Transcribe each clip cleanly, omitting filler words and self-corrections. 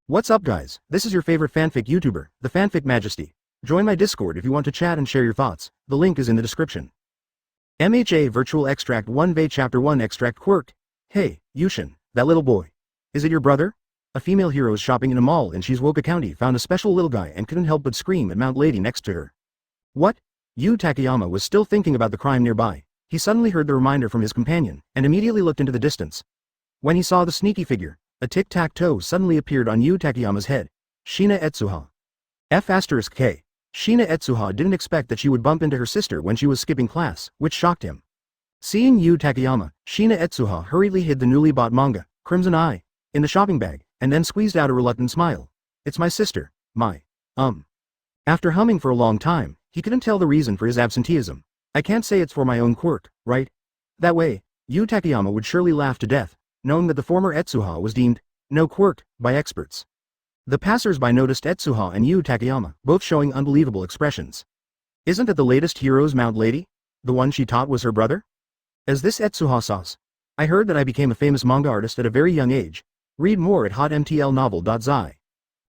What's up guys, this is your favorite fanfic YouTuber, the Fanfic Majesty. Join my Discord if you want to chat and share your thoughts, the link is in the description. MHA Virtual Extract 1 Vey Chapter 1 Extract Quirk. Hey, Yushin, that little boy. Is it your brother? A female hero is shopping in a mall in Shizuoka County found a special little guy and couldn't help but scream at Mount Lady next to her. What? Yu Takeyama was still thinking about the crime nearby. He suddenly heard the reminder from his companion, and immediately looked into the distance. When he saw the sneaky figure, a tic-tac-toe suddenly appeared on Yu Takeyama's head. Shina Etsuha. F*K. Shina Etsuha didn't expect that she would bump into her sister when she was skipping class, which shocked him. Seeing Yu Takeyama, Shina Etsuha hurriedly hid the newly bought manga, Crimson Eye, in the shopping bag, and then squeezed out a reluctant smile. It's my sister, After humming for a long time, he couldn't tell the reason for his absenteeism. I can't say it's for my own quirk, right? That way, Yu Takeyama would surely laugh to death, knowing that the former Etsuha was deemed no quirk by experts. The passers-by noticed Etsuha and Yu Takeyama, both showing unbelievable expressions. Isn't that the latest Heroes Mount Lady? The one she taught was her brother? As this Etsuha sauce. I heard that I became a famous manga artist at a very young age. Read more at hotmtlnovel.zi.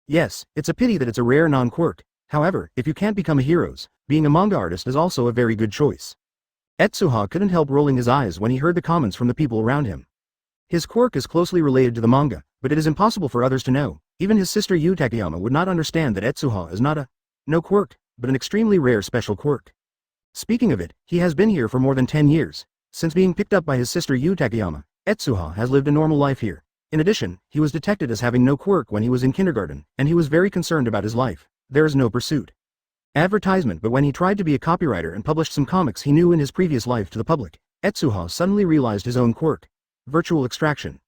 Yes, it's a pity that it's a rare non-quirk. However, if you can't become a Heroes, being a manga artist is also a very good choice. Etsuha couldn't help rolling his eyes when he heard the comments from the people around him. His quirk is closely related to the manga, but it is impossible for others to know. Even his sister Yu Takeyama would not understand that Etsuha is not a no quirk, but an extremely rare special quirk. Speaking of it, he has been here for more than 10 years. Since being picked up by his sister Yu Takeyama, Etsuha has lived a normal life here. In addition, he was detected as having no quirk when he was in kindergarten, and he was very concerned about his life. There is no pursuit. Advertisement. But when he tried to be a copywriter and published some comics he knew in his previous life to the public, Etsuha suddenly realized his own quirk. Virtual extraction.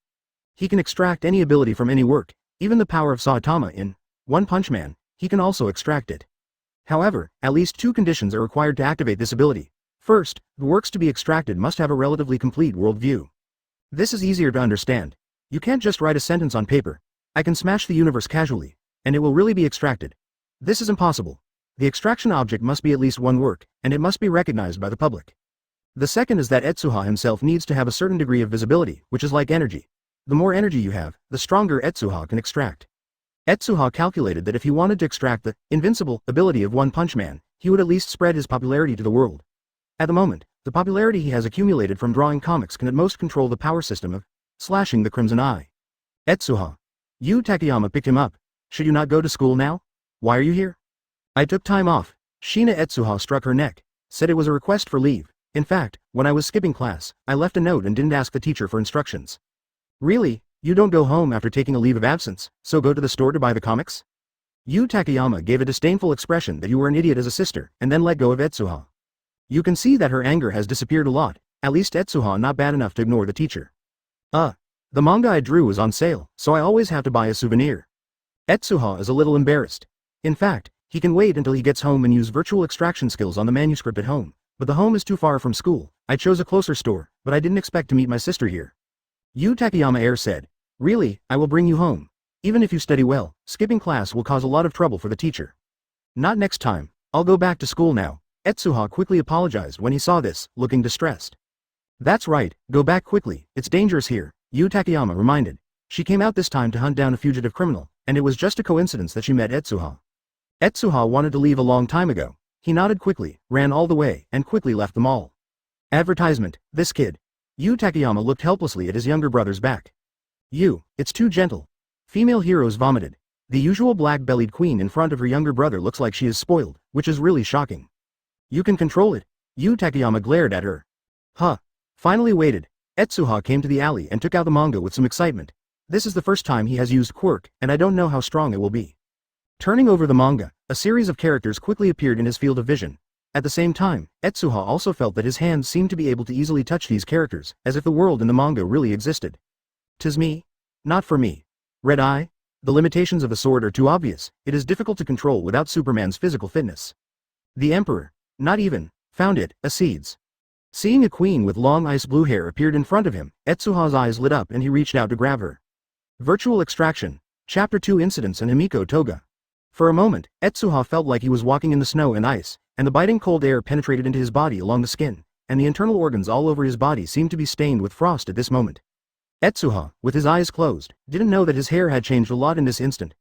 He can extract any ability from any work, even the power of Saitama in One Punch Man, he can also extract it. However, at least two conditions are required to activate this ability. First, the works to be extracted must have a relatively complete worldview. This is easier to understand. You can't just write a sentence on paper. I can smash the universe casually, and it will really be extracted. This is impossible. The extraction object must be at least one work, and it must be recognized by the public. The second is that Etsuha himself needs to have a certain degree of visibility, which is like energy. The more energy you have, the stronger Etsuha can extract. Etsuha calculated that if he wanted to extract the invincible ability of One Punch Man, he would at least spread his popularity to the world. At the moment, the popularity he has accumulated from drawing comics can at most control the power system of slashing the Crimson Eye. Etsuha. Yu Takeyama picked him up. Should you not go to school now? Why are you here? I took time off. Shina Etsuha struck her neck, said it was a request for leave. In fact, when I was skipping class, I left a note and didn't ask the teacher for instructions. Really? You don't go home after taking a leave of absence, so go to the store to buy the comics? Yu Takeyama gave a disdainful expression that you were an idiot as a sister, and then let go of Etsuha. You can see that her anger has disappeared a lot, at least Etsuha not bad enough to ignore the teacher. The manga I drew is on sale, so I always have to buy a souvenir. Etsuha is a little embarrassed. In fact, he can wait until he gets home and use virtual extraction skills on the manuscript at home, but the home is too far from school. I chose a closer store, but I didn't expect to meet my sister here. Yu Takeyama Air said, really, I will bring you home. Even if you study well, skipping class will cause a lot of trouble for the teacher. Not next time, I'll go back to school now. Etsuha quickly apologized when he saw this, looking distressed. That's right, go back quickly, it's dangerous here, Yu Takeyama reminded. She came out this time to hunt down a fugitive criminal, and it was just a coincidence that she met Etsuha. Etsuha wanted to leave a long time ago. He nodded quickly, ran all the way, and quickly left the mall. Advertisement, this kid. Yu Takeyama looked helplessly at his younger brother's back. You, it's too gentle. Female heroes vomited. The usual black-bellied queen in front of her younger brother looks like she is spoiled, which is really shocking. You can control it. Yu Takeyama glared at her. Finally waited. Etsuha came to the alley and took out the manga with some excitement. This is the first time he has used quirk, and I don't know how strong it will be. Turning over the manga, a series of characters quickly appeared in his field of vision. At the same time, Etsuha also felt that his hands seemed to be able to easily touch these characters, as if the world in the manga really existed. 'Tis me? Not for me. Red Eye? The limitations of the sword are too obvious, it is difficult to control without Superman's physical fitness. The Emperor? Not even. Found it, Acedes. Seeing a queen with long ice blue hair appeared in front of him, Etsuha's eyes lit up and he reached out to grab her. Virtual Extraction. Chapter 2 Incidents and Himiko Toga. For a moment, Etsuha felt like he was walking in the snow and ice, and the biting cold air penetrated into his body along the skin, and the internal organs all over his body seemed to be stained with frost at this moment. Etsuha, with his eyes closed, didn't know that his hair had changed a lot in this instant.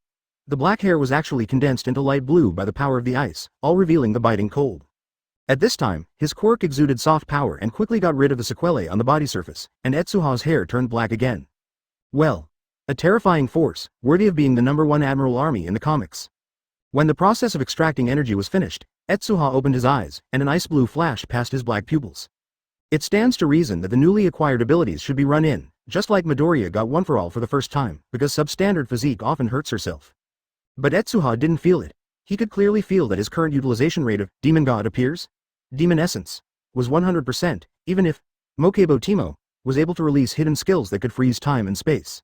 The black hair was actually condensed into light blue by the power of the ice, all revealing the biting cold. At this time, his quirk exuded soft power and quickly got rid of the sequelae on the body surface, and Etsuha's hair turned black again. Well, a terrifying force, worthy of being the #1 Admiral Army in the comics. When the process of extracting energy was finished, Etsuha opened his eyes, and an ice blue flashed past his black pupils. It stands to reason that the newly acquired abilities should be run in, just like Midoriya got one for all for the first time, because substandard physique often hurts herself. But Etsuha didn't feel it. He could clearly feel that his current utilization rate of Demon God appears, Demon Essence, was 100%, even if Mokebo Timo was able to release hidden skills that could freeze time and space.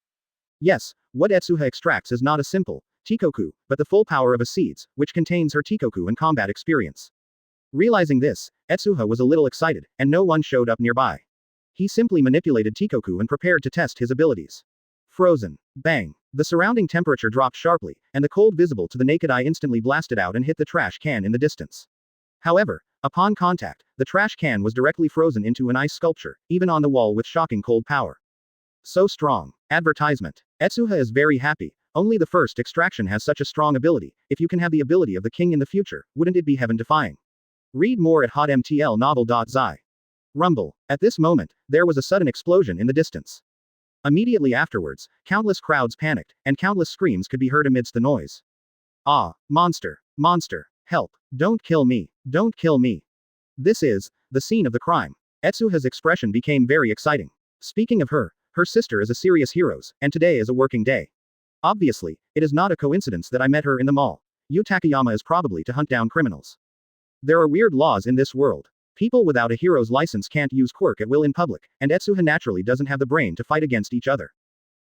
Yes, what Etsuha extracts is not a simple Tikoku, but the full power of Acedes, which contains her Tikoku and combat experience. Realizing this, Etsuha was a little excited, and no one showed up nearby. He simply manipulated Tikoku and prepared to test his abilities. Frozen. Bang. The surrounding temperature dropped sharply, and the cold visible to the naked eye instantly blasted out and hit the trash can in the distance. However, upon contact, the trash can was directly frozen into an ice sculpture, even on the wall with shocking cold power. So strong. Advertisement. Etsuha is very happy. Only the first extraction has such a strong ability. If you can have the ability of the king in the future, wouldn't it be heaven-defying? Read more at hotmtlnovel.zi. Rumble. At this moment, there was a sudden explosion in the distance. Immediately afterwards, countless crowds panicked, and countless screams could be heard amidst the noise. Ah, monster, monster, help, don't kill me, don't kill me. This is the scene of the crime. Etsuha's expression became very exciting. Speaking of her sister is a serious hero, and today is a working day. Obviously, it is not a coincidence that I met her in the mall. Yu Takeyama is probably to hunt down criminals. There are weird laws in this world. People without a hero's license can't use quirk at will in public, and Etsuha naturally doesn't have the brain to fight against each other.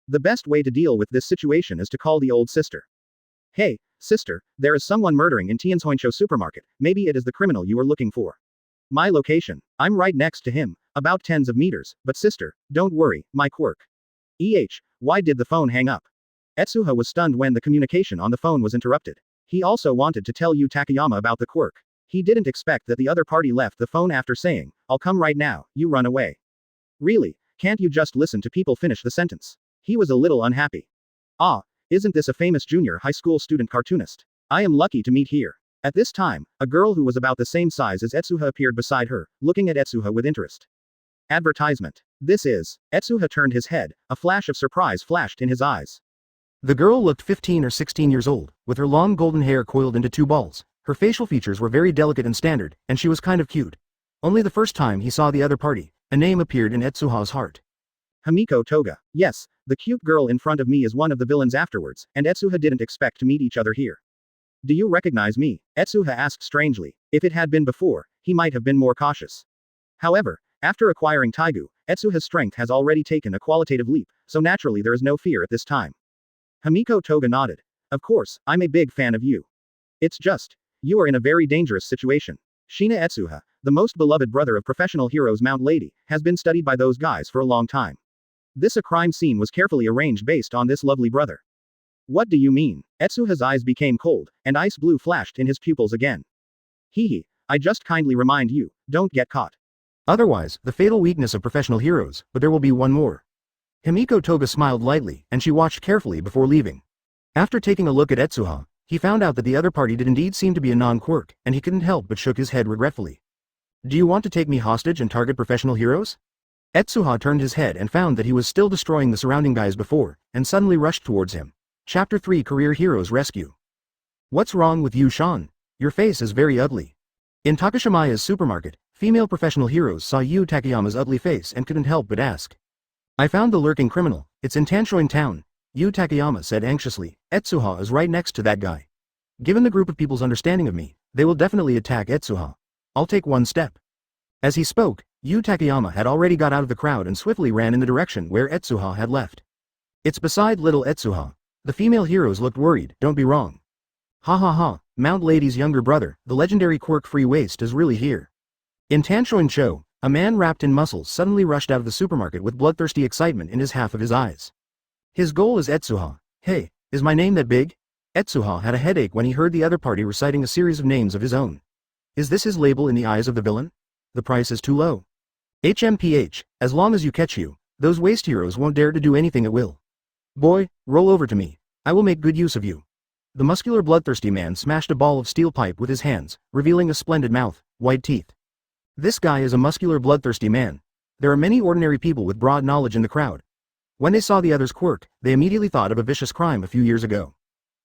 The best way to deal with this situation is to call the old sister. Hey, sister, there is someone murdering in Tianzhoinshou supermarket, maybe it is the criminal you are looking for. My location. I'm right next to him, about tens of meters, but sister, don't worry, my quirk. Why did the phone hang up? Etsuha was stunned when the communication on the phone was interrupted. He also wanted to tell Yu Takeyama about the quirk. He didn't expect that the other party left the phone after saying, I'll come right now, you run away. Really, can't you just listen to people finish the sentence? He was a little unhappy. Ah, isn't this a famous junior high school student cartoonist? I am lucky to meet here. At this time, a girl who was about the same size as Etsuha appeared beside her, looking at Etsuha with interest. Advertisement. This is. Etsuha turned his head, a flash of surprise flashed in his eyes. The girl looked 15 or 16 years old, with her long golden hair coiled into 2 balls. Her facial features were very delicate and standard, and she was kind of cute. Only the first time he saw the other party, a name appeared in Etsuha's heart. Hamiko Toga. Yes, the cute girl in front of me is one of the villains afterwards, and Etsuha didn't expect to meet each other here. Do you recognize me? Etsuha asked strangely. If it had been before, he might have been more cautious. However, after acquiring Taigu, Etsuha's strength has already taken a qualitative leap, so naturally there is no fear at this time. Hamiko Toga nodded. Of course, I'm a big fan of you. It's just, you are in a very dangerous situation. Shina Etsuha, the most beloved brother of professional heroes Mount Lady, has been studied by those guys for a long time. This a crime scene was carefully arranged based on this lovely brother. What do you mean? Etsuha's eyes became cold, and ice blue flashed in his pupils again. Hehe, I just kindly remind you, don't get caught. Otherwise, the fatal weakness of professional heroes, but there will be one more. Hamiko Toga smiled lightly, and she watched carefully before leaving. After taking a look at Etsuha, he found out that the other party did indeed seem to be a non-quirk, and he couldn't help but shook his head regretfully. Do you want to take me hostage and target professional heroes? Etsuha turned his head and found that he was still destroying the surrounding guys before, and suddenly rushed towards him. Chapter 3 Career Heroes Rescue. What's wrong with you, Sean? Your face is very ugly. In Takashimiya's supermarket, female professional heroes saw Yu Takeyama's ugly face and couldn't help but ask. I found the lurking criminal, it's in Tanshoin town, Yu Takeyama said anxiously. Etsuha is right next to that guy. Given the group of people's understanding of me, they will definitely attack Etsuha. I'll take one step. As he spoke, Yu Takeyama had already got out of the crowd and swiftly ran in the direction where Etsuha had left. It's beside little Etsuha. The female heroes looked worried, don't be wrong. Ha ha ha, Mount Lady's younger brother, the legendary quirk-free waste is really here. In Tanshoin, a man wrapped in muscles suddenly rushed out of the supermarket with bloodthirsty excitement in his half of his eyes. His goal is Etsuha. Hey, is my name that big? Etsuha had a headache when he heard the other party reciting a series of names of his own. Is this his label in the eyes of the villain? The price is too low. HMPH, as long as you catch you, Those waste heroes won't dare to do anything at will. Boy, roll over to me. I will make good use of you. The muscular bloodthirsty man smashed a ball of steel pipe with his hands, revealing a splendid mouth, white teeth. This guy is a muscular bloodthirsty man. There are many ordinary people with broad knowledge in the crowd. When they saw the other's quirk, they immediately thought of a vicious crime a few years ago.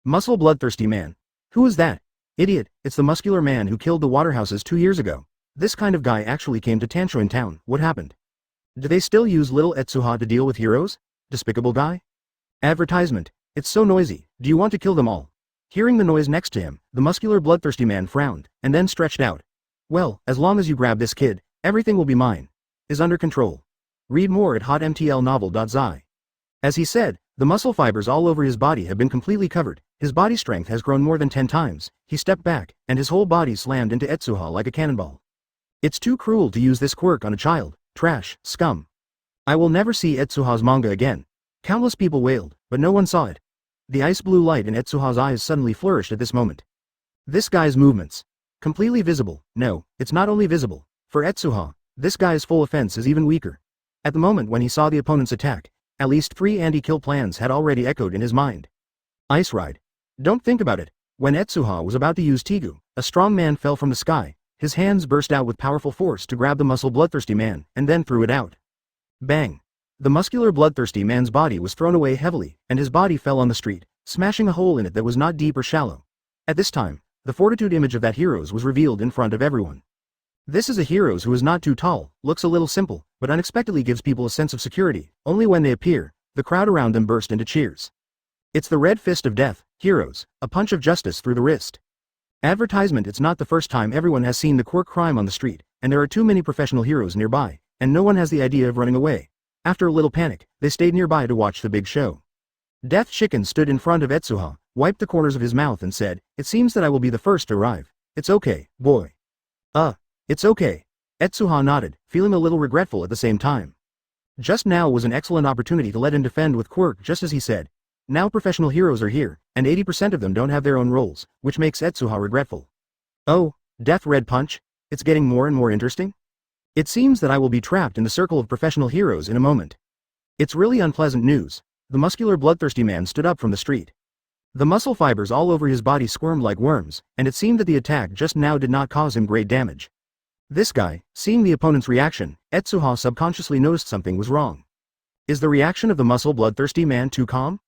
Muscle bloodthirsty man. Who is that? Idiot, it's the muscular man who killed the Waterhouses 2 years ago. This kind of guy actually came to Tanshoin town. What happened? Do they still use little Etsuha to deal with heroes? Despicable guy? Advertisement. It's so noisy. Do you want to kill them all? Hearing the noise next to him, the muscular bloodthirsty man frowned, and then stretched out. Well, as long as you grab this kid, everything will be mine. Is under control. Read more at hotmtlnovel.zi. As he said, the muscle fibers all over his body have been completely covered, his body strength has grown more than 10 times, he stepped back, and his whole body slammed into Etsuha like a cannonball. It's too cruel to use this quirk on a child, trash, scum. I will never see Etsuha's manga again. Countless people wailed, but no one saw it. The ice blue light in Etsuha's eyes suddenly flourished at this moment. This guy's movements. Completely visible. No, it's not only visible. For Etsuha, this guy's full offense is even weaker. At the moment when he saw the opponent's attack, at least 3 anti-kill plans had already echoed in his mind. Ice Ride. Don't think about it. When Etsuha was about to use Tigu, a strong man fell from the sky, his hands burst out with powerful force to grab the muscle bloodthirsty man, and then threw it out. Bang. The muscular bloodthirsty man's body was thrown away heavily, and his body fell on the street, smashing a hole in it that was not deep or shallow. At this time, the fortitude image of that hero's was revealed in front of everyone. This is a hero's who is not too tall, looks a little simple, but unexpectedly gives people a sense of security. Only when they appear, the crowd around them burst into cheers. It's the red fist of death, heroes, a punch of justice through the wrist. Advertisement. It's not the first time everyone has seen the quirk crime on the street, and there are too many professional heroes nearby, and no one has the idea of running away. After a little panic, they stayed nearby to watch the big show. Death Chicken stood in front of Etsuha, wiped the corners of his mouth and said, "It seems that I will be the first to arrive. It's okay, boy." It's okay. Etsuha nodded, feeling a little regretful at the same time. Just now was an excellent opportunity to let him defend with quirk just as he said. Now professional heroes are here, and 80% of them don't have their own roles, which makes Etsuha regretful. Oh, Death Red Punch? It's getting more and more interesting? It seems that I will be trapped in the circle of professional heroes in a moment. It's really unpleasant news. The muscular bloodthirsty man stood up from the street. The muscle fibers all over his body squirmed like worms, and it seemed that the attack just now did not cause him great damage. This guy, seeing the opponent's reaction, Etsuha subconsciously noticed something was wrong. Is the reaction of the muscle bloodthirsty man too calm?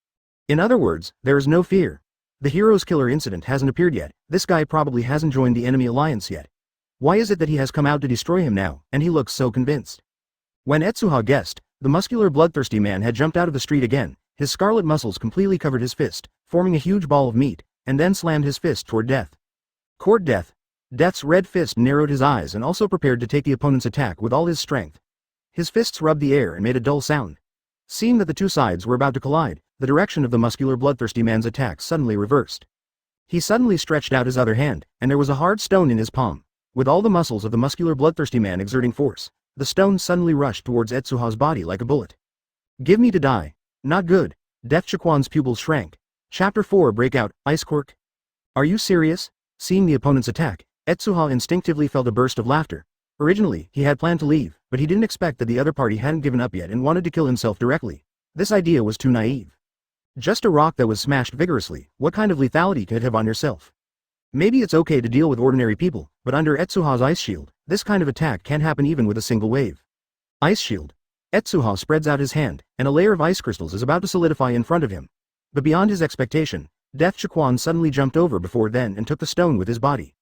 In other words, there is no fear. The hero's killer incident hasn't appeared yet, this guy probably hasn't joined the enemy alliance yet. Why is it that he has come out to destroy him now, and he looks so convinced? When Etsuha guessed, the muscular bloodthirsty man had jumped out of the street again, his scarlet muscles completely covered his fist, forming a huge ball of meat, and then slammed his fist toward Death. Court Death. Death's red fist narrowed his eyes and also prepared to take the opponent's attack with all his strength. His fists rubbed the air and made a dull sound. Seeing that the two sides were about to collide, the direction of the muscular bloodthirsty man's attack suddenly reversed. He suddenly stretched out his other hand, and there was a hard stone in his palm. With all the muscles of the muscular bloodthirsty man exerting force, the stone suddenly rushed towards Etsuha's body like a bullet. Give me to die. Not good. Death Chiquan's pupils shrank. Chapter 4 Breakout, Ice Quirk. Are you serious? Seeing the opponent's attack, Etsuha instinctively felt a burst of laughter. Originally, he had planned to leave, but he didn't expect that the other party hadn't given up yet and wanted to kill himself directly. This idea was too naive. Just a rock that was smashed vigorously, what kind of lethality could it have on yourself? Maybe it's okay to deal with ordinary people, but under Etsuha's ice shield, this kind of attack can't happen even with a single wave. Ice shield. Etsuha spreads out his hand, and a layer of ice crystals is about to solidify in front of him. But beyond his expectation, Death Chiquan suddenly jumped over before then and took the stone with his body.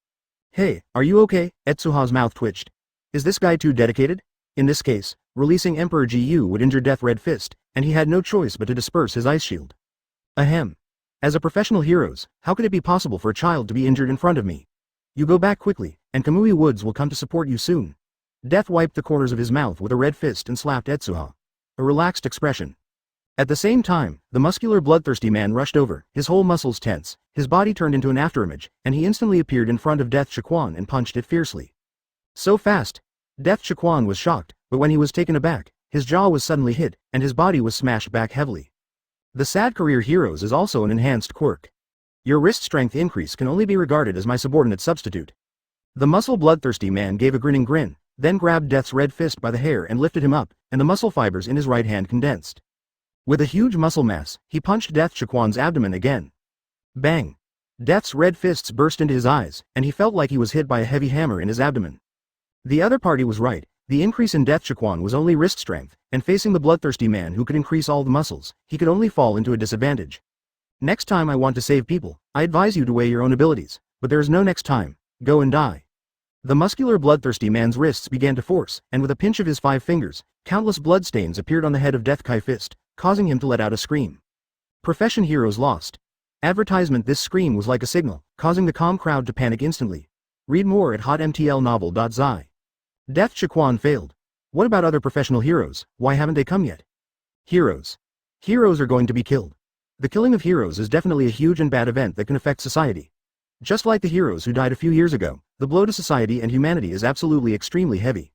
Hey, are you okay? Etsuha's mouth twitched. Is this guy too dedicated? In this case, releasing Emperor Gu would injure Death Red Fist, and he had no choice but to disperse his ice shield. Ahem. As a professional heroes, how could it be possible for a child to be injured in front of me? You go back quickly, and Kamui Woods will come to support you soon. Death wiped the corners of his mouth with a red fist and slapped Etsuha. A relaxed expression. At the same time, the muscular bloodthirsty man rushed over, his whole muscles tense, his body turned into an afterimage, and he instantly appeared in front of Death Chiquan and punched it fiercely. So fast! Death Chiquan was shocked, but when he was taken aback, his jaw was suddenly hit, and his body was smashed back heavily. The Sad Career Heroes is also an enhanced quirk. Your wrist strength increase can only be regarded as my subordinate substitute. The muscle bloodthirsty man gave a grinning grin, then grabbed Death's red fist by the hair and lifted him up, and the muscle fibers in his right hand condensed. With a huge muscle mass, he punched Death Shaquan's abdomen again. Bang! Death's red fists burst into his eyes, and he felt like he was hit by a heavy hammer in his abdomen. The other party was right. The increase in Death Shaquan was only wrist strength, and facing the bloodthirsty man who could increase all the muscles, he could only fall into a disadvantage. Next time I want to save people, I advise you to weigh your own abilities, but there is no next time. Go and die. The muscular bloodthirsty man's wrists began to force, and with a pinch of his 5 fingers, countless bloodstains appeared on the head of Death Kai Fist, causing him to let out a scream. Profession heroes lost. Advertisement. This scream was like a signal, causing the calm crowd to panic instantly. Read more at hotmtlnovel.zi. Death Shaquan failed. What about other professional heroes? Why haven't they come yet? Heroes. Heroes are going to be killed. The killing of heroes is definitely a huge and bad event that can affect society. Just like the heroes who died a few years ago, the blow to society and humanity is absolutely extremely heavy.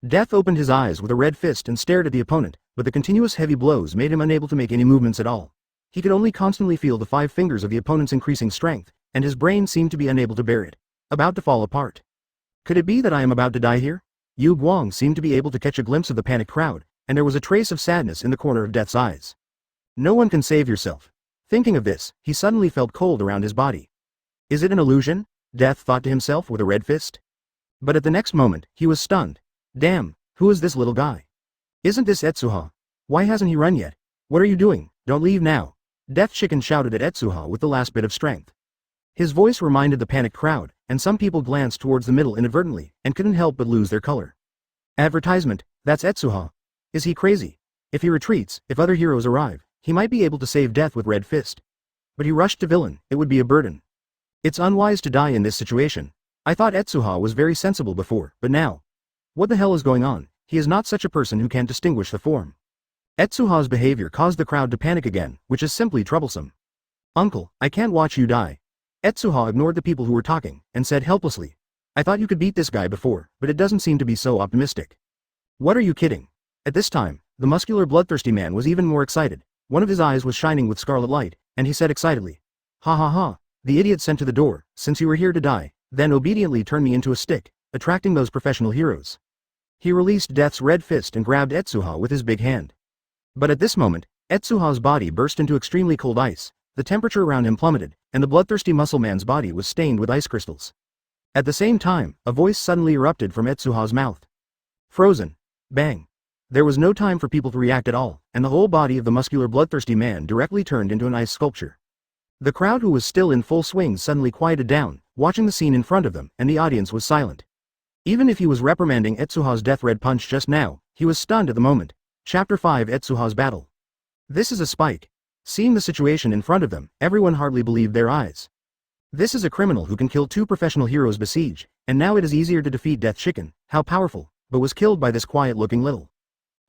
Death opened his eyes with a red fist and stared at the opponent, but the continuous heavy blows made him unable to make any movements at all. He could only constantly feel the 5 fingers of the opponent's increasing strength, and his brain seemed to be unable to bear it. About to fall apart. Could it be that I am about to die here? Yu Guang seemed to be able to catch a glimpse of the panicked crowd, and there was a trace of sadness in the corner of Death's eyes. No one can save yourself. Thinking of this, he suddenly felt cold around his body. Is it an illusion? Death thought to himself with a red fist. But at the next moment, he was stunned. Damn, who is this little guy? Isn't this Etsuha? Why hasn't he run yet? What are you doing? Don't leave now. Death Chicken shouted at Etsuha with the last bit of strength. His voice reminded the panicked crowd, and some people glanced towards the middle inadvertently, and couldn't help but lose their color. Advertisement, that's Etsuha. Is he crazy? If he retreats, if other heroes arrive, he might be able to save Death with red fist. But he rushed to villain, it would be a burden. It's unwise to die in this situation. I thought Etsuha was very sensible before, but now. What the hell is going on? He is not such a person who can't distinguish the form. Etsuha's behavior caused the crowd to panic again, which is simply troublesome. Uncle, I can't watch you die. Etsuha ignored the people who were talking, and said helplessly. I thought you could beat this guy before, but it doesn't seem to be so optimistic. What are you kidding? At this time, the muscular bloodthirsty man was even more excited. One of his eyes was shining with scarlet light, and he said excitedly. Ha ha ha, the idiot sent to the door, since you were here to die, then obediently turn me into a stick, attracting those professional heroes. He released Death's red fist and grabbed Etsuha with his big hand. But at this moment, Etsuha's body burst into extremely cold ice, the temperature around him plummeted, and the bloodthirsty muscle man's body was stained with ice crystals. At the same time, a voice suddenly erupted from Etsuha's mouth. Frozen. Bang. There was no time for people to react at all, and the whole body of the muscular bloodthirsty man directly turned into an ice sculpture. The crowd who was still in full swing suddenly quieted down, watching the scene in front of them, and the audience was silent. Even if he was reprimanding Etsuha's death red punch just now, he was stunned at the moment. Chapter 5 Etsuha's Battle. This is a spike. Seeing the situation in front of them, everyone hardly believed their eyes. This is a criminal who can kill 2 professional heroes besiege, and now it is easier to defeat Death Chicken, how powerful, but was killed by this quiet-looking little.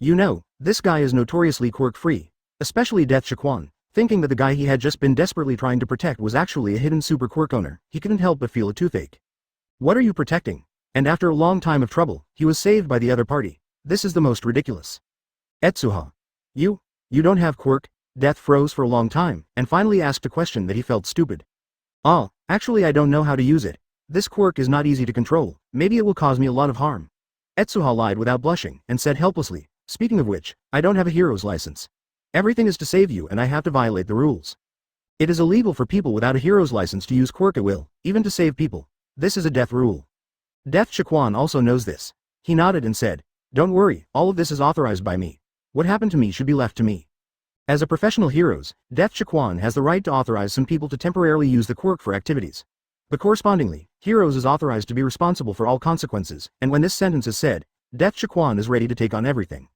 You know, this guy is notoriously quirk-free, especially Death Shaquan. Thinking that the guy he had just been desperately trying to protect was actually a hidden super quirk owner, he couldn't help but feel a toothache. What are you protecting? And after a long time of trouble, he was saved by the other party. This is the most ridiculous. Etsuha. You don't have quirk? Death froze for a long time, and finally asked a question that he felt stupid. Actually I don't know how to use it. This quirk is not easy to control, maybe it will cause me a lot of harm. Etsuha lied without blushing, and said helplessly, speaking of which, I don't have a hero's license. Everything is to save you and I have to violate the rules. It is illegal for people without a hero's license to use quirk at will, even to save people. This is a death rule. Death Shaquan also knows this. He nodded and said, don't worry, all of this is authorized by me. What happened to me should be left to me. As a professional heroes, Death Shaquan has the right to authorize some people to temporarily use the quirk for activities. But correspondingly, heroes is authorized to be responsible for all consequences, and when this sentence is said, Death Shaquan is ready to take on everything.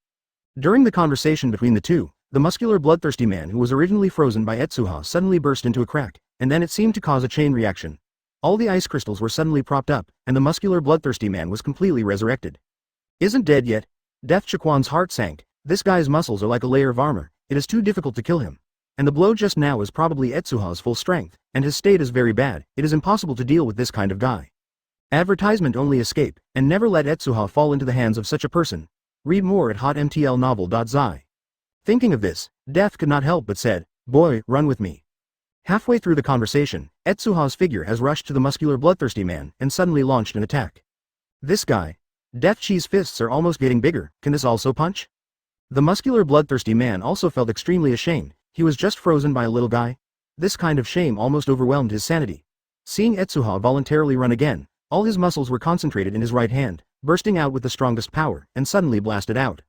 During the conversation between the two, the muscular bloodthirsty man who was originally frozen by Etsuha suddenly burst into a crack, and then it seemed to cause a chain reaction. All the ice crystals were suddenly propped up, and the muscular bloodthirsty man was completely resurrected. Isn't dead yet? Death Shaquan's heart sank. This guy's muscles are like a layer of armor, it is too difficult to kill him. And the blow just now is probably Etsuha's full strength, and his state is very bad, it is impossible to deal with this kind of guy. Advertisement only escape, and never let Etsuha fall into the hands of such a person. Read more at hotmtlnovel.zi. Thinking of this, Death could not help but said, boy, run with me. Halfway through the conversation, Etsuha's figure has rushed to the muscular bloodthirsty man and suddenly launched an attack. This guy. Death Chi's fists are almost getting bigger, can this also punch? The muscular bloodthirsty man also felt extremely ashamed, he was just frozen by a little guy. This kind of shame almost overwhelmed his sanity. Seeing Etsuha voluntarily run again, all his muscles were concentrated in his right hand, bursting out with the strongest power, and suddenly blasted out.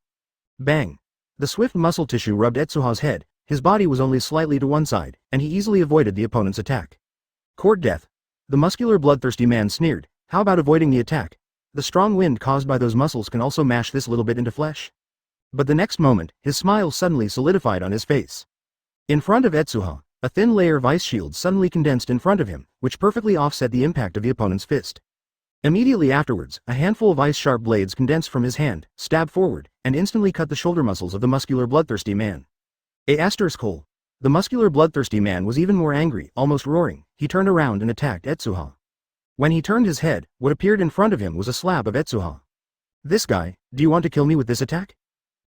Bang! The swift muscle tissue rubbed Etsuha's head, his body was only slightly to one side, and he easily avoided the opponent's attack. Court death. The muscular bloodthirsty man sneered, how about avoiding the attack? The strong wind caused by those muscles can also mash this little bit into flesh. But the next moment, his smile suddenly solidified on his face. In front of Etsuha, a thin layer of ice shield suddenly condensed in front of him, which perfectly offset the impact of the opponent's fist. Immediately afterwards, a handful of ice-sharp blades condensed from his hand, stabbed forward, and instantly cut the shoulder muscles of the muscular bloodthirsty man. Cole. The muscular bloodthirsty man was even more angry, almost roaring. He turned around and attacked Etsuha. When he turned his head, what appeared in front of him was a slab of Etsuha. This guy, do you want to kill me with this attack?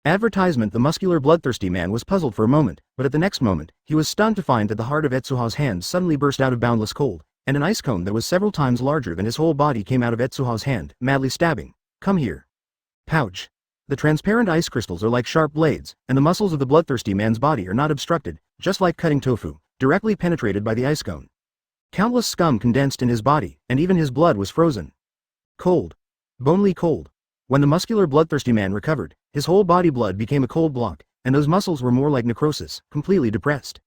Advertisement. The muscular bloodthirsty man was puzzled for a moment, but at the next moment, he was stunned to find that the heart of Etsuha's hand suddenly burst out of boundless cold, and an ice cone that was several times larger than his whole body came out of Etsuha's hand, madly stabbing. Come here. Pouch. The transparent ice crystals are like sharp blades, and the muscles of the bloodthirsty man's body are not obstructed, just like cutting tofu, directly penetrated by the ice cone. Countless scum condensed in his body, and even his blood was frozen. Cold. Bonely cold. When the muscular bloodthirsty man recovered, his whole body blood became a cold block, and those muscles were more like necrosis, completely depressed.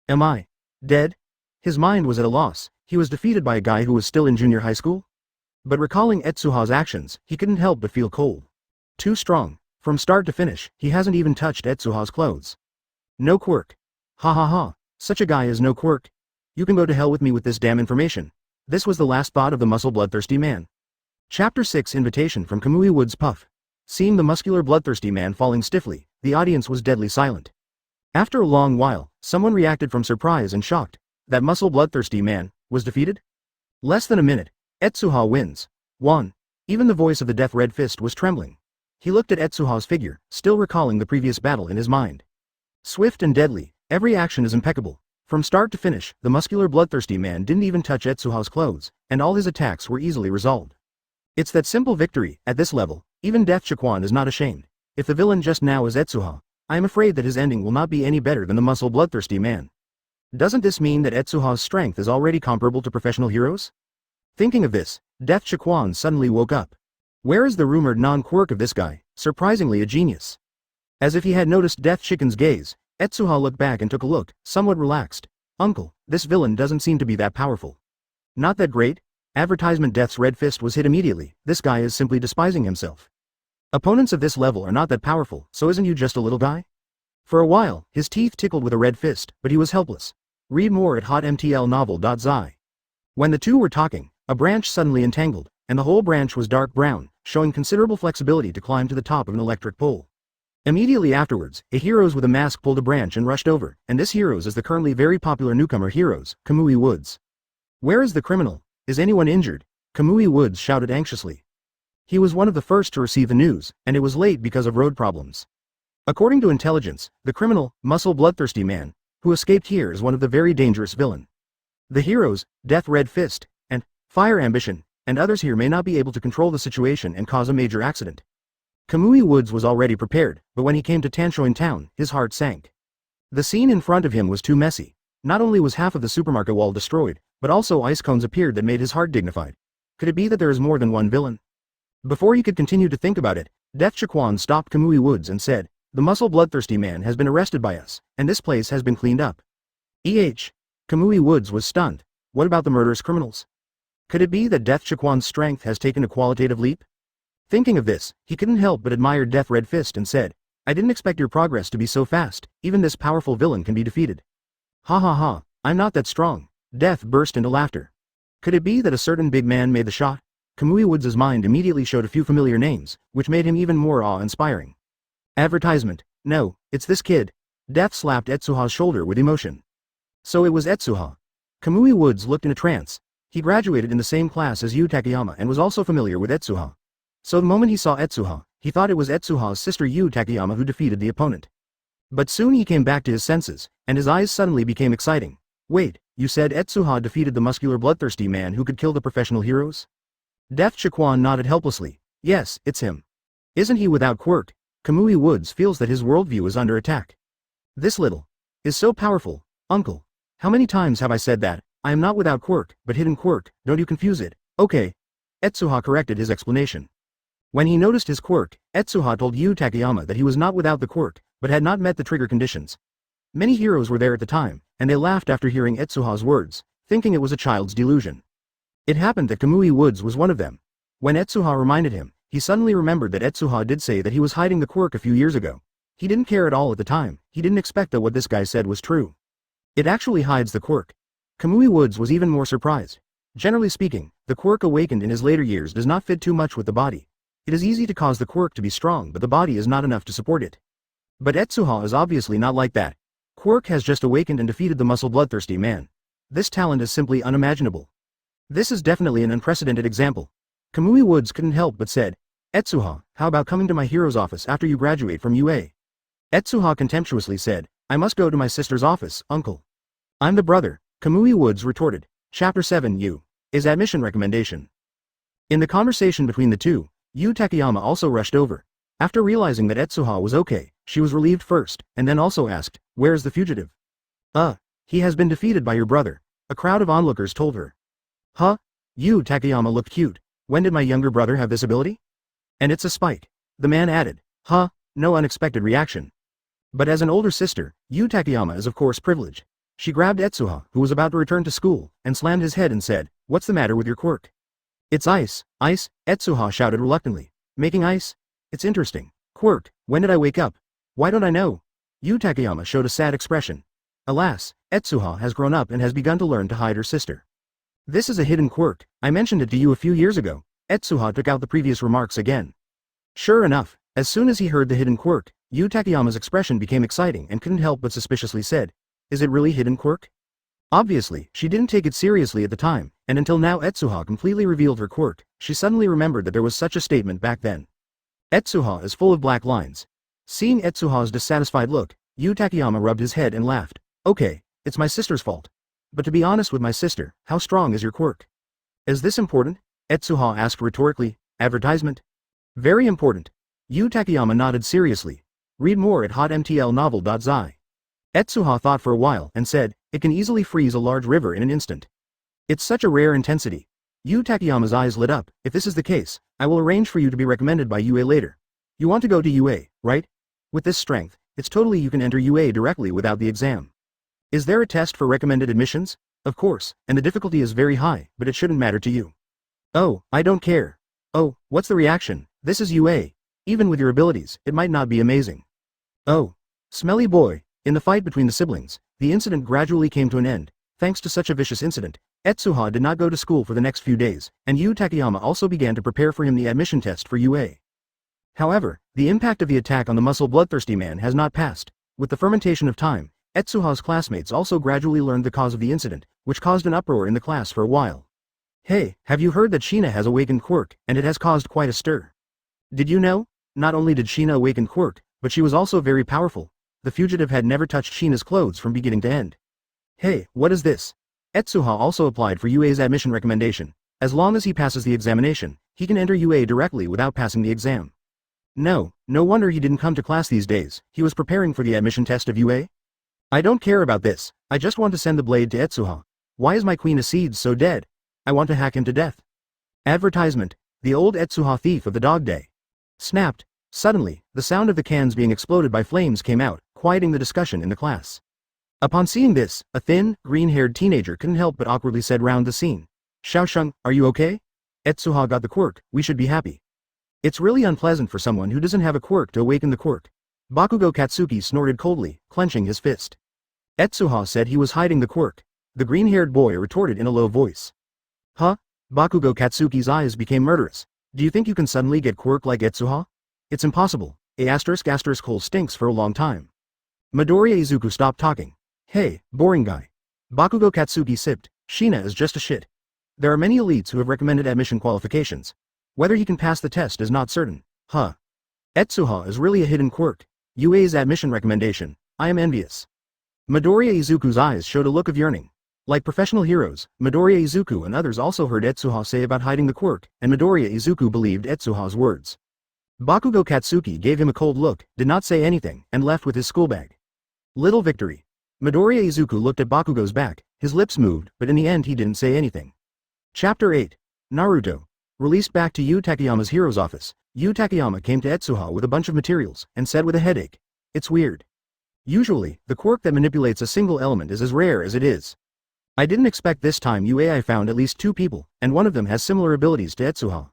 Am I dead? His mind was at a loss, he was defeated by a guy who was still in junior high school? But recalling Etsuha's actions, he couldn't help but feel cold. Too strong. From start to finish, he hasn't even touched Etsuha's clothes. No Quirk. Ha ha ha, such a guy is no Quirk. You can go to hell with me with this damn information. This was the last thought of the muscle bloodthirsty man. Chapter 6 Invitation from Kamui Woods. Puff. Seeing the muscular bloodthirsty man falling stiffly, the audience was deadly silent. After a long while, someone reacted from surprise and shocked. That muscle bloodthirsty man was defeated? Less than a minute. Etsuha wins. 1. Even the voice of the death red fist was trembling. He looked at Etsuha's figure, still recalling the previous battle in his mind. Swift and deadly, every action is impeccable. From start to finish, the muscular bloodthirsty man didn't even touch Etsuha's clothes, and all his attacks were easily resolved. It's that simple victory. At this level, even Death Chiquan is not ashamed. If the villain just now is Etsuha, I am afraid that his ending will not be any better than the muscle bloodthirsty man. Doesn't this mean that Etsuha's strength is already comparable to professional heroes? Thinking of this, Death Chiquan suddenly woke up. Where is the rumored non-quirk of this guy, surprisingly a genius? As if he had noticed Death Chicken's gaze, Etsuha looked back and took a look, somewhat relaxed. Uncle, this villain doesn't seem to be that powerful. Not that great? Advertisement. Death's red fist was hit immediately. This guy is simply despising himself. Opponents of this level are not that powerful, so isn't you just a little guy? For a while, his teeth tickled with a red fist, but he was helpless. Read more at hotmtlnovel.zi. When the two were talking, a branch suddenly entangled, and the whole branch was dark brown, showing considerable flexibility to climb to the top of an electric pole. Immediately afterwards, a Heroes with a mask pulled a branch and rushed over, and this Heroes is the currently very popular newcomer Heroes, Kamui Woods. Where is the criminal? Is anyone injured? Kamui Woods shouted anxiously. He was one of the first to receive the news, and it was late because of road problems. According to intelligence, the criminal, muscle bloodthirsty man, who escaped here is one of the very dangerous villain. The Heroes, Death Red Fist, and Fire Ambition, and others here may not be able to control the situation and cause a major accident. Kamui Woods was already prepared, but when he came to Tanshoin town, his heart sank. The scene in front of him was too messy. Not only was half of the supermarket wall destroyed, but also ice cones appeared that made his heart dignified. Could it be that there is more than one villain? Before he could continue to think about it, Death Chiquan stopped Kamui Woods and said, the muscle bloodthirsty man has been arrested by us, and this place has been cleaned up. Kamui Woods was stunned. What about the murderous criminals? Could it be that Death Chiquan's strength has taken a qualitative leap? Thinking of this, he couldn't help but admire Death Red Fist and said, I didn't expect your progress to be so fast, even this powerful villain can be defeated. Ha ha ha, I'm not that strong. Death burst into laughter. Could it be that a certain big man made the shot? Kamui Woods' mind immediately showed a few familiar names, which made him even more awe-inspiring. Advertisement. No, it's this kid. Death slapped Etsuha's shoulder with emotion. So it was Etsuha. Kamui Woods looked in a trance. He graduated in the same class as Yu Takeyama and was also familiar with Etsuha. So the moment he saw Etsuha, he thought it was Etsuha's sister Yu Takeyama who defeated the opponent. But soon he came back to his senses, and his eyes suddenly became exciting. Wait, you said Etsuha defeated the muscular bloodthirsty man who could kill the professional heroes? Death Chiquan nodded helplessly. Yes, it's him. Isn't he without Quirk? Kamui Woods feels that his worldview is under attack. This little is so powerful, uncle. How many times have I said that? I am not without Quirk, but hidden Quirk, don't you confuse it. Okay. Etsuha corrected his explanation. When he noticed his quirk, Etsuha told Yu Takeyama that he was not without the quirk, but had not met the trigger conditions. Many heroes were there at the time, and they laughed after hearing Etsuha's words, thinking it was a child's delusion. It happened that Kamui Woods was one of them. When Etsuha reminded him, he suddenly remembered that Etsuha did say that he was hiding the quirk a few years ago. He didn't care at all at the time, he didn't expect that what this guy said was true. It actually hides the quirk. Kamui Woods was even more surprised. Generally speaking, the quirk awakened in his later years does not fit too much with the body. It is easy to cause the quirk to be strong, but the body is not enough to support it. But Etsuha is obviously not like that. Quirk has just awakened and defeated the muscle bloodthirsty man. This talent is simply unimaginable. This is definitely an unprecedented example. Kamui Woods couldn't help but said, Etsuha, how about coming to my hero's office after you graduate from UA? Etsuha contemptuously said, I must go to my sister's office, uncle. I'm the brother, Kamui Woods retorted. Chapter 7 Yu is admission recommendation. In the conversation between the two, Yu Takeyama also rushed over. After realizing that Etsuha was okay, she was relieved first, and then also asked, where is the fugitive? He has been defeated by your brother, a crowd of onlookers told her. Huh? Yu Takeyama looked cute. When did my younger brother have this ability? And it's a spike. The man added. Huh? No unexpected reaction. But as an older sister, Yu Takeyama is of course privileged. She grabbed Etsuha, who was about to return to school, and slammed his head and said, what's the matter with your quirk? It's ice, ice, Etsuha shouted reluctantly. Making ice? It's interesting. Quirk, when did I wake up? Why don't I know? Yu Takeyama showed a sad expression. Alas, Etsuha has grown up and has begun to learn to hide her sister. This is a hidden quirk, I mentioned it to you a few years ago. Etsuha took out the previous remarks again. Sure enough, as soon as he heard the hidden quirk, Yu Takeyama's expression became exciting and couldn't help but suspiciously said, is it really hidden quirk? Obviously, she didn't take it seriously at the time, and until now Etsuha completely revealed her quirk, she suddenly remembered that there was such a statement back then. Etsuha is full of black lines. Seeing Etsuha's dissatisfied look, Yu Takeyama rubbed his head and laughed. Okay, it's my sister's fault. But to be honest with my sister, how strong is your quirk? Is this important? Etsuha asked rhetorically. Advertisement? Very important. Yu Takeyama nodded seriously. Read more at hotmtlnovel.zi. Etsuha thought for a while and said, it can easily freeze a large river in an instant. It's such a rare intensity. Yu Takeyama's eyes lit up. If this is the case, I will arrange for you to be recommended by UA later. You want to go to UA, right? With this strength, it's totally you can enter UA directly without the exam. Is there a test for recommended admissions? Of course, and the difficulty is very high, but it shouldn't matter to you. Oh, I don't care. Oh, what's the reaction? This is UA. Even with your abilities, it might not be amazing. Oh, smelly boy. In the fight between the siblings, the incident gradually came to an end. Thanks to such a vicious incident, Etsuha did not go to school for the next few days, and Yu Takeyama also began to prepare for him the admission test for UA. However, the impact of the attack on the muscle bloodthirsty man has not passed. With the fermentation of time, Etsuha's classmates also gradually learned the cause of the incident, which caused an uproar in the class for a while. Hey, have you heard that Shina has awakened Quirk, and it has caused quite a stir? Did you know? Not only did Shina awaken Quirk, but she was also very powerful. The fugitive had never touched Shina's clothes from beginning to end. Hey, what is this? Etsuha also applied for UA's admission recommendation. As long as he passes the examination, he can enter UA directly without passing the exam. No wonder he didn't come to class these days. He was preparing for the admission test of UA? I don't care about this. I just want to send the blade to Etsuha. Why is my queen Acedes so dead? I want to hack him to death. Advertisement. The old Etsuha thief of the dog day. Snapped. Suddenly, the sound of the cans being exploded by flames came out, quieting the discussion in the class. Upon seeing this, a thin, green-haired teenager couldn't help but awkwardly said round the scene. Xiaosheng, are you okay? Etsuha got the quirk, we should be happy. It's really unpleasant for someone who doesn't have a quirk to awaken the quirk. Bakugo Katsuki snorted coldly, clenching his fist. Etsuha said he was hiding the quirk. The green-haired boy retorted in a low voice. Huh? Bakugo Katsuki's eyes became murderous. Do you think you can suddenly get quirk like Etsuha? It's impossible. Hole stinks for a long time. Midoriya Izuku stopped talking. Hey, boring guy. Bakugo Katsuki sipped. Shina is just a shit. There are many elites who have recommended admission qualifications. Whether he can pass the test is not certain. Huh. Etsuha is really a hidden quirk. UA's admission recommendation. I am envious. Midoriya Izuku's eyes showed a look of yearning. Like professional heroes, Midoriya Izuku and others also heard Etsuha say about hiding the quirk, and Midoriya Izuku believed Etsuha's words. Bakugo Katsuki gave him a cold look, did not say anything, and left with his school bag. Little victory. Midoriya Izuku looked at Bakugo's back, his lips moved, but in the end he didn't say anything. Chapter 8. Naruto. Released back to Yu Takeyama's hero's office, Yu Takeyama came to Etsuha with a bunch of materials, and said with a headache, "It's weird. Usually, the quirk that manipulates a single element is as rare as it is. I didn't expect this time I found at least 2 people, and one of them has similar abilities to Etsuha.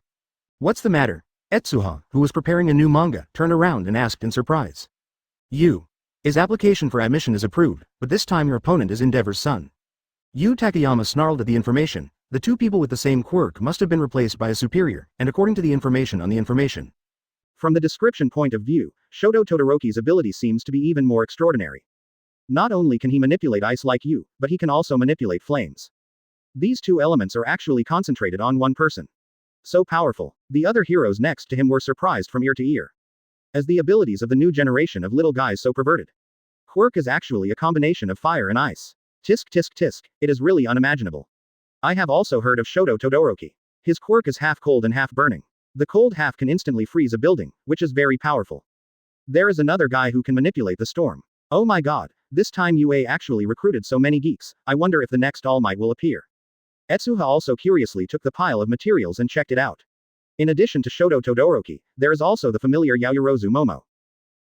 What's the matter?" Etsuha, who was preparing a new manga, turned around and asked in surprise. His application for admission is approved, but this time your opponent is Endeavor's son. Yu Takeyama snarled at the information. The 2 people with the same quirk must have been replaced by a superior, and according to the information on the information. From the description point of view, Shoto Todoroki's ability seems to be even more extraordinary. Not only can he manipulate ice like you, but he can also manipulate flames. These 2 elements are actually concentrated on one person. So powerful. The other heroes next to him were surprised from ear to ear. As the abilities of the new generation of little guys so perverted. Quirk is actually a combination of fire and ice. Tisk tisk tisk, it is really unimaginable. I have also heard of Shoto Todoroki. His quirk is half cold and half burning. The cold half can instantly freeze a building, which is very powerful. There is another guy who can manipulate the storm. Oh my god, this time UA actually recruited so many geeks, I wonder if the next All Might will appear. Etsuha also curiously took the pile of materials and checked it out. In addition to Shoto Todoroki, there is also the familiar Yao Momo.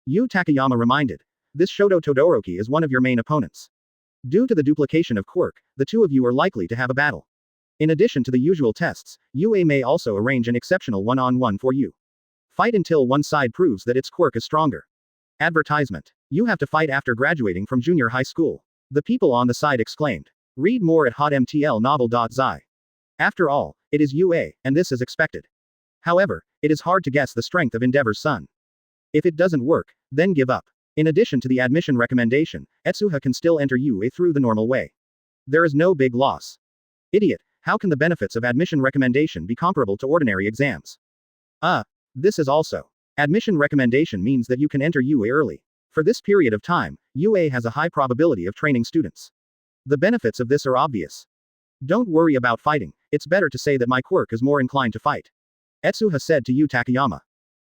Yu Takeyama reminded. This Shoto Todoroki is one of your main opponents. Due to the duplication of quirk, the 2 of you are likely to have a battle. In addition to the usual tests, UA may also arrange an exceptional one-on-one for you. Fight until one side proves that its quirk is stronger. Advertisement. You have to fight after graduating from junior high school. The people on the side exclaimed. Read more at hotmtlnovel.zi. After all, it is UA, and this is expected. However, it is hard to guess the strength of Endeavor's son. If it doesn't work, then give up. In addition to the admission recommendation, Etsuha can still enter UA through the normal way. There is no big loss. Idiot, how can the benefits of admission recommendation be comparable to ordinary exams? This is also. Admission recommendation means that you can enter UA early. For this period of time, UA has a high probability of training students. The benefits of this are obvious. Don't worry about fighting, it's better to say that my quirk is more inclined to fight. Etsuha said to Yu Takeyama.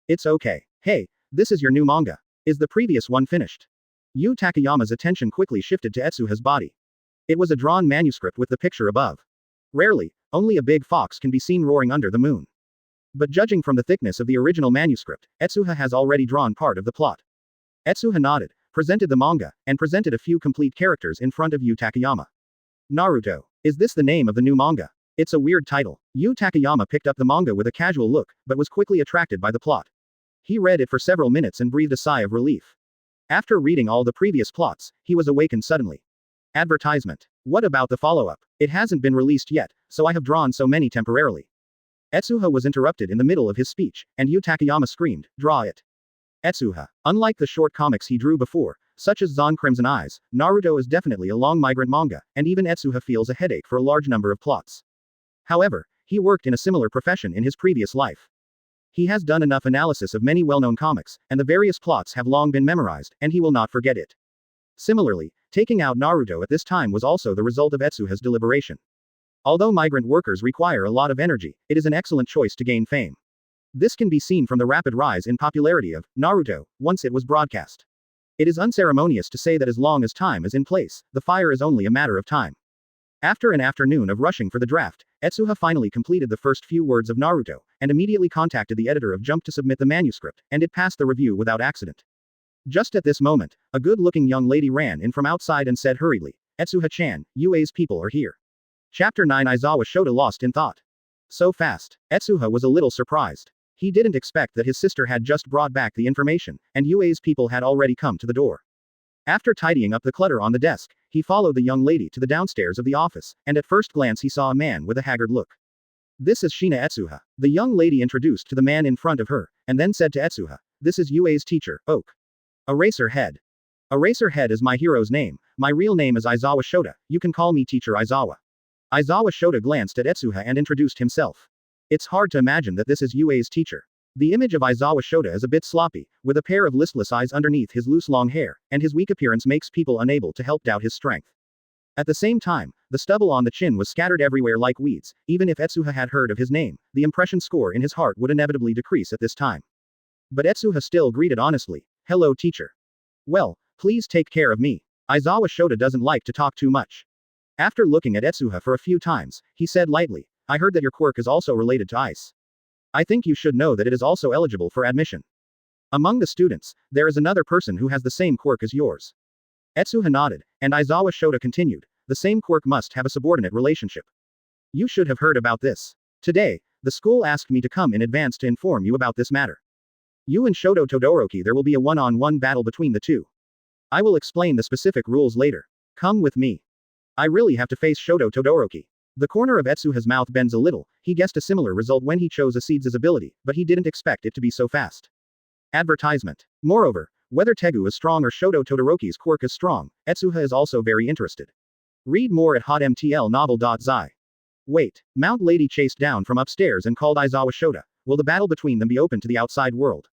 It's okay. Hey, this is your new manga. Is the previous one finished? Yu Takeyama's attention quickly shifted to Etsuha's body. It was a drawn manuscript with the picture above. Rarely, only a big fox can be seen roaring under the moon. But judging from the thickness of the original manuscript, Etsuha has already drawn part of the plot. Etsuha nodded, presented the manga, and presented a few complete characters in front of Yu Takeyama. Naruto. Is this the name of the new manga? It's a weird title. Yu Takeyama picked up the manga with a casual look, but was quickly attracted by the plot. He read it for several minutes and breathed a sigh of relief. After reading all the previous plots, he was awakened suddenly. Advertisement. What about the follow-up? It hasn't been released yet, so I have drawn so many temporarily. Etsuha was interrupted in the middle of his speech, and Yu Takeyama screamed, "Draw it!" Etsuha. Unlike the short comics he drew before, such as Zon Crimson Eyes, Naruto is definitely a long migrant manga, and even Etsuha feels a headache for a large number of plots. However, he worked in a similar profession in his previous life. He has done enough analysis of many well-known comics, and the various plots have long been memorized, and he will not forget it. Similarly, taking out Naruto at this time was also the result of Etsuha's deliberation. Although migrant workers require a lot of energy, it is an excellent choice to gain fame. This can be seen from the rapid rise in popularity of Naruto once it was broadcast. It is unceremonious to say that as long as time is in place, the fire is only a matter of time. After an afternoon of rushing for the draft, Etsuha finally completed the first few words of Naruto, and immediately contacted the editor of Jump to submit the manuscript, and it passed the review without accident. Just at this moment, a good-looking young lady ran in from outside and said hurriedly, "Etsuha-chan, UA's people are here." Chapter 9. Aizawa Shota lost in thought. So fast. Etsuha was a little surprised. He didn't expect that his sister had just brought back the information, and UA's people had already come to the door. After tidying up the clutter on the desk, he followed the young lady to the downstairs of the office, and at first glance he saw a man with a haggard look. "This is Shina Etsuha." The young lady introduced to the man in front of her, and then said to Etsuha, "This is UA's teacher, Oak. Eraserhead. Eraserhead is my hero's name. My real name is Aizawa Shota, you can call me Teacher Aizawa." Aizawa Shota glanced at Etsuha and introduced himself. It's hard to imagine that this is UA's teacher. The image of Aizawa Shota is a bit sloppy, with a pair of listless eyes underneath his loose long hair, and his weak appearance makes people unable to help doubt his strength. At the same time, the stubble on the chin was scattered everywhere like weeds. Even if Etsuha had heard of his name, the impression score in his heart would inevitably decrease at this time. But Etsuha still greeted honestly. Hello teacher. Well, please take care of me. Aizawa Shota doesn't like to talk too much. After looking at Etsuha for a few times, he said lightly, I heard that your quirk is also related to ice. I think you should know that it is also eligible for admission. Among the students, there is another person who has the same quirk as yours. Etsuha nodded, and Aizawa Shota continued, the same quirk must have a subordinate relationship. You should have heard about this. Today, the school asked me to come in advance to inform you about this matter. You and Shoto Todoroki, there will be a one-on-one battle between the two. I will explain the specific rules later. Come with me. I really have to face Shoto Todoroki. The corner of Etsuha's mouth bends a little. He guessed a similar result when he chose Acedes' ability, but he didn't expect it to be so fast. Advertisement. Moreover, whether Tegu is strong or Shoto Todoroki's quirk is strong, Etsuha is also very interested. Read more at hotmtlnovel.zi. Wait, Mount Lady chased down from upstairs and called Aizawa Shota. Will the battle between them be open to the outside world?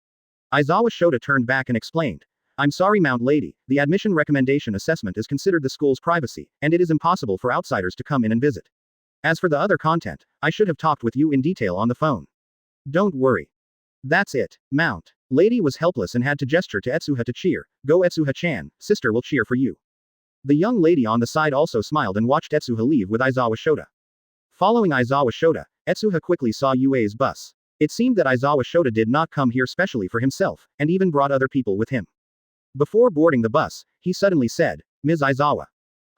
Aizawa Shota turned back and explained. I'm sorry Mount Lady, the admission recommendation assessment is considered the school's privacy, and it is impossible for outsiders to come in and visit. As for the other content, I should have talked with you in detail on the phone. Don't worry. That's it. Mount Lady was helpless and had to gesture to Etsuha to cheer. Go Etsuha-chan, sister will cheer for you. The young lady on the side also smiled and watched Etsuha leave with Aizawa Shota. Following Aizawa Shota, Etsuha quickly saw Yue's bus. It seemed that Aizawa Shota did not come here specially for himself, and even brought other people with him. Before boarding the bus, he suddenly said, Ms. Aizawa.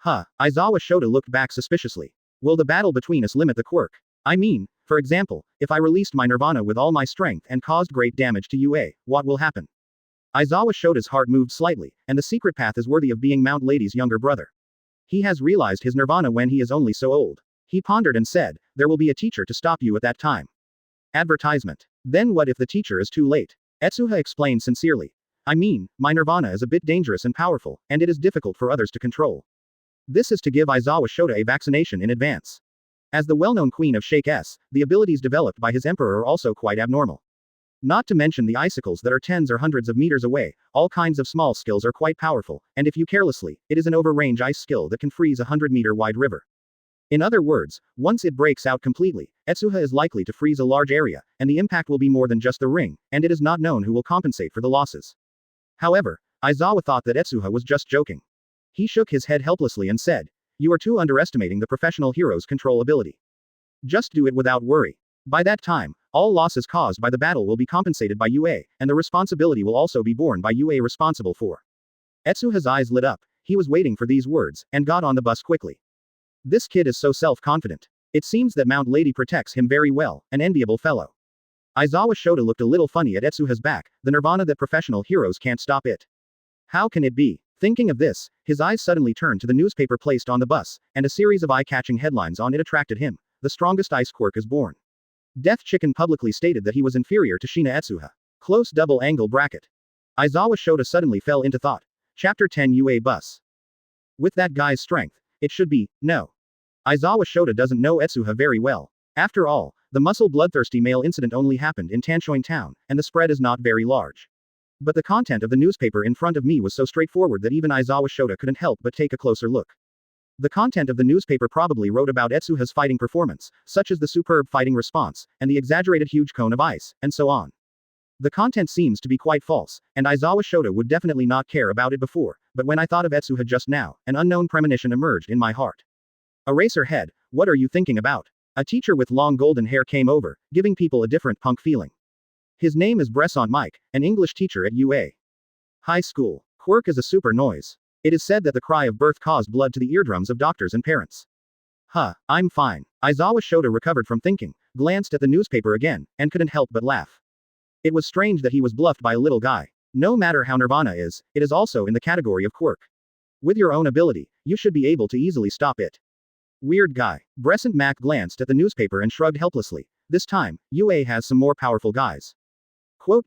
Aizawa Shota looked back suspiciously. Will the battle between us limit the quirk? I mean, for example, if I released my nirvana with all my strength and caused great damage to Yue, what will happen? Aizawa Shota's heart moved slightly, and the secret path is worthy of being Mount Lady's younger brother. He has realized his nirvana when he is only so old. He pondered and said, there will be a teacher to stop you at that time. Advertisement. Then what if the teacher is too late? Etsuha explained sincerely. I mean, my nirvana is a bit dangerous and powerful, and it is difficult for others to control. This is to give Aizawa Shota a vaccination in advance. As the well-known queen of Shake S, the abilities developed by his emperor are also quite abnormal. Not to mention the icicles that are tens or hundreds of meters away, all kinds of small skills are quite powerful, and if you carelessly, it is an over-range ice skill that can freeze a 100-meter wide river. In other words, once it breaks out completely, Etsuha is likely to freeze a large area, and the impact will be more than just the ring, and it is not known who will compensate for the losses. However, Aizawa thought that Etsuha was just joking. He shook his head helplessly and said, you are too underestimating the professional hero's control ability. Just do it without worry. By that time, all losses caused by the battle will be compensated by Yue, and the responsibility will also be borne by Yue responsible for. Etsuha's eyes lit up. He was waiting for these words, and got on the bus quickly. This kid is so self-confident. It seems that Mount Lady protects him very well, an enviable fellow. Aizawa Shota looked a little funny at Etsuha's back, the nirvana that professional heroes can't stop it. How can it be? Thinking of this, his eyes suddenly turned to the newspaper placed on the bus, and a series of eye-catching headlines on it attracted him. The strongest ice quirk is born. Death Chicken publicly stated that he was inferior to Shina Etsuha. Close double-angle bracket. Aizawa Shota suddenly fell into thought. Chapter 10 Yue Bus. With that guy's strength, it should be, no. Aizawa Shota doesn't know Etsuha very well. After all, the muscle-bloodthirsty male incident only happened in Tanshoin town, and the spread is not very large. But the content of the newspaper in front of me was so straightforward that even Aizawa Shota couldn't help but take a closer look. The content of the newspaper probably wrote about Etsuha's fighting performance, such as the superb fighting response, and the exaggerated huge cone of ice, and so on. The content seems to be quite false, and Aizawa Shota would definitely not care about it before, but when I thought of Etsuha just now, an unknown premonition emerged in my heart. Eraser head, what are you thinking about? A teacher with long golden hair came over, giving people a different punk feeling. His name is Bresson Mike, an English teacher at UA High School. Quirk is a super noise. It is said that the cry of birth caused blood to the eardrums of doctors and parents. I'm fine. Aizawa Shota recovered from thinking, glanced at the newspaper again, and couldn't help but laugh. It was strange that he was bluffed by a little guy. No matter how nirvana is, it is also in the category of quirk. With your own ability, you should be able to easily stop it. Weird guy. Bresson Mac glanced at the newspaper and shrugged helplessly. This time, UA has some more powerful guys. Quote.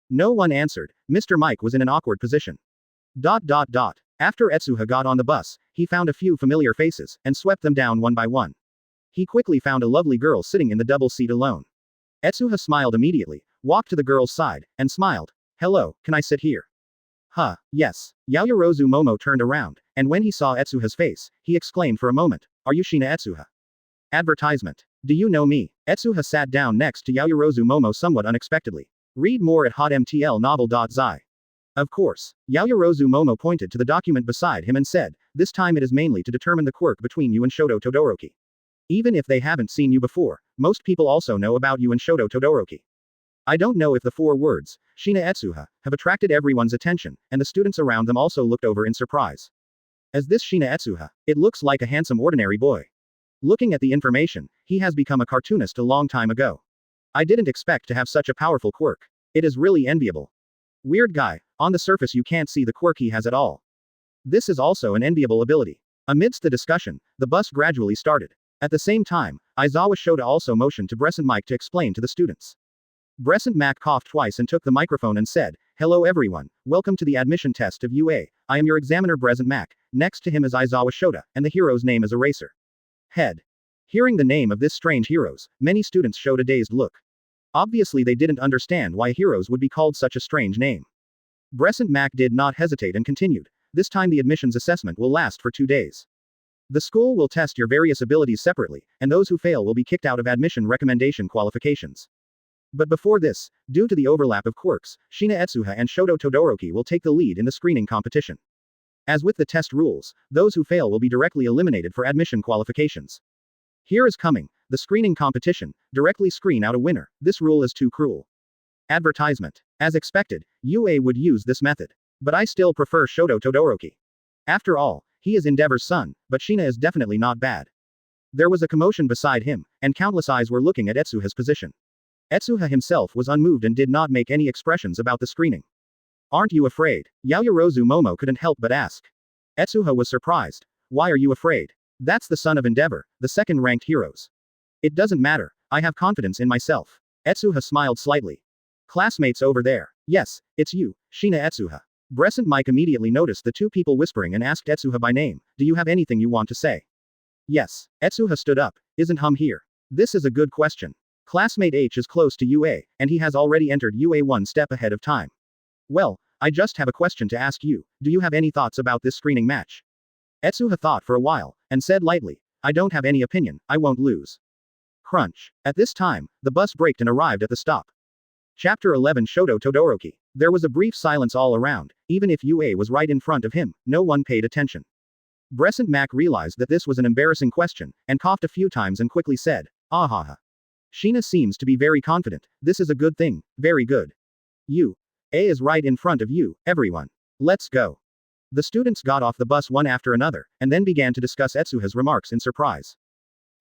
No one answered. Mr. Mike was in an awkward position. After Etsuha got on the bus, he found a few familiar faces, and swept them down one by one. He quickly found a lovely girl sitting in the double seat alone. Etsuha smiled immediately, walked to the girl's side, and smiled. Hello, can I sit here? Yes. Yaoyorozu Momo turned around, and when he saw Etsuha's face, he exclaimed for a moment, "Are you Shina Etsuha?" Advertisement. Do you know me? Etsuha sat down next to Yaoyorozu Momo somewhat unexpectedly. Read more at hotmtlnovel.zi. Of course. Yaoyorozu Momo pointed to the document beside him and said, "This time it is mainly to determine the quirk between you and Shoto Todoroki. Even if they haven't seen you before, most people also know about you and Shoto Todoroki." I don't know if the 4 words, Shina Etsuha, have attracted everyone's attention, and the students around them also looked over in surprise. As this Shina Etsuha, it looks like a handsome ordinary boy. Looking at the information, he has become a cartoonist a long time ago. I didn't expect to have such a powerful quirk. It is really enviable. Weird guy, on the surface you can't see the quirk he has at all. This is also an enviable ability. Amidst the discussion, the bus gradually started. At the same time, Aizawa Shota also motioned to Brescent Mike to explain to the students. Brescent Mac coughed twice and took the microphone and said, "Hello everyone, welcome to the admission test of UA. I am your examiner Brescent Mac. Next to him is Aizawa Shota, and the hero's name is Eraser." Head. Hearing the name of this strange heroes, many students showed a dazed look. Obviously they didn't understand why heroes would be called such a strange name. Brescent Mac did not hesitate and continued, "This time the admissions assessment will last for 2 days. The school will test your various abilities separately, and those who fail will be kicked out of admission recommendation qualifications. But before this, due to the overlap of quirks, Shina Etsuha and Shoto Todoroki will take the lead in the screening competition. As with the test rules, those who fail will be directly eliminated for admission qualifications. Here is coming, the screening competition, directly screen out a winner. This rule is too cruel." Advertisement. As expected, UA would use this method. But I still prefer Shoto Todoroki. After all, he is Endeavor's son, but Shina is definitely not bad. There was a commotion beside him, and countless eyes were looking at Etsuha's position. Etsuha himself was unmoved and did not make any expressions about the screening. "Aren't you afraid?" Yaoyorozu Momo couldn't help but ask. Etsuha was surprised. "Why are you afraid? That's the son of Endeavor, the second-ranked heroes. It doesn't matter, I have confidence in myself." Etsuha smiled slightly. "Classmates over there. Yes, it's you, Shina Etsuha." Brescent Mike immediately noticed the 2 people whispering and asked Etsuha by name, "Do you have anything you want to say?" "Yes." Etsuha stood up. "Isn't Hum here?" "This is a good question. Classmate H is close to UA, and he has already entered UA 1 step ahead of time. Well, I just have a question to ask you. Do you have any thoughts about this screening match?" Etsuha thought for a while, and said lightly, "I don't have any opinion, I won't lose." Crunch. At this time, the bus braked and arrived at the stop. Chapter 11 Shoto Todoroki. There was a brief silence all around, even if UA was right in front of him, no one paid attention. Brescent Mac realized that this was an embarrassing question, and coughed a few times and quickly said, "Ahaha. Shina seems to be very confident, this is a good thing, very good. UA is right in front of you, everyone. Let's go." The students got off the bus one after another, and then began to discuss Etsuha's remarks in surprise.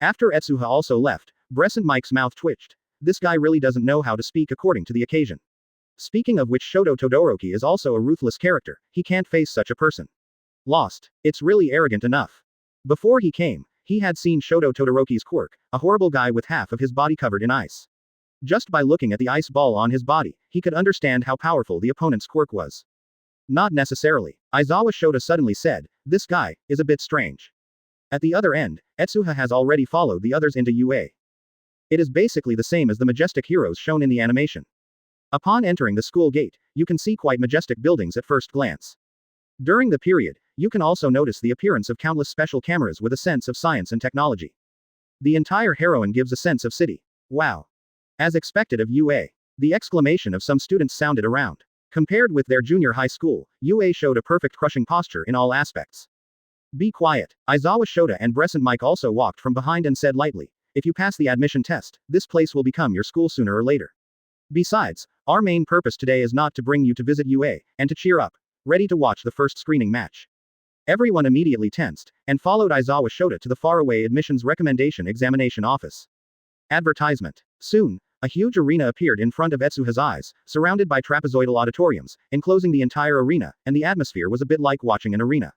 After Etsuha also left, Brescent Mike's mouth twitched. This guy really doesn't know how to speak according to the occasion. Speaking of which, Shoto Todoroki is also a ruthless character, he can't face such a person. Lost. It's really arrogant enough. Before he came, he had seen Shoto Todoroki's quirk, a horrible guy with half of his body covered in ice. Just by looking at the ice ball on his body, he could understand how powerful the opponent's quirk was. Not necessarily. Aizawa Shota suddenly said, "This guy is a bit strange." At the other end, Etsuha has already followed the others into UA. It is basically the same as the majestic heroes shown in the animation. Upon entering the school gate, you can see quite majestic buildings at first glance. During the period, you can also notice the appearance of countless special cameras with a sense of science and technology. The entire heroine gives a sense of city. Wow. As expected of UA. The exclamation of some students sounded around. Compared with their junior high school, UA showed a perfect crushing posture in all aspects. Be quiet. Aizawa Shota and Brescent Mike also walked from behind and said lightly, "If you pass the admission test, this place will become your school sooner or later. Besides, our main purpose today is not to bring you to visit UA, and to cheer up. Ready to watch the first screening match." Everyone immediately tensed, and followed Aizawa Shota to the faraway admissions recommendation examination office. Advertisement. Soon, a huge arena appeared in front of Etsuha's eyes, surrounded by trapezoidal auditoriums, enclosing the entire arena, and the atmosphere was a bit like watching an arena.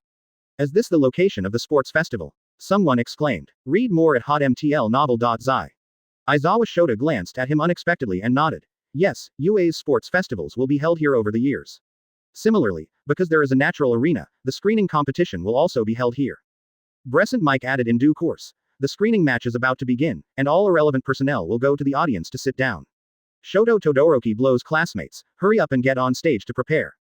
"Is this the location of the sports festival?" someone exclaimed. Read more at hotmtlnovel.zi. Aizawa Shota glanced at him unexpectedly and nodded. "Yes, UA's sports festivals will be held here over the years. Similarly, because there is a natural arena, the screening competition will also be held here." Brescent Mike added in due course. "The screening match is about to begin, and all irrelevant personnel will go to the audience to sit down. Shoto Todoroki blows classmates, hurry up and get on stage to prepare."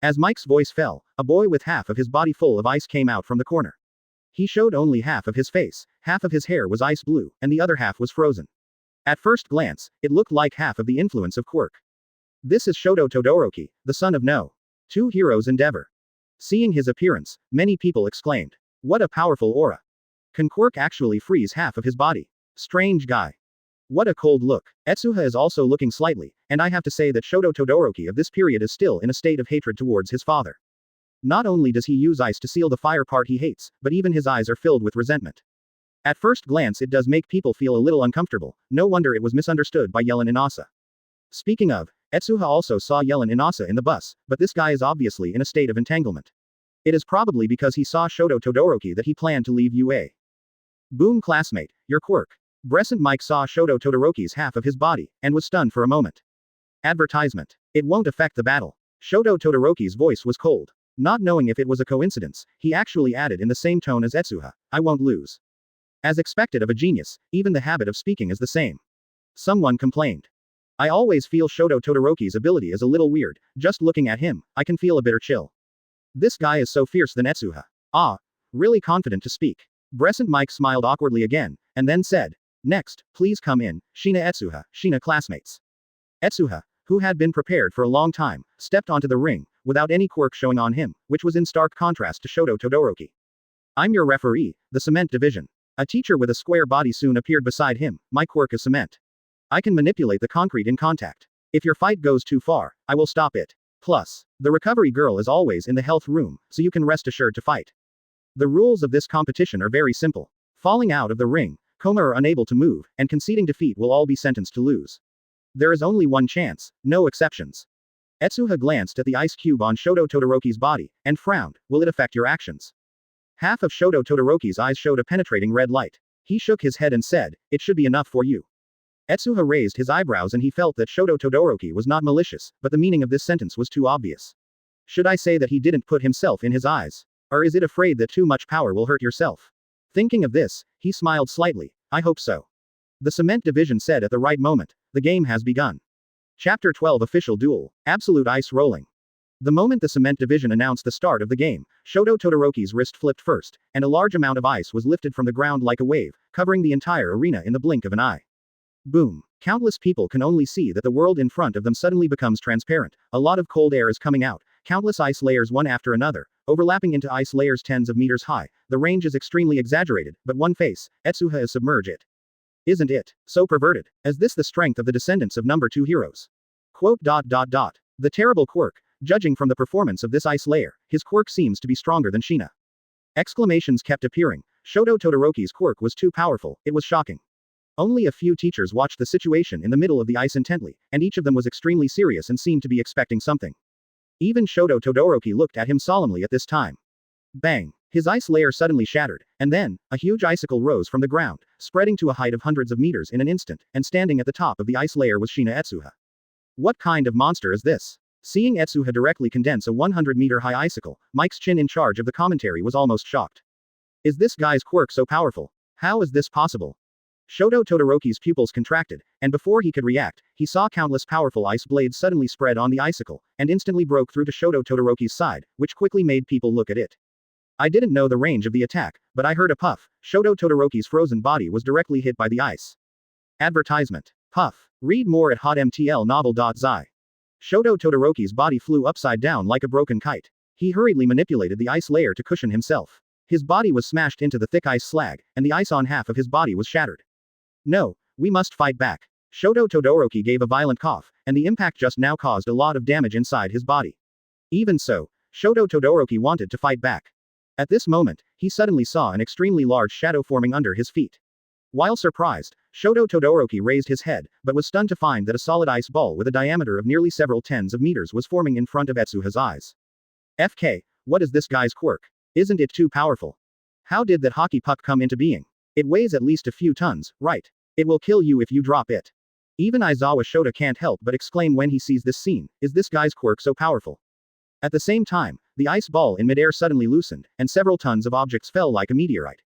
As Mike's voice fell, a boy with half of his body full of ice came out from the corner. He showed only half of his face, half of his hair was ice blue, and the other half was frozen. At first glance, it looked like half of the influence of Quirk. This is Shoto Todoroki, the son of No. Two heroes endeavor. Seeing his appearance, many people exclaimed, "What a powerful aura! Can Quirk actually freeze half of his body? Strange guy. What a cold look." Etsuha is also looking slightly, and I have to say that Shoto Todoroki of this period is still in a state of hatred towards his father. Not only does he use ice to seal the fire part he hates, but even his eyes are filled with resentment. At first glance it does make people feel a little uncomfortable, no wonder it was misunderstood by Yellen Inasa. Speaking of, Etsuha also saw Yellen Inasa in the bus, but this guy is obviously in a state of entanglement. It is probably because he saw Shoto Todoroki that he planned to leave UA. Boom classmate, you're Quirk. Brescent Mike saw Shoto Todoroki's half of his body, and was stunned for a moment. Advertisement. It won't affect the battle. Shoto Todoroki's voice was cold. Not knowing if it was a coincidence, he actually added in the same tone as Etsuha, "I won't lose." As expected of a genius, even the habit of speaking is the same. Someone complained. I always feel Shoto Todoroki's ability is a little weird, just looking at him, I can feel a bitter chill. This guy is so fierce than Etsuha. Ah, really confident to speak. Brescent Mike smiled awkwardly again, and then said, "Next, please come in, Shina Etsuha, Shina classmates." Etsuha, who had been prepared for a long time, stepped onto the ring, without any quirk showing on him, which was in stark contrast to Shoto Todoroki. "I'm your referee, the cement division." A teacher with a square body soon appeared beside him. "My quirk is cement. I can manipulate the concrete in contact. If your fight goes too far, I will stop it. Plus, the recovery girl is always in the health room, so you can rest assured to fight." The rules of this competition are very simple. Falling out of the ring, coma or unable to move, and conceding defeat will all be sentenced to lose. There is only one chance, no exceptions. Etsuha glanced at the ice cube on Shoto Todoroki's body, and frowned. "Will it affect your actions?" Half of Shoto Todoroki's eyes showed a penetrating red light. He shook his head and said, "It should be enough for you." Etsuha raised his eyebrows and he felt that Shoto Todoroki was not malicious, but the meaning of this sentence was too obvious. Should I say that he didn't put himself in his eyes? Or is it afraid that too much power will hurt yourself? Thinking of this, he smiled slightly. "I hope so." The cement division said at the right moment, "The game has begun." Chapter 12 Official Duel. Absolute Ice Rolling. The moment the cement division announced the start of the game, Shoto Todoroki's wrist flipped first, and a large amount of ice was lifted from the ground like a wave, covering the entire arena in the blink of an eye. Boom. Countless people can only see that the world in front of them suddenly becomes transparent, a lot of cold air is coming out, countless ice layers one after another, overlapping into ice layers tens of meters high, the range is extremely exaggerated, but one face, Etsuha is submerged. Isn't it so perverted? Is this the strength of the descendants of number 2 heroes? Quote. The terrible Quirk. Judging from the performance of this ice layer, his quirk seems to be stronger than Shina. Exclamations kept appearing. Shoto Todoroki's quirk was too powerful, it was shocking. Only a few teachers watched the situation in the middle of the ice intently, and each of them was extremely serious and seemed to be expecting something. Even Shoto Todoroki looked at him solemnly at this time. Bang! His ice layer suddenly shattered, and then, a huge icicle rose from the ground, spreading to a height of hundreds of meters in an instant, and standing at the top of the ice layer was Shina Etsuha. What kind of monster is this? Seeing Etsuha directly condense a 100-meter-high icicle, Mike's chin in charge of the commentary was almost shocked. Is this guy's quirk so powerful? How is this possible? Shoto Todoroki's pupils contracted, and before he could react, he saw countless powerful ice blades suddenly spread on the icicle, and instantly broke through to Shoto Todoroki's side, which quickly made people look at it. I didn't know the range of the attack, but I heard a puff. Shoto Todoroki's frozen body was directly hit by the ice. Advertisement. Puff. Read more at hotmtlnovel.zi. Shoto Todoroki's body flew upside down like a broken kite. He hurriedly manipulated the ice layer to cushion himself. His body was smashed into the thick ice slag, and the ice on half of his body was shattered. No, we must fight back. Shoto Todoroki gave a violent cough, and the impact just now caused a lot of damage inside his body. Even so, Shoto Todoroki wanted to fight back. At this moment, he suddenly saw an extremely large shadow forming under his feet. While surprised, Shoto Todoroki raised his head, but was stunned to find that a solid ice ball with a diameter of nearly several tens of meters was forming in front of Etsuha's eyes. FK, what is this guy's quirk? Isn't it too powerful? How did that hockey puck come into being? It weighs at least a few tons, right? It will kill you if you drop it. Even Aizawa Shota can't help but exclaim when he sees this scene, is this guy's quirk so powerful? At the same time, the ice ball in midair suddenly loosened, and several tons of objects fell like a meteorite.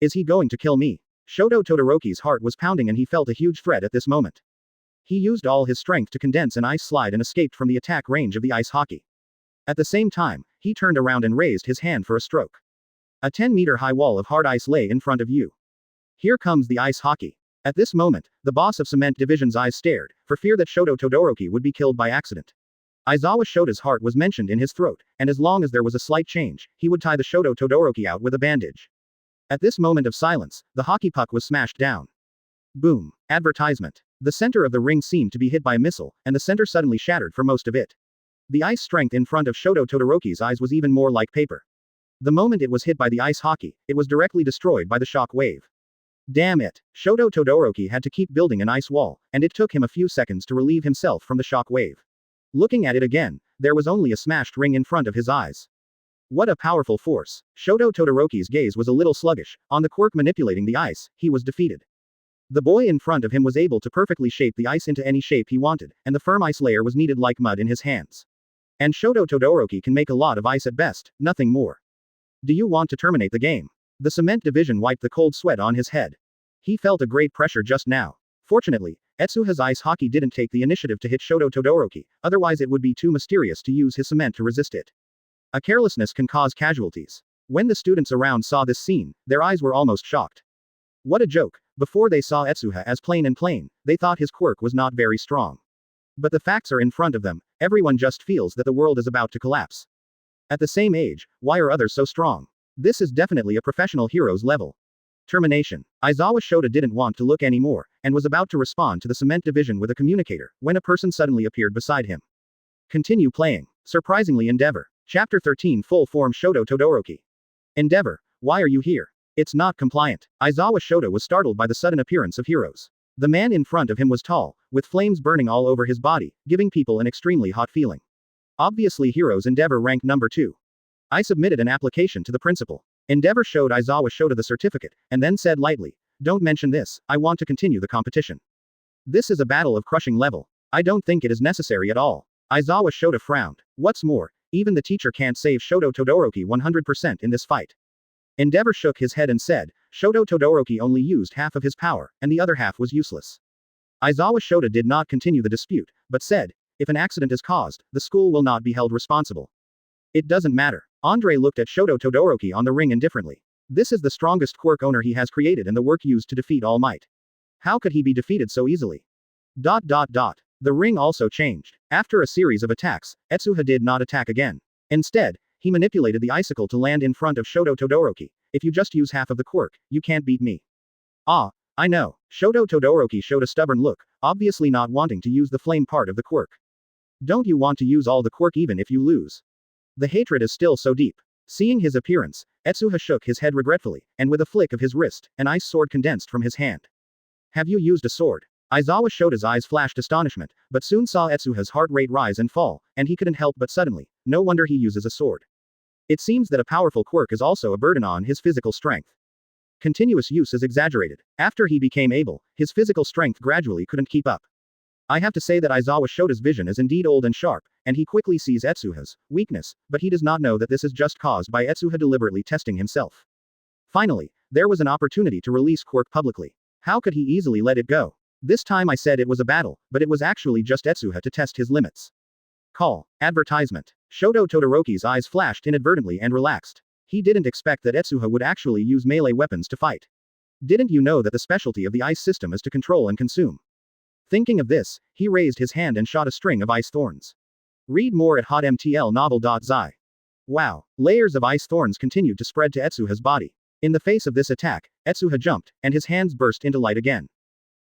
Is he going to kill me? Shoto Todoroki's heart was pounding and he felt a huge threat at this moment. He used all his strength to condense an ice slide and escaped from the attack range of the ice hockey. At the same time, he turned around and raised his hand for a stroke. A 10-meter-high wall of hard ice lay in front of you. Here comes the ice hockey. At this moment, the boss of Cement Division's eyes stared, for fear that Shoto Todoroki would be killed by accident. Aizawa Shota's heart was mentioned in his throat, and as long as there was a slight change, he would tie the Shoto Todoroki out with a bandage. At this moment of silence, the hockey puck was smashed down. Boom. Advertisement. The center of the ring seemed to be hit by a missile, and the center suddenly shattered for most of it. The ice strength in front of Shoto Todoroki's eyes was even more like paper. The moment it was hit by the ice hockey, it was directly destroyed by the shock wave. Damn it. Shoto Todoroki had to keep building an ice wall, and it took him a few seconds to relieve himself from the shock wave. Looking at it again, there was only a smashed ring in front of his eyes. What a powerful force. Shoto Todoroki's gaze was a little sluggish. On the quirk manipulating the ice, he was defeated. The boy in front of him was able to perfectly shape the ice into any shape he wanted, and the firm ice layer was kneaded like mud in his hands. And Shoto Todoroki can make a lot of ice at best, nothing more. Do you want to terminate the game? The Cement Division wiped the cold sweat on his head. He felt a great pressure just now. Fortunately, Etsuha's ice hockey didn't take the initiative to hit Shoto Todoroki, otherwise it would be too mysterious to use his cement to resist it. A carelessness can cause casualties. When the students around saw this scene, their eyes were almost shocked. What a joke. Before they saw Etsuha as plain and plain, they thought his quirk was not very strong. But the facts are in front of them, everyone just feels that the world is about to collapse. At the same age, why are others so strong? This is definitely a professional hero's level. Termination. Aizawa Shota didn't want to look anymore, and was about to respond to the Cement Division with a communicator, when a person suddenly appeared beside him. Continue playing. Surprisingly Endeavor. Chapter 13 Full Form Shoto Todoroki. Endeavor, why are you here? It's not compliant. Aizawa Shota was startled by the sudden appearance of heroes. The man in front of him was tall, with flames burning all over his body, giving people an extremely hot feeling. Obviously Heroes Endeavor ranked number 2. I submitted an application to the principal. Endeavor showed Aizawa Shota the certificate, and then said lightly, "Don't mention this, I want to continue the competition. This is a battle of crushing level. I don't think it is necessary at all." Aizawa Shota frowned. What's more, even the teacher can't save Shoto Todoroki 100% in this fight. Endeavor shook his head and said, Shoto Todoroki only used half of his power, and the other half was useless. Aizawa Shota did not continue the dispute, but said, if an accident is caused, the school will not be held responsible. It doesn't matter. Andre looked at Shoto Todoroki on the ring indifferently. This is the strongest quirk owner he has created and the work used to defeat All Might. How could he be defeated so easily? The ring also changed. After a series of attacks, Etsuha did not attack again. Instead, he manipulated the icicle to land in front of Shoto Todoroki. If you just use half of the quirk, you can't beat me. Ah, I know. Shoto Todoroki showed a stubborn look, obviously not wanting to use the flame part of the quirk. Don't you want to use all the quirk even if you lose? The hatred is still so deep. Seeing his appearance, Etsuha shook his head regretfully, and with a flick of his wrist, an ice sword condensed from his hand. Have you used a sword? Aizawa Shota's eyes flashed astonishment, but soon saw Etsuha's heart rate rise and fall, and he couldn't help but suddenly, no wonder he uses a sword. It seems that a powerful quirk is also a burden on his physical strength. Continuous use is exaggerated. After he became able, his physical strength gradually couldn't keep up. I have to say that Aizawa Shota's vision is indeed old and sharp, and he quickly sees Etsuha's weakness, but he does not know that this is just caused by Etsuha deliberately testing himself. Finally, there was an opportunity to release Quirk publicly. How could he easily let it go? This time I said it was a battle, but it was actually just Etsuha to test his limits. Call. Advertisement. Shoto Todoroki's eyes flashed inadvertently and relaxed. He didn't expect that Etsuha would actually use melee weapons to fight. Didn't you know that the specialty of the ice system is to control and consume? Thinking of this, he raised his hand and shot a string of ice thorns. Read more at hotmtlnovel.zi. Wow. Layers of ice thorns continued to spread to Etsuha's body. In the face of this attack, Etsuha jumped, and his hands burst into light again.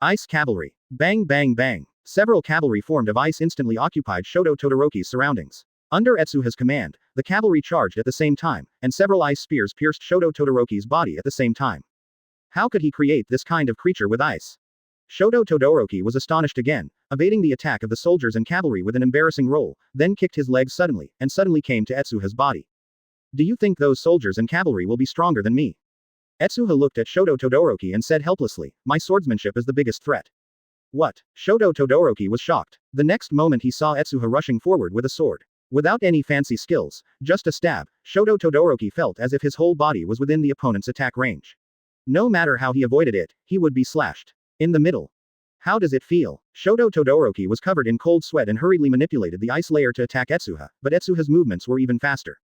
Ice cavalry. Bang bang bang. Several cavalry formed of ice instantly occupied Shoto Todoroki's surroundings. Under Etsuha's command, the cavalry charged at the same time, and several ice spears pierced Shoto Todoroki's body at the same time. How could he create this kind of creature with ice? Shoto Todoroki was astonished again, evading the attack of the soldiers and cavalry with an embarrassing roll, then kicked his legs suddenly, and suddenly came to Etsuha's body. Do you think those soldiers and cavalry will be stronger than me? Etsuha looked at Shoto Todoroki and said helplessly, my swordsmanship is the biggest threat. What? Shoto Todoroki was shocked. The next moment he saw Etsuha rushing forward with a sword. Without any fancy skills, just a stab, Shoto Todoroki felt as if his whole body was within the opponent's attack range. No matter how he avoided it, he would be slashed. In the middle. How does it feel? Shoto Todoroki was covered in cold sweat and hurriedly manipulated the ice layer to attack Etsuha, but Etsuha's movements were even faster.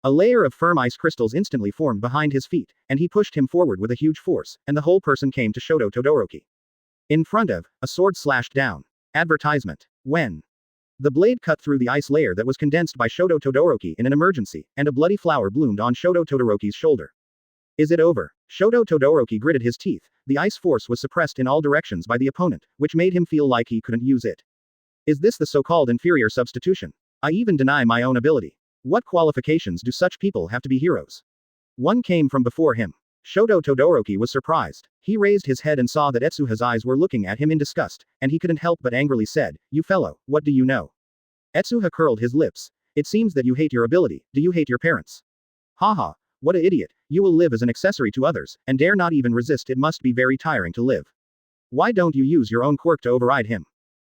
A layer of firm ice crystals instantly formed behind his feet, and he pushed him forward with a huge force, and the whole person came to Shoto Todoroki. In front of, a sword slashed down. Advertisement. When the blade cut through the ice layer that was condensed by Shoto Todoroki in an emergency, and a bloody flower bloomed on Shoto Todoroki's shoulder. Is it over? Shoto Todoroki gritted his teeth. The ice force was suppressed in all directions by the opponent, which made him feel like he couldn't use it. Is this the so-called inferior substitution? I even deny my own ability. What qualifications do such people have to be heroes? One came from before him. Shoto Todoroki was surprised. He raised his head and saw that Etsuha's eyes were looking at him in disgust, and he couldn't help but angrily said, "You fellow, what do you know?" Etsuha curled his lips. It seems that you hate your ability. Do you hate your parents? Haha, what a idiot. You will live as an accessory to others, and dare not even resist. It must be very tiring to live. Why don't you use your own quirk to override him?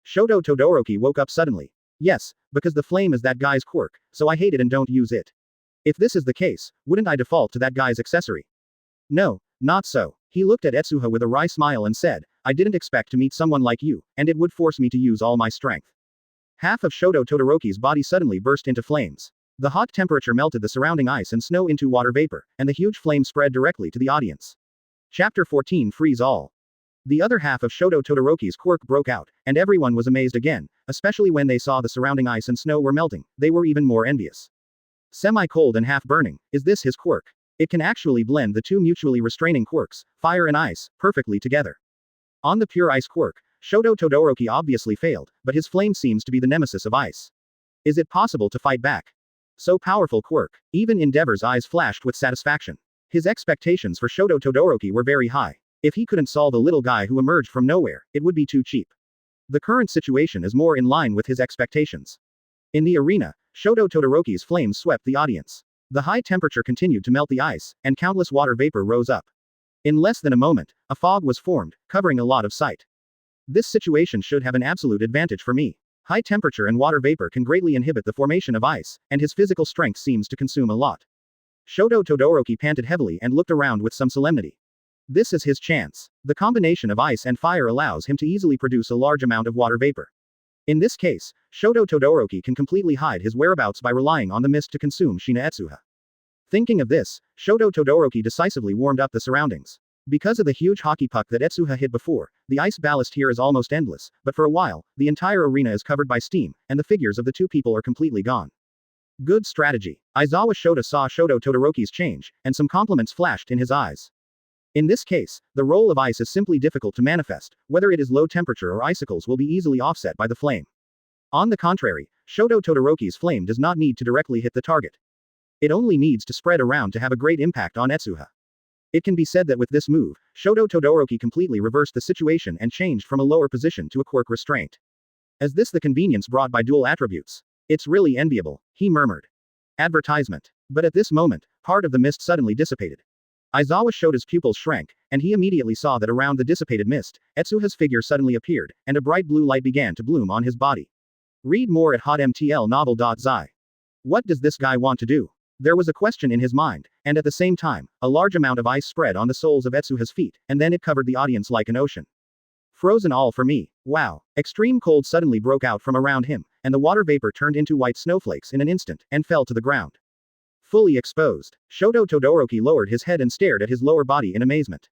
Shoto Todoroki woke up suddenly. Yes, because the flame is that guy's quirk, so I hate it and don't use it. If this is the case, wouldn't I default to that guy's accessory? No, not so. He looked at Etsuha with a wry smile and said, I didn't expect to meet someone like you, and it would force me to use all my strength. Half of Shoto Todoroki's body suddenly burst into flames. The hot temperature melted the surrounding ice and snow into water vapor, and the huge flame spread directly to the audience. Chapter 14 Freeze All. The other half of Shoto Todoroki's quirk broke out, and everyone was amazed again, especially when they saw the surrounding ice and snow were melting. They were even more envious. Semi-cold and half-burning, is this his quirk? It can actually blend the two mutually restraining quirks, fire and ice, perfectly together. On the pure ice quirk, Shoto Todoroki obviously failed, but his flame seems to be the nemesis of ice. Is it possible to fight back? So powerful quirk. Even Endeavor's eyes flashed with satisfaction. His expectations for Shoto Todoroki were very high. If he couldn't solve a little guy who emerged from nowhere, it would be too cheap. The current situation is more in line with his expectations. In the arena, Shoto Todoroki's flames swept the audience. The high temperature continued to melt the ice, and countless water vapor rose up. In less than a moment, a fog was formed, covering a lot of sight. This situation should have an absolute advantage for me. High temperature and water vapor can greatly inhibit the formation of ice, and his physical strength seems to consume a lot. Shoto Todoroki panted heavily and looked around with some solemnity. This is his chance. The combination of ice and fire allows him to easily produce a large amount of water vapor. In this case, Shoto Todoroki can completely hide his whereabouts by relying on the mist to consume Shina Etsuha. Thinking of this, Shoto Todoroki decisively warmed up the surroundings. Because of the huge hockey puck that Etsuha hit before, the ice ballast here is almost endless, but for a while, the entire arena is covered by steam, and the figures of the two people are completely gone. Good strategy. Aizawa Shota saw Shoto Todoroki's change, and some compliments flashed in his eyes. In this case, the role of ice is simply difficult to manifest, whether it is low temperature or icicles will be easily offset by the flame. On the contrary, Shoto Todoroki's flame does not need to directly hit the target. It only needs to spread around to have a great impact on Etsuha. It can be said that with this move, Shoto Todoroki completely reversed the situation and changed from a lower position to a quirk restraint. Is this the convenience brought by dual attributes? It's really enviable, he murmured. Advertisement. But at this moment, part of the mist suddenly dissipated. Aizawa Shota's pupils shrank, and he immediately saw that around the dissipated mist, Etsuha's figure suddenly appeared, and a bright blue light began to bloom on his body. Read more at hotmtlnovel.zi. What does this guy want to do? There was a question in his mind, and at the same time, a large amount of ice spread on the soles of Etsuha's feet, and then it covered the audience like an ocean. Frozen all for me. Wow. Extreme cold suddenly broke out from around him, and the water vapor turned into white snowflakes in an instant, and fell to the ground. Fully exposed, Shoto Todoroki lowered his head and stared at his lower body in amazement.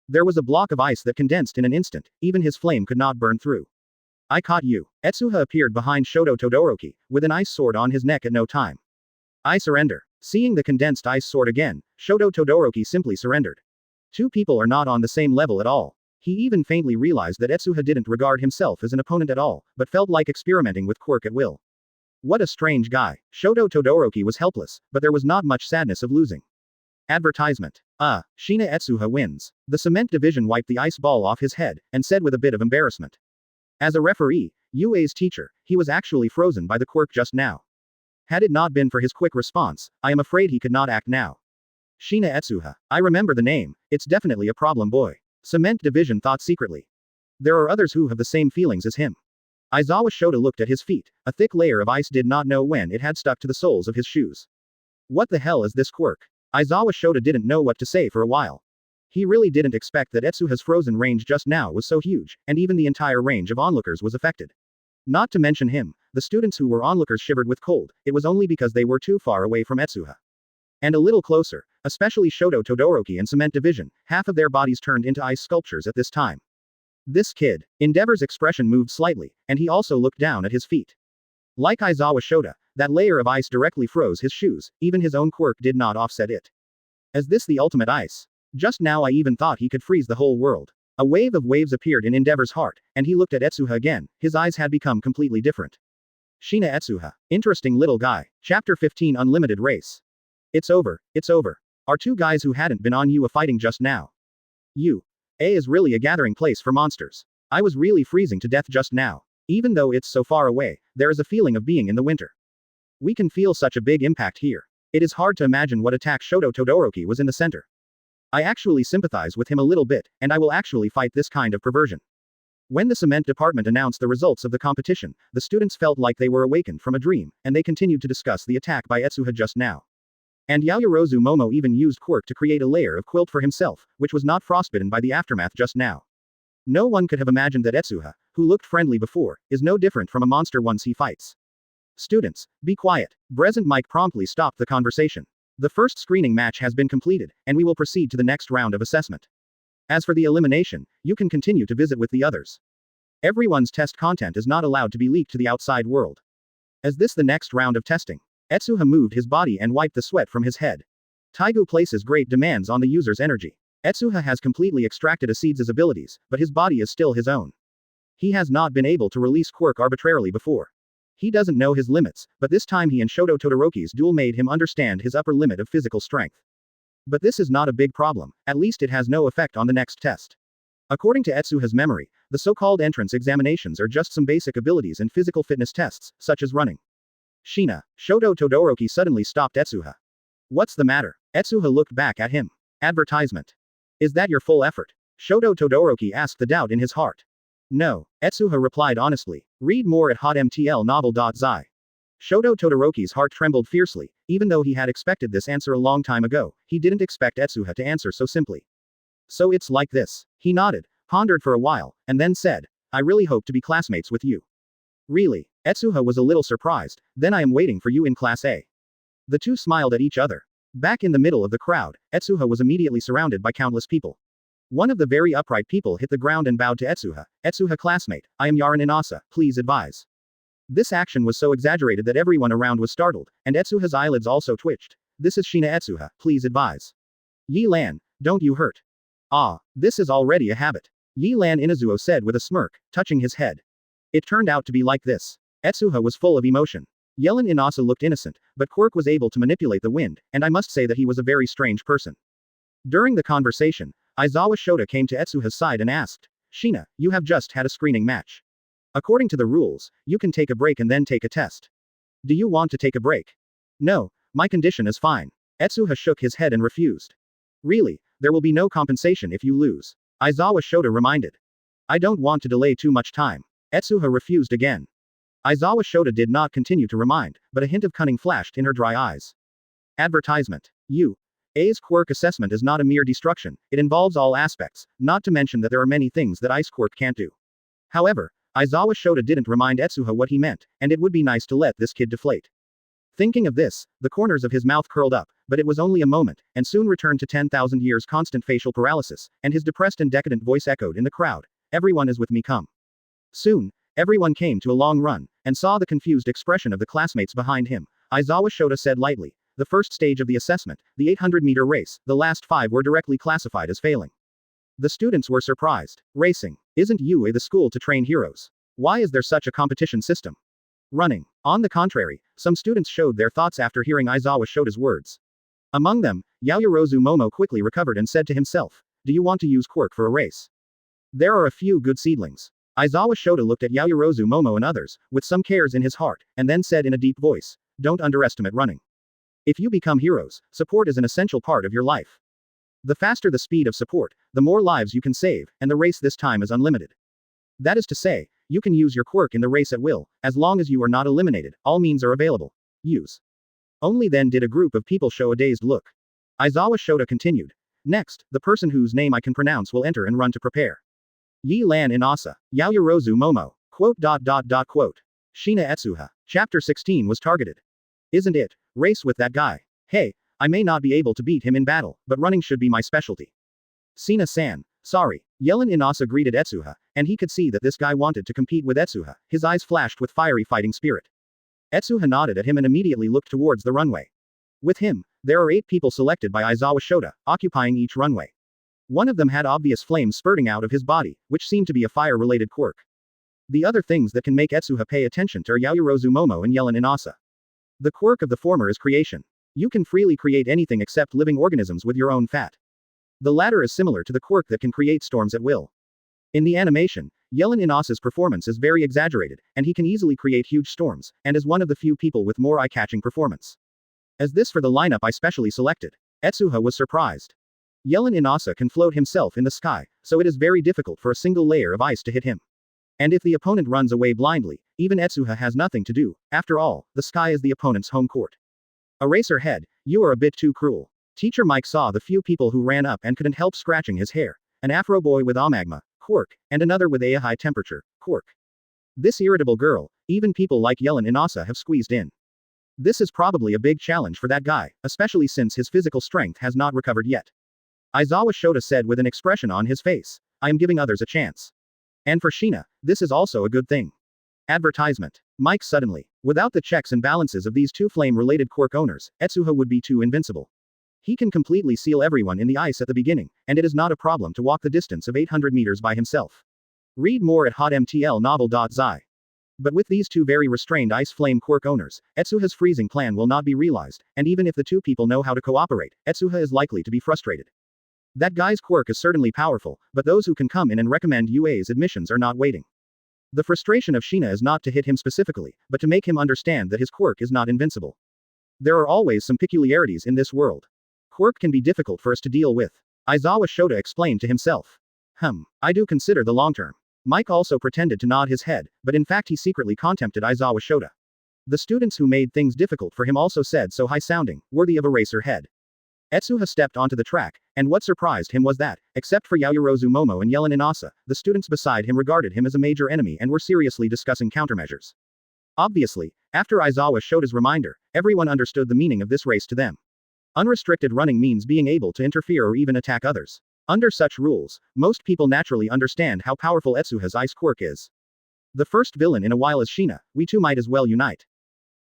There was a block of ice that condensed in an instant, even his flame could not burn through. I caught you. Etsuha appeared behind Shoto Todoroki, with an ice sword on his neck at no time. I surrender. Seeing the condensed ice sword again, Shoto Todoroki simply surrendered. Two people are not on the same level at all. He even faintly realized that Etsuha didn't regard himself as an opponent at all, but felt like experimenting with quirk at will. What a strange guy. Shoto Todoroki was helpless, but there was not much sadness of losing. Advertisement. Shina Etsuha wins. The cement division wiped the ice ball off his head, and said with a bit of embarrassment. As a referee, Yue's teacher, he was actually frozen by the quirk just now. Had it not been for his quick response, I am afraid he could not act now. Shina Etsuha. I remember the name, it's definitely a problem boy. Cement division thought secretly. There are others who have the same feelings as him. Aizawa Shota looked at his feet. A thick layer of ice did not know when it had stuck to the soles of his shoes. What the hell is this quirk? Aizawa Shota didn't know what to say for a while. He really didn't expect that Etsuha's frozen range just now was so huge, and even the entire range of onlookers was affected. Not to mention him, the students who were onlookers shivered with cold, it was only because they were too far away from Etsuha. And a little closer, especially Shoto Todoroki and Cement Division, half of their bodies turned into ice sculptures at this time. This kid. Endeavor's expression moved slightly, and he also looked down at his feet. Like Aizawa Shota, that layer of ice directly froze his shoes, even his own quirk did not offset it. Is this the ultimate ice? Just now I even thought he could freeze the whole world. A wave of waves appeared in Endeavor's heart, and he looked at Etsuha again, his eyes had become completely different. Shina Etsuha. Interesting little guy. Chapter 15 Unlimited Race. It's over, it's over. Are two guys who hadn't been on Yu fighting just now? Yu is really a gathering place for monsters. I was really freezing to death just now. Even though it's so far away, there is a feeling of being in the winter. We can feel such a big impact here. It is hard to imagine what attack Shoto Todoroki was in the center. I actually sympathize with him a little bit, and I will actually fight this kind of perversion. When the cement department announced the results of the competition, the students felt like they were awakened from a dream, and they continued to discuss the attack by Etsuha just now. And Yaoyorozu Momo even used Quirk to create a layer of quilt for himself, which was not frostbitten by the aftermath just now. No one could have imagined that Etsuha, who looked friendly before, is no different from a monster once he fights. Students, be quiet. Present Mike promptly stopped the conversation. The first screening match has been completed, and we will proceed to the next round of assessment. As for the elimination, you can continue to visit with the others. Everyone's test content is not allowed to be leaked to the outside world. Is this the next round of testing? Etsuha moved his body and wiped the sweat from his head. Taigu places great demands on the user's energy. Etsuha has completely extracted Acedes' abilities, but his body is still his own. He has not been able to release Quirk arbitrarily before. He doesn't know his limits, but this time he and Shoto Todoroki's duel made him understand his upper limit of physical strength. But this is not a big problem, at least it has no effect on the next test. According to Etsuha's memory, the so-called entrance examinations are just some basic abilities and physical fitness tests, such as running. Shina. Shoto Todoroki suddenly stopped Etsuha. What's the matter? Etsuha looked back at him. Advertisement. Is that your full effort? Shoto Todoroki asked the doubt in his heart. No. Etsuha replied honestly. Read more at hotmtlnovel.zi. Shoto Todoroki's heart trembled fiercely, even though he had expected this answer a long time ago, he didn't expect Etsuha to answer so simply. So it's like this. He nodded, pondered for a while, and then said, I really hope to be classmates with you. Really? Etsuha was a little surprised, then I am waiting for you in Class A. The two smiled at each other. Back in the middle of the crowd, Etsuha was immediately surrounded by countless people. One of the very upright people hit the ground and bowed to Etsuha. Etsuha classmate, I am Yaran Inasa, please advise. This action was so exaggerated that everyone around was startled, and Etsuha's eyelids also twitched. This is Shina Etsuha, please advise. Yi Lan, don't you hurt. Ah, this is already a habit. Yi Lan Inazuo said with a smirk, touching his head. It turned out to be like this. Etsuha was full of emotion. Yellen Inasa looked innocent, but Quirk was able to manipulate the wind, and I must say that he was a very strange person. During the conversation, Aizawa Shota came to Etsuha's side and asked, Shina, you have just had a screening match. According to the rules, you can take a break and then take a test. Do you want to take a break? No, my condition is fine. Etsuha shook his head and refused. Really, there will be no compensation if you lose. Aizawa Shota reminded. I don't want to delay too much time. Etsuha refused again. Aizawa Shota did not continue to remind, but a hint of cunning flashed in her dry eyes. Advertisement. A's Quirk assessment is not a mere destruction, it involves all aspects, not to mention that there are many things that Ice Quirk can't do. However, Aizawa Shota didn't remind Etsuha what he meant, and it would be nice to let this kid deflate. Thinking of this, the corners of his mouth curled up, but it was only a moment, and soon returned to 10,000 years constant facial paralysis, and his depressed and decadent voice echoed in the crowd. Everyone is with me, come. Soon, everyone came to a long run, and saw the confused expression of the classmates behind him. Aizawa Shota said lightly, the first stage of the assessment, the 800-meter race, the last 5 were directly classified as failing. The students were surprised. Racing. Isn't UA the school to train heroes? Why is there such a competition system? Running. On the contrary, some students showed their thoughts after hearing Aizawa Shota's words. Among them, Yaoyorozu Momo quickly recovered and said to himself, do you want to use Quirk for a race? There are a few good seedlings. Aizawa Shota looked at Yaoyorozu Momo and others, with some cares in his heart, and then said in a deep voice, don't underestimate running. If you become heroes, support is an essential part of your life. The faster the speed of support, the more lives you can save, and the race this time is unlimited. That is to say, you can use your Quirk in the race at will, as long as you are not eliminated, all means are available. Use. Only then did a group of people show a dazed look. Aizawa Shota continued. Next, the person whose name I can pronounce will enter and run to prepare. Yi Lan Inasa, Yaoyorozu Momo, quote. Shina Etsuha. Chapter 16 was targeted. Isn't it? Race with that guy. Hey, I may not be able to beat him in battle, but running should be my specialty. Sina-san, sorry. Yellen Inasa greeted Etsuha, and he could see that this guy wanted to compete with Etsuha. His eyes flashed with fiery fighting spirit. Etsuha nodded at him and immediately looked towards the runway. With him, there are 8 people selected by Aizawa Shota, occupying each runway. One of them had obvious flames spurting out of his body, which seemed to be a fire-related quirk. The other things that can make Etsuha pay attention to are Yaoyorozu Momo and Yellen Inasa. The quirk of the former is creation. You can freely create anything except living organisms with your own fat. The latter is similar to the quirk that can create storms at will. In the animation, Yellen Inasa's performance is very exaggerated, and he can easily create huge storms, and is one of the few people with more eye-catching performance. As this for the lineup I specially selected. Etsuha was surprised. Yellen Inasa can float himself in the sky, so it is very difficult for a single layer of ice to hit him. And if the opponent runs away blindly, even Etsuha has nothing to do. After all, the sky is the opponent's home court. Eraser head, you are a bit too cruel. Teacher Mike saw the few people who ran up and couldn't help scratching his hair. An Afro boy with amagma, Quirk, and another with a high temperature, Quirk. This irritable girl, even people like Yellen Inasa have squeezed in. This is probably a big challenge for that guy, especially since his physical strength has not recovered yet. Aizawa Shota said with an expression on his face, I am giving others a chance. And for Shina, this is also a good thing. Advertisement. Mike suddenly. Without the checks and balances of these 2 flame-related quirk owners, Etsuha would be too invincible. He can completely seal everyone in the ice at the beginning, and it is not a problem to walk the distance of 800 meters by himself. Read more at hotmtlnovel.zi. But with these 2 very restrained ice flame quirk owners, Etsuha's freezing plan will not be realized, and even if the 2 people know how to cooperate, Etsuha is likely to be frustrated. That guy's quirk is certainly powerful, but those who can come in and recommend UA's admissions are not waiting. The frustration of Shina is not to hit him specifically, but to make him understand that his quirk is not invincible. There are always some peculiarities in this world. Quirk can be difficult for us to deal with. Aizawa Shota explained to himself. I do consider the long term. Mike also pretended to nod his head, but in fact he secretly contempted Aizawa Shota. The students who made things difficult for him also said so high-sounding, worthy of a racer head. Etsuha stepped onto the track, and what surprised him was that, except for Yaoyorozu Momo and Yellen Inasa, the students beside him regarded him as a major enemy and were seriously discussing countermeasures. Obviously, after Aizawa Shota's reminder, everyone understood the meaning of this race to them. Unrestricted running means being able to interfere or even attack others. Under such rules, most people naturally understand how powerful Etsuha's ice quirk is. The first villain in a while is Shina, we too might as well unite.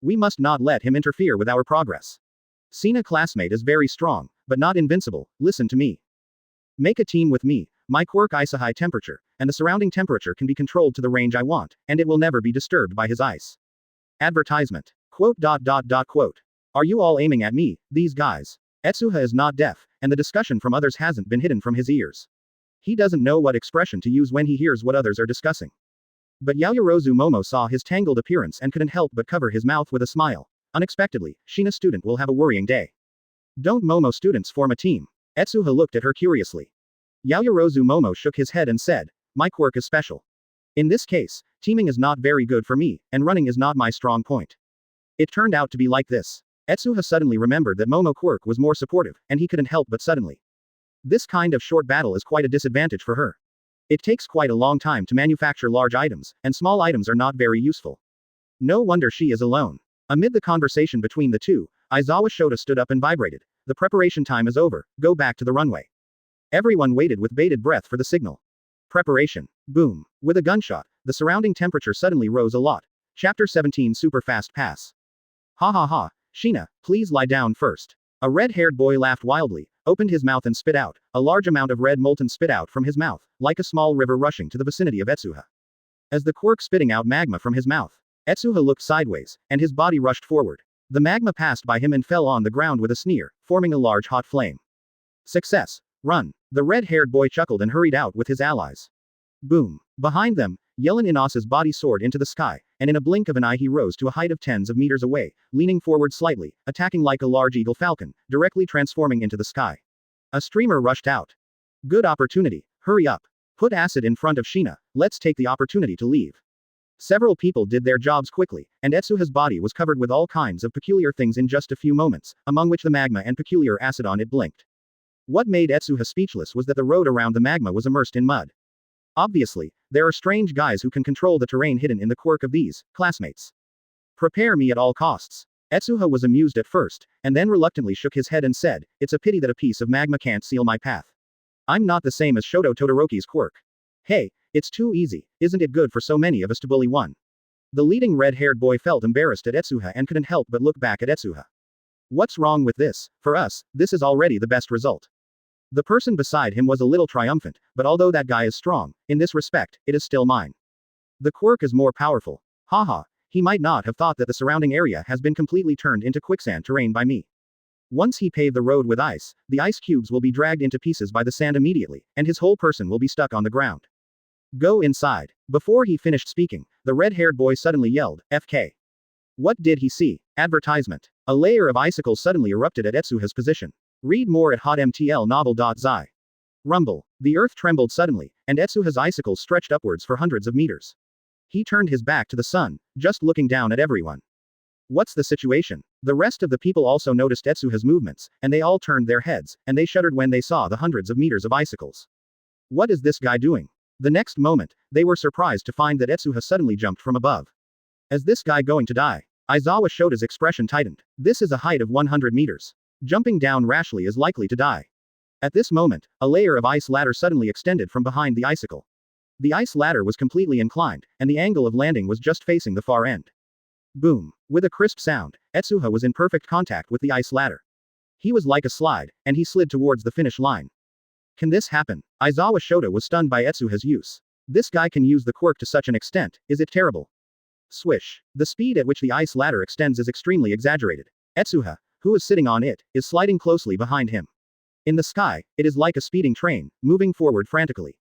We must not let him interfere with our progress. Shina classmate is very strong, but not invincible, listen to me. Make a team with me, my quirk ice a high temperature, and the surrounding temperature can be controlled to the range I want, and it will never be disturbed by his ice. Advertisement. Quote. Are you all aiming at me, these guys? Etsuha is not deaf, and the discussion from others hasn't been hidden from his ears. He doesn't know what expression to use when he hears what others are discussing. But Yaoyorozu Momo saw his tangled appearance and couldn't help but cover his mouth with a smile. Unexpectedly, Shina student will have a worrying day. Don't Momo students form a team? Etsuha looked at her curiously. Yaoyorozu Momo shook his head and said, my quirk is special. In this case, teaming is not very good for me, and running is not my strong point. It turned out to be like this. Etsuha suddenly remembered that Momo quirk was more supportive, and he couldn't help but suddenly. This kind of short battle is quite a disadvantage for her. It takes quite a long time to manufacture large items, and small items are not very useful. No wonder she is alone. Amid the conversation between the two, Aizawa Shota stood up and vibrated. The preparation time is over, go back to the runway. Everyone waited with bated breath for the signal. Preparation. Boom. With a gunshot, the surrounding temperature suddenly rose a lot. Chapter 17 Super Fast Pass. Ha ha ha, Shina, please lie down first. A red-haired boy laughed wildly, opened his mouth and spit out, a large amount of red molten spit out from his mouth, like a small river rushing to the vicinity of Etsuha. As the quirk spitting out magma from his mouth, Etsuha looked sideways, and his body rushed forward. The magma passed by him and fell on the ground with a sneer, forming a large hot flame. Success. Run. The red-haired boy chuckled and hurried out with his allies. Boom. Behind them, Yellen Inasa's body soared into the sky, and in a blink of an eye he rose to a height of tens of meters away, leaning forward slightly, attacking like a large eagle falcon, directly transforming into the sky. A streamer rushed out. Good opportunity. Hurry up. Put acid in front of Shina, let's take the opportunity to leave. Several people did their jobs quickly, and Etsuha's body was covered with all kinds of peculiar things in just a few moments, among which the magma and peculiar acid on it blinked. What made Etsuha speechless was that the road around the magma was immersed in mud. Obviously, there are strange guys who can control the terrain hidden in the quirk of these classmates. Prepare me at all costs. Etsuha was amused at first, and then reluctantly shook his head and said, "It's a pity that a piece of magma can't seal my path. I'm not the same as Shoto Todoroki's quirk. Hey, it's too easy, isn't it good for so many of us to bully one?" The leading red-haired boy felt embarrassed at Etsuha and couldn't help but look back at Etsuha. What's wrong with this? For us, this is already the best result. The person beside him was a little triumphant, but although that guy is strong, in this respect, it is still mine. The quirk is more powerful. Haha, he might not have thought that the surrounding area has been completely turned into quicksand terrain by me. Once he paved the road with ice, the ice cubes will be dragged into pieces by the sand immediately, and his whole person will be stuck on the ground. Go inside. Before he finished speaking, the red-haired boy suddenly yelled, "FK." What did he see? Advertisement. A layer of icicles suddenly erupted at Etsuha's position. Read more at hotmtlnovel.zi. Rumble. The earth trembled suddenly, and Etsuha's icicles stretched upwards for hundreds of meters. He turned his back to the sun, just looking down at everyone. What's the situation? The rest of the people also noticed Etsuha's movements, and they all turned their heads, and they shuddered when they saw the hundreds of meters of icicles. What is this guy doing? The next moment, they were surprised to find that Etsuha suddenly jumped from above. Is this guy going to die? Aizawa Shota's expression tightened. This is a height of 100 meters. Jumping down rashly is likely to die. At this moment, a layer of ice ladder suddenly extended from behind the icicle. The ice ladder was completely inclined, and the angle of landing was just facing the far end. Boom. With a crisp sound, Etsuha was in perfect contact with the ice ladder. He was like a slide, and he slid towards the finish line. Can this happen? Aizawa Shota was stunned by Etsuha's use. This guy can use the quirk to such an extent, is it terrible? Swish. The speed at which the ice ladder extends is extremely exaggerated. Etsuha, who is sitting on it, is sliding closely behind him. In the sky, it is like a speeding train, moving forward frantically.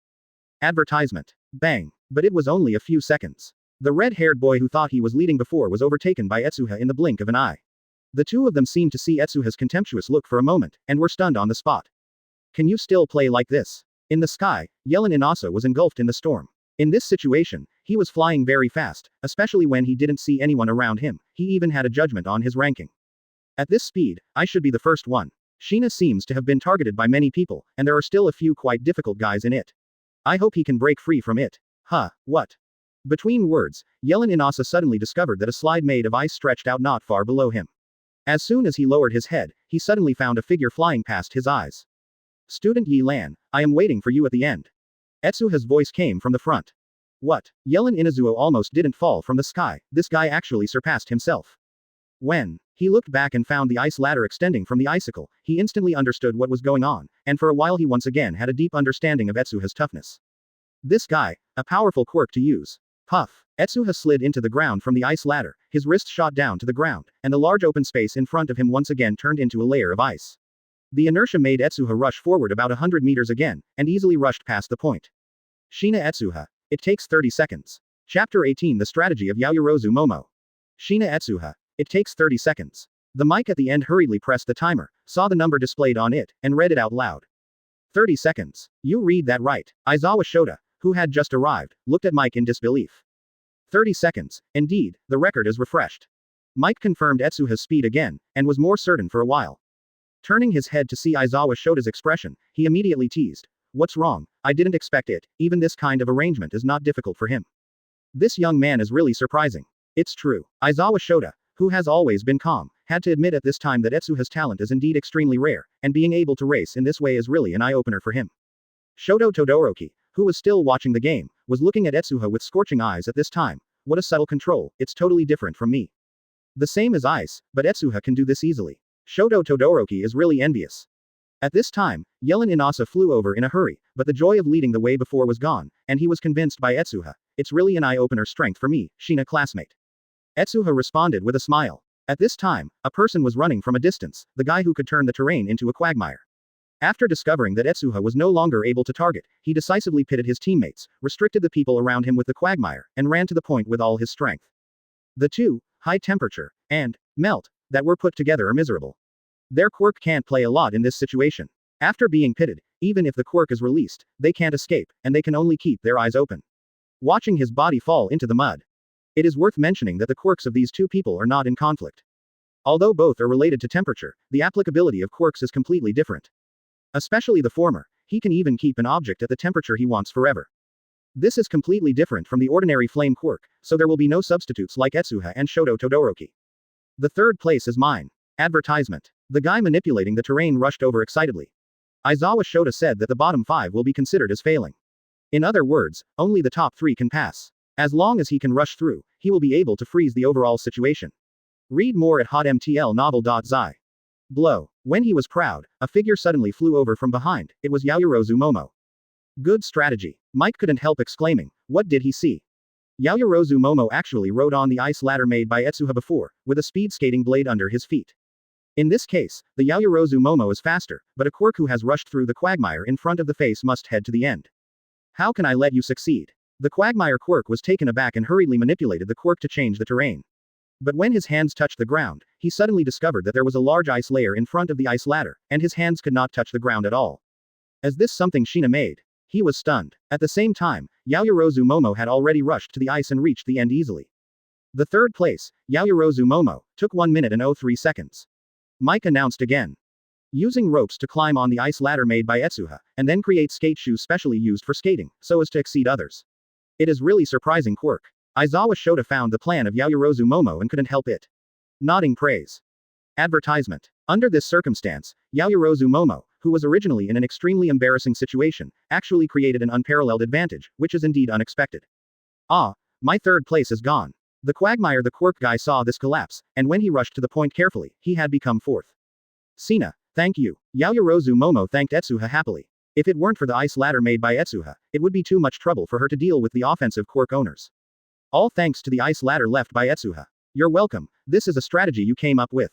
Advertisement. Bang. But it was only a few seconds. The red-haired boy who thought he was leading before was overtaken by Etsuha in the blink of an eye. The two of them seemed to see Etsuha's contemptuous look for a moment, and were stunned on the spot. Can you still play like this? In the sky, Yellen Inasa was engulfed in the storm. In this situation, he was flying very fast, especially when he didn't see anyone around him. He even had a judgment on his ranking. At this speed, I should be the first one. Shina seems to have been targeted by many people, and there are still a few quite difficult guys in it. I hope he can break free from it. Huh, what? Between words, Yellen Inasa suddenly discovered that a slide made of ice stretched out not far below him. As soon as he lowered his head, he suddenly found a figure flying past his eyes. Student Yi Lan, I am waiting for you at the end. Etsuha's voice came from the front. What? Yellen Inazuo almost didn't fall from the sky, this guy actually surpassed himself. When he looked back and found the ice ladder extending from the icicle, he instantly understood what was going on, and for a while he once again had a deep understanding of Etsuha's toughness. This guy, a powerful quirk to use. Puff. Etsuha slid into the ground from the ice ladder, his wrist shot down to the ground, and the large open space in front of him once again turned into a layer of ice. The inertia made Etsuha rush forward about 100 meters again, and easily rushed past the point. Shina Etsuha. It takes 30 seconds. Chapter 18 The Strategy of Yaoyorozu Momo. Shina Etsuha. It takes 30 seconds. The mic at the end hurriedly pressed the timer, saw the number displayed on it, and read it out loud. 30 seconds. You read that right. Aizawa Shota, who had just arrived, looked at Mike in disbelief. 30 seconds. Indeed, the record is refreshed. Mike confirmed Etsuha's speed again, and was more certain for a while. Turning his head to see Aizawa Shota's expression, he immediately teased. What's wrong? I didn't expect it, even this kind of arrangement is not difficult for him. This young man is really surprising. It's true. Aizawa Shota, who has always been calm, had to admit at this time that Etsuha's talent is indeed extremely rare, and being able to race in this way is really an eye-opener for him. Shoto Todoroki, who was still watching the game, was looking at Etsuha with scorching eyes at this time. What a subtle control, it's totally different from me. The same as ice, but Etsuha can do this easily. Shoto Todoroki is really envious. At this time, Yellen Inasa flew over in a hurry, but the joy of leading the way before was gone, and he was convinced by Etsuha. It's really an eye-opener strength for me, Shina classmate. Etsuha responded with a smile. At this time, a person was running from a distance, the guy who could turn the terrain into a quagmire. After discovering that Etsuha was no longer able to target, he decisively pitted his teammates, restricted the people around him with the quagmire, and ran to the point with all his strength. The two, high temperature, and melt, that were put together are miserable. Their quirk can't play a lot in this situation. After being pitted, even if the quirk is released, they can't escape, and they can only keep their eyes open. Watching his body fall into the mud. It is worth mentioning that the quirks of these two people are not in conflict. Although both are related to temperature, the applicability of quirks is completely different. Especially the former, he can even keep an object at the temperature he wants forever. This is completely different from the ordinary flame quirk, so there will be no substitutes like Etsuha and Shoto Todoroki. The third place is mine. Advertisement. The guy manipulating the terrain rushed over excitedly. Aizawa Shota said that the bottom 5 will be considered as failing. In other words, only the top 3 can pass. As long as he can rush through, he will be able to freeze the overall situation. Read more at hotmtlnovel.zi. Blow. When he was proud, a figure suddenly flew over from behind. It was Yaoyorozu Momo. Good strategy. Mike couldn't help exclaiming. What did he see? Yaoyorozu Momo actually rode on the ice ladder made by Etsuha before, with a speed skating blade under his feet. In this case, the Yaoyorozu Momo is faster, but a quirk who has rushed through the quagmire in front of the face must head to the end. How can I let you succeed? The quagmire quirk was taken aback and hurriedly manipulated the quirk to change the terrain. But when his hands touched the ground, he suddenly discovered that there was a large ice layer in front of the ice ladder, and his hands could not touch the ground at all. Is this something Shina made? He was stunned. At the same time, Yaoyorozu Momo had already rushed to the ice and reached the end easily. The third place, Yaoyorozu Momo, took 1 minute and 03 seconds. Mike announced again. Using ropes to climb on the ice ladder made by Etsuha, and then create skate shoes specially used for skating, so as to exceed others. It is really surprising quirk. Aizawa Shota found the plan of Yaoyorozu Momo and couldn't help it. Nodding praise. Advertisement. Under this circumstance, Yaoyorozu Momo, who was originally in an extremely embarrassing situation, actually created an unparalleled advantage, which is indeed unexpected. Ah, my third place is gone. The quagmire the quirk guy saw this collapse, and when he rushed to the point carefully, he had become fourth. Sina, thank you. Yaoyorozu Momo thanked Etsuha happily. If it weren't for the ice ladder made by Etsuha, it would be too much trouble for her to deal with the offensive quirk owners. All thanks to the ice ladder left by Etsuha. You're welcome, this is a strategy you came up with.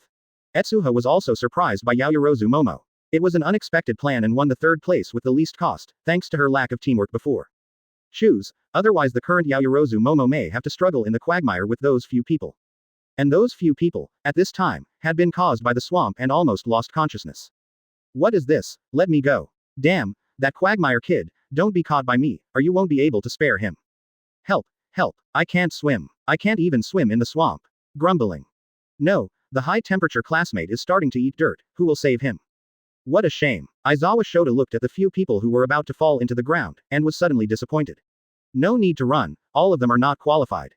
Etsuha was also surprised by Yaoyorozu Momo. It was an unexpected plan and won the third place with the least cost, thanks to her lack of teamwork before. Choose, otherwise the current Yaoyorozu Momo may have to struggle in the quagmire with those few people. And those few people, at this time, had been caused by the swamp and almost lost consciousness. What is this? Let me go. Damn, that quagmire kid, don't be caught by me, or you won't be able to spare him. Help, help, I can't swim. I can't even swim in the swamp. Grumbling. No, the high-temperature classmate is starting to eat dirt, who will save him? What a shame. Aizawa Shota looked at the few people who were about to fall into the ground, and was suddenly disappointed. No need to run, all of them are not qualified.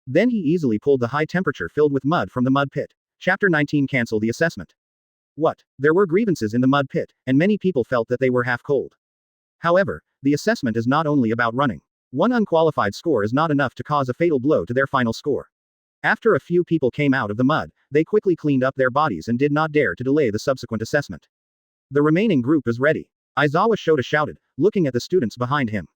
Then he easily pulled the high temperature filled with mud from the mud pit. Chapter 19 Cancel the assessment. What? There were grievances in the mud pit, and many people felt that they were half cold. However, the assessment is not only about running. One unqualified score is not enough to cause a fatal blow to their final score. After a few people came out of the mud, they quickly cleaned up their bodies and did not dare to delay the subsequent assessment. The remaining group is ready. Aizawa Shota shouted, looking at the students behind him.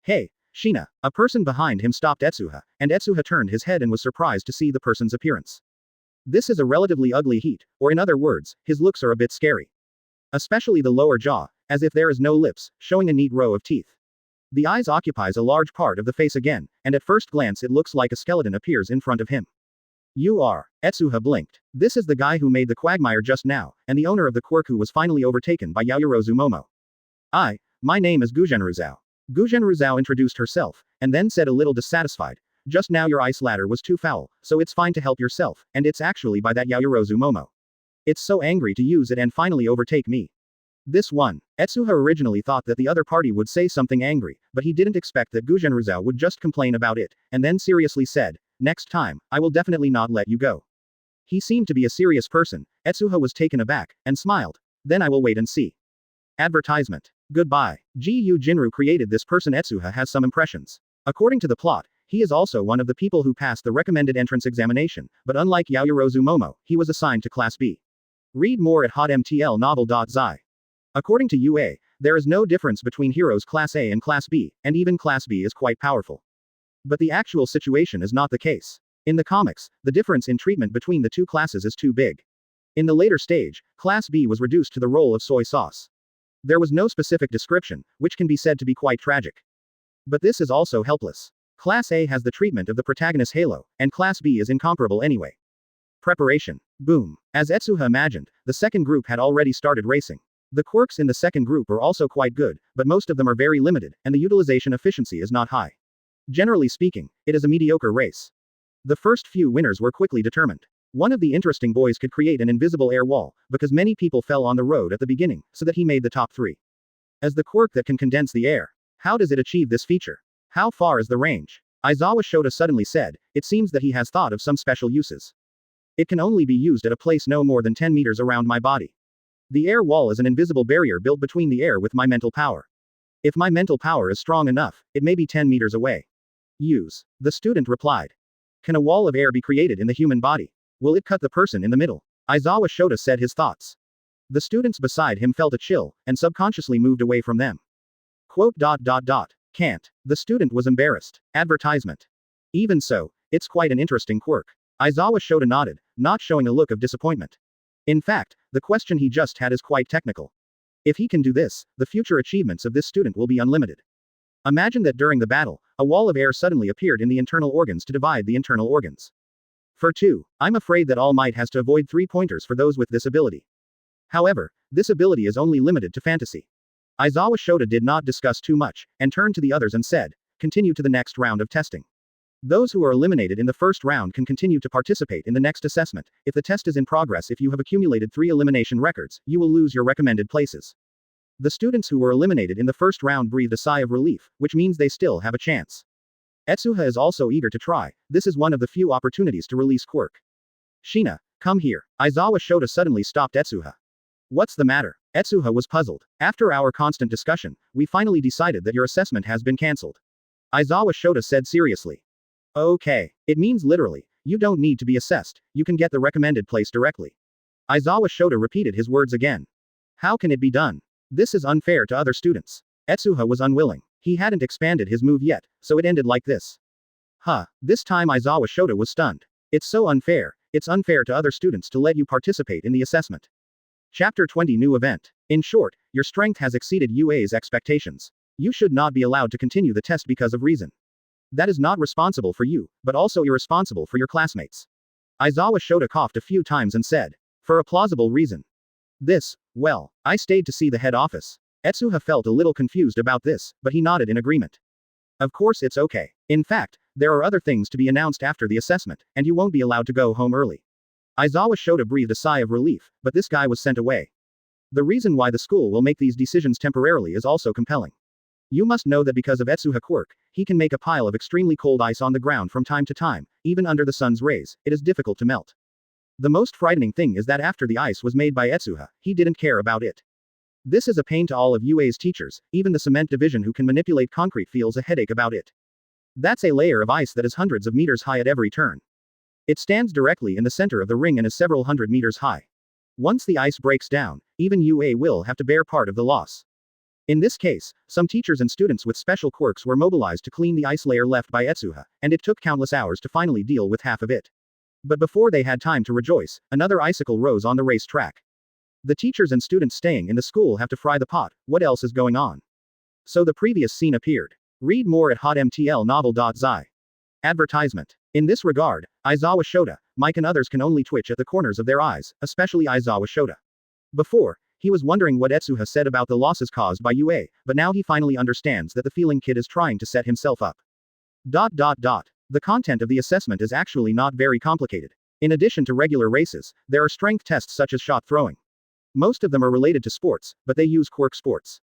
Hey, Shina. A person behind him stopped Etsuha, and Etsuha turned his head and was surprised to see the person's appearance. This is a relatively ugly heat, or in other words, his looks are a bit scary. Especially the lower jaw, as if there is no lips, showing a neat row of teeth. The eyes occupies a large part of the face again, and at first glance it looks like a skeleton appears in front of him. You are. Etsuha blinked. This is the guy who made the quagmire just now, and the owner of the quirk who was finally overtaken by Yaoyorozu Momo. My name is Gugenruzao. Gugenruzao introduced herself, and then said a little dissatisfied, just now your ice ladder was too foul, so it's fine to help yourself, and it's actually by that Yaoyorozu Momo. It's so angry to use it and finally overtake me. This one. Etsuha originally thought that the other party would say something angry, but he didn't expect that Gugenruzao would just complain about it, and then seriously said, next time, I will definitely not let you go. He seemed to be a serious person. Etsuha was taken aback, and smiled. Then I will wait and see. Advertisement. Goodbye. Gu Jinru created this person. Etsuha has some impressions. According to the plot, he is also one of the people who passed the recommended entrance examination, but unlike Yaoyorozu Momo, he was assigned to Class B. Read more at hotmtlnovel.zi. According to UA, there is no difference between heroes Class A and Class B, and even Class B is quite powerful. But the actual situation is not the case. In the comics, the difference in treatment between the two classes is too big. In the later stage, Class B was reduced to the role of soy sauce. There was no specific description, which can be said to be quite tragic. But this is also helpless. Class A has the treatment of the protagonist's halo, and Class B is incomparable anyway. Preparation. Boom. As Etsuha imagined, the second group had already started racing. The quirks in the second group are also quite good, but most of them are very limited, and the utilization efficiency is not high. Generally speaking, it is a mediocre race. The first few winners were quickly determined. One of the interesting boys could create an invisible air wall, because many people fell on the road at the beginning, so that he made the top 3. As the quirk that can condense the air. How does it achieve this feature? How far is the range? Aizawa Shota suddenly said, it seems that he has thought of some special uses. It can only be used at a place no more than 10 meters around my body. The air wall is an invisible barrier built between the air with my mental power. If my mental power is strong enough, it may be 10 meters away. Use. The student replied. Can a wall of air be created in the human body? Will it cut the person in the middle? Aizawa Shota said his thoughts. The students beside him felt a chill, and subconsciously moved away from them. Quote. Can't. The student was embarrassed. Advertisement. Even so, it's quite an interesting quirk. Aizawa Shota nodded, not showing a look of disappointment. In fact, the question he just had is quite technical. If he can do this, the future achievements of this student will be unlimited. Imagine that during the battle, a wall of air suddenly appeared in the internal organs to divide the internal organs. For 2, I'm afraid that All Might has to avoid 3 pointers for those with this ability. However, this ability is only limited to fantasy. Aizawa Shota did not discuss too much, and turned to the others and said, continue to the next round of testing. Those who are eliminated in the first round can continue to participate in the next assessment. If the test is in progress, if you have accumulated 3 elimination records, you will lose your recommended places. The students who were eliminated in the first round breathed a sigh of relief, which means they still have a chance. Etsuha is also eager to try. This is one of the few opportunities to release Quirk. Shina, come here. Aizawa Shota suddenly stopped Etsuha. What's the matter? Etsuha was puzzled. After our constant discussion, we finally decided that your assessment has been cancelled. Aizawa Shota said seriously. Okay. It means literally, you don't need to be assessed, you can get the recommended place directly. Aizawa Shota repeated his words again. How can it be done? This is unfair to other students. Etsuha was unwilling. He hadn't expanded his move yet, so it ended like this. This time Aizawa Shota was stunned. It's so unfair. It's unfair to other students to let you participate in the assessment. Chapter 20 New Event. In short, your strength has exceeded UA's expectations. You should not be allowed to continue the test because of reason. That is not responsible for you, but also irresponsible for your classmates. Aizawa Shota coughed a few times and said. For a plausible reason. Well, I stayed to see the head office. Etsuha felt a little confused about this, but he nodded in agreement. Of course it's okay. In fact, there are other things to be announced after the assessment, and you won't be allowed to go home early. Aizawa Shota breathed a sigh of relief, but this guy was sent away. The reason why the school will make these decisions temporarily is also compelling. You must know that because of Etsuha Quirk, he can make a pile of extremely cold ice on the ground from time to time, even under the sun's rays, it is difficult to melt. The most frightening thing is that after the ice was made by Etsuha, he didn't care about it. This is a pain to all of UA's teachers, even the cement division who can manipulate concrete feels a headache about it. That's a layer of ice that is hundreds of meters high at every turn. It stands directly in the center of the ring and is several hundred meters high. Once the ice breaks down, even UA will have to bear part of the loss. In this case, some teachers and students with special quirks were mobilized to clean the ice layer left by Etsuha, and it took countless hours to finally deal with half of it. But before they had time to rejoice, another icicle rose on the race track. The teachers and students staying in the school have to fry the pot, what else is going on? So the previous scene appeared. Read more at hotmtlnovel.zi. Advertisement. In this regard, Aizawa Shota, Mike and others can only twitch at the corners of their eyes, especially Aizawa Shota. Before, he was wondering what Etsuha said about the losses caused by UA, but now he finally understands that the feeling kid is trying to set himself up. The content of the assessment is actually not very complicated. In addition to regular races, there are strength tests such as shot throwing. Most of them are related to sports, but they use quirk sports.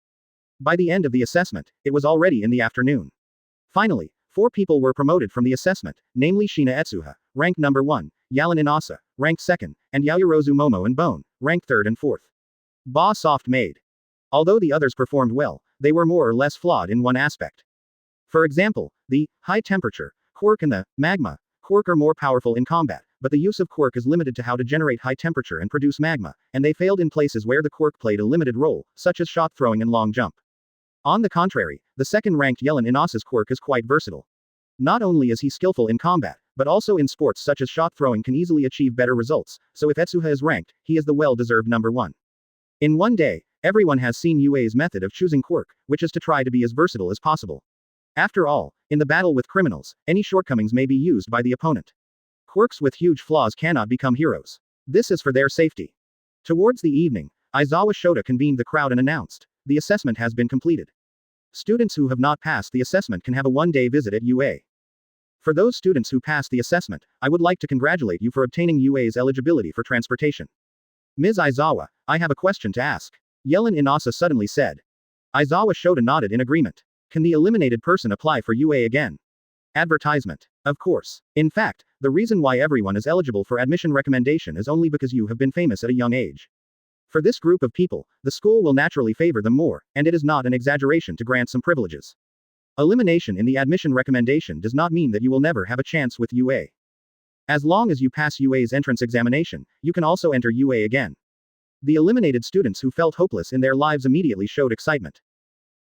By the end of the assessment, it was already in the afternoon. Finally, 4 people were promoted from the assessment, namely Shina Etsuha, rank number 1, Yalan Inasa, rank 2nd, and Yaoyorozu Momo and Bone, rank 3rd and 4th. Ba soft made. Although the others performed well, they were more or less flawed in one aspect. For example, the high temperature quirk and the magma quirk are more powerful in combat, but the use of quirk is limited to how to generate high temperature and produce magma, and they failed in places where the quirk played a limited role, such as shot throwing and long jump. On the contrary, the second-ranked Yellen Inasa's quirk is quite versatile. Not only is he skillful in combat, but also in sports such as shot throwing can easily achieve better results, so if Etsuha is ranked, he is the well-deserved number 1. In one day, everyone has seen UA's method of choosing quirk, which is to try to be as versatile as possible. After all, in the battle with criminals, any shortcomings may be used by the opponent. Quirks with huge flaws cannot become heroes. This is for their safety. Towards the evening, Aizawa Shota convened the crowd and announced, the assessment has been completed. Students who have not passed the assessment can have a one-day visit at UA. For those students who passed the assessment, I would like to congratulate you for obtaining UA's eligibility for transportation. Ms. Aizawa, I have a question to ask. Yelin Inasa suddenly said. Aizawa Shota nodded in agreement. Can the eliminated person apply for UA again? Advertisement. Of course. In fact, the reason why everyone is eligible for admission recommendation is only because you have been famous at a young age. For this group of people, the school will naturally favor them more, and it is not an exaggeration to grant some privileges. Elimination in the admission recommendation does not mean that you will never have a chance with UA. As long as you pass UA's entrance examination, you can also enter UA again. The eliminated students who felt hopeless in their lives immediately showed excitement.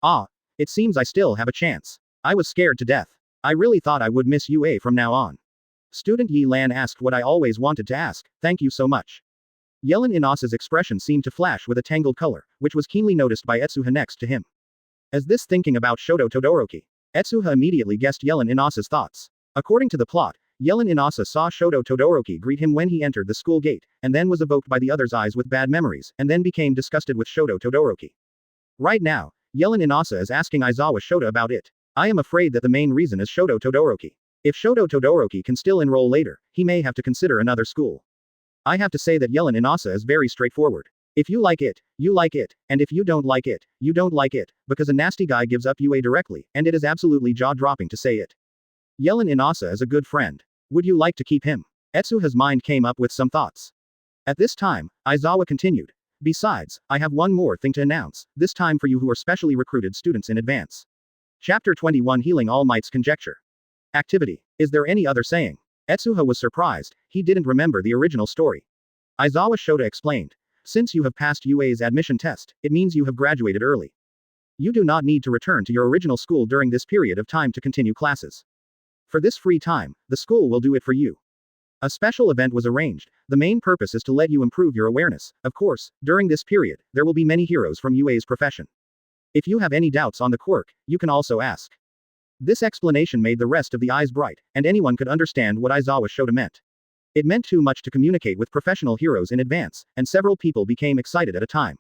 Ah, it seems I still have a chance. I was scared to death. I really thought I would miss UA from now on. Student Yi Lan asked what I always wanted to ask, thank you so much. Yelin Inasa's expression seemed to flash with a tangled color, which was keenly noticed by Etsuha next to him. As this thinking about Shoto Todoroki, Etsuha immediately guessed Yelin Inasa's thoughts. According to the plot, Yelin Inasa saw Shoto Todoroki greet him when he entered the school gate, and then was evoked by the other's eyes with bad memories, and then became disgusted with Shoto Todoroki. Right now, Yelin Inasa is asking Aizawa Shota about it. I am afraid that the main reason is Shoto Todoroki. If Shoto Todoroki can still enroll later, he may have to consider another school. I have to say that Yelin Inasa is very straightforward. If you like it, and if you don't like it, you don't like it, because a nasty guy gives up UA directly, and it is absolutely jaw-dropping to say it. Yelin Inasa is a good friend. Would you like to keep him? Etsuha's mind came up with some thoughts. At this time, Aizawa continued. Besides, I have one more thing to announce, this time for you who are specially recruited students in advance. Chapter 21 Healing All Might's Conjecture. Activity. Is there any other saying? Etsuha was surprised, he didn't remember the original story. Aizawa Shota explained. Since you have passed UA's admission test, it means you have graduated early. You do not need to return to your original school during this period of time to continue classes. For this free time, the school will do it for you. A special event was arranged. The main purpose is to let you improve your awareness. Of course, during this period, there will be many heroes from UA's profession. If you have any doubts on the quirk, you can also ask. This explanation made the rest of the eyes bright, and anyone could understand what Aizawa Shota meant. It meant too much to communicate with professional heroes in advance, and several people became excited at a time.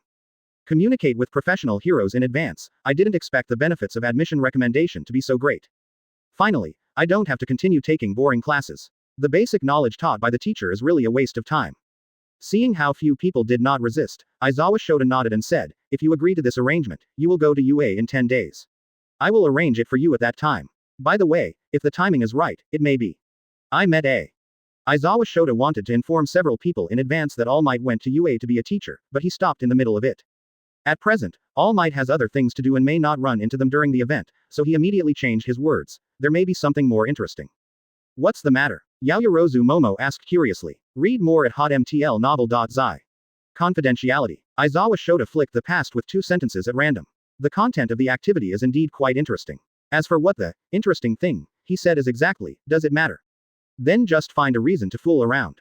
Communicate with professional heroes in advance, I didn't expect the benefits of admission recommendation to be so great. Finally, I don't have to continue taking boring classes. The basic knowledge taught by the teacher is really a waste of time. Seeing how few people did not resist, Aizawa Shota nodded and said, if you agree to this arrangement, you will go to UA in 10 days. I will arrange it for you at that time. By the way, if the timing is right, it may be. I met A. Aizawa Shota wanted to inform several people in advance that All Might went to UA to be a teacher, but he stopped in the middle of it. At present, All Might has other things to do and may not run into them during the event, so he immediately changed his words. There may be something more interesting. What's the matter? Yaoyorozu Momo asked curiously. Read more at hotmtlnovel.zi. Confidentiality. Aizawa Shota flicked the past with 2 sentences at random. The content of the activity is indeed quite interesting. As for what the interesting thing, he said is exactly, does it matter? Then just find a reason to fool around.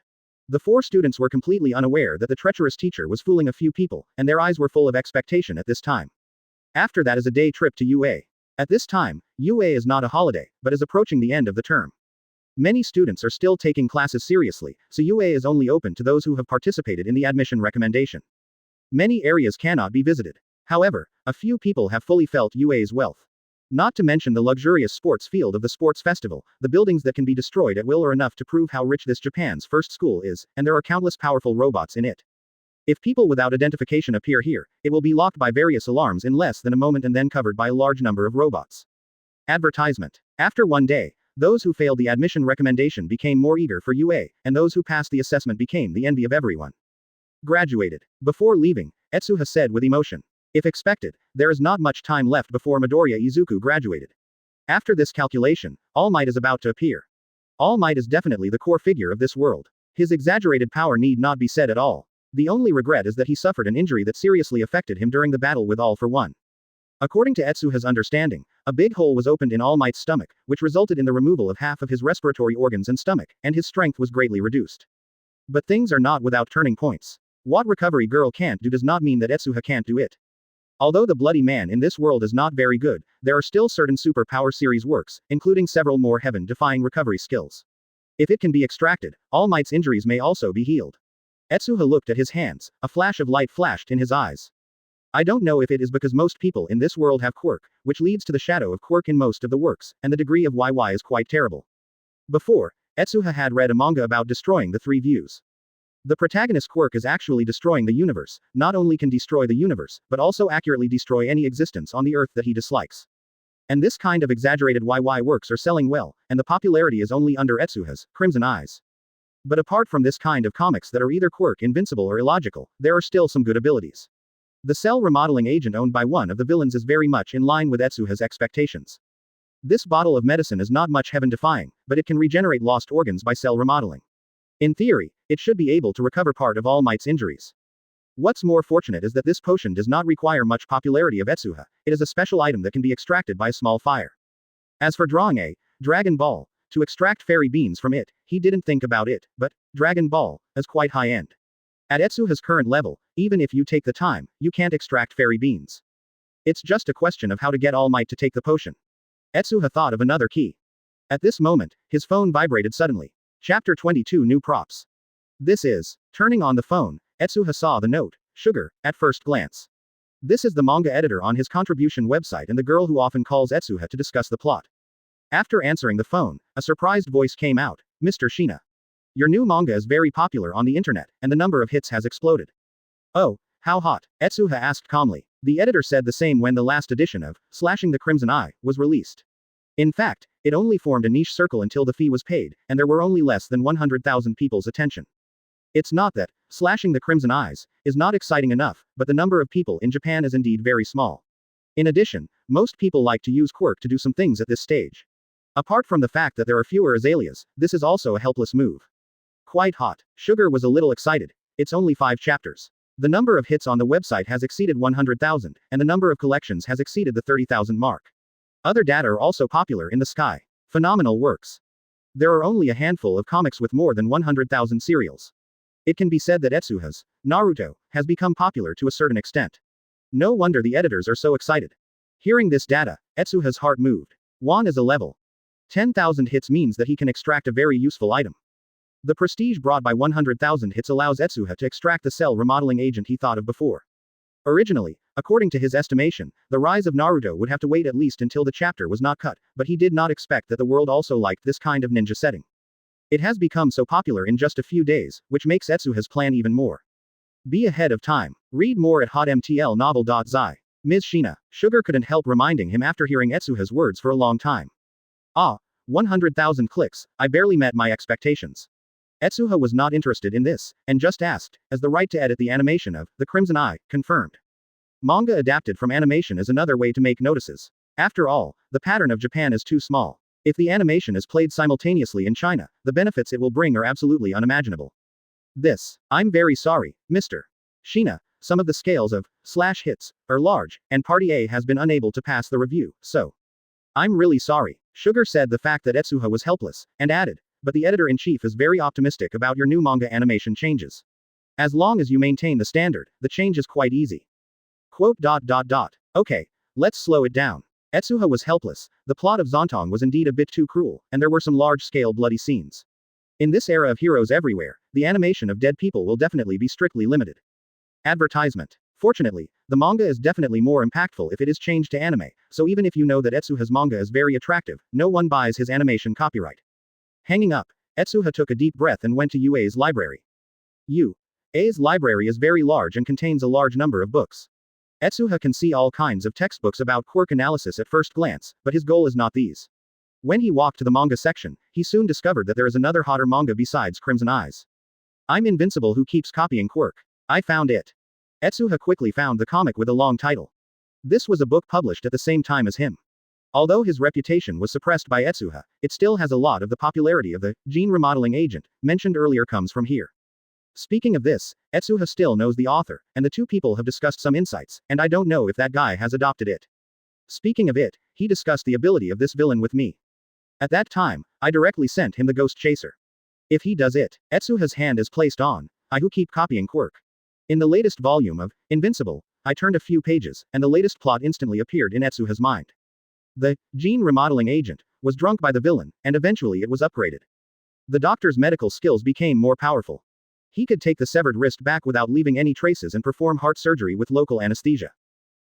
The 4 students were completely unaware that the treacherous teacher was fooling a few people, and their eyes were full of expectation at this time. After that is a day trip to UA. At this time, UA is not a holiday, but is approaching the end of the term. Many students are still taking classes seriously, so UA is only open to those who have participated in the admission recommendation. Many areas cannot be visited. However, a few people have fully felt UA's wealth. Not to mention the luxurious sports field of the sports festival, the buildings that can be destroyed at will are enough to prove how rich this Japan's first school is, and there are countless powerful robots in it. If people without identification appear here, it will be locked by various alarms in less than a moment and then covered by a large number of robots. Advertisement. After one day, those who failed the admission recommendation became more eager for UA, and those who passed the assessment became the envy of everyone. Graduated. Before leaving, Etsuha said with emotion. If expected, there is not much time left before Midoriya Izuku graduated. After this calculation, All Might is about to appear. All Might is definitely the core figure of this world. His exaggerated power need not be said at all. The only regret is that he suffered an injury that seriously affected him during the battle with All for One. According to Etsuha's understanding, a big hole was opened in All Might's stomach, which resulted in the removal of half of his respiratory organs and stomach, and his strength was greatly reduced. But things are not without turning points. What Recovery Girl can't do does not mean that Etsuha can't do it. Although the bloody man in this world is not very good, there are still certain Super Power series works, including several more heaven-defying recovery skills. If it can be extracted, All Might's injuries may also be healed. Etsuha looked at his hands, a flash of light flashed in his eyes. I don't know if it is because most people in this world have quirk, which leads to the shadow of quirk in most of the works, and the degree of YY is quite terrible. Before, Etsuha had read a manga about destroying the three views. The protagonist Quirk is actually destroying the universe, not only can destroy the universe, but also accurately destroy any existence on the earth that he dislikes. And this kind of exaggerated YY works are selling well, and the popularity is only under Etsuha's Crimson Eyes. But apart from this kind of comics that are either Quirk invincible or illogical, there are still some good abilities. The cell remodeling agent owned by one of the villains is very much in line with Etsuha's expectations. This bottle of medicine is not much heaven-defying, but it can regenerate lost organs by cell remodeling. In theory, it should be able to recover part of All Might's injuries. What's more fortunate is that this potion does not require much popularity of Etsuha, it is a special item that can be extracted by a small fire. As for drawing a Dragon Ball, to extract fairy beans from it, he didn't think about it, but Dragon Ball is quite high-end. At Etsuha's current level, even if you take the time, you can't extract fairy beans. It's just a question of how to get All Might to take the potion. Etsuha thought of another key. At this moment, his phone vibrated suddenly. Chapter 22 New Props. This is. Turning on the phone, Etsuha saw the note, Sugar, at first glance. This is the manga editor on his contribution website and the girl who often calls Etsuha to discuss the plot. After answering the phone, a surprised voice came out, Mr. Shina. Your new manga is very popular on the internet, and the number of hits has exploded. Oh, how hot? Etsuha asked calmly. The editor said the same when the last edition of Slashing the Crimson Eye was released. In fact, it only formed a niche circle until the fee was paid, and there were only less than 100,000 people's attention. It's not that Slashing the Crimson Eyes is not exciting enough, but the number of people in Japan is indeed very small. In addition, most people like to use Quirk to do some things at this stage. Apart from the fact that there are fewer azaleas, this is also a helpless move. Quite hot. Sugar was a little excited. It's only 5 chapters. The number of hits on the website has exceeded 100,000, and the number of collections has exceeded the 30,000 mark. Other data are also popular in the sky. Phenomenal works. There are only a handful of comics with more than 100,000 serials. It can be said that Etsuha's Naruto has become popular to a certain extent. No wonder the editors are so excited. Hearing this data, Etsuha's heart moved. 1 is a level. 10,000 hits means that he can extract a very useful item. The prestige brought by 100,000 hits allows Etsuha to extract the cell remodeling agent he thought of before. Originally, according to his estimation, the rise of Naruto would have to wait at least until the chapter was not cut, but he did not expect that the world also liked this kind of ninja setting. It has become so popular in just a few days, which makes Etsuha's plan even more. Be ahead of time. Read more at hotmtlnovel.zi. Ms. Shina. Sugar couldn't help reminding him after hearing Etsuha's words for a long time. 100,000 clicks, I barely met my expectations. Etsuha was not interested in this, and just asked, as the right to edit the animation of The Crimson Eye confirmed. Manga adapted from animation is another way to make notices. After all, the pattern of Japan is too small. If the animation is played simultaneously in China, the benefits it will bring are absolutely unimaginable. I'm very sorry, Mr. Shina, some of the scales of slash hits are large, and Party A has been unable to pass the review, so. I'm really sorry. Sugar said the fact that Etsuha was helpless, and added, but the editor-in-chief is very optimistic about your new manga animation changes. As long as you maintain the standard, the change is quite easy. Okay, let's slow it down. Etsuha was helpless, the plot of Zontong was indeed a bit too cruel, and there were some large-scale bloody scenes. In this era of heroes everywhere, the animation of dead people will definitely be strictly limited. Advertisement. Fortunately, the manga is definitely more impactful if it is changed to anime, so even if you know that Etsuha's manga is very attractive, no one buys his animation copyright. Hanging up, Etsuha took a deep breath and went to UA's library. UA's library is very large and contains a large number of books. Etsuha can see all kinds of textbooks about quirk analysis at first glance, but his goal is not these. When he walked to the manga section, he soon discovered that there is another hotter manga besides Crimson Eyes. I'm Invincible Who Keeps Copying Quirk. I found it. Etsuha quickly found the comic with a long title. This was a book published at the same time as him. Although his reputation was suppressed by Etsuha, it still has a lot of the popularity of the gene remodeling agent mentioned earlier comes from here. Speaking of this, Etsuha still knows the author, and the two people have discussed some insights, and I don't know if that guy has adopted it. Speaking of it, he discussed the ability of this villain with me. At that time, I directly sent him the Ghost Chaser. If he does it, Etsuha's hand is placed on I who keep copying Quirk. In the latest volume of Invincible, I turned a few pages, and the latest plot instantly appeared in Etsuha's mind. The gene remodeling agent was drunk by the villain, and eventually it was upgraded. The doctor's medical skills became more powerful. He could take the severed wrist back without leaving any traces and perform heart surgery with local anesthesia.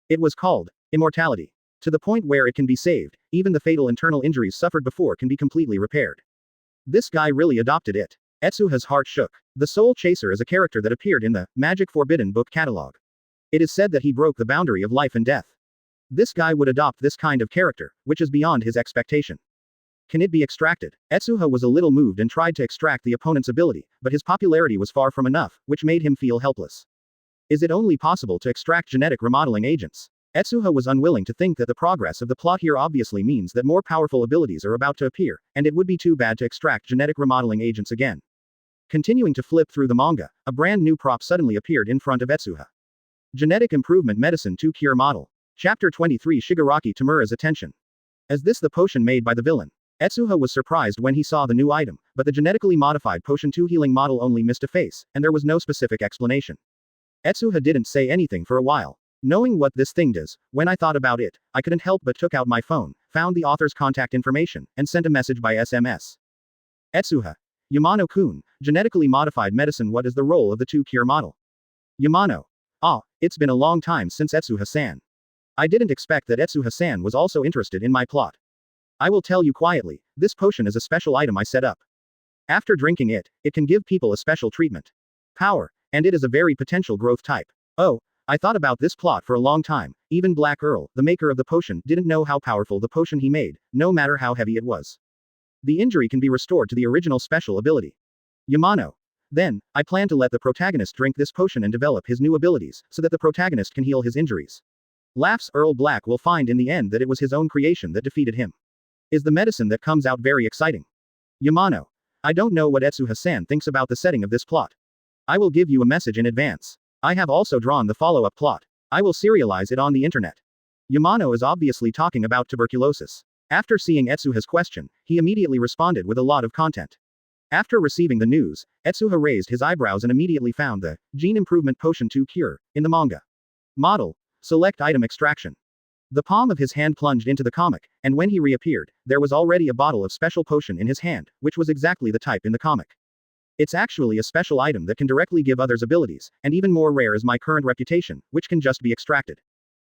It was called immortality. To the point where it can be saved, even the fatal internal injuries suffered before can be completely repaired. This guy really adopted it. Etsuha's heart shook. The Soul Chaser is a character that appeared in the Magic Forbidden book catalog. It is said that he broke the boundary of life and death. This guy would adopt this kind of character, which is beyond his expectation. Can it be extracted? Etsuha was a little moved and tried to extract the opponent's ability, but his popularity was far from enough, which made him feel helpless. Is it only possible to extract genetic remodeling agents? Etsuha was unwilling to think that the progress of the plot here obviously means that more powerful abilities are about to appear, and it would be too bad to extract genetic remodeling agents again. Continuing to flip through the manga, a brand new prop suddenly appeared in front of Etsuha. Genetic Improvement Medicine 2 Cure Model. Chapter 23 Shigaraki Tamura's attention. Is this the potion made by the villain? Etsuha was surprised when he saw the new item, but the genetically modified potion 2 healing model only missed a face, and there was no specific explanation. Etsuha didn't say anything for a while. Knowing what this thing does, when I thought about it, I couldn't help but took out my phone, found the author's contact information, and sent a message by SMS. Etsuha. Yamano-kun, genetically modified medicine. What is the role of the 2 cure model? Yamano. Ah, it's been a long time since Etsuha-san. I didn't expect that Etsuha-san was also interested in my plot. I will tell you quietly, this potion is a special item I set up. After drinking it, it can give people a special treatment. Power, and it is a very potential growth type. Oh, I thought about this plot for a long time. Even Black Earl, the maker of the potion, didn't know how powerful the potion he made, no matter how heavy it was. The injury can be restored to the original special ability. Yamano. Then, I plan to let the protagonist drink this potion and develop his new abilities, so that the protagonist can heal his injuries. Laughs. Earl Black will find in the end that it was his own creation that defeated him. Is the medicine that comes out very exciting? Yamano. I don't know what Etsuha-san thinks about the setting of this plot. I will give you a message in advance. I have also drawn the follow-up plot. I will serialize it on the internet. Yamano is obviously talking about tuberculosis. After seeing Etsuha's question, he immediately responded with a lot of content. After receiving the news, Etsuha raised his eyebrows and immediately found the Gene Improvement Potion 2 Cure in the manga. Model. Select item extraction. The palm of his hand plunged into the comic, and when he reappeared, there was already a bottle of special potion in his hand, which was exactly the type in the comic. It's actually a special item that can directly give others abilities, and even more rare is my current reputation, which can just be extracted.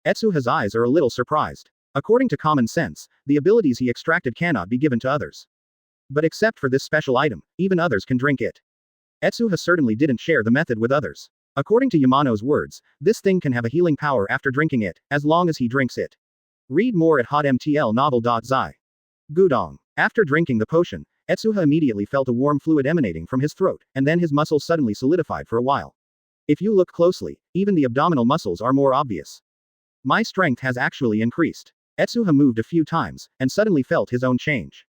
Etsuha's eyes are a little surprised. According to common sense, the abilities he extracted cannot be given to others. But except for this special item, even others can drink it. Etsuha certainly didn't share the method with others. According to Yamano's words, this thing can have a healing power after drinking it, as long as he drinks it. Read more at hotmtlnovel.zi. Gudong. After drinking the potion, Etsuha immediately felt a warm fluid emanating from his throat, and then his muscles suddenly solidified for a while. If you look closely, even the abdominal muscles are more obvious. My strength has actually increased. Etsuha moved a few times, and suddenly felt his own change.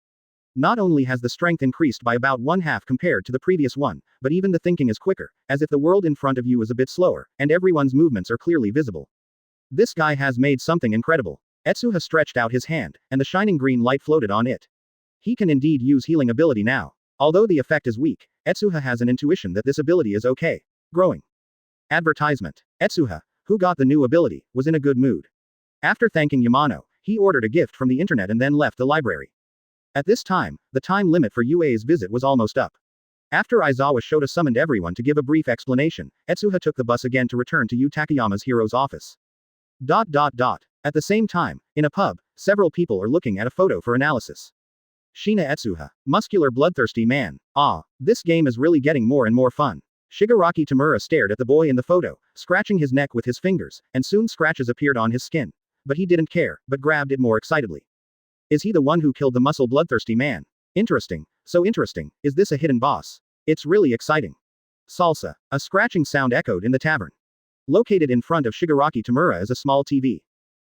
Not only has the strength increased by about 1/2 compared to the previous one, but even the thinking is quicker, as if the world in front of you is a bit slower, and everyone's movements are clearly visible. This guy has made something incredible. Etsuha stretched out his hand, and the shining green light floated on it. He can indeed use healing ability now. Although the effect is weak, Etsuha has an intuition that this ability is okay. Growing. Advertisement. Etsuha, who got the new ability, was in a good mood. After thanking Yamano, he ordered a gift from the internet and then left the library. At this time, the time limit for Yue's visit was almost up. After Aizawa Shota summoned everyone to give a brief explanation, Etsuha took the bus again to return to Yu Takeyama's hero's office. At the same time, in a pub, several people are looking at a photo for analysis. Shina Etsuha. Muscular bloodthirsty man. Ah, this game is really getting more and more fun. Shigaraki Tamura stared at the boy in the photo, scratching his neck with his fingers, and soon scratches appeared on his skin. But he didn't care, but grabbed it more excitedly. Is he the one who killed the muscle bloodthirsty man? Interesting. So interesting. Is this a hidden boss? It's really exciting. Salsa. A scratching sound echoed in the tavern. Located in front of Shigaraki Tamura is a small TV.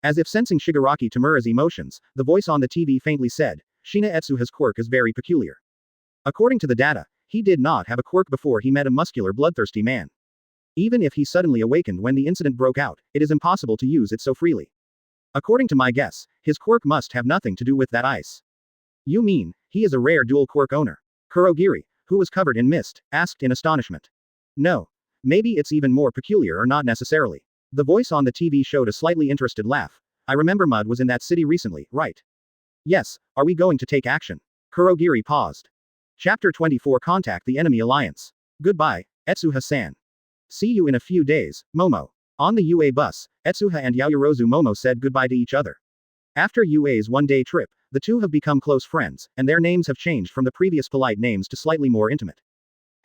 As if sensing Shigaraki Tamura's emotions, the voice on the TV faintly said, Shina Etsuha's quirk is very peculiar. According to the data, he did not have a quirk before he met a muscular bloodthirsty man. Even if he suddenly awakened when the incident broke out, it is impossible to use it so freely. According to my guess, his quirk must have nothing to do with that ice. You mean, he is a rare dual quirk owner? Kurogiri, who was covered in mist, asked in astonishment. No. Maybe it's even more peculiar or not necessarily. The voice on the TV showed a slightly interested laugh. I remember Mud was in that city recently, right? Yes, are we going to take action? Kurogiri paused. Chapter 24 Contact the Enemy Alliance. Goodbye, Etsuha-san. See you in a few days, Momo. On the UA bus, Etsuha and Yaoyorozu Momo said goodbye to each other. After UA's one-day trip, The two have become close friends, and their names have changed from the previous polite names to slightly more intimate.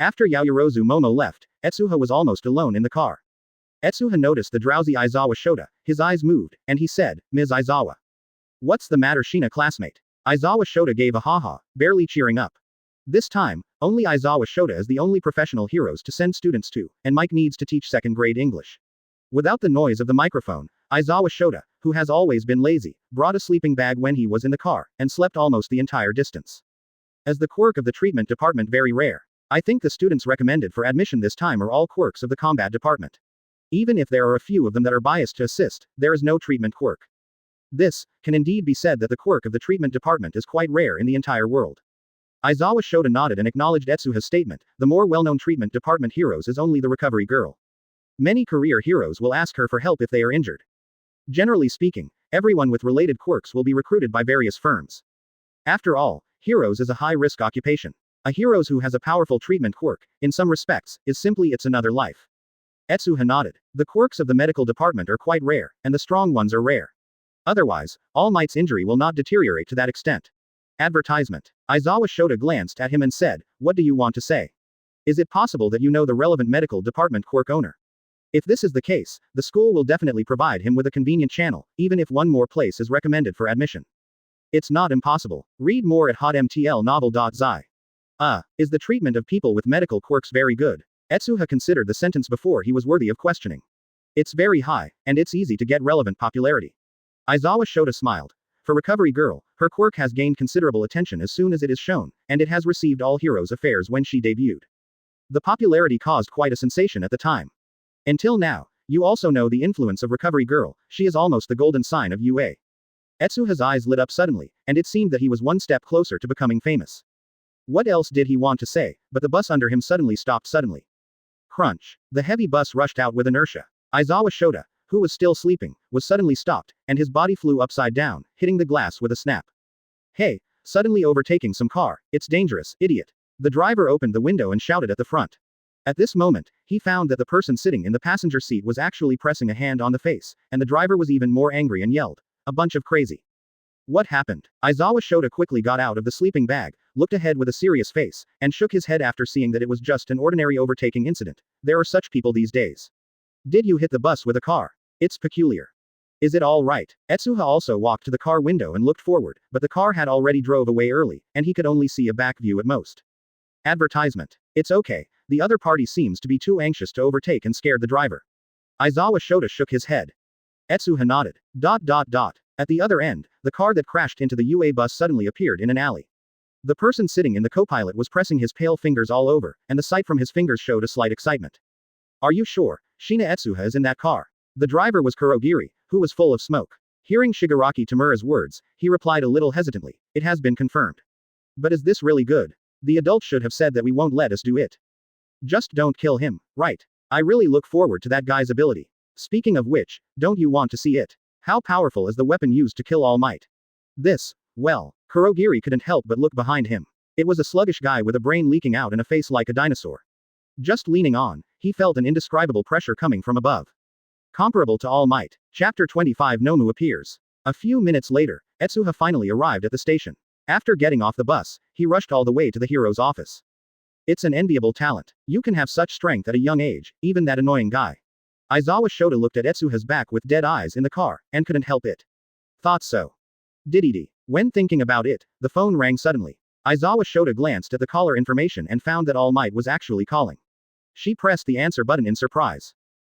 After Yaoyorozu Momo left, Etsuha was almost alone in the car. Etsuha noticed the drowsy Aizawa Shota, his eyes moved, and he said, "Ms. Aizawa. What's the matter, Shina classmate?" Aizawa Shota gave a ha-ha, barely cheering up. This time, only Aizawa Shota is the only professional heroes to send students to, and Mike needs to teach second-grade English. Without the noise of the microphone, Aizawa Shota, who has always been lazy, brought a sleeping bag when he was in the car, and slept almost the entire distance. As the quirk of the treatment department very rare. I think the students recommended for admission this time are all quirks of the combat department. Even if there are a few of them that are biased to assist, there is no treatment quirk. This can indeed be said that the quirk of the treatment department is quite rare in the entire world. Aizawa Shota nodded and acknowledged Etsuha's statement. The more well-known treatment department heroes is only the recovery girl. Many career heroes will ask her for help if they are injured. Generally speaking, everyone with related quirks will be recruited by various firms. After all, heroes is a high-risk occupation. A hero who has a powerful treatment quirk, in some respects, is simply it's another life. Etsuha nodded. The quirks of the medical department are quite rare, and the strong ones are rare. Otherwise, All Might's injury will not deteriorate to that extent. Advertisement. Aizawa Shota glanced at him and said, "What do you want to say? Is it possible that you know the relevant medical department quirk owner? If this is the case, the school will definitely provide him with a convenient channel, even if one more place is recommended for admission. It's not impossible. Read more at hotmtlnovel.zi. Is the treatment of people with medical quirks very good?" Etsuha considered the sentence before he was worthy of questioning. It's very high, and it's easy to get relevant popularity. Aizawa Shota smiled. For Recovery Girl, her quirk has gained considerable attention as soon as it is shown, and it has received all heroes' affairs when she debuted. The popularity caused quite a sensation at the time. Until now, you also know the influence of Recovery Girl, she is almost the golden sign of UA. Etsuha's eyes lit up suddenly, and it seemed that he was one step closer to becoming famous. What else did he want to say, but the bus under him suddenly stopped suddenly. Crunch. The heavy bus rushed out with inertia. Aizawa Shota, who was still sleeping, was suddenly stopped, and his body flew upside down, hitting the glass with a snap. Hey, suddenly overtaking some car, it's dangerous, idiot. The driver opened the window and shouted at the front. At this moment, he found that the person sitting in the passenger seat was actually pressing a hand on the face, and the driver was even more angry and yelled, "A bunch of crazy." What happened? Aizawa Shota quickly got out of the sleeping bag, looked ahead with a serious face, and shook his head after seeing that it was just an ordinary overtaking incident. There are such people these days. Did you hit the bus with a car? It's peculiar. Is it all right? Etsuha also walked to the car window and looked forward, but the car had already drove away early, and he could only see a back view at most. Advertisement. It's okay, the other party seems to be too anxious to overtake and scared the driver. Aizawa Shota shook his head. Etsuha nodded. At the other end, the car that crashed into the UA bus suddenly appeared in an alley. The person sitting in the co-pilot was pressing his pale fingers all over, and the sight from his fingers showed a slight excitement. Are you sure? Shina Etsuha is in that car. The driver was Kurogiri, who was full of smoke. Hearing Shigaraki Tamura's words, he replied a little hesitantly, "It has been confirmed. But is this really good? The adults should have said that we won't let us do it. Just don't kill him, right? I really look forward to that guy's ability. Speaking of which, don't you want to see it? How powerful is the weapon used to kill All Might?" Well, Kurogiri couldn't help but look behind him. It was a sluggish guy with a brain leaking out and a face like a dinosaur. Just leaning on, he felt an indescribable pressure coming from above. Comparable to All Might. Chapter 25 Nomu appears. A few minutes later, Etsuha finally arrived at the station. After getting off the bus, he rushed all the way to the hero's office. It's an enviable talent. You can have such strength at a young age, even that annoying guy. Aizawa Shota looked at Etsuha's back with dead eyes in the car, and couldn't help it. Thought so. Diddy. When thinking about it, the phone rang suddenly. Aizawa Shota glanced at the caller information and found that All Might was actually calling. She pressed the answer button in surprise.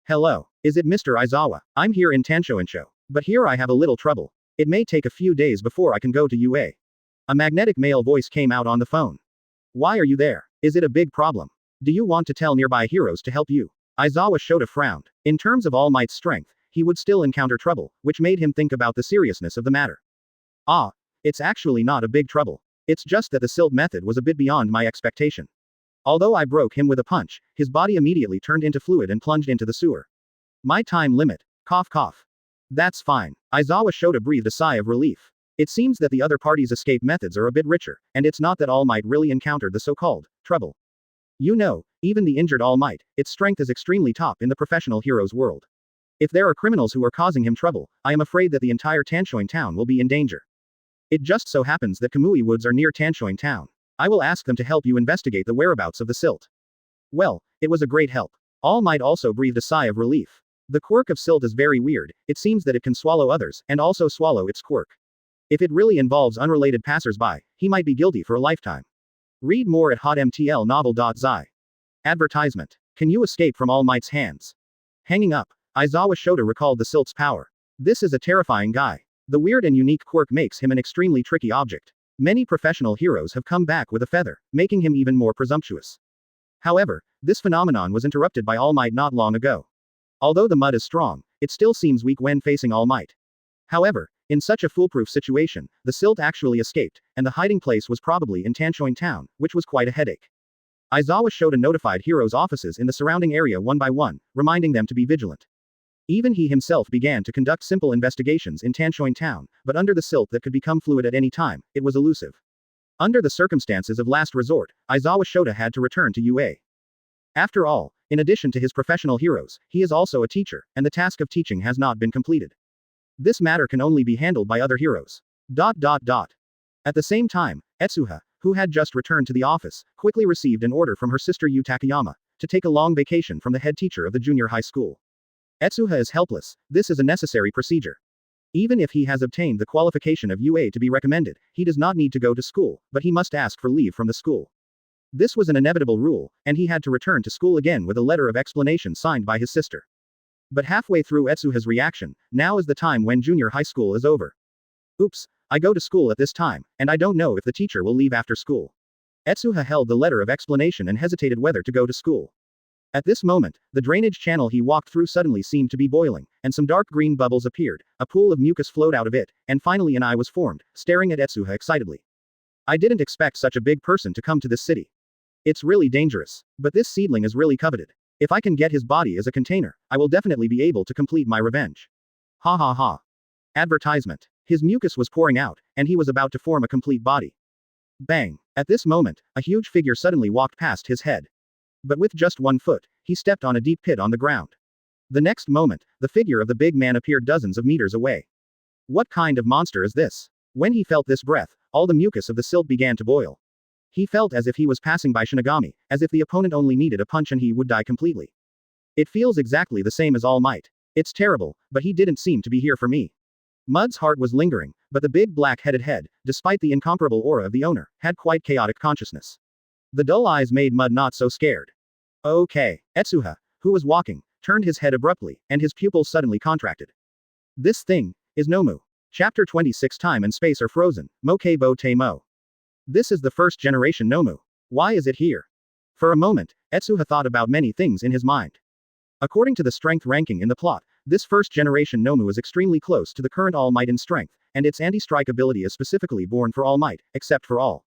Hello, is it Mr. Aizawa? I'm here in Tanshoensho. But here I have a little trouble. It may take a few days before I can go to UA. A magnetic male voice came out on the phone. Why are you there? Is it a big problem? Do you want to tell nearby heroes to help you? Aizawa Shota frowned. In terms of All Might's strength, he would still encounter trouble, which made him think about the seriousness of the matter. It's actually not a big trouble. It's just that the Silt method was a bit beyond my expectation. Although I broke him with a punch, his body immediately turned into fluid and plunged into the sewer. My time limit. Cough cough. That's fine. Aizawa Shota breathed a sigh of relief. It seems that the other party's escape methods are a bit richer, and it's not that All Might really encountered the so-called trouble. You know, even the injured All Might, its strength is extremely top in the professional heroes world. If there are criminals who are causing him trouble, I am afraid that the entire Tanshoen town will be in danger. It just so happens that Kamui Woods are near Tanshoin town. I will ask them to help you investigate the whereabouts of the silt. Well, it was a great help. All Might also breathed a sigh of relief. The quirk of silt is very weird, it seems that it can swallow others, and also swallow its quirk. If it really involves unrelated passers-by, he might be guilty for a lifetime. Read more at hotmtlnovel.zi. Advertisement. Can you escape from All Might's hands? Hanging up. Aizawa Shota recalled the silt's power. This is a terrifying guy. The weird and unique quirk makes him an extremely tricky object. Many professional heroes have come back with a feather, making him even more presumptuous. However, this phenomenon was interrupted by All Might not long ago. Although the mud is strong, it still seems weak when facing All Might. However, in such a foolproof situation, the silt actually escaped, and the hiding place was probably in Tanshoin town, which was quite a headache. Aizawa Shota notified heroes' offices in the surrounding area one by one, reminding them to be vigilant. Even he himself began to conduct simple investigations in Tanshoin town, but under the silt that could become fluid at any time, it was elusive. Under the circumstances of last resort, Aizawa Shota had to return to UA. After all, in addition to his professional heroes, he is also a teacher, and the task of teaching has not been completed. This matter can only be handled by other heroes. At the same time, Etsuha, who had just returned to the office, quickly received an order from her sister Yu Takeyama, to take a long vacation from the head teacher of the junior high school. Etsuha is helpless, this is a necessary procedure. Even if he has obtained the qualification of UA to be recommended, he does not need to go to school, but he must ask for leave from the school. This was an inevitable rule, and he had to return to school again with a letter of explanation signed by his sister. But halfway through Etsuha's reaction, now is the time when junior high school is over. Oops, I go to school at this time, and I don't know if the teacher will leave after school. Etsuha held the letter of explanation and hesitated whether to go to school. At this moment, the drainage channel he walked through suddenly seemed to be boiling, and some dark green bubbles appeared, a pool of mucus flowed out of it, and finally an eye was formed, staring at Etsuha excitedly. I didn't expect such a big person to come to this city. It's really dangerous. But this seedling is really coveted. If I can get his body as a container, I will definitely be able to complete my revenge. Ha ha ha. Advertisement. His mucus was pouring out, and he was about to form a complete body. Bang. At this moment, a huge figure suddenly walked past his head. But with just one foot, he stepped on a deep pit on the ground. The next moment, the figure of the big man appeared dozens of meters away. What kind of monster is this? When he felt this breath, all the mucus of the silt began to boil. He felt as if he was passing by Shinigami, as if the opponent only needed a punch and he would die completely. It feels exactly the same as All Might. It's terrible, but he didn't seem to be here for me. Mud's heart was lingering, but the big black-headed head, despite the incomparable aura of the owner, had quite chaotic consciousness. The dull eyes made Mud not so scared. Okay. Etsuha, who was walking, turned his head abruptly, and his pupils suddenly contracted. This thing is Nomu. Chapter 26. Time and space are frozen. Mokebo te mo. This is the first-generation Nomu. Why is it here? For a moment, Etsuha thought about many things in his mind. According to the strength ranking in the plot, this first-generation Nomu is extremely close to the current All Might in strength, and its anti-strike ability is specifically born for All Might, except for All.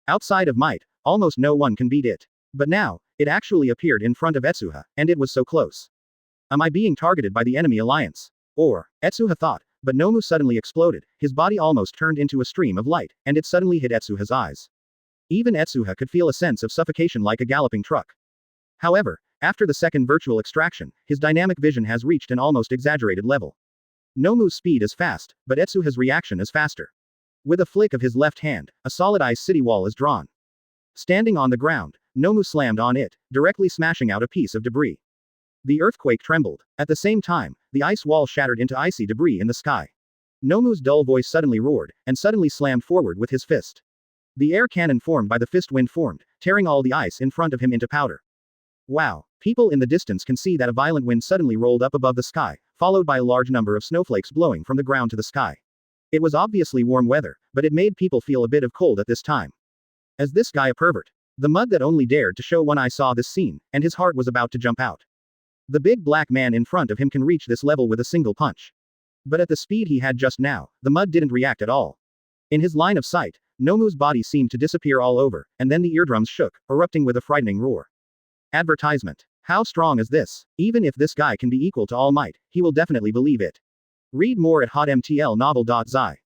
Outside of Might, almost no one can beat it. But now, it actually appeared in front of Etsuha, and it was so close. Am I being targeted by the enemy alliance? Or, Etsuha thought, but Nomu suddenly exploded, his body almost turned into a stream of light, and it suddenly hit Etsuha's eyes. Even Etsuha could feel a sense of suffocation like a galloping truck. However, after the second virtual extraction, his dynamic vision has reached an almost exaggerated level. Nomu's speed is fast, but Etsuha's reaction is faster. With a flick of his left hand, a solid ice city wall is drawn. Standing on the ground, Nomu slammed on it, directly smashing out a piece of debris. The earthquake trembled. At the same time, the ice wall shattered into icy debris in the sky. Nomu's dull voice suddenly roared, and suddenly slammed forward with his fist. The air cannon formed by the fist wind formed, tearing all the ice in front of him into powder. Wow. People in the distance can see that a violent wind suddenly rolled up above the sky, followed by a large number of snowflakes blowing from the ground to the sky. It was obviously warm weather, but it made people feel a bit of cold at this time. Is this guy a pervert? The mud that only dared to show one eye saw this scene, and his heart was about to jump out. The big black man in front of him can reach this level with a single punch. But at the speed he had just now, the mud didn't react at all. In his line of sight, Nomu's body seemed to disappear all over, and then the eardrums shook, erupting with a frightening roar. Advertisement. How strong is this? Even if this guy can be equal to All Might, he will definitely believe it. Read more at hotmtlnovel.zi.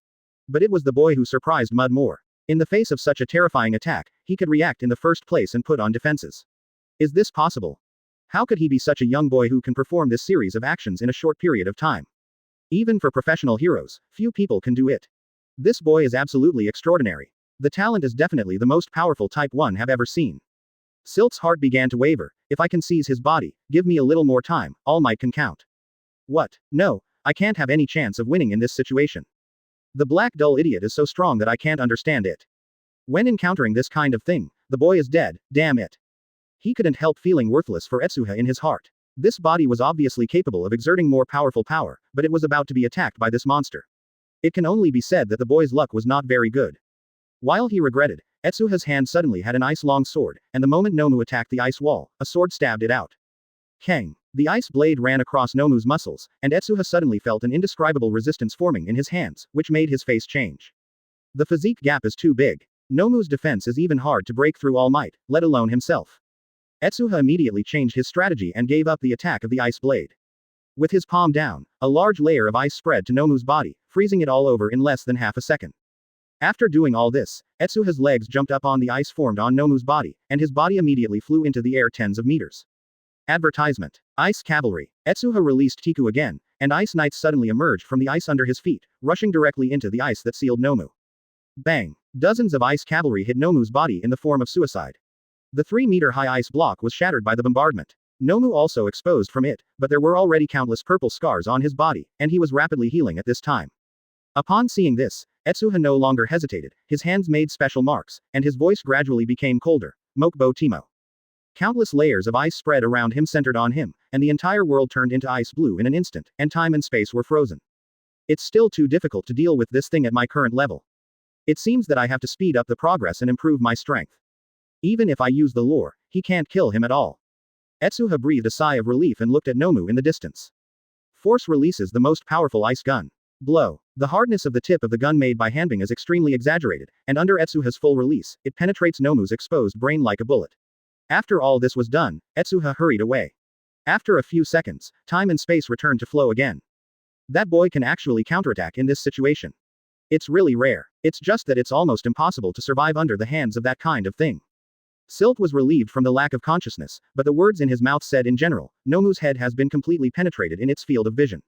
But it was the boy who surprised Mud more. In the face of such a terrifying attack, he could react in the first place and put on defenses. Is this possible? How could he be such a young boy who can perform this series of actions in a short period of time? Even for professional heroes, few people can do it. This boy is absolutely extraordinary. The talent is definitely the most powerful Type 1 have ever seen. Silt's heart began to waver. If I can seize his body, give me a little more time, All Might can count. What? No, I can't have any chance of winning in this situation. The black dull idiot is so strong that I can't understand it. When encountering this kind of thing, the boy is dead, damn it. He couldn't help feeling worthless for Etsuha in his heart. This body was obviously capable of exerting more powerful power, but it was about to be attacked by this monster. It can only be said that the boy's luck was not very good. While he regretted, Etsuha's hand suddenly had an ice-long sword, and the moment Nomu attacked the ice wall, a sword stabbed it out. Kang! The ice blade ran across Nomu's muscles, and Etsuha suddenly felt an indescribable resistance forming in his hands, which made his face change. The physique gap is too big. Nomu's defense is even hard to break through All Might, let alone himself. Etsuha immediately changed his strategy and gave up the attack of the ice blade. With his palm down, a large layer of ice spread to Nomu's body, freezing it all over in less than half a second. After doing all this, Etsuha's legs jumped up on the ice formed on Nomu's body, and his body immediately flew into the air tens of meters. Advertisement. Ice Cavalry. Etsuha released Tiku again, and Ice Knights suddenly emerged from the ice under his feet, rushing directly into the ice that sealed Nomu. Bang! Dozens of ice cavalry hit Nomu's body in the form of suicide. The 3-meter-high ice block was shattered by the bombardment. Nomu also exposed from it, but there were already countless purple scars on his body, and he was rapidly healing at this time. Upon seeing this, Etsuha no longer hesitated, his hands made special marks, and his voice gradually became colder. Mokbo Timo. Countless layers of ice spread around him centered on him, and the entire world turned into ice blue in an instant, and time and space were frozen. It's still too difficult to deal with this thing at my current level. It seems that I have to speed up the progress and improve my strength. Even if I use the lore, he can't kill him at all. Etsuha breathed a sigh of relief and looked at Nomu in the distance. Force releases the most powerful ice gun. Blow. The hardness of the tip of the gun made by handing is extremely exaggerated, and under Etsuha's full release, it penetrates Nomu's exposed brain like a bullet. After all this was done, Etsuha hurried away. After a few seconds, time and space returned to flow again. That boy can actually counterattack in this situation. It's really rare. It's just that it's almost impossible to survive under the hands of that kind of thing. Silt was relieved from the lack of consciousness, but the words in his mouth said in general, Nomu's head has been completely penetrated in its field of vision.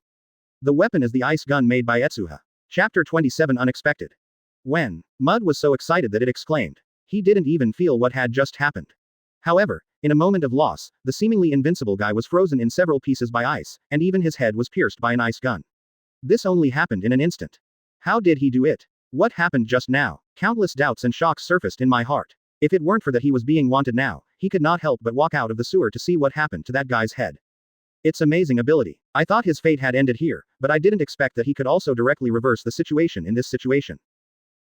The weapon is the ice gun made by Etsuha. Chapter 27 Unexpected. When Mud was so excited that it exclaimed. He didn't even feel what had just happened. However, in a moment of loss, the seemingly invincible guy was frozen in several pieces by ice, and even his head was pierced by an ice gun. This only happened in an instant. How did he do it? What happened just now? Countless doubts and shocks surfaced in my heart. If it weren't for that he was being wanted now, he could not help but walk out of the sewer to see what happened to that guy's head. It's amazing ability. I thought his fate had ended here, but I didn't expect that he could also directly reverse the situation in this situation.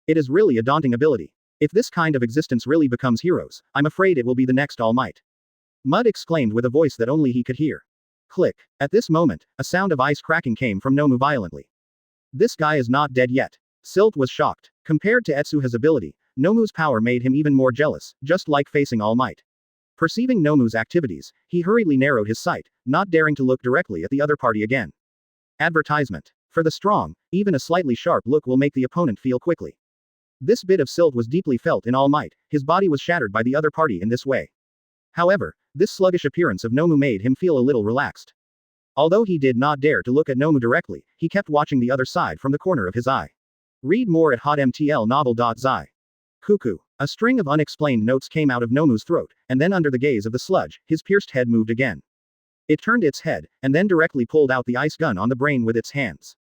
It is really a daunting ability. If this kind of existence really becomes heroes, I'm afraid it will be the next All Might. Mud exclaimed with a voice that only he could hear. Click. At this moment, a sound of ice cracking came from Nomu violently. This guy is not dead yet. Silt was shocked. Compared to Etsuha's ability, Nomu's power made him even more jealous, just like facing All Might. Perceiving Nomu's activities, he hurriedly narrowed his sight, not daring to look directly at the other party again. Advertisement. For the strong, even a slightly sharp look will make the opponent feel quickly. This bit of silt was deeply felt in All Might, his body was shattered by the other party in this way. However, this sluggish appearance of Nomu made him feel a little relaxed. Although he did not dare to look at Nomu directly, he kept watching the other side from the corner of his eye. Read more at hotmtlnovel.zi. Cuckoo. A string of unexplained notes came out of Nomu's throat, and then under the gaze of the sludge, his pierced head moved again. It turned its head, and then directly pulled out the ice gun on the brain with its hands.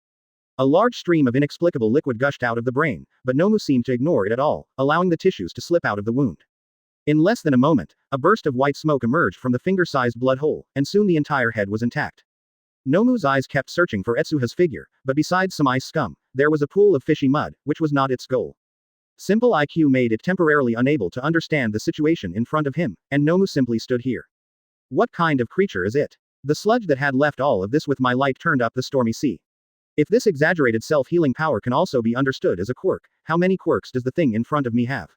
A large stream of inexplicable liquid gushed out of the brain, but Nomu seemed to ignore it at all, allowing the tissues to slip out of the wound. In less than a moment, a burst of white smoke emerged from the finger-sized blood hole, and soon the entire head was intact. Nomu's eyes kept searching for Etsuha's figure, but besides some ice scum, there was a pool of fishy mud, which was not its goal. Simple IQ made it temporarily unable to understand the situation in front of him, and Nomu simply stood here. What kind of creature is it? The sludge that had left all of this with my light turned up the stormy sea. If this exaggerated self-healing power can also be understood as a quirk, how many quirks does the thing in front of me have?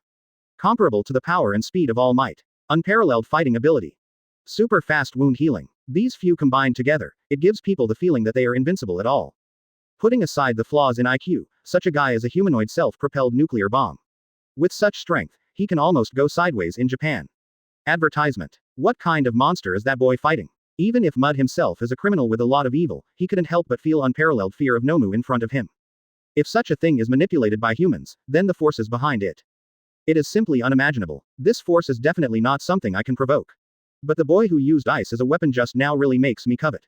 Comparable to the power and speed of All Might. Unparalleled fighting ability. Super fast wound healing. These few combined together, it gives people the feeling that they are invincible at all. Putting aside the flaws in IQ, such a guy is a humanoid self-propelled nuclear bomb. With such strength, he can almost go sideways in Japan. Advertisement. What kind of monster is that boy fighting? Even if Mud himself is a criminal with a lot of evil, he couldn't help but feel unparalleled fear of Nomu in front of him. If such a thing is manipulated by humans, then the forces behind it. It is simply unimaginable. This force is definitely not something I can provoke. But the boy who used ice as a weapon just now really makes me covet.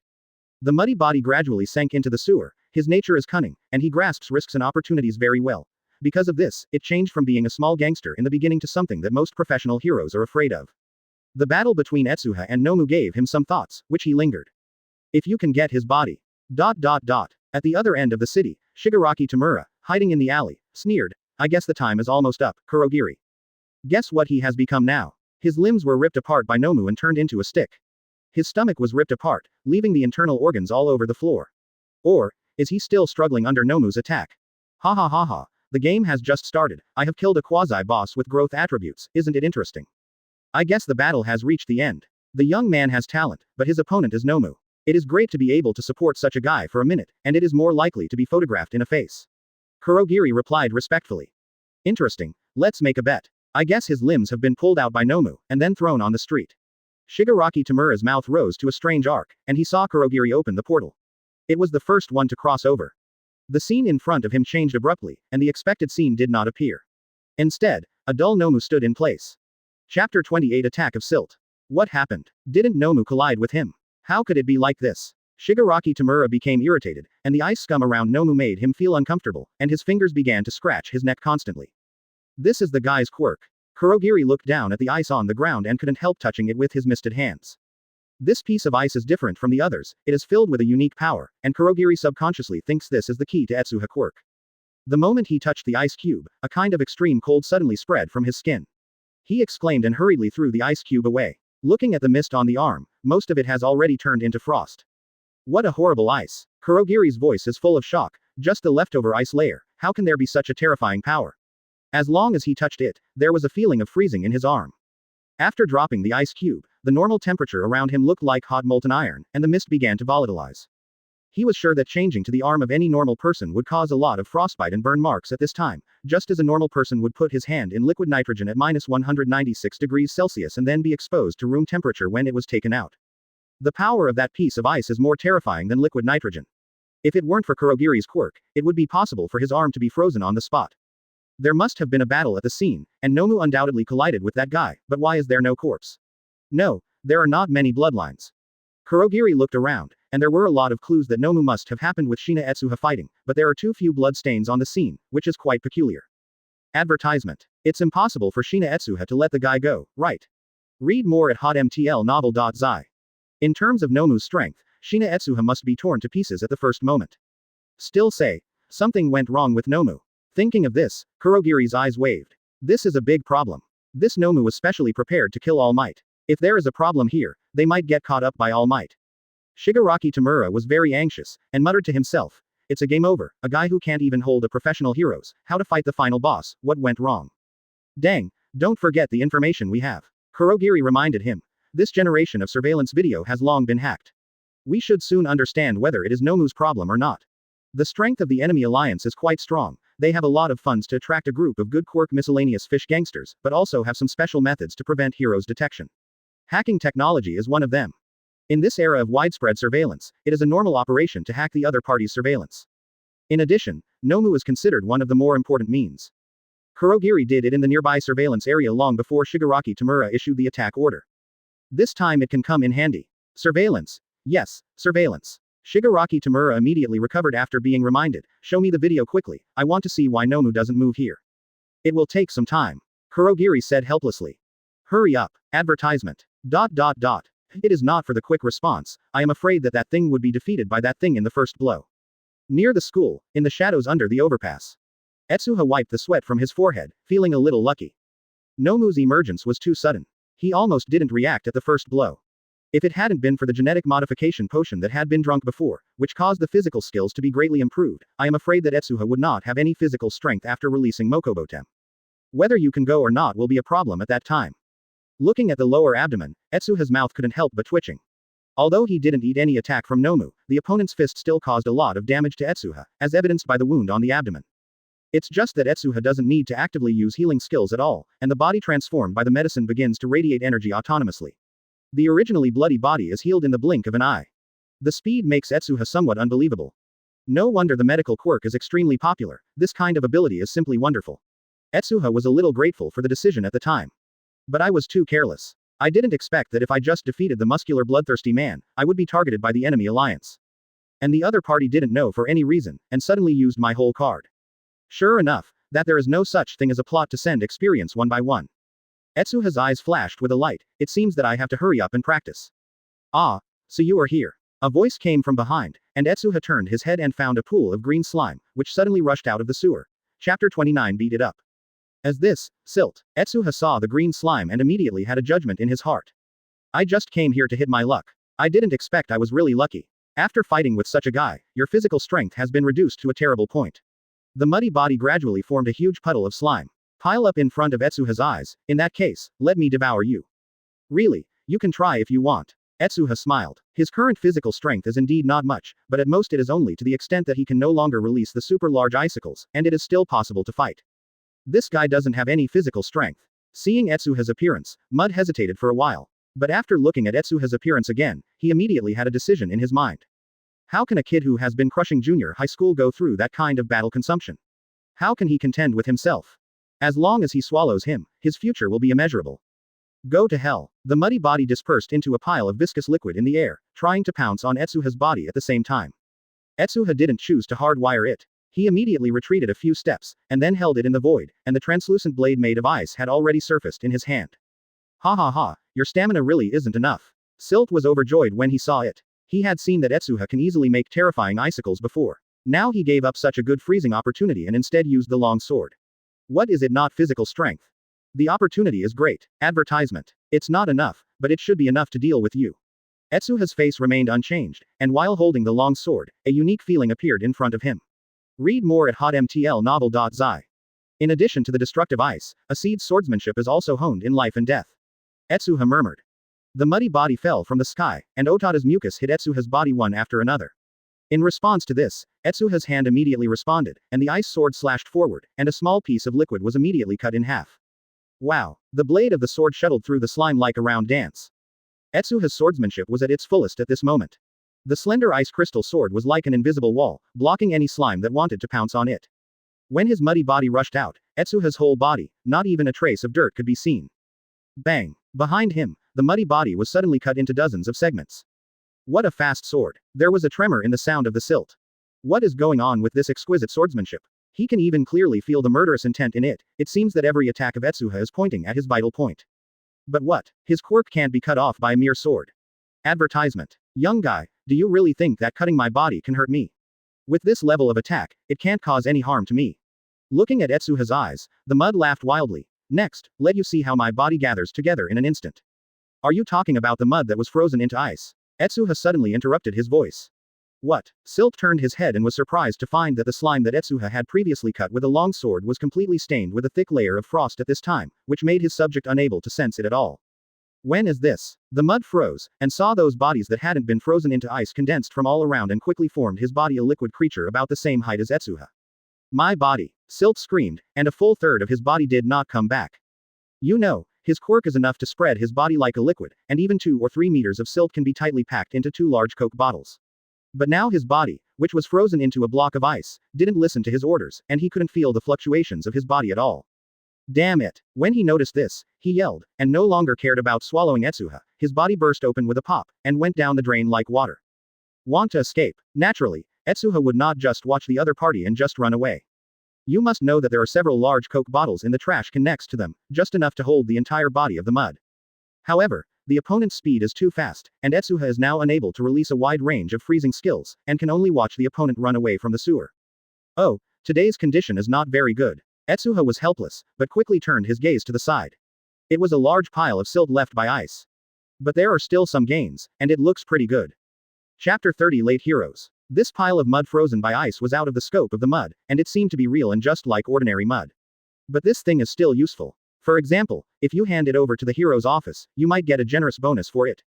The muddy body gradually sank into the sewer. His nature is cunning, and he grasps risks and opportunities very well. Because of this, it changed from being a small gangster in the beginning to something that most professional heroes are afraid of. The battle between Etsuha and Nomu gave him some thoughts, which he lingered. If you can get his body. At the other end of the city, Shigaraki Tamura, hiding in the alley, sneered, I guess the time is almost up, Kurogiri. Guess what he has become now? His limbs were ripped apart by Nomu and turned into a stick. His stomach was ripped apart, leaving the internal organs all over the floor. Or, is he still struggling under Nomu's attack? Ha ha ha ha. The game has just started. I have killed a quasi-boss with growth attributes, isn't it interesting? I guess the battle has reached the end. The young man has talent, but his opponent is Nomu. It is great to be able to support such a guy for a minute, and it is more likely to be photographed in a face. Kurogiri replied respectfully. Interesting, let's make a bet. I guess his limbs have been pulled out by Nomu, and then thrown on the street. Shigaraki Tamura's mouth rose to a strange arc, and he saw Kurogiri open the portal. It was the first one to cross over. The scene in front of him changed abruptly, and the expected scene did not appear. Instead, a dull Nomu stood in place. Chapter 28 Attack of Silt. What happened? Didn't Nomu collide with him? How could it be like this? Shigaraki Tamura became irritated, and the ice scum around Nomu made him feel uncomfortable, and his fingers began to scratch his neck constantly. This is the guy's quirk. Kurogiri looked down at the ice on the ground and couldn't help touching it with his misted hands. This piece of ice is different from the others, it is filled with a unique power, and Kurogiri subconsciously thinks this is the key to Etsuha quirk. The moment he touched the ice cube, a kind of extreme cold suddenly spread from his skin. He exclaimed and hurriedly threw the ice cube away. Looking at the mist on the arm, most of it has already turned into frost. What a horrible ice. Kurogiri's voice is full of shock, just the leftover ice layer, how can there be such a terrifying power? As long as he touched it, there was a feeling of freezing in his arm. After dropping the ice cube, the normal temperature around him looked like hot molten iron, and the mist began to volatilize. He was sure that changing to the arm of any normal person would cause a lot of frostbite and burn marks at this time, just as a normal person would put his hand in liquid nitrogen at -196°C and then be exposed to room temperature when it was taken out. The power of that piece of ice is more terrifying than liquid nitrogen. If it weren't for Kurogiri's quirk, it would be possible for his arm to be frozen on the spot. There must have been a battle at the scene, and Nomu undoubtedly collided with that guy, but why is there no corpse? No, there are not many bloodlines. Kurogiri looked around, and there were a lot of clues that Nomu must have happened with Shina Etsuha fighting, but there are too few bloodstains on the scene, which is quite peculiar. Advertisement. It's impossible for Shina Etsuha to let the guy go, right? Read more at hotmtlnovel.zi. In terms of Nomu's strength, Shina Etsuha must be torn to pieces at the first moment. Still say, something went wrong with Nomu. Thinking of this, Kurogiri's eyes waved. This is a big problem. This Nomu was specially prepared to kill All Might. If there is a problem here, they might get caught up by All Might. Shigaraki Tamura was very anxious, and muttered to himself, it's a game over, a guy who can't even hold a professional heroes, how to fight the final boss, what went wrong? Dang, don't forget the information we have. Kurogiri reminded him. This generation of surveillance video has long been hacked. We should soon understand whether it is Nomu's problem or not. The strength of the enemy alliance is quite strong. They have a lot of funds to attract a group of good quirk miscellaneous fish gangsters, but also have some special methods to prevent heroes' detection. Hacking technology is one of them. In this era of widespread surveillance, it is a normal operation to hack the other party's surveillance. In addition, Nomu is considered one of the more important means. Kurogiri did it in the nearby surveillance area long before Shigaraki Tamura issued the attack order. This time it can come in handy. Surveillance. Yes, surveillance. Shigaraki Tamura immediately recovered after being reminded, show me the video quickly, I want to see why Nomu doesn't move here. It will take some time. Kurogiri said helplessly. Hurry up. Advertisement. It is not for the quick response, I am afraid that thing would be defeated by that thing in the first blow. Near the school, in the shadows under the overpass. Etsuha wiped the sweat from his forehead, feeling a little lucky. Nomu's emergence was too sudden. He almost didn't react at the first blow. If it hadn't been for the genetic modification potion that had been drunk before, which caused the physical skills to be greatly improved, I am afraid that Etsuha would not have any physical strength after releasing Mokobotem. Whether you can go or not will be a problem at that time. Looking at the lower abdomen, Etsuha's mouth couldn't help but twitching. Although he didn't eat any attack from Nomu, the opponent's fist still caused a lot of damage to Etsuha, as evidenced by the wound on the abdomen. It's just that Etsuha doesn't need to actively use healing skills at all, and the body transformed by the medicine begins to radiate energy autonomously. The originally bloody body is healed in the blink of an eye. The speed makes Etsuha somewhat unbelievable. No wonder the medical quirk is extremely popular, this kind of ability is simply wonderful. Etsuha was a little grateful for the decision at the time. But I was too careless. I didn't expect that if I just defeated the muscular bloodthirsty man, I would be targeted by the enemy alliance. And the other party didn't know for any reason, and suddenly used my whole card. Sure enough, that there is no such thing as a plot to send experience one by one. Etsuha's eyes flashed with a light, it seems that I have to hurry up and practice. Ah, so you are here. A voice came from behind, and Etsuha turned his head and found a pool of green slime, which suddenly rushed out of the sewer. Chapter 29 Beat It Up. As this, Silt, Etsuha saw the green slime and immediately had a judgment in his heart. I just came here to hit my luck. I didn't expect I was really lucky. After fighting with such a guy, your physical strength has been reduced to a terrible point. The muddy body gradually formed a huge puddle of slime. Pile up in front of Etsuha's eyes, in that case, let me devour you. Really, you can try if you want. Etsuha smiled. His current physical strength is indeed not much, but at most it is only to the extent that he can no longer release the super large icicles, and it is still possible to fight. This guy doesn't have any physical strength. Seeing Etsuha's appearance, Mud hesitated for a while. But after looking at Etsuha's appearance again, he immediately had a decision in his mind. How can a kid who has been crushing junior high school go through that kind of battle consumption? How can he contend with himself? As long as he swallows him, his future will be immeasurable. Go to hell. The muddy body dispersed into a pile of viscous liquid in the air, trying to pounce on Etsuha's body at the same time. Etsuha didn't choose to hardwire it. He immediately retreated a few steps, and then held it in the void, and the translucent blade made of ice had already surfaced in his hand. Ha ha ha, your stamina really isn't enough. Silt was overjoyed when he saw it. He had seen that Etsuha can easily make terrifying icicles before. Now he gave up such a good freezing opportunity and instead used the long sword. What is it not physical strength? The opportunity is great. Advertisement. It's not enough, but it should be enough to deal with you. Etsuha's face remained unchanged, and while holding the long sword, a unique feeling appeared in front of him. Read more at hotmtlnovel.zi. In addition to the destructive ice, Acedes' swordsmanship is also honed in life and death. Etsuha murmured. The muddy body fell from the sky, and Otada's mucus hit Etsuha's body one after another. In response to this, Etsuha's hand immediately responded, and the ice sword slashed forward, and a small piece of liquid was immediately cut in half. Wow! The blade of the sword shuttled through the slime like a round dance. Etsuha's swordsmanship was at its fullest at this moment. The slender ice crystal sword was like an invisible wall, blocking any slime that wanted to pounce on it. When his muddy body rushed out, Etsuha's whole body, not even a trace of dirt could be seen. Bang! Behind him, the muddy body was suddenly cut into dozens of segments. What a fast sword! There was a tremor in the sound of the silt. What is going on with this exquisite swordsmanship? He can even clearly feel the murderous intent in it. It seems that every attack of Etsuha is pointing at his vital point. But what? His quirk can't be cut off by a mere sword. Advertisement. Young guy, do you really think that cutting my body can hurt me? With this level of attack, it can't cause any harm to me. Looking at Etsuha's eyes, the mud laughed wildly. Next, let you see how my body gathers together in an instant. Are you talking about the mud that was frozen into ice? Etsuha suddenly interrupted his voice. What? Silt turned his head and was surprised to find that the slime that Etsuha had previously cut with a long sword was completely stained with a thick layer of frost at this time, which made his subject unable to sense it at all. When is this? The mud froze, and saw those bodies that hadn't been frozen into ice condensed from all around and quickly formed his body a liquid creature about the same height as Etsuha. My body! Silt screamed, and a full third of his body did not come back. You know, his quirk is enough to spread his body like a liquid, and even 2 or 3 meters of silt can be tightly packed into 2 large Coke bottles. But now his body, which was frozen into a block of ice, didn't listen to his orders, and he couldn't feel the fluctuations of his body at all. Damn it! When he noticed this, he yelled, and no longer cared about swallowing Etsuha. His body burst open with a pop, and went down the drain like water. Want to escape? Naturally, Etsuha would not just watch the other party and just run away. You must know that there are several large Coke bottles in the trash can next to them, just enough to hold the entire body of the mud. However, the opponent's speed is too fast, and Etsuha is now unable to release a wide range of freezing skills, and can only watch the opponent run away from the sewer. Oh, today's condition is not very good. Etsuha was helpless, but quickly turned his gaze to the side. It was a large pile of silt left by ice. But there are still some gains, and it looks pretty good. Chapter 30 Late Heroes. This pile of mud frozen by ice was out of the scope of the mud, and it seemed to be real and just like ordinary mud. But this thing is still useful. For example, if you hand it over to the hero's office, you might get a generous bonus for it.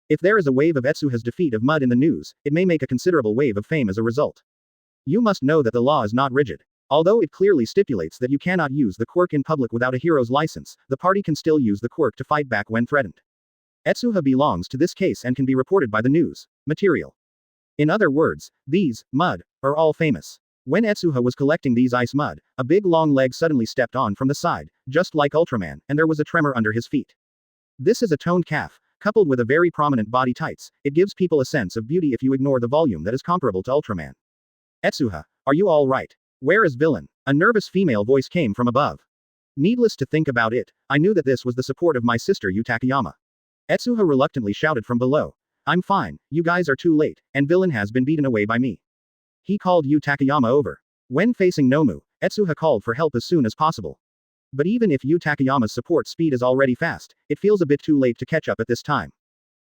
If there is a wave of Etsuha's defeat of mud in the news, it may make a considerable wave of fame as a result. You must know that the law is not rigid. Although it clearly stipulates that you cannot use the quirk in public without a hero's license, the party can still use the quirk to fight back when threatened. Etsuha belongs to this case and can be reported by the news material. In other words, these mud are all famous. When Etsuha was collecting these ice mud, a big long leg suddenly stepped on from the side, just like Ultraman, and there was a tremor under his feet. This is a toned calf, coupled with a very prominent body tights. It gives people a sense of beauty if you ignore the volume that is comparable to Ultraman. Etsuha, are you all right? Where is villain? A nervous female voice came from above. Needless to think about it, I knew that this was the support of my sister Yu Takeyama. Etsuha reluctantly shouted from below. I'm fine, you guys are too late, and villain has been beaten away by me. He called Yu Takeyama over. When facing Nomu, Etsuha called for help as soon as possible. But even if Yu Takeyama's support speed is already fast, it feels a bit too late to catch up at this time.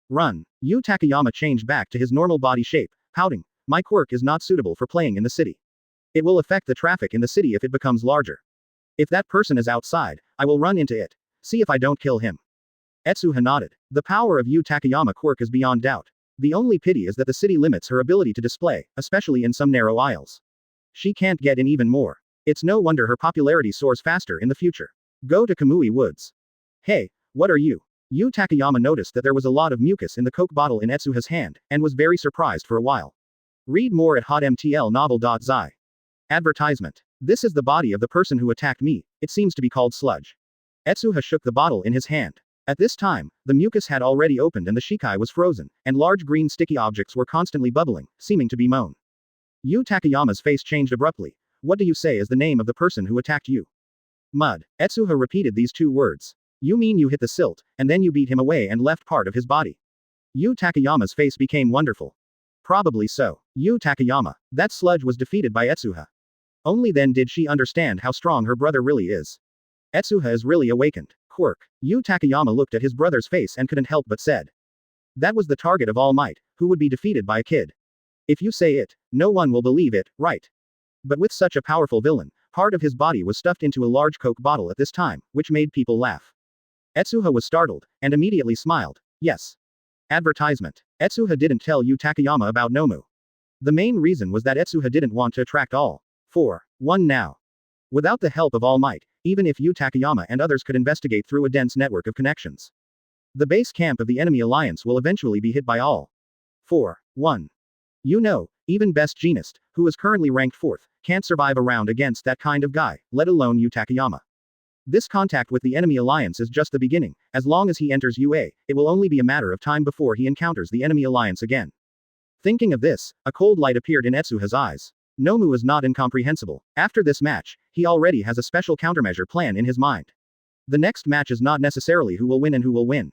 Run. Yu Takeyama changed back to his normal body shape, pouting. My quirk is not suitable for playing in the city. It will affect the traffic in the city if it becomes larger. If that person is outside, I will run into it. See if I don't kill him. Etsuha nodded. The power of Yu Takeyama quirk is beyond doubt. The only pity is that the city limits her ability to display, especially in some narrow aisles. She can't get in even more. It's no wonder her popularity soars faster in the future. Go to Kamui Woods. Hey, what are you? Yu Takeyama noticed that there was a lot of mucus in the Coke bottle in Etsuha's hand, and was very surprised for a while. Read more at hotmtlnovel.zi. Advertisement. This is the body of the person who attacked me, it seems to be called sludge. Etsuha shook the bottle in his hand. At this time, the mucus had already opened and the shikai was frozen, and large green sticky objects were constantly bubbling, seeming to be moan. Yu Takeyama's face changed abruptly. What do you say is the name of the person who attacked you? Mud. Etsuha repeated these two words. You mean you hit the silt, and then you beat him away and left part of his body? Yu Takeyama's face became wonderful. Probably so. Yu Takeyama. That sludge was defeated by Etsuha. Only then did she understand how strong her brother really is. Etsuha is really awakened. Quirk. Yu Takeyama looked at his brother's face and couldn't help but said. That was the target of All Might, who would be defeated by a kid. If you say it, no one will believe it, right? But with such a powerful villain, part of his body was stuffed into a large Coke bottle at this time, which made people laugh. Etsuha was startled, and immediately smiled. Yes. Advertisement. Etsuha didn't tell Yu Takeyama about Nomu. The main reason was that Etsuha didn't want to attract all. 4-1 now. Without the help of All Might, even if Yu Takeyama and others could investigate through a dense network of connections, the base camp of the enemy alliance will eventually be hit by all. 4-1. You know, even best genist, who is currently ranked 4th, can't survive a round against that kind of guy, let alone Yu Takeyama. This contact with the enemy alliance is just the beginning. As long as he enters UA, it will only be a matter of time before he encounters the enemy alliance again. Thinking of this, a cold light appeared in Etsuha's eyes. Nomu is not incomprehensible. After this match, he already has a special countermeasure plan in his mind. The next match is not necessarily who will win and who will win.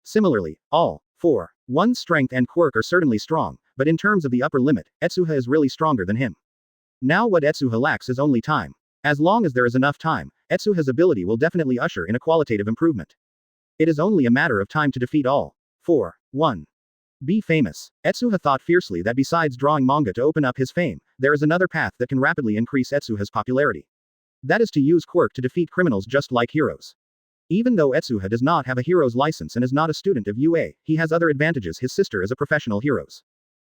Similarly, all 4-1 strength and quirk are certainly strong, but in terms of the upper limit, Etsuha is really stronger than him. Now what Etsuha lacks is only time. As long as there is enough time, Etsuha's ability will definitely usher in a qualitative improvement. It is only a matter of time to defeat all 4-1. Be famous. Etsuha thought fiercely that besides drawing manga to open up his fame, there is another path that can rapidly increase Etsuha's popularity. That is to use quirk to defeat criminals just like heroes. Even though Etsuha does not have a hero's license and is not a student of UA, he has other advantages. His sister is a professional hero.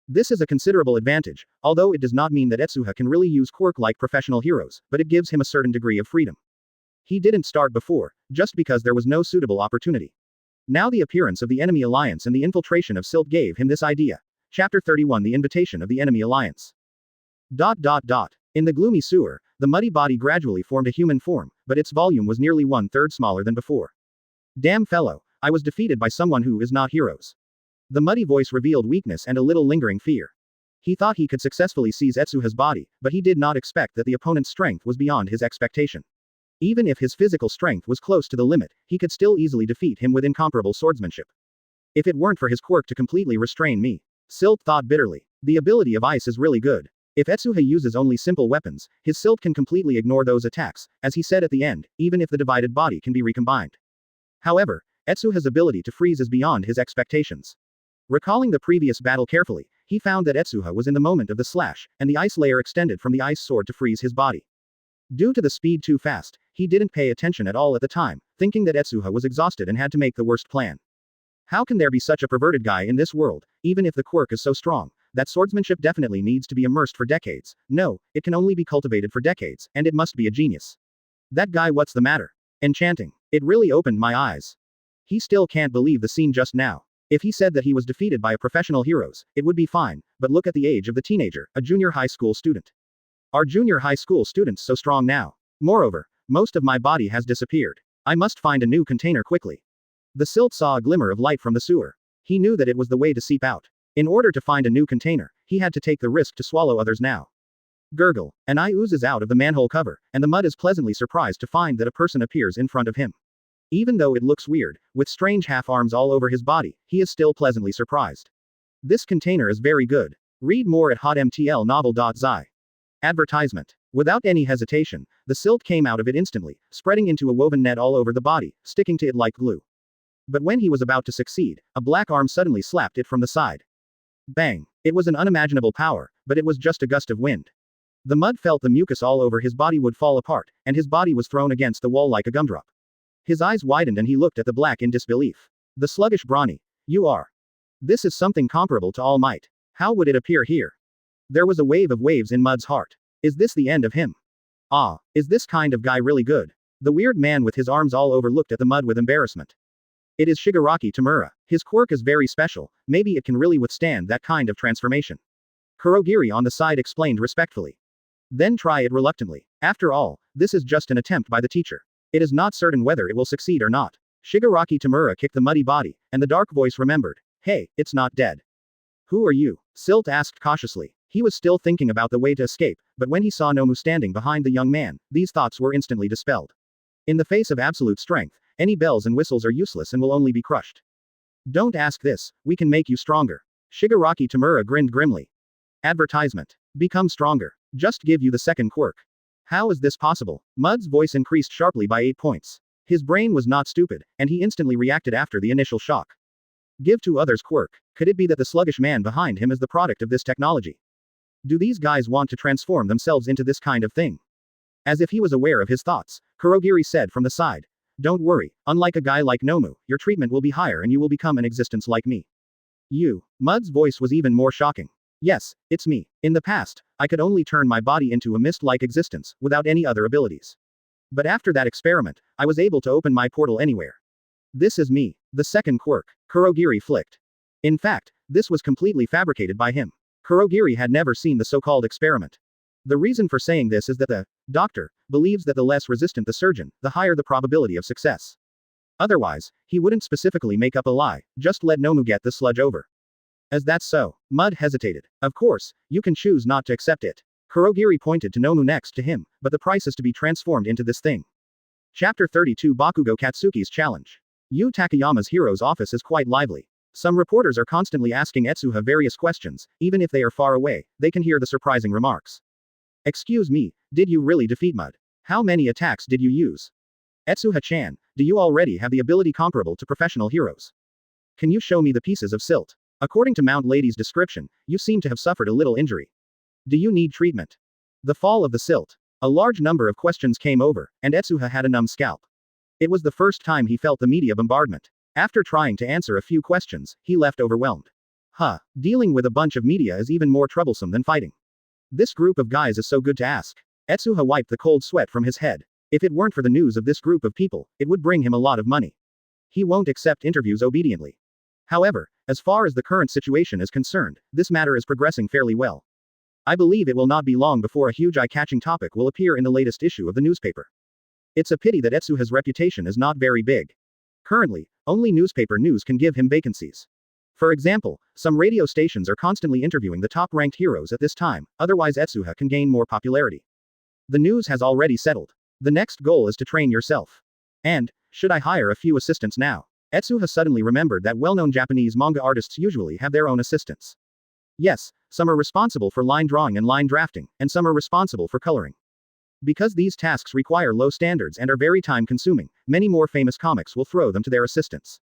This is a considerable advantage, although it does not mean that Etsuha can really use quirk like professional heroes, but it gives him a certain degree of freedom. He didn't start before, just because there was no suitable opportunity. Now the appearance of the enemy alliance and the infiltration of Silt gave him this idea. Chapter 31 The invitation of the enemy alliance. In the gloomy sewer, the muddy body gradually formed a human form, but its volume was nearly 1/3 smaller than before. Damn fellow, I was defeated by someone who is not heroes. The muddy voice revealed weakness and a little lingering fear. He thought he could successfully seize Etsuha's body, but he did not expect that the opponent's strength was beyond his expectation. Even if his physical strength was close to the limit, he could still easily defeat him with incomparable swordsmanship. If it weren't for his quirk to completely restrain me. Silt thought bitterly. The ability of ice is really good. If Etsuha uses only simple weapons, his Silt can completely ignore those attacks, as he said at the end, even if the divided body can be recombined. However, Etsuha's ability to freeze is beyond his expectations. Recalling the previous battle carefully, he found that Etsuha was in the moment of the slash, and the ice layer extended from the ice sword to freeze his body. Due to the speed too fast, he didn't pay attention at all at the time, thinking that Etsuha was exhausted and had to make the worst plan. How can there be such a perverted guy in this world, even if the quirk is so strong? That swordsmanship definitely needs to be immersed for decades. No, it can only be cultivated for decades, and it must be a genius. That guy, what's the matter? Enchanting. It really opened my eyes. He still can't believe the scene just now. If he said that he was defeated by a professional heroes, it would be fine, but look at the age of the teenager, a junior high school student. Are junior high school students so strong now? Moreover, most of my body has disappeared. I must find a new container quickly. The Silt saw a glimmer of light from the sewer. He knew that it was the way to seep out. In order to find a new container, he had to take the risk to swallow others now. Gurgle. An eye oozes out of the manhole cover, and the mud is pleasantly surprised to find that a person appears in front of him. Even though it looks weird, with strange half-arms all over his body, he is still pleasantly surprised. This container is very good. Read more at hotmtlnovel.zi. Advertisement. Without any hesitation, the silt came out of it instantly, spreading into a woven net all over the body, sticking to it like glue. But when he was about to succeed, a black arm suddenly slapped it from the side. Bang! It was an unimaginable power, but it was just a gust of wind. The mud felt the mucus all over his body would fall apart, and his body was thrown against the wall like a gumdrop. His eyes widened and he looked at the black in disbelief. The sluggish brawny. You are. This is something comparable to All Might. How would it appear here? There was a wave of waves in Mud's heart. Is this the end of him? Ah, is this kind of guy really good? The weird man with his arms all over looked at the mud with embarrassment. It is Shigaraki Tamura. His quirk is very special, maybe it can really withstand that kind of transformation. Kurogiri on the side explained respectfully. Then try it reluctantly. After all, this is just an attempt by the teacher. It is not certain whether it will succeed or not. Shigaraki Tamura kicked the muddy body, and the dark voice remembered. Hey, it's not dead. Who are you? Silt asked cautiously. He was still thinking about the way to escape, but when he saw Nomu standing behind the young man, these thoughts were instantly dispelled. In the face of absolute strength, any bells and whistles are useless and will only be crushed. Don't ask this, we can make you stronger. Shigaraki Tamura grinned grimly. Advertisement. Become stronger. Just give you the second quirk. How is this possible? Mud's voice increased sharply by 8 points. His brain was not stupid, and he instantly reacted after the initial shock. Give to others quirk. Could it be that the sluggish man behind him is the product of this technology? Do these guys want to transform themselves into this kind of thing? As if he was aware of his thoughts, Kurogiri said from the side. Don't worry, unlike a guy like Nomu, your treatment will be higher and you will become an existence like me. You. Mud's voice was even more shocking. Yes, it's me. In the past, I could only turn my body into a mist-like existence, without any other abilities. But after that experiment, I was able to open my portal anywhere. This is me. The second quirk. Kurogiri flicked. In fact, this was completely fabricated by him. Kurogiri had never seen the so-called experiment. The reason for saying this is that the doctor believes that the less resistant the surgeon, the higher the probability of success. Otherwise, he wouldn't specifically make up a lie, just let Nomu get the sludge over. As that's so, Mud hesitated. Of course, you can choose not to accept it. Kurogiri pointed to Nomu next to him, but the price is to be transformed into this thing. Chapter 32 Bakugo Katsuki's Challenge. Yu Takeyama's hero's office is quite lively. Some reporters are constantly asking Etsuha various questions, even if they are far away, they can hear the surprising remarks. Excuse me, did you really defeat Mud? How many attacks did you use? Etsuha-chan, do you already have the ability comparable to professional heroes? Can you show me the pieces of silt? According to Mount Lady's description, you seem to have suffered a little injury. Do you need treatment? The fall of the silt. A large number of questions came over, and Etsuha had a numb scalp. It was the first time he felt the media bombardment. After trying to answer a few questions, he left overwhelmed. Dealing with a bunch of media is even more troublesome than fighting. This group of guys is so good to ask. Etsuha wiped the cold sweat from his head. If it weren't for the news of this group of people, it would bring him a lot of money. He won't accept interviews obediently. However, as far as the current situation is concerned, this matter is progressing fairly well. I believe it will not be long before a huge eye-catching topic will appear in the latest issue of the newspaper. It's a pity that Etsuha's reputation is not very big. Currently, only newspaper news can give him vacancies. For example, some radio stations are constantly interviewing the top-ranked heroes at this time, otherwise Etsuha can gain more popularity. The news has already settled. The next goal is to train yourself. And, should I hire a few assistants now? Etsuha suddenly remembered that well-known Japanese manga artists usually have their own assistants. Yes, some are responsible for line drawing and line drafting, and some are responsible for coloring. Because these tasks require low standards and are very time-consuming, many more famous comics will throw them to their assistants.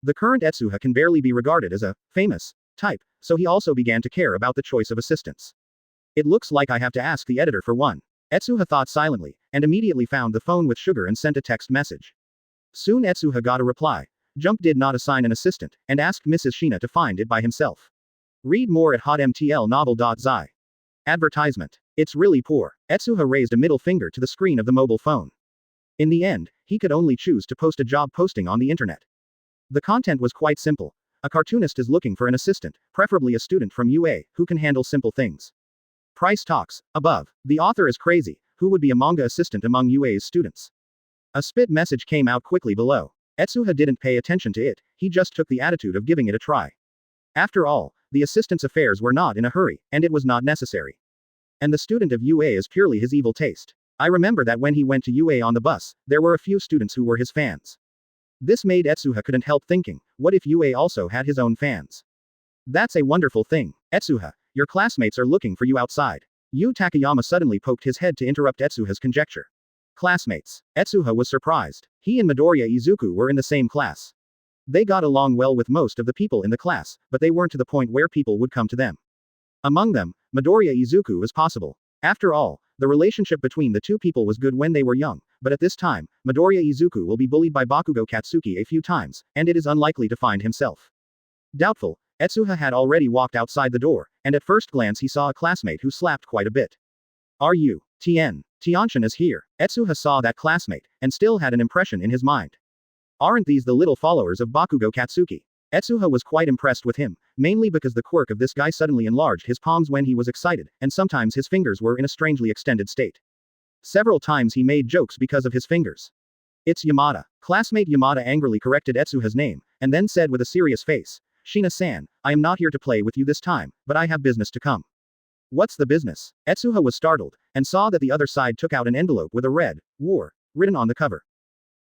The current Etsuha can barely be regarded as a famous type, so he also began to care about the choice of assistants. It looks like I have to ask the editor for one. Etsuha thought silently, and immediately found the phone with Sugar and sent a text message. Soon Etsuha got a reply. Jump did not assign an assistant, and asked Mrs. Shina to find it by himself. Read more at hotmtlnovel.zi. Advertisement. It's really poor. Etsuha raised a middle finger to the screen of the mobile phone. In the end, he could only choose to post a job posting on the internet. The content was quite simple. A cartoonist is looking for an assistant, preferably a student from UA, who can handle simple things. Price talks. Above. The author is crazy. Who would be a manga assistant among UA's students? A spit message came out quickly below. Etsuha didn't pay attention to it, he just took the attitude of giving it a try. After all, the assistant's affairs were not in a hurry, and it was not necessary. And the student of UA is purely his evil taste. I remember that when he went to UA on the bus, there were a few students who were his fans. This made Etsuha couldn't help thinking, what if UA also had his own fans? That's a wonderful thing. Etsuha, your classmates are looking for you outside. Yu Takeyama suddenly poked his head to interrupt Etsuha's conjecture. Classmates. Etsuha was surprised. He and Midoriya Izuku were in the same class. They got along well with most of the people in the class, but they weren't to the point where people would come to them. Among them, Midoriya Izuku was possible. After all, the relationship between the two people was good when they were young, but at this time, Midoriya Izuku will be bullied by Bakugo Katsuki a few times, and it is unlikely to find himself. Doubtful, Etsuha had already walked outside the door, and at first glance he saw a classmate who slapped quite a bit. Are you? Tianshan is here. Etsuha saw that classmate, and still had an impression in his mind. Aren't these the little followers of Bakugo Katsuki? Etsuha was quite impressed with him, mainly because the quirk of this guy suddenly enlarged his palms when he was excited, and sometimes his fingers were in a strangely extended state. Several times he made jokes because of his fingers. It's Yamada. Classmate Yamada angrily corrected Etsuha's name, and then said with a serious face, Shina-san, I am not here to play with you this time, but I have business to come. What's the business? Etsuha was startled, and saw that the other side took out an envelope with a red, war, written on the cover.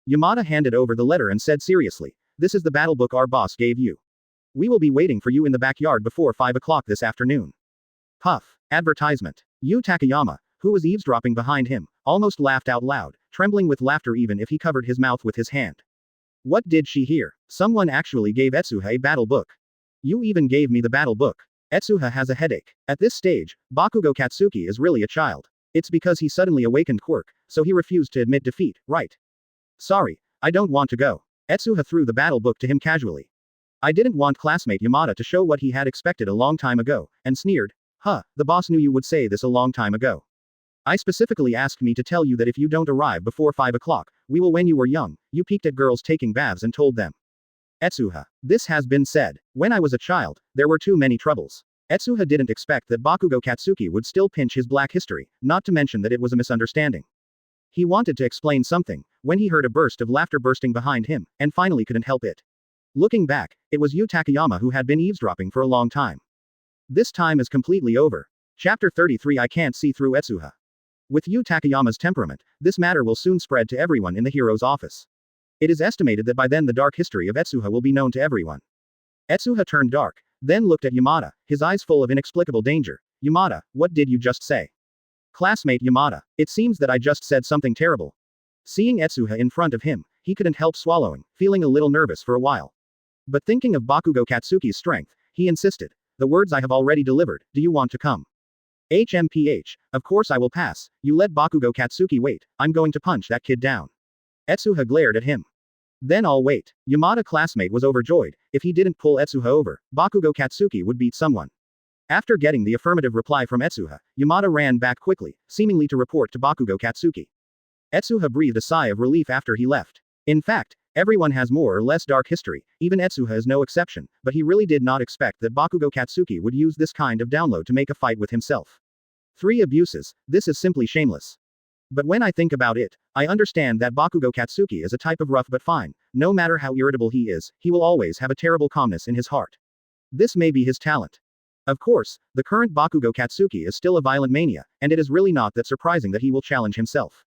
Yamada handed over the letter and said seriously, this is the battle book our boss gave you. We will be waiting for you in the backyard before 5 o'clock this afternoon. Puff. Advertisement. Yu Takeyama, who was eavesdropping behind him, almost laughed out loud, trembling with laughter even if he covered his mouth with his hand. What did she hear? Someone actually gave Etsuha a battle book. You even gave me the battle book. Etsuha has a headache. At this stage, Bakugo Katsuki is really a child. It's because he suddenly awakened Quirk, so he refused to admit defeat, right? Sorry, I don't want to go. Etsuha threw the battle book to him casually. I didn't want classmate Yamada to show what he had expected a long time ago, and sneered. Huh, the boss knew you would say this a long time ago. I specifically asked me to tell you that if you don't arrive before 5 o'clock, we will when you were young, you peeked at girls taking baths and told them. Etsuha. This has been said. When I was a child, there were too many troubles. Etsuha didn't expect that Bakugo Katsuki would still pinch his black history, not to mention that it was a misunderstanding. He wanted to explain something, when he heard a burst of laughter bursting behind him, and finally couldn't help it. Looking back, it was Yu Takeyama who had been eavesdropping for a long time. This time is completely over. Chapter 33 I can't see through Etsuha. With Yu Takeyama's temperament, this matter will soon spread to everyone in the hero's office. It is estimated that by then the dark history of Etsuha will be known to everyone. Etsuha turned dark, then looked at Yamada, his eyes full of inexplicable danger. Yamada, what did you just say? Classmate Yamada, it seems that I just said something terrible. Seeing Etsuha in front of him, he couldn't help swallowing, feeling a little nervous for a while. But thinking of Bakugo Katsuki's strength, he insisted. The words I have already delivered, do you want to come? HMPH, of course I will pass, you let Bakugo Katsuki wait, I'm going to punch that kid down. Etsuha glared at him. Then I'll wait. Yamada classmate was overjoyed, if he didn't pull Etsuha over, Bakugo Katsuki would beat someone. After getting the affirmative reply from Etsuha, Yamada ran back quickly, seemingly to report to Bakugo Katsuki. Etsuha breathed a sigh of relief after he left. In fact, everyone has more or less dark history, even Etsuha is no exception, but he really did not expect that Bakugo Katsuki would use this kind of download to make a fight with himself. 3 abuses, this is simply shameless. But when I think about it, I understand that Bakugo Katsuki is a type of rough but fine, no matter how irritable he is, he will always have a terrible calmness in his heart. This may be his talent. Of course, the current Bakugo Katsuki is still a violent mania, and it is really not that surprising that he will challenge himself.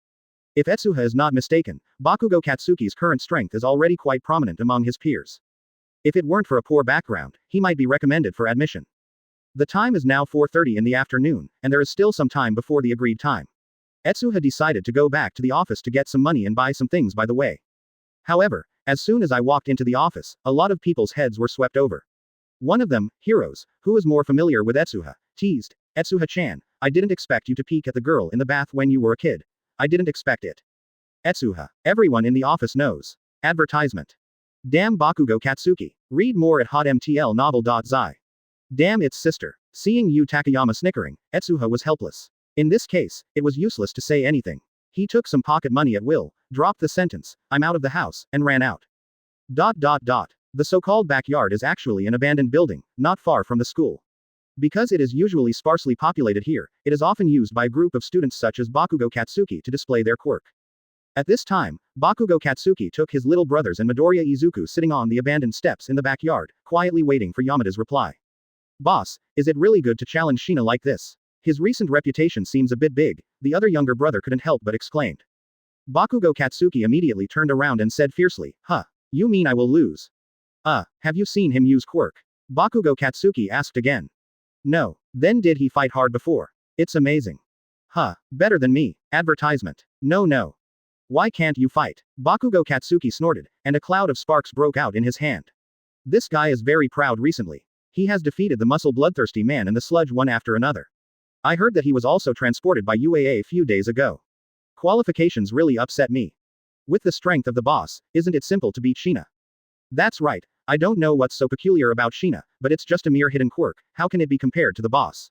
If Etsuha is not mistaken, Bakugo Katsuki's current strength is already quite prominent among his peers. If it weren't for a poor background, he might be recommended for admission. The time is now 4:30 in the afternoon, and there is still some time before the agreed time. Etsuha decided to go back to the office to get some money and buy some things by the way. However, as soon as I walked into the office, a lot of people's heads were swept over. One of them, Heroes, who was more familiar with Etsuha, teased, Etsuha-chan, I didn't expect you to peek at the girl in the bath when you were a kid. I didn't expect it. Etsuha. Everyone in the office knows. Advertisement. Damn Bakugo Katsuki. Read more at hotmtlnovel.zi. Damn its sister. Seeing Yu Takeyama snickering, Etsuha was helpless. In this case, it was useless to say anything. He took some pocket money at will, dropped the sentence, I'm out of the house, and ran out. The so-called backyard is actually an abandoned building, not far from the school. Because it is usually sparsely populated here, it is often used by a group of students such as Bakugo Katsuki to display their quirk. At this time, Bakugo Katsuki took his little brothers and Midoriya Izuku sitting on the abandoned steps in the backyard, quietly waiting for Yamada's reply. Boss, is it really good to challenge Shina like this? His recent reputation seems a bit big, the other younger brother couldn't help but exclaimed. Bakugo Katsuki immediately turned around and said fiercely, "Huh, you mean I will lose? Have you seen him use quirk?" Bakugo Katsuki asked again. No. Then did he fight hard before? It's amazing. Better than me. Advertisement. No. Why can't you fight? Bakugo Katsuki snorted, and a cloud of sparks broke out in his hand. This guy is very proud recently. He has defeated the muscle bloodthirsty man and the sludge one after another. I heard that he was also transported by UAA a few days ago. Qualifications really upset me. With the strength of the boss, isn't it simple to beat Shina? That's right, I don't know what's so peculiar about Shina, but it's just a mere hidden quirk, how can it be compared to the boss?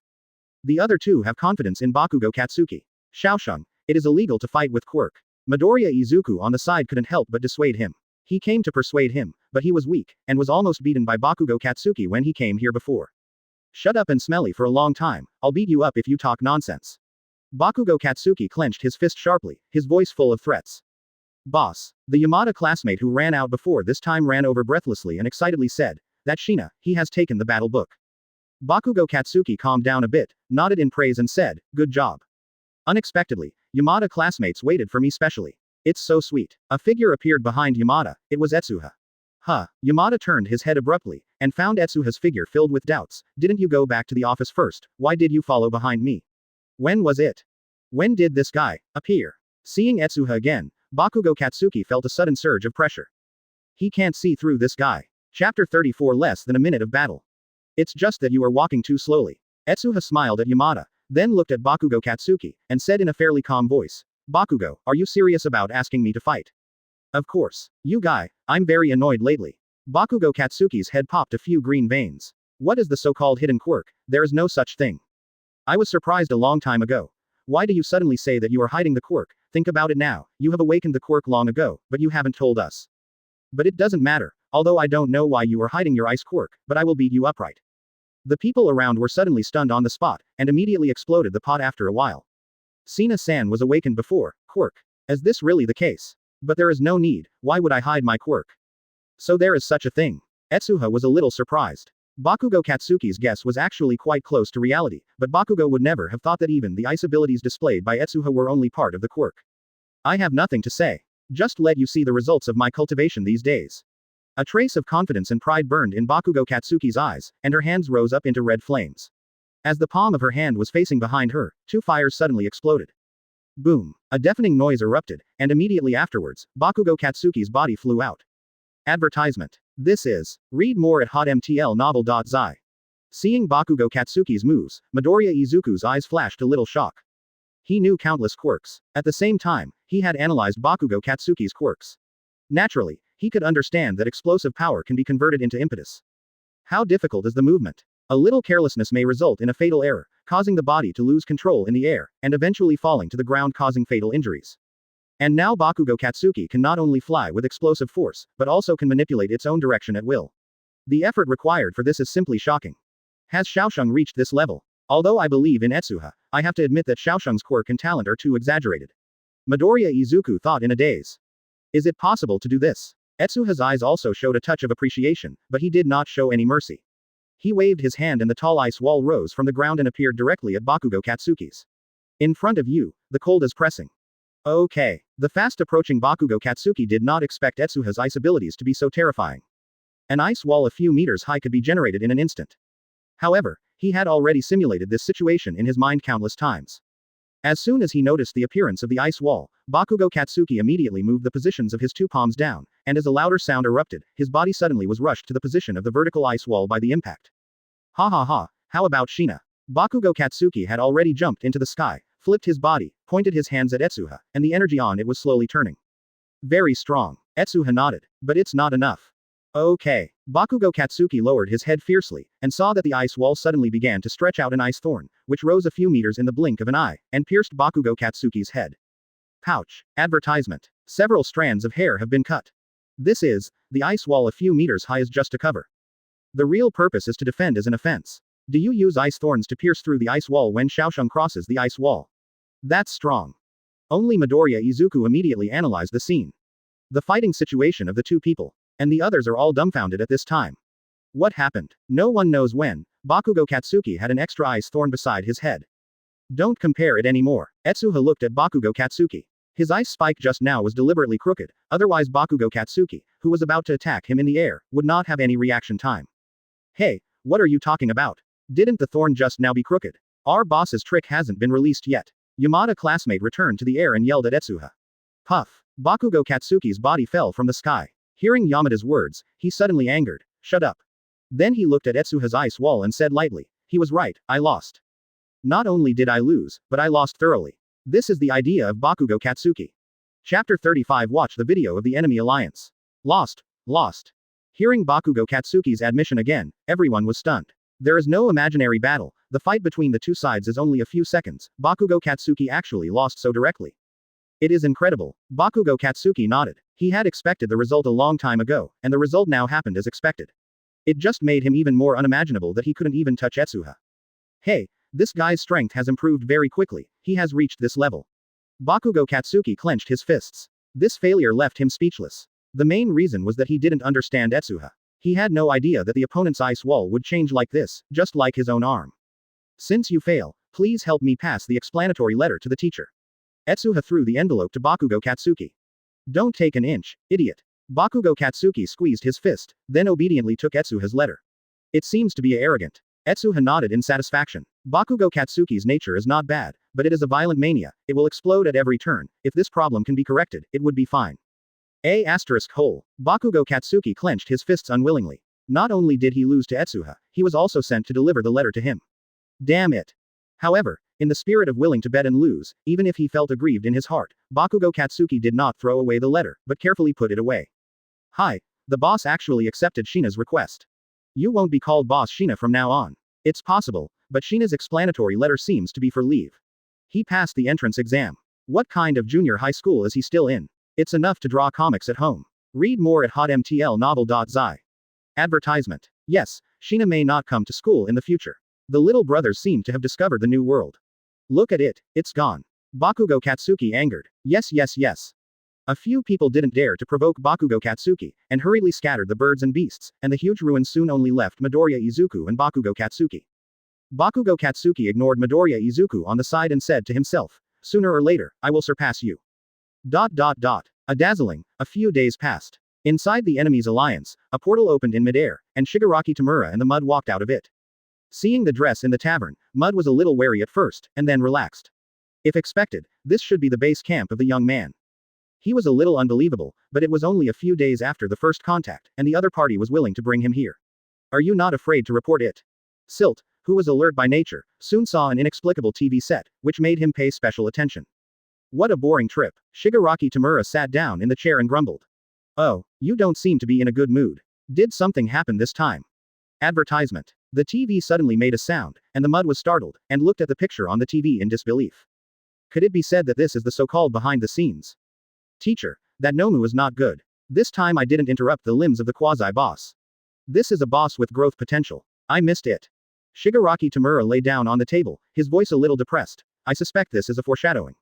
The other two have confidence in Bakugo Katsuki. Shaoshung, it is illegal to fight with quirk. Midoriya Izuku on the side couldn't help but dissuade him. He came to persuade him, but he was weak, and was almost beaten by Bakugo Katsuki when he came here before. Shut up and smelly for a long time, I'll beat you up if you talk nonsense. Bakugo Katsuki clenched his fist sharply, his voice full of threats. Boss. The Yamada classmate who ran out before this time ran over breathlessly and excitedly said, "That Shina, he has taken the battle book." Bakugo Katsuki calmed down a bit, nodded in praise and said, "Good job." Unexpectedly, Yamada classmates waited for me specially. It's so sweet. A figure appeared behind Yamada, it was Etsuha. Yamada turned his head abruptly, and found Etsuha's figure filled with doubts. Didn't you go back to the office first? Why did you follow behind me? When was it? When did this guy appear? Seeing Etsuha again, Bakugo Katsuki felt a sudden surge of pressure. He can't see through this guy. Chapter 34 Less than a minute of battle. It's just that you are walking too slowly. Etsuha smiled at Yamada, then looked at Bakugo Katsuki, and said in a fairly calm voice, "Bakugo, are you serious about asking me to fight?" "Of course. You guy, I'm very annoyed lately." Bakugo Katsuki's head popped a few green veins. What is the so-called hidden quirk? There is no such thing. I was surprised a long time ago. Why do you suddenly say that you are hiding the quirk? Think about it now, you have awakened the quirk long ago, but you haven't told us. But it doesn't matter, although I don't know why you are hiding your ice quirk, but I will beat you upright. The people around were suddenly stunned on the spot, and immediately exploded the pot after a while. Sina-san was awakened before, quirk. Is this really the case? But there is no need, why would I hide my quirk? So there is such a thing. Etsuha was a little surprised. Bakugo Katsuki's guess was actually quite close to reality, but Bakugo would never have thought that even the ice abilities displayed by Etsuha were only part of the quirk. I have nothing to say. Just let you see the results of my cultivation these days. A trace of confidence and pride burned in Bakugo Katsuki's eyes, and her hands rose up into red flames. As the palm of her hand was facing behind her, two fires suddenly exploded. Boom! A deafening noise erupted, and immediately afterwards, Bakugo Katsuki's body flew out. Advertisement. This is. Read more at hotmtlnovel.zi. Seeing Bakugo Katsuki's moves, Midoriya Izuku's eyes flashed a little shock. He knew countless quirks. At the same time, he had analyzed Bakugo Katsuki's quirks. Naturally, he could understand that explosive power can be converted into impetus. How difficult is the movement? A little carelessness may result in a fatal error, causing the body to lose control in the air, and eventually falling to the ground causing fatal injuries. And now Bakugo Katsuki can not only fly with explosive force, but also can manipulate its own direction at will. The effort required for this is simply shocking. Has Shaoshung reached this level? Although I believe in Etsuha, I have to admit that Shaoshung's quirk and talent are too exaggerated. Midoriya Izuku thought in a daze. Is it possible to do this? Etsuha's eyes also showed a touch of appreciation, but he did not show any mercy. He waved his hand and the tall ice wall rose from the ground and appeared directly at Bakugo Katsuki's. In front of you, the cold is pressing. Okay. The fast approaching Bakugo Katsuki did not expect Etsuha's ice abilities to be so terrifying. An ice wall a few meters high could be generated in an instant. However, he had already simulated this situation in his mind countless times. As soon as he noticed the appearance of the ice wall, Bakugo Katsuki immediately moved the positions of his two palms down, and as a louder sound erupted, his body suddenly was rushed to the position of the vertical ice wall by the impact. Ha ha ha, how about Shina? Bakugo Katsuki had already jumped into the sky, flipped his body, pointed his hands at Etsuha, and the energy on it was slowly turning. Very strong. Etsuha nodded. But it's not enough. Okay. Bakugo Katsuki lowered his head fiercely, and saw that the ice wall suddenly began to stretch out an ice thorn, which rose a few meters in the blink of an eye, and pierced Bakugo Katsuki's head. Pouch. Advertisement. Several strands of hair have been cut. This is. the ice wall a few meters high is just a cover. The real purpose is to defend as an offense. Do you use ice thorns to pierce through the ice wall when Shaosheng crosses the ice wall? That's strong. Only Midoriya Izuku immediately analyzed the scene. The fighting situation of the two people. And the others are all dumbfounded at this time. What happened? No one knows when. Bakugo Katsuki had an extra ice thorn beside his head. Don't compare it anymore. Etsuha looked at Bakugo Katsuki. His ice spike just now was deliberately crooked, otherwise Bakugo Katsuki, who was about to attack him in the air, would not have any reaction time. Hey, what are you talking about? Didn't the thorn just now be crooked? Our boss's trick hasn't been released yet. Yamada classmate returned to the air and yelled at Etsuha. Puff. Bakugo Katsuki's body fell from the sky. Hearing Yamada's words, he suddenly angered. Shut up. Then he looked at Etsuha's ice wall and said lightly, he was right, I lost. Not only did I lose, but I lost thoroughly. This is the idea of Bakugo Katsuki. Chapter 35. Watch the video of the enemy alliance. Lost. Hearing Bakugo Katsuki's admission again, everyone was stunned. There is no imaginary battle, the fight between the two sides is only a few seconds, Bakugo Katsuki actually lost so directly. It is incredible. Bakugo Katsuki nodded. He had expected the result a long time ago, and the result now happened as expected. It just made him even more unimaginable that he couldn't even touch Etsuha. Hey, this guy's strength has improved very quickly, he has reached this level. Bakugo Katsuki clenched his fists. This failure left him speechless. The main reason was that he didn't understand Etsuha. He had no idea that the opponent's ice wall would change like this, just like his own arm. Since you fail, please help me pass the explanatory letter to the teacher. Etsuha threw the envelope to Bakugo Katsuki. Don't take an inch, idiot. Bakugo Katsuki squeezed his fist, then obediently took Etsuha's letter. It seems to be arrogant. Etsuha nodded in satisfaction. Bakugo Katsuki's nature is not bad, but it is a violent mania, it will explode at every turn. If this problem can be corrected, it would be fine. Bakugo Katsuki clenched his fists unwillingly. Not only did he lose to Etsuha, he was also sent to deliver the letter to him. Damn it. However, in the spirit of willing to bet and lose, even if he felt aggrieved in his heart, Bakugo Katsuki did not throw away the letter, but carefully put it away. Hi. The boss actually accepted Shina's request. You won't be called Boss Shina from now on. It's possible, but Shina's explanatory letter seems to be for leave. He passed the entrance exam. What kind of junior high school is he still in? It's enough to draw comics at home. Read more at hotmtlnovel.zi. Advertisement. Yes, Shina may not come to school in the future. The little brothers seem to have discovered the new world. Look at it, it's gone. Bakugo Katsuki angered. Yes. A few people didn't dare to provoke Bakugo Katsuki, and hurriedly scattered the birds and beasts, and the huge ruins soon only left Midoriya Izuku and Bakugo Katsuki. Bakugo Katsuki ignored Midoriya Izuku on the side and said to himself, sooner or later, I will surpass you. A dazzling, a few days passed. Inside the enemy's alliance, a portal opened in midair, and Shigaraki Tamura and the Mud walked out of it. Seeing the dress in the tavern, Mud was a little wary at first, and then relaxed. If expected, this should be the base camp of the young man. He was a little unbelievable, but it was only a few days after the first contact, and the other party was willing to bring him here. Are you not afraid to report it? Silt, who was alert by nature, soon saw an inexplicable TV set, which made him pay special attention. What a boring trip. Shigaraki Tamura sat down in the chair and grumbled. Oh, you don't seem to be in a good mood. Did something happen this time? Advertisement. The TV suddenly made a sound, and the Mud was startled, and looked at the picture on the TV in disbelief. Could it be said that this is the so-called behind the scenes? Teacher, that Nomu is not good. This time I didn't interrupt the limbs of the quasi-boss. This is a boss with growth potential. I missed it. Shigaraki Tamura lay down on the table, his voice a little depressed. I suspect this is a foreshadowing.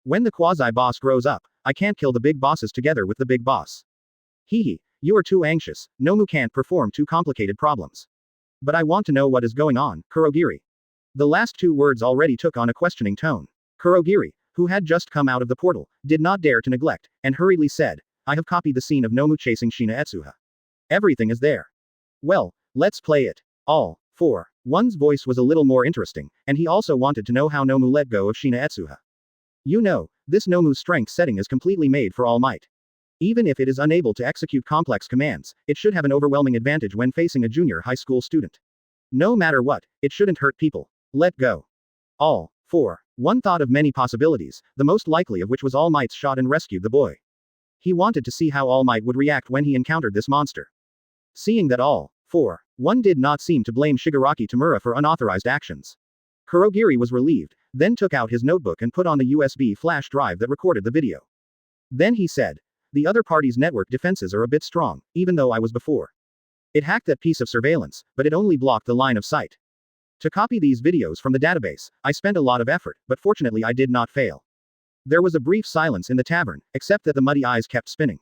When the quasi-boss grows up, I can't kill the big bosses together with the big boss. Hehe, you are too anxious, Nomu can't perform too complicated problems. But I want to know what is going on, Kurogiri. The last two words already took on a questioning tone. Kurogiri, who had just come out of the portal, did not dare to neglect, and hurriedly said, I have copied the scene of Nomu chasing Shina Etsuha. Everything is there. Well, let's play it. All. 4. One's voice was a little more interesting, and he also wanted to know how Nomu let go of Shina Etsuha. You know, this Nomu's strength setting is completely made for All Might. Even if it is unable to execute complex commands, it should have an overwhelming advantage when facing a junior high school student. No matter what, it shouldn't hurt people. Let go. All. 4. One thought of many possibilities, the most likely of which was All Might's shot and rescued the boy. He wanted to see how All Might would react when he encountered this monster. Seeing that All. 4. One did not seem to blame Shigaraki Tamura for unauthorized actions. Kurogiri was relieved, then took out his notebook and put on the USB flash drive that recorded the video. Then he said, the other party's network defenses are a bit strong, even though I was before. It hacked that piece of surveillance, but it only blocked the line of sight. To copy these videos from the database, I spent a lot of effort, but fortunately I did not fail. There was a brief silence in the tavern, except that the muddy eyes kept spinning.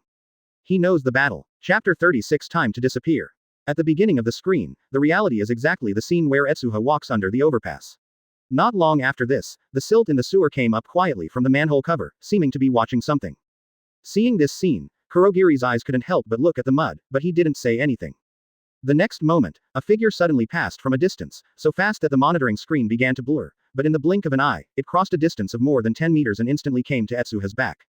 He knows the battle. Chapter 36 Time to Disappear. At the beginning of the screen, the reality is exactly the scene where Etsuha walks under the overpass. Not long after this, the silt in the sewer came up quietly from the manhole cover, seeming to be watching something. Seeing this scene, Kurogiri's eyes couldn't help but look at the mud, but he didn't say anything. The next moment, a figure suddenly passed from a distance, so fast that the monitoring screen began to blur, but in the blink of an eye, it crossed a distance of more than 10 meters and instantly came to Etsuha's back.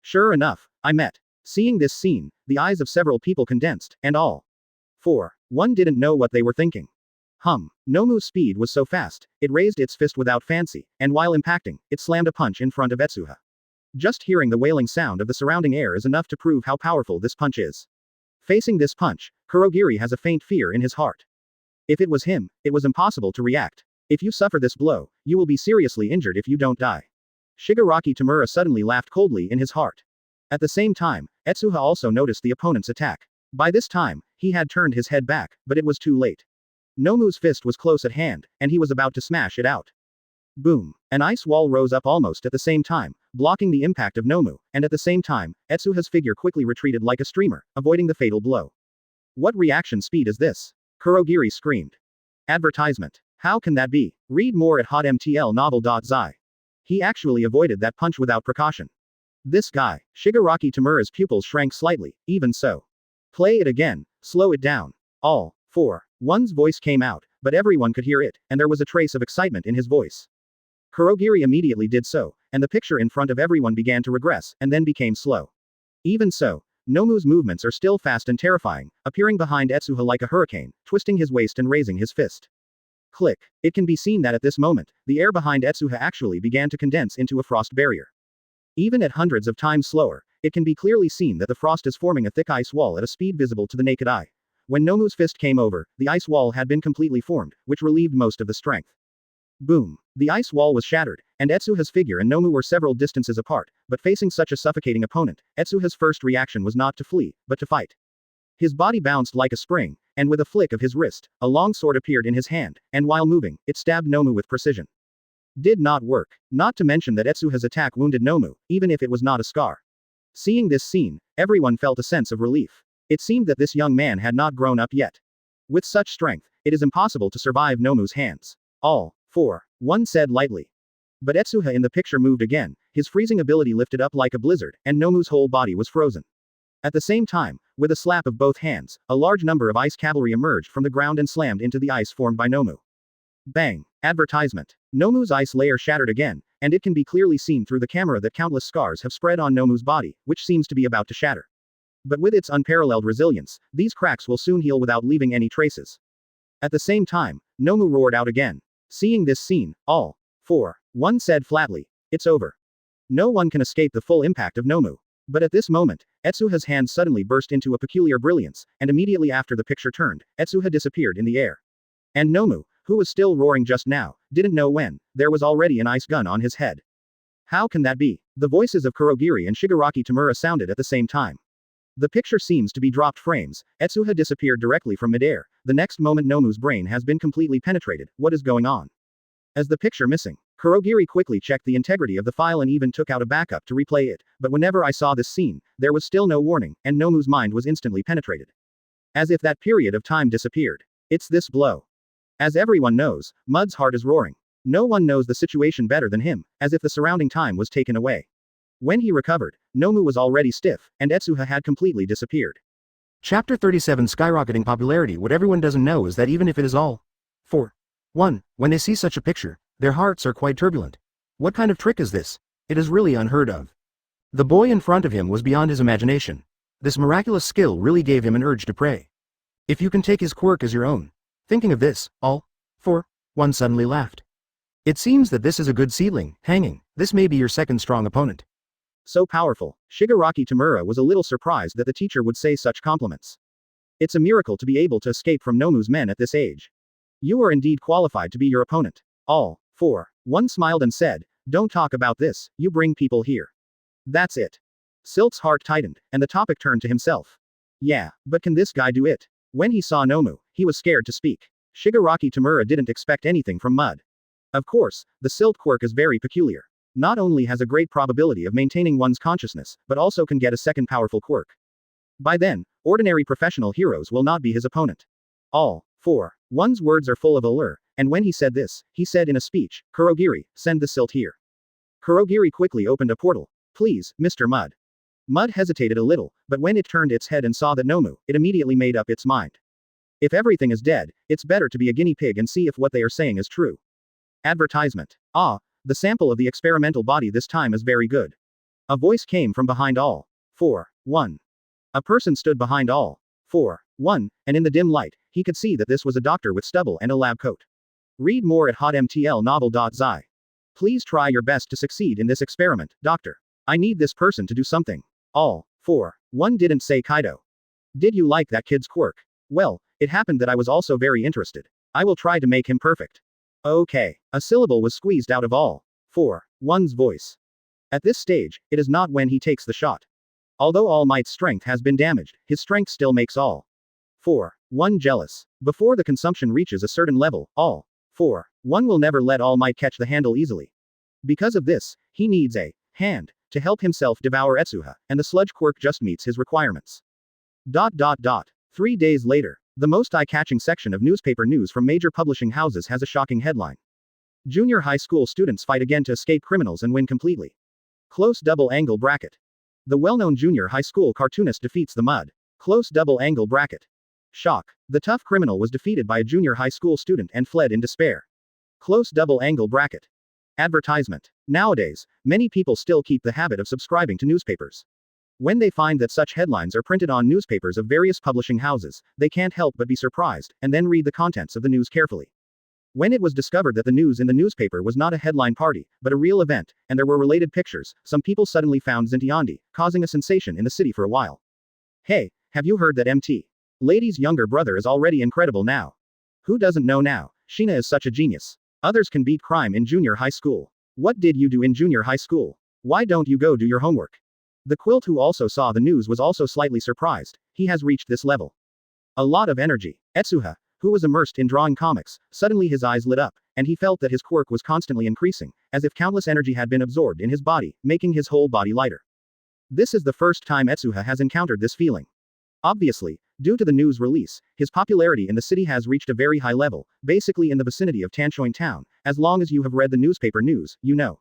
Sure enough, I met. Seeing this scene, the eyes of several people condensed, and all. 1 didn't know what they were thinking. Nomu's speed was so fast, it raised its fist without fancy, and while impacting, it slammed a punch in front of Etsuha. Just hearing the wailing sound of the surrounding air is enough to prove how powerful this punch is. Facing this punch, Kurogiri has a faint fear in his heart. If it was him, it was impossible to react. If you suffer this blow, you will be seriously injured if you don't die. Shigaraki Tamura suddenly laughed coldly in his heart. At the same time, Etsuha also noticed the opponent's attack. By this time, he had turned his head back, but it was too late. Nomu's fist was close at hand, and he was about to smash it out. Boom! An ice wall rose up almost at the same time, blocking the impact of Nomu, and at the same time, Etsuha's figure quickly retreated like a streamer, avoiding the fatal blow. What reaction speed is this? Kurogiri screamed. Advertisement. How can that be? Read more at hotmtlnovel.zi. He actually avoided that punch without precaution. This guy. Shigaraki Tamura's pupils shrank slightly, even so. Play it again, slow it down. All. 1's voice came out, but everyone could hear it, and there was a trace of excitement in his voice. Kurogiri immediately did so, and the picture in front of everyone began to regress, and then became slow. Even so, Nomu's movements are still fast and terrifying, appearing behind Etsuha like a hurricane, twisting his waist and raising his fist. Click. It can be seen that at this moment, the air behind Etsuha actually began to condense into a frost barrier. Even at hundreds of times slower, it can be clearly seen that the frost is forming a thick ice wall at a speed visible to the naked eye. When Nomu's fist came over, the ice wall had been completely formed, which relieved most of the strength. Boom! The ice wall was shattered, and Etsuha's figure and Nomu were several distances apart, but facing such a suffocating opponent, Etsuha's first reaction was not to flee, but to fight. His body bounced like a spring, and with a flick of his wrist, a long sword appeared in his hand, and while moving, it stabbed Nomu with precision. Did not work. Not to mention that Etsuha's attack wounded Nomu, even if it was not a scar. Seeing this scene, everyone felt a sense of relief. It seemed that this young man had not grown up yet. With such strength, it is impossible to survive Nomu's hands. All. 1 said lightly. But Etsuha in the picture moved again, his freezing ability lifted up like a blizzard, and Nomu's whole body was frozen. At the same time, with a slap of both hands, a large number of ice cavalry emerged from the ground and slammed into the ice formed by Nomu. Bang! Advertisement. Nomu's ice layer shattered again, and it can be clearly seen through the camera that countless scars have spread on Nomu's body, which seems to be about to shatter. But with its unparalleled resilience, these cracks will soon heal without leaving any traces. At the same time, Nomu roared out again. Seeing this scene, all. 1 said flatly. It's over. No one can escape the full impact of Nomu. But at this moment, Etsuha's hand suddenly burst into a peculiar brilliance, and immediately after the picture turned, Etsuha disappeared in the air. And Nomu, who was still roaring just now, didn't know when, there was already an ice gun on his head. How can that be? The voices of Kurogiri and Shigaraki Tamura sounded at the same time. The picture seems to be dropped frames. Etsuha disappeared directly from midair. The next moment Nomu's brain has been completely penetrated. What is going on? As the picture missing, Kurogiri quickly checked the integrity of the file and even took out a backup to replay it, but whenever I saw this scene, there was still no warning, and Nomu's mind was instantly penetrated. As if that period of time disappeared. It's this blow. As everyone knows, Mud's heart is roaring. No one knows the situation better than him, as if the surrounding time was taken away. When he recovered, Nomu was already stiff, and Etsuha had completely disappeared. Chapter 37 Skyrocketing Popularity. What everyone doesn't know is that even if it is all 1, when they see such a picture, their hearts are quite turbulent. What kind of trick is this? It is really unheard of. The boy in front of him was beyond his imagination. This miraculous skill really gave him an urge to pray. If you can take his quirk as your own. Thinking of this, all 1 suddenly laughed. It seems that this is a good seedling, hanging. This may be your second strong opponent. So powerful. Shigaraki Tamura was a little surprised that the teacher would say such compliments. It's a miracle to be able to escape from Nomu's men at this age. You are indeed qualified to be your opponent. All 1 smiled and said, don't talk about this, you bring people here. That's it. Silt's heart tightened, and the topic turned to himself. Yeah, but can this guy do it? When he saw Nomu, he was scared to speak. Shigaraki Tamura didn't expect anything from Mud. Of course, the Silt quirk is very peculiar. Not only has a great probability of maintaining one's consciousness, but also can get a second powerful quirk. By then, ordinary professional heroes will not be his opponent. All. 4. One's words are full of allure, and when he said this, he said in a speech, Kurogiri, send the Silt here. Kurogiri quickly opened a portal. Please, Mr. Mud. Mud hesitated a little, but when it turned its head and saw that Nomu, it immediately made up its mind. If everything is dead, it's better to be a guinea pig and see if what they are saying is true. Advertisement. Ah, the sample of the experimental body this time is very good. A voice came from behind all. 4. 1. A person stood behind all. 4. 1, and in the dim light, he could see that this was a doctor with stubble and a lab coat. Read more at hotmtlnovel.zi. Please try your best to succeed in this experiment, doctor. I need this person to do something. All. 4. 1 didn't say Kaido. Did you like that kid's quirk? Well, it happened that I was also very interested. I will try to make him perfect. Okay. A syllable was squeezed out of all. 4. 1's voice. At this stage, it is not when he takes the shot. Although All Might's strength has been damaged, his strength still makes all. 4. 1 jealous. Before the consumption reaches a certain level, all. 4. 1 will never let All Might catch the handle easily. Because of this, he needs a hand to help himself devour Etsuha, and the sludge quirk just meets his requirements. 3 days later, the most eye-catching section of newspaper news from major publishing houses has a shocking headline. Junior high school students fight again to escape criminals and win completely. Close double angle bracket. The well-known junior high school cartoonist defeats the Mud. Close double angle bracket. Shock. The tough criminal was defeated by a junior high school student and fled in despair. Close double angle bracket. Advertisement. Nowadays, many people still keep the habit of subscribing to newspapers. When they find that such headlines are printed on newspapers of various publishing houses, they can't help but be surprised, and then read the contents of the news carefully. When it was discovered that the news in the newspaper was not a headline party, but a real event, and there were related pictures, some people suddenly found Zintiandi, causing a sensation in the city for a while. Hey, have you heard that MT? Lady's younger brother is already incredible now. Who doesn't know now? Shina is such a genius. Others can beat crime in junior high school. What did you do in junior high school? Why don't you go do your homework? The quilt who also saw the news was also slightly surprised. He has reached this level. A lot of energy. Etsuha, who was immersed in drawing comics, suddenly his eyes lit up, and he felt that his quirk was constantly increasing, as if countless energy had been absorbed in his body, making his whole body lighter. This is the first time Etsuha has encountered this feeling. Obviously, due to the news release, his popularity in the city has reached a very high level, basically in the vicinity of Tanshoin town. As long as you have read the newspaper news, you know.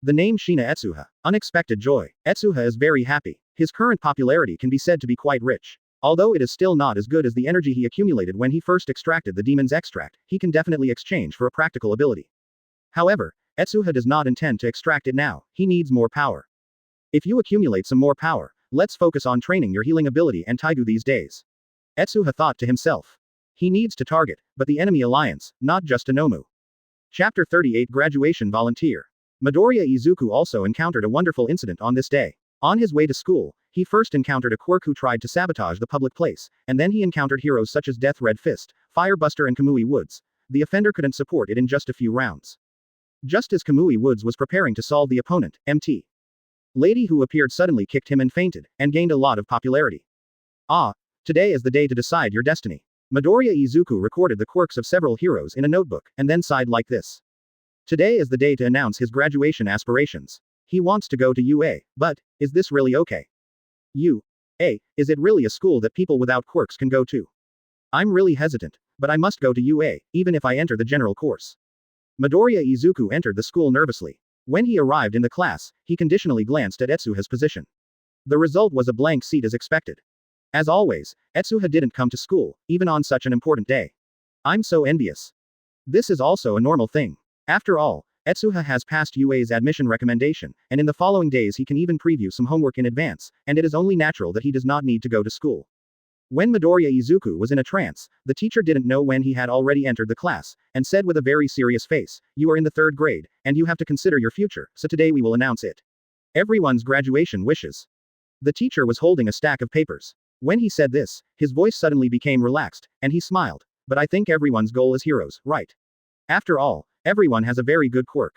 The name Shina Etsuha. Unexpected joy. Etsuha is very happy. His current popularity can be said to be quite rich. Although it is still not as good as the energy he accumulated when he first extracted the demon's extract, he can definitely exchange for a practical ability. However, Etsuha does not intend to extract it now, he needs more power. If you accumulate some more power, let's focus on training your healing ability and Taigu these days. Etsuha thought to himself. He needs to target, but the enemy alliance, not just a Nomu. Chapter 38 Graduation Volunteer. Midoriya Izuku also encountered a wonderful incident on this day. On his way to school, he first encountered a quirk who tried to sabotage the public place, and then he encountered heroes such as Death Red Fist, Firebuster and Kamui Woods. The offender couldn't support it in just a few rounds. Just as Kamui Woods was preparing to solve the opponent, MT. Lady who appeared suddenly kicked him and fainted, and gained a lot of popularity. Ah, today is the day to decide your destiny. Midoriya Izuku recorded the quirks of several heroes in a notebook, and then sighed like this. Today is the day to announce his graduation aspirations. He wants to go to UA, but, is this really okay? UA, is it really a school that people without quirks can go to? I'm really hesitant, but I must go to UA, even if I enter the general course. Midoriya Izuku entered the school nervously. When he arrived in the class, he conditionally glanced at Etsuha's position. The result was a blank seat as expected. As always, Etsuha didn't come to school, even on such an important day. I'm so envious. This is also a normal thing. After all, Etsuha has passed UA's admission recommendation, and in the following days he can even preview some homework in advance, and it is only natural that he does not need to go to school. When Midoriya Izuku was in a trance, the teacher didn't know when he had already entered the class, and said with a very serious face, "You are in the 3rd grade, and you have to consider your future, so today we will announce it. Everyone's graduation wishes." The teacher was holding a stack of papers. When he said this, his voice suddenly became relaxed, and he smiled. But I think everyone's goal is heroes, right? After all, everyone has a very good quirk.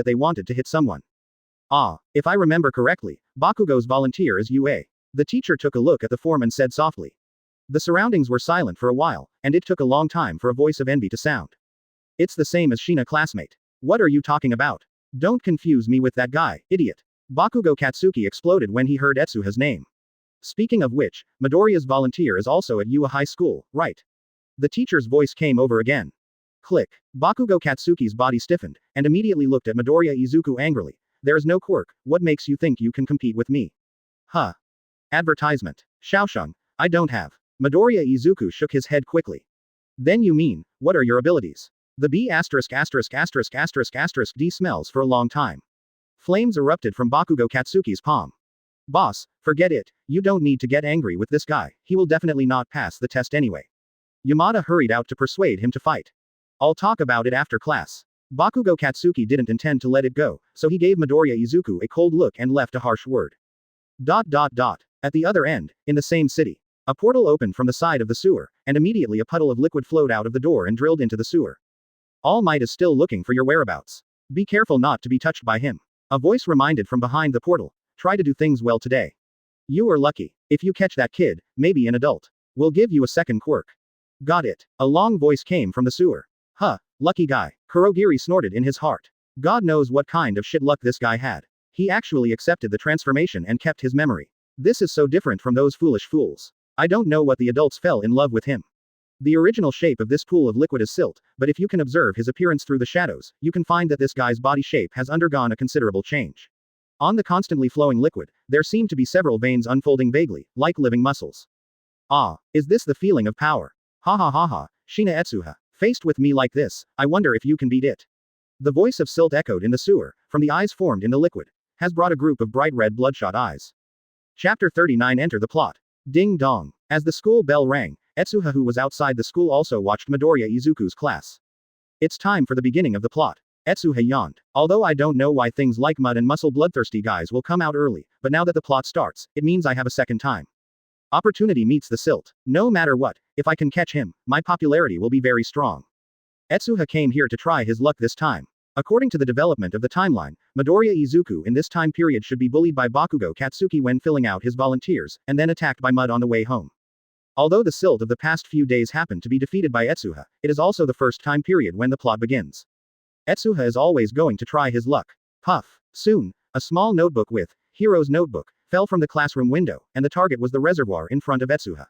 that they wanted to hit someone. Ah, if I remember correctly, Bakugo's volunteer is UA. The teacher took a look at the form and said softly. The surroundings were silent for a while, and it took a long time for a voice of envy to sound. It's the same as Shina classmate. What are you talking about? Don't confuse me with that guy, idiot. Bakugo Katsuki exploded when he heard Etsuha's name. Speaking of which, Midoriya's volunteer is also at Ua High School, right? The teacher's voice came over again. Click. Bakugo Katsuki's body stiffened, and immediately looked at Midoriya Izuku angrily. There is no Quirk, what makes you think you can compete with me? Huh. Advertisement. Shaosheng, I don't have. Midoriya Izuku shook his head quickly. Then you mean, what are your abilities? The B************ D smells for a long time. Flames erupted from Bakugo Katsuki's palm. Boss, forget it, you don't need to get angry with this guy, he will definitely not pass the test anyway. Yamada hurried out to persuade him to fight. I'll talk about it after class. Bakugo Katsuki didn't intend to let it go, so he gave Midoriya Izuku a cold look and left a harsh word. At the other end, in the same city, a portal opened from the side of the sewer, and immediately a puddle of liquid flowed out of the door and drilled into the sewer. All Might is still looking for your whereabouts. Be careful not to be touched by him. A voice reminded from behind the portal. Try to do things well today. You are lucky. If you catch that kid, maybe an adult. We'll give you a second quirk. Got it. A long voice came from the sewer. Huh, lucky guy. Kurogiri snorted in his heart. God knows what kind of shit luck this guy had. He actually accepted the transformation and kept his memory. This is so different from those foolish fools. I don't know what the adults fell in love with him. The original shape of this pool of liquid is silt, but if you can observe his appearance through the shadows, you can find that this guy's body shape has undergone a considerable change. On the constantly flowing liquid, there seem to be several veins unfolding vaguely, like living muscles. Ah, is this the feeling of power? Ha ha ha ha, Shina Etsuha. Faced with me like this, I wonder if you can beat it. The voice of Silt echoed in the sewer, from the eyes formed in the liquid. Has brought a group of bright red bloodshot eyes. Chapter 39 Enter the plot. Ding dong. As the school bell rang, Etsuha who was outside the school also watched Midoriya Izuku's class. It's time for the beginning of the plot. Etsuha yawned. Although I don't know why things like mud and muscle bloodthirsty guys will come out early, but now that the plot starts, it means I have a second time. Opportunity meets the silt. No matter what, if I can catch him, my popularity will be very strong. Etsuha came here to try his luck this time. According to the development of the timeline, Midoriya Izuku in this time period should be bullied by Bakugo Katsuki when filling out his volunteers, and then attacked by mud on the way home. Although the silt of the past few days happened to be defeated by Etsuha, it is also the first time period when the plot begins. Etsuha is always going to try his luck. Puff. Soon, a small notebook with Hero's Notebook fell from the classroom window, and the target was the reservoir in front of Etsuha.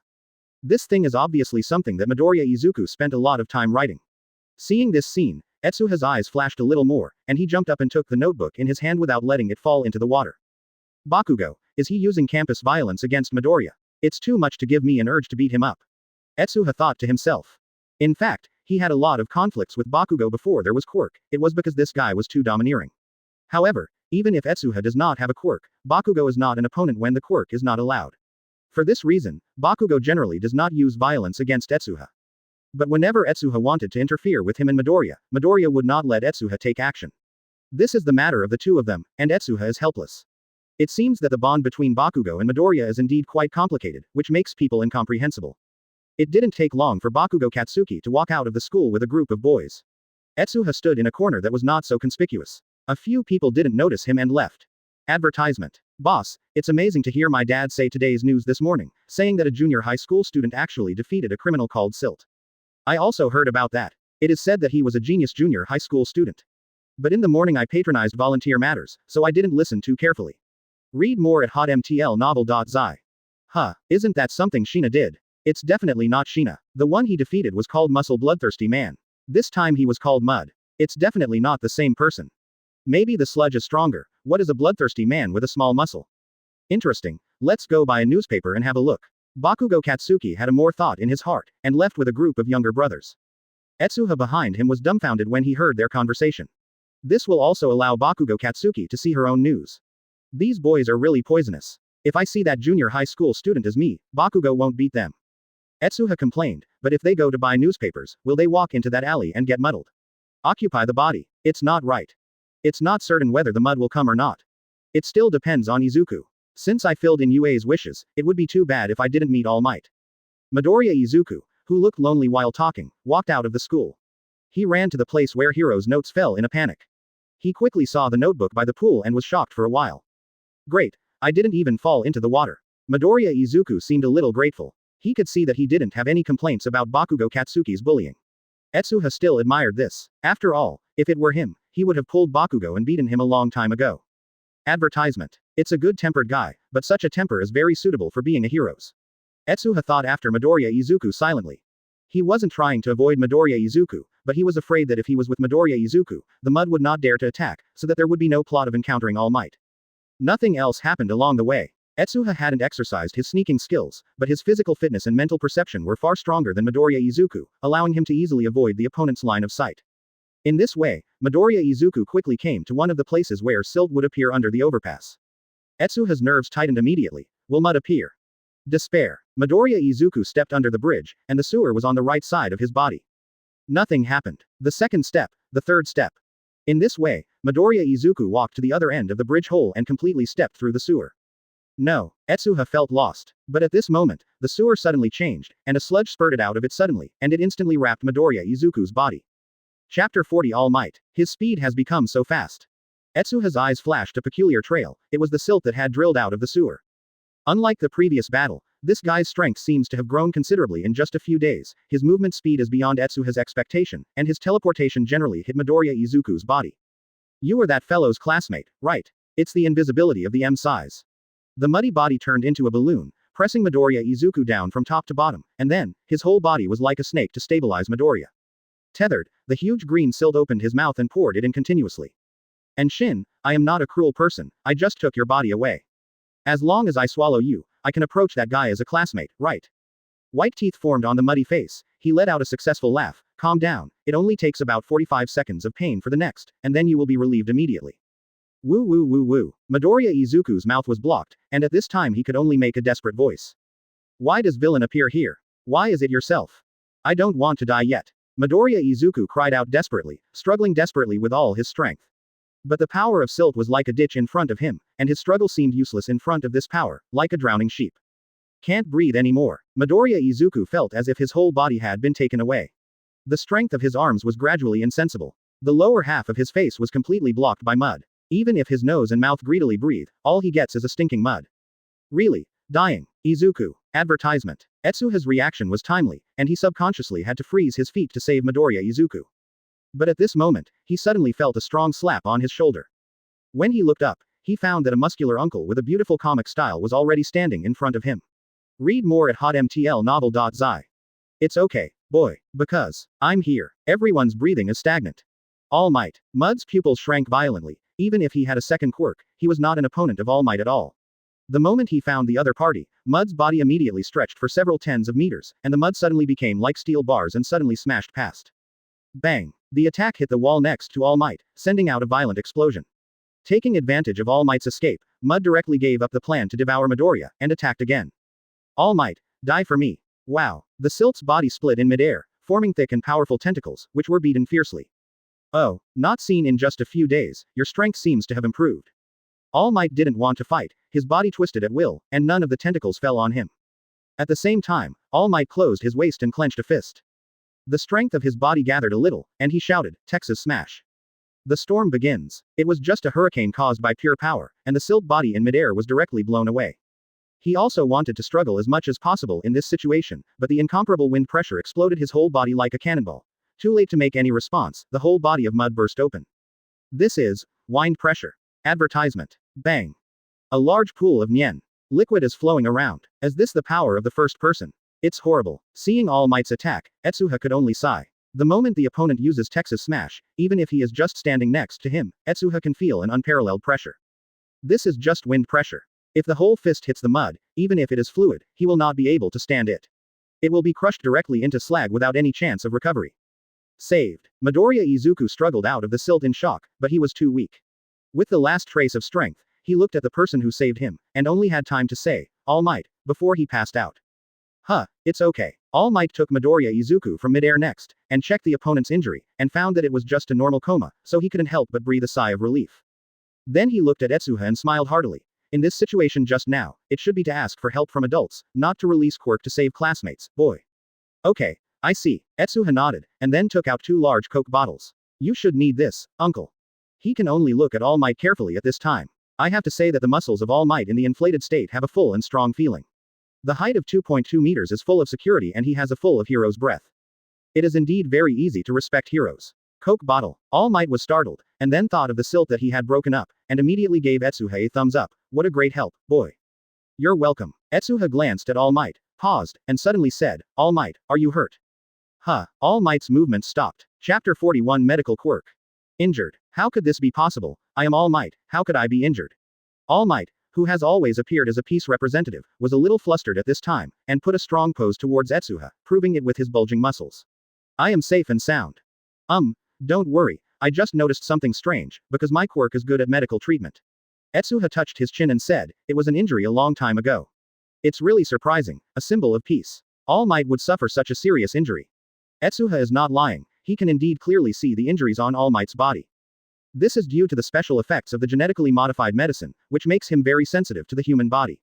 This thing is obviously something that Midoriya Izuku spent a lot of time writing. Seeing this scene, Etsuha's eyes flashed a little more, and he jumped up and took the notebook in his hand without letting it fall into the water. Bakugo, is he using campus violence against Midoriya? It's too much to give me an urge to beat him up. Etsuha thought to himself. In fact, he had a lot of conflicts with Bakugo before there was Quirk, it was because this guy was too domineering. However, even if Etsuha does not have a quirk, Bakugo is not an opponent when the quirk is not allowed. For this reason, Bakugo generally does not use violence against Etsuha. But whenever Etsuha wanted to interfere with him and Midoriya, Midoriya would not let Etsuha take action. This is the matter of the two of them, and Etsuha is helpless. It seems that the bond between Bakugo and Midoriya is indeed quite complicated, which makes people incomprehensible. It didn't take long for Bakugo Katsuki to walk out of the school with a group of boys. Etsuha stood in a corner that was not so conspicuous. A few people didn't notice him and left. Advertisement. Boss, it's amazing to hear my dad say today's news this morning, saying that a junior high school student actually defeated a criminal called Silt. I also heard about that. It is said that he was a genius junior high school student. But in the morning I patronized volunteer matters, so I didn't listen too carefully. Read more at hotmtlnovel.zi. Huh, isn't that something Shina did? It's definitely not Shina. The one he defeated was called Muscle Bloodthirsty Man. This time he was called Mud. It's definitely not the same person. Maybe the sludge is stronger. What is a bloodthirsty man with a small muscle? Interesting. Let's go buy a newspaper and have a look. Bakugo Katsuki had a more thought in his heart, and left with a group of younger brothers. Etsuha behind him was dumbfounded when he heard their conversation. This will also allow Bakugo Katsuki to see her own news. These boys are really poisonous. If I see that junior high school student as me, Bakugo won't beat them. Etsuha complained, but if they go to buy newspapers, will they walk into that alley and get muddled? Occupy the body. It's not right. It's not certain whether the mud will come or not. It still depends on Izuku. Since I filled in Yue's wishes, it would be too bad if I didn't meet All Might. Midoriya Izuku, who looked lonely while talking, walked out of the school. He ran to the place where Hiro's notes fell in a panic. He quickly saw the notebook by the pool and was shocked for a while. Great. I didn't even fall into the water. Midoriya Izuku seemed a little grateful. He could see that he didn't have any complaints about Bakugo Katsuki's bullying. Etsuha still admired this. After all, if it were him, he would have pulled Bakugo and beaten him a long time ago. Advertisement. It's a good-tempered guy, but such a temper is very suitable for being a hero's. Etsuha thought after Midoriya Izuku silently. He wasn't trying to avoid Midoriya Izuku, but he was afraid that if he was with Midoriya Izuku, the mud would not dare to attack, so that there would be no plot of encountering All Might. Nothing else happened along the way. Etsuha hadn't exercised his sneaking skills, but his physical fitness and mental perception were far stronger than Midoriya Izuku, allowing him to easily avoid the opponent's line of sight. In this way, Midoriya Izuku quickly came to one of the places where silt would appear under the overpass. Etsuha's nerves tightened immediately. Will mud appear? Despair. Midoriya Izuku stepped under the bridge, and the sewer was on the right side of his body. Nothing happened. The second step, the third step. In this way, Midoriya Izuku walked to the other end of the bridge hole and completely stepped through the sewer. No. Etsuha felt lost. But at this moment, the sewer suddenly changed, and a sludge spurted out of it suddenly, and it instantly wrapped Midoriya Izuku's body. Chapter 40 All Might. His speed has become so fast. Etsuha's eyes flashed a peculiar trail. It was the silt that had drilled out of the sewer. Unlike the previous battle, this guy's strength seems to have grown considerably in just a few days. His movement speed is beyond Etsuha's expectation, and his teleportation generally hit Midoriya Izuku's body. You are that fellow's classmate, right? It's the invisibility of the M size. The muddy body turned into a balloon, pressing Midoriya Izuku down from top to bottom, and then, his whole body was like a snake to stabilize Midoriya. Tethered, the huge green silt opened his mouth and poured it in continuously. And Shin, I am not a cruel person, I just took your body away. As long as I swallow you, I can approach that guy as a classmate, right? White teeth formed on the muddy face. He let out a successful laugh. Calm down, it only takes about 45 seconds of pain for the next, and then you will be relieved immediately. Woo woo woo woo. Midoriya Izuku's mouth was blocked, and at this time he could only make a desperate voice. Why does villain appear here? Why is it yourself? I don't want to die yet. Midoriya Izuku cried out desperately, struggling desperately with all his strength. But the power of silt was like a ditch in front of him, and his struggle seemed useless in front of this power, like a drowning sheep. Can't breathe anymore. Midoriya Izuku felt as if his whole body had been taken away. The strength of his arms was gradually insensible. The lower half of his face was completely blocked by mud. Even if his nose and mouth greedily breathe, all he gets is a stinking mud. Really? Dying. Izuku. Advertisement. Etsuha's reaction was timely, and he subconsciously had to freeze his feet to save Midoriya Izuku. But at this moment, he suddenly felt a strong slap on his shoulder. When he looked up, he found that a muscular uncle with a beautiful comic style was already standing in front of him. Read more at hotmtlnovel.zi. It's okay, boy, because I'm here. Everyone's breathing is stagnant. All Might. Mud's pupils shrank violently. Even if he had a second quirk, he was not an opponent of All Might at all. The moment he found the other party, Mud's body immediately stretched for several tens of meters, and the mud suddenly became like steel bars and suddenly smashed past. Bang! The attack hit the wall next to All Might, sending out a violent explosion. Taking advantage of All Might's escape, Mud directly gave up the plan to devour Midoriya, and attacked again. All Might, die for me. Wow! The silt's body split in midair, forming thick and powerful tentacles, which were beaten fiercely. Oh, not seen in just a few days, your strength seems to have improved. All Might didn't want to fight, his body twisted at will, and none of the tentacles fell on him. At the same time, All Might closed his waist and clenched a fist. The strength of his body gathered a little, and he shouted, Texas Smash. The storm begins. It was just a hurricane caused by pure power, and the silt body in midair was directly blown away. He also wanted to struggle as much as possible in this situation, but the incomparable wind pressure exploded his whole body like a cannonball. Too late to make any response, the whole body of mud burst open. This is wind pressure. Advertisement. Bang. A large pool of nyen. Liquid is flowing around. Is this the power of the first person? It's horrible. Seeing All Might's attack, Etsuha could only sigh. The moment the opponent uses Texas Smash, even if he is just standing next to him, Etsuha can feel an unparalleled pressure. This is just wind pressure. If the whole fist hits the mud, even if it is fluid, he will not be able to stand it. It will be crushed directly into slag without any chance of recovery. Saved. Midoriya Izuku struggled out of the silt in shock, but he was too weak. With the last trace of strength, he looked at the person who saved him, and only had time to say, "All Might," before he passed out. Huh, it's okay. All Might took Midoriya Izuku from midair next, and checked the opponent's injury, and found that it was just a normal coma, so he couldn't help but breathe a sigh of relief. Then he looked at Etsuha and smiled heartily. In this situation just now, it should be to ask for help from adults, not to release Quirk to save classmates, boy. Okay, I see. Etsuha nodded, and then took out 2 large Coke bottles. You should need this, uncle. He can only look at All Might carefully at this time. I have to say that the muscles of All Might in the inflated state have a full and strong feeling. The height of 2.2 meters is full of security and he has a full of hero's breath. It is indeed very easy to respect heroes. Coke bottle. All Might was startled, and then thought of the silt that he had broken up, and immediately gave Etsuha a thumbs up. What a great help, boy. You're welcome. Etsuha glanced at All Might, paused, and suddenly said, All Might, are you hurt? Huh. All Might's movement stopped. Chapter 41 Medical Quirk. Injured. How could this be possible? I am All Might, how could I be injured? All Might, who has always appeared as a peace representative, was a little flustered at this time, and put a strong pose towards Etsuha, proving it with his bulging muscles. I am safe and sound. Don't worry, I just noticed something strange, because my quirk is good at medical treatment. Etsuha touched his chin and said, it was an injury a long time ago. It's really surprising, a symbol of peace. All Might would suffer such a serious injury. Etsuha is not lying, he can indeed clearly see the injuries on All Might's body. This is due to the special effects of the genetically modified medicine, which makes him very sensitive to the human body.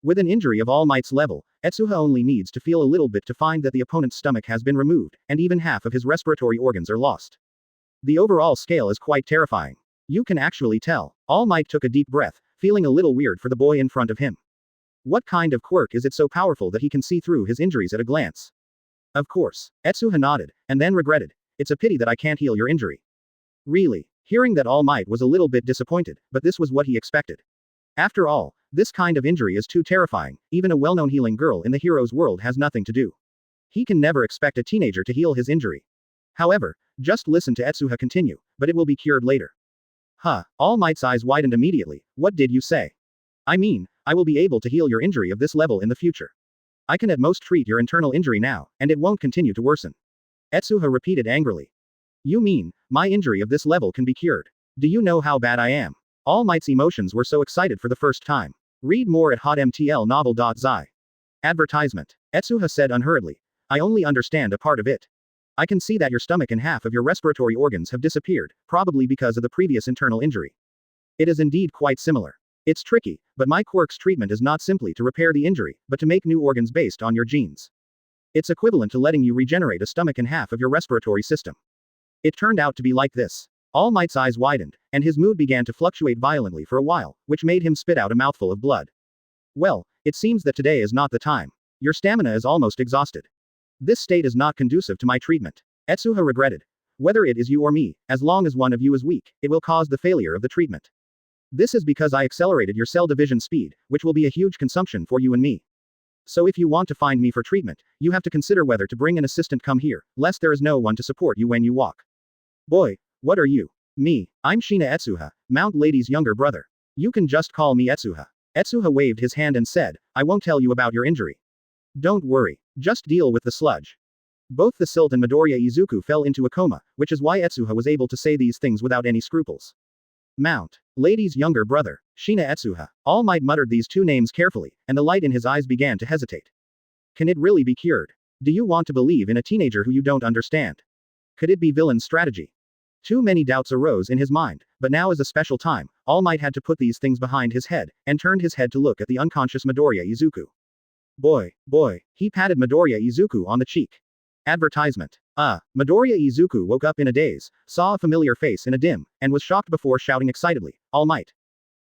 With an injury of All Might's level, Etsuha only needs to feel a little bit to find that the opponent's stomach has been removed, and even half of his respiratory organs are lost. The overall scale is quite terrifying. You can actually tell. All Might took a deep breath, feeling a little weird for the boy in front of him. What kind of quirk is it so powerful that he can see through his injuries at a glance? Of course. Etsuha nodded, and then regretted. It's a pity that I can't heal your injury. Really? Hearing that All Might was a little bit disappointed, but this was what he expected. After all, this kind of injury is too terrifying, even a well-known healing girl in the hero's world has nothing to do. He can never expect a teenager to heal his injury. However, just listen to Etsuha continue, but it will be cured later. Huh, All Might's eyes widened immediately. What did you say? I mean, I will be able to heal your injury of this level in the future. I can at most treat your internal injury now, and it won't continue to worsen. Etsuha repeated angrily. You mean, my injury of this level can be cured? Do you know how bad I am? All Might's emotions were so excited for the first time. Read more at hotmtlnovel.zi. Advertisement. Etsuha said unhurriedly. I only understand a part of it. I can see that your stomach and half of your respiratory organs have disappeared, probably because of the previous internal injury. It is indeed quite similar. It's tricky, but my quirk's treatment is not simply to repair the injury, but to make new organs based on your genes. It's equivalent to letting you regenerate a stomach and half of your respiratory system. It turned out to be like this. All Might's eyes widened, and his mood began to fluctuate violently for a while, which made him spit out a mouthful of blood. Well, it seems that today is not the time. Your stamina is almost exhausted. This state is not conducive to my treatment. Etsuha regretted. Whether it is you or me, as long as one of you is weak, it will cause the failure of the treatment. This is because I accelerated your cell division speed, which will be a huge consumption for you and me. So if you want to find me for treatment, you have to consider whether to bring an assistant come here, lest there is no one to support you when you walk. Boy, what are you? Me. I'm Shina Etsuha, Mount Lady's younger brother. You can just call me Etsuha. Etsuha waved his hand and said, I won't tell you about your injury. Don't worry. Just deal with the sludge. Both the Silt and Midoriya Izuku fell into a coma, which is why Etsuha was able to say these things without any scruples. Mount Lady's younger brother, Shina Etsuha. All Might muttered these two names carefully, and the light in his eyes began to hesitate. Can it really be cured? Do you want to believe in a teenager who you don't understand? Could it be villain's strategy? Too many doubts arose in his mind, but now is a special time. All Might had to put these things behind his head, and turned his head to look at the unconscious Midoriya Izuku. Boy, he patted Midoriya Izuku on the cheek. Advertisement. Midoriya Izuku woke up in a daze, saw a familiar face in a dim, and was shocked before shouting excitedly, All Might.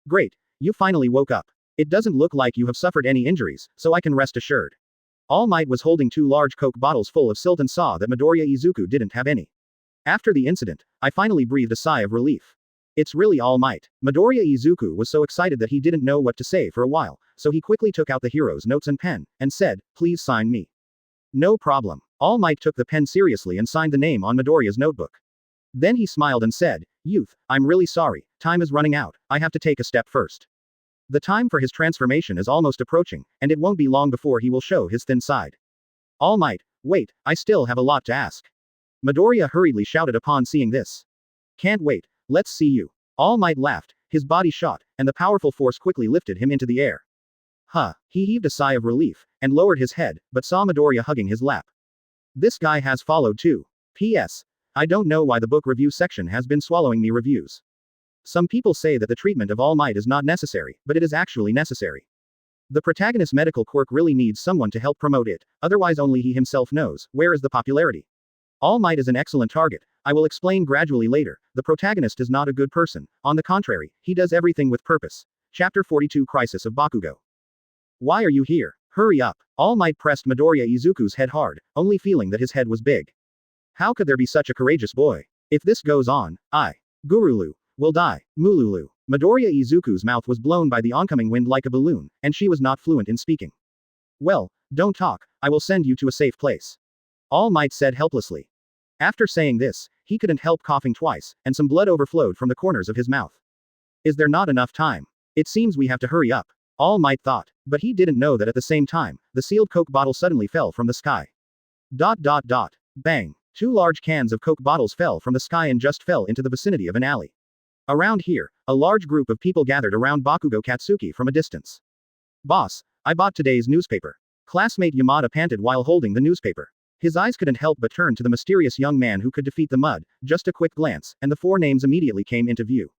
Great, you finally woke up. It doesn't look like you have suffered any injuries, so I can rest assured. All Might was holding 2 large Coke bottles full of silt and saw that Midoriya Izuku didn't have any. After the incident, I finally breathed a sigh of relief. It's really All Might. Midoriya Izuku was so excited that he didn't know what to say for a while, so he quickly took out the hero's notes and pen, and said, Please sign me. No problem. All Might took the pen seriously and signed the name on Midoriya's notebook. Then he smiled and said, Youth, I'm really sorry, time is running out, I have to take a step first. The time for his transformation is almost approaching, and it won't be long before he will show his thin side. All Might, wait, I still have a lot to ask. Midoriya hurriedly shouted upon seeing this. Can't wait, let's see you. All Might laughed, his body shot, and the powerful force quickly lifted him into the air. Huh, he heaved a sigh of relief, and lowered his head, but saw Midoriya hugging his lap. This guy has followed too. P.S. I don't know why the book review section has been swallowing me reviews. Some people say that the treatment of All Might is not necessary, but it is actually necessary. The protagonist's medical quirk really needs someone to help promote it, otherwise only he himself knows, where is the popularity. All Might is an excellent target, I will explain gradually later, the protagonist is not a good person, on the contrary, he does everything with purpose. Chapter 42 Crisis of Bakugo. Why are you here? Hurry up. All Might pressed Midoriya Izuku's head hard, only feeling that his head was big. How could there be such a courageous boy? If this goes on, Gurulu, will die. Mululu. Midoriya Izuku's mouth was blown by the oncoming wind like a balloon, and she was not fluent in speaking. Well, don't talk, I will send you to a safe place. All Might said helplessly. After saying this, he couldn't help coughing twice, and some blood overflowed from the corners of his mouth. Is there not enough time? It seems we have to hurry up. All Might thought, but he didn't know that at the same time, the sealed Coke bottle suddenly fell from the sky. Bang. 2 large cans of Coke bottles fell from the sky and just fell into the vicinity of an alley. Around here, a large group of people gathered around Bakugo Katsuki from a distance. Boss, I bought today's newspaper. Classmate Yamada panted while holding the newspaper. His eyes couldn't help but turn to the mysterious young man who could defeat the mud, just a quick glance, and the 4 names immediately came into view.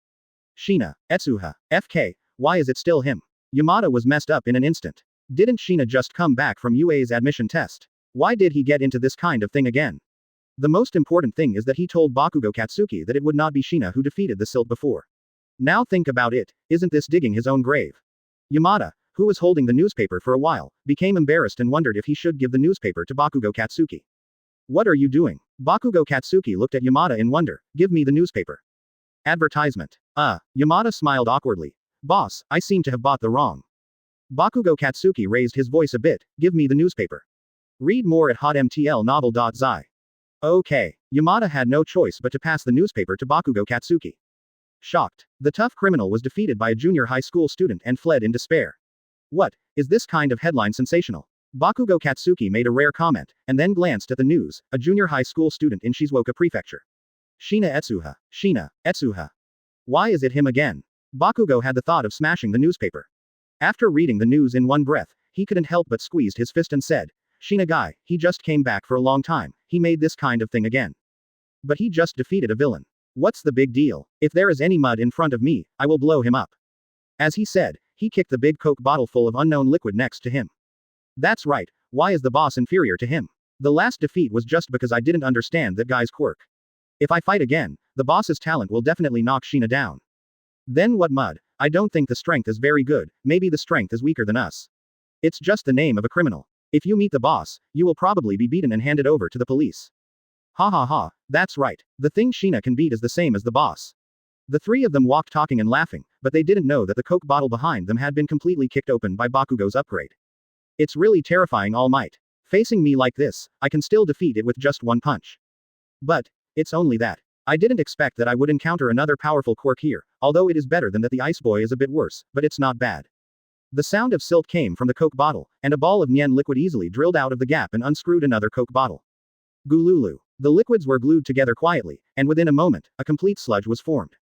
Shina Etsuha, FK, why is it still him? Yamada was messed up in an instant. Didn't Shina just come back from UA's admission test? Why did he get into this kind of thing again? The most important thing is that he told Bakugo Katsuki that it would not be Shina who defeated the Silt before. Now think about it, isn't this digging his own grave? Yamada, who was holding the newspaper for a while, became embarrassed and wondered if he should give the newspaper to Bakugo Katsuki. What are you doing? Bakugo Katsuki looked at Yamada in wonder. Give me the newspaper. Advertisement. Yamada smiled awkwardly. Boss, I seem to have bought the wrong. Bakugo Katsuki raised his voice a bit. Give me the newspaper. Read more at hotmtlnovel.zi. Okay. Yamada had no choice but to pass the newspaper to Bakugo Katsuki. Shocked, the tough criminal was defeated by a junior high school student and fled in despair. What, is this kind of headline sensational? Bakugo Katsuki made a rare comment, and then glanced at the news, a junior high school student in Shizuoka Prefecture. Shina Etsuha. Why is it him again? Bakugo had the thought of smashing the newspaper. After reading the news in one breath, he couldn't help but squeezed his fist and said, Shina guy, he just came back for a long time, he made this kind of thing again. But he just defeated a villain. What's the big deal? If there is any mud in front of me, I will blow him up. As he said, he kicked the big Coke bottle full of unknown liquid next to him. That's right, why is the boss inferior to him? The last defeat was just because I didn't understand that guy's quirk. If I fight again, the boss's talent will definitely knock Shina down. Then what mud? I don't think the strength is very good, maybe the strength is weaker than us. It's just the name of a criminal. If you meet the boss, you will probably be beaten and handed over to the police. Ha, that's right, the thing Shina can beat is the same as the boss. The 3 of them walked talking and laughing, but they didn't know that the Coke bottle behind them had been completely kicked open by Bakugo's upgrade. It's really terrifying, All Might. Facing me like this, I can still defeat it with just one punch. But, it's only that. I didn't expect that I would encounter another powerful quirk here, although it is better than that. The Ice Boy is a bit worse, but it's not bad. The sound of silt came from the Coke bottle, and a ball of Nien liquid easily drilled out of the gap and unscrewed another Coke bottle. Gululu. The liquids were glued together quietly, and within a moment, a complete sludge was formed.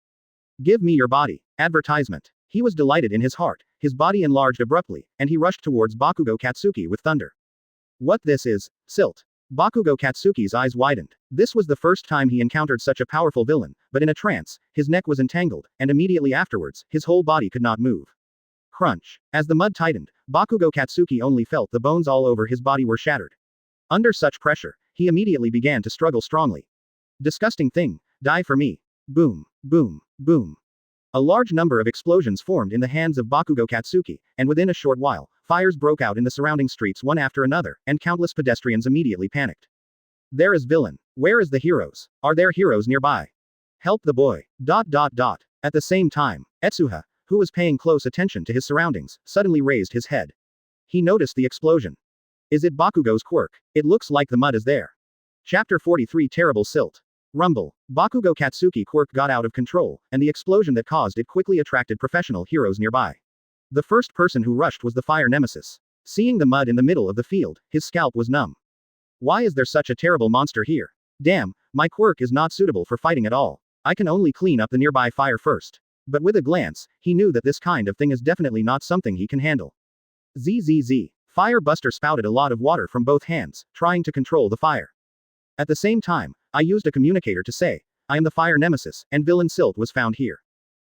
Give me your body. Advertisement. He was delighted in his heart, his body enlarged abruptly, and he rushed towards Bakugo Katsuki with thunder. What this is, Silt. Bakugo Katsuki's eyes widened. This was the first time he encountered such a powerful villain, but in a trance, his neck was entangled, and immediately afterwards, his whole body could not move. Crunch. As the mud tightened, Bakugo Katsuki only felt the bones all over his body were shattered. Under such pressure, he immediately began to struggle strongly. Disgusting thing, die for me. Boom, boom, boom. A large number of explosions formed in the hands of Bakugo Katsuki, and within a short while, fires broke out in the surrounding streets one after another, and countless pedestrians immediately panicked. There is villain. Where is the heroes? Are there heroes nearby? Help the boy. At the same time, Etsuha, who was paying close attention to his surroundings, suddenly raised his head. He noticed the explosion. Is it Bakugo's quirk? It looks like the mud is there. Chapter 43 Terrible Silt. Rumble. Bakugo Katsuki quirk got out of control, and the explosion that caused it quickly attracted professional heroes nearby. The first person who rushed was the fire nemesis. Seeing the mud in the middle of the field, his scalp was numb. Why is there such a terrible monster here? Damn, my quirk is not suitable for fighting at all. I can only clean up the nearby fire first. But with a glance, he knew that this kind of thing is definitely not something he can handle. ZZZ. Fire Buster spouted a lot of water from both hands, trying to control the fire. At the same time, I used a communicator to say, I am the fire nemesis, and villain Silt was found here.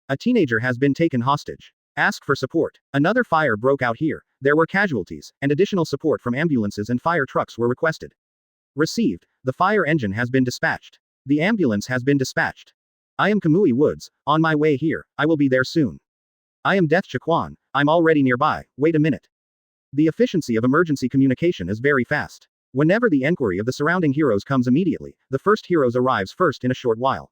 A teenager has been taken hostage. Ask for support. Another fire broke out here, there were casualties, and additional support from ambulances and fire trucks were requested. Received. The fire engine has been dispatched. The ambulance has been dispatched. I am Kamui Woods, on my way here, I will be there soon. I am Death Chiquan, I'm already nearby, wait a minute. The efficiency of emergency communication is very fast. Whenever the enquiry of the surrounding heroes comes immediately, the first heroes arrives first in a short while.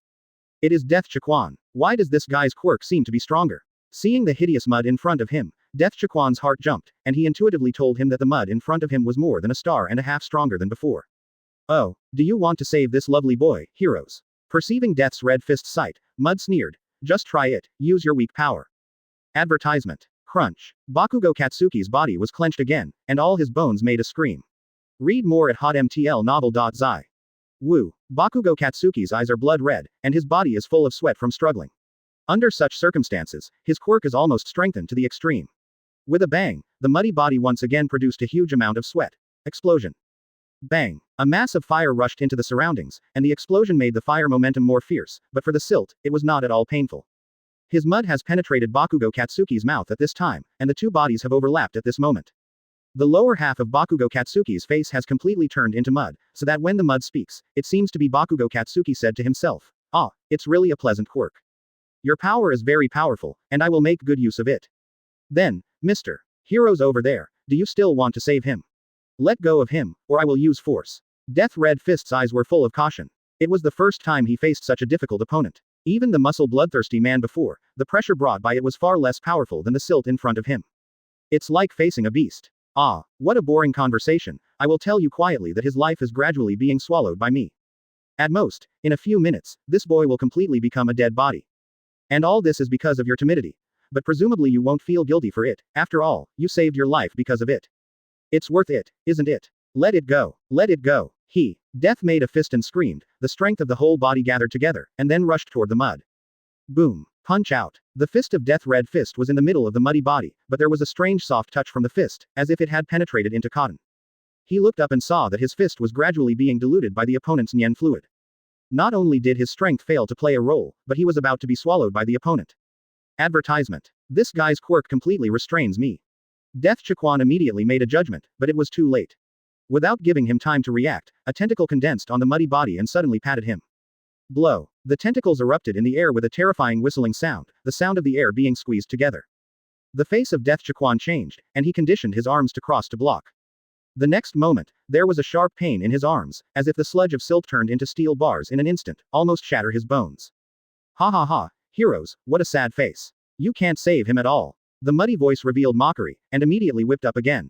It is Death Chiquan. Why does this guy's quirk seem to be stronger? Seeing the hideous mud in front of him, Death Chiquan's heart jumped, and he intuitively told him that the mud in front of him was more than a star and a half stronger than before. Oh, do you want to save this lovely boy, heroes? Perceiving Death's red fist sight, Mud sneered. Just try it, use your weak power. Advertisement. Crunch. Bakugo Katsuki's body was clenched again, and all his bones made a scream. Read more at hotmtlnovel.zi. Woo. Bakugo Katsuki's eyes are blood red, and his body is full of sweat from struggling. Under such circumstances, his quirk is almost strengthened to the extreme. With a bang, the muddy body once again produced a huge amount of sweat. Explosion. Bang. A mass of fire rushed into the surroundings, and the explosion made the fire momentum more fierce, but for the Silt, it was not at all painful. His mud has penetrated Bakugo Katsuki's mouth at this time, and the two bodies have overlapped at this moment. The lower half of Bakugo Katsuki's face has completely turned into mud, so that when the mud speaks, it seems to be Bakugo Katsuki said to himself, "Ah, it's really a pleasant quirk. Your power is very powerful, and I will make good use of it. Then, Mr. Heroes over there, do you still want to save him? Let go of him, or I will use force." Death Red Fist's eyes were full of caution. It was the first time he faced such a difficult opponent. Even the muscle bloodthirsty man before, the pressure brought by it was far less powerful than the Silt in front of him. It's like facing a beast. Ah, what a boring conversation, I will tell you quietly that his life is gradually being swallowed by me. At most, in a few minutes, this boy will completely become a dead body. And all this is because of your timidity. But presumably you won't feel guilty for it, after all, you saved your life because of it. It's worth it, isn't it? Let it go, let it go. Death made a fist and screamed, the strength of the whole body gathered together, and then rushed toward the mud. Boom. Punch out. The fist of Death Red Fist was in the middle of the muddy body, but there was a strange soft touch from the fist, as if it had penetrated into cotton. He looked up and saw that his fist was gradually being diluted by the opponent's Nyen fluid. Not only did his strength fail to play a role, but he was about to be swallowed by the opponent. Advertisement. This guy's quirk completely restrains me. Death Chiquan immediately made a judgment, but it was too late. Without giving him time to react, a tentacle condensed on the muddy body and suddenly patted him. Blow. The tentacles erupted in the air with a terrifying whistling sound, the sound of the air being squeezed together. The face of Death Chiquan changed, and he conditioned his arms to cross to block. The next moment, there was a sharp pain in his arms, as if the sludge of silk turned into steel bars in an instant, almost shatter his bones. Ha ha ha, heroes, what a sad face. You can't save him at all. The muddy voice revealed mockery, and immediately whipped up again.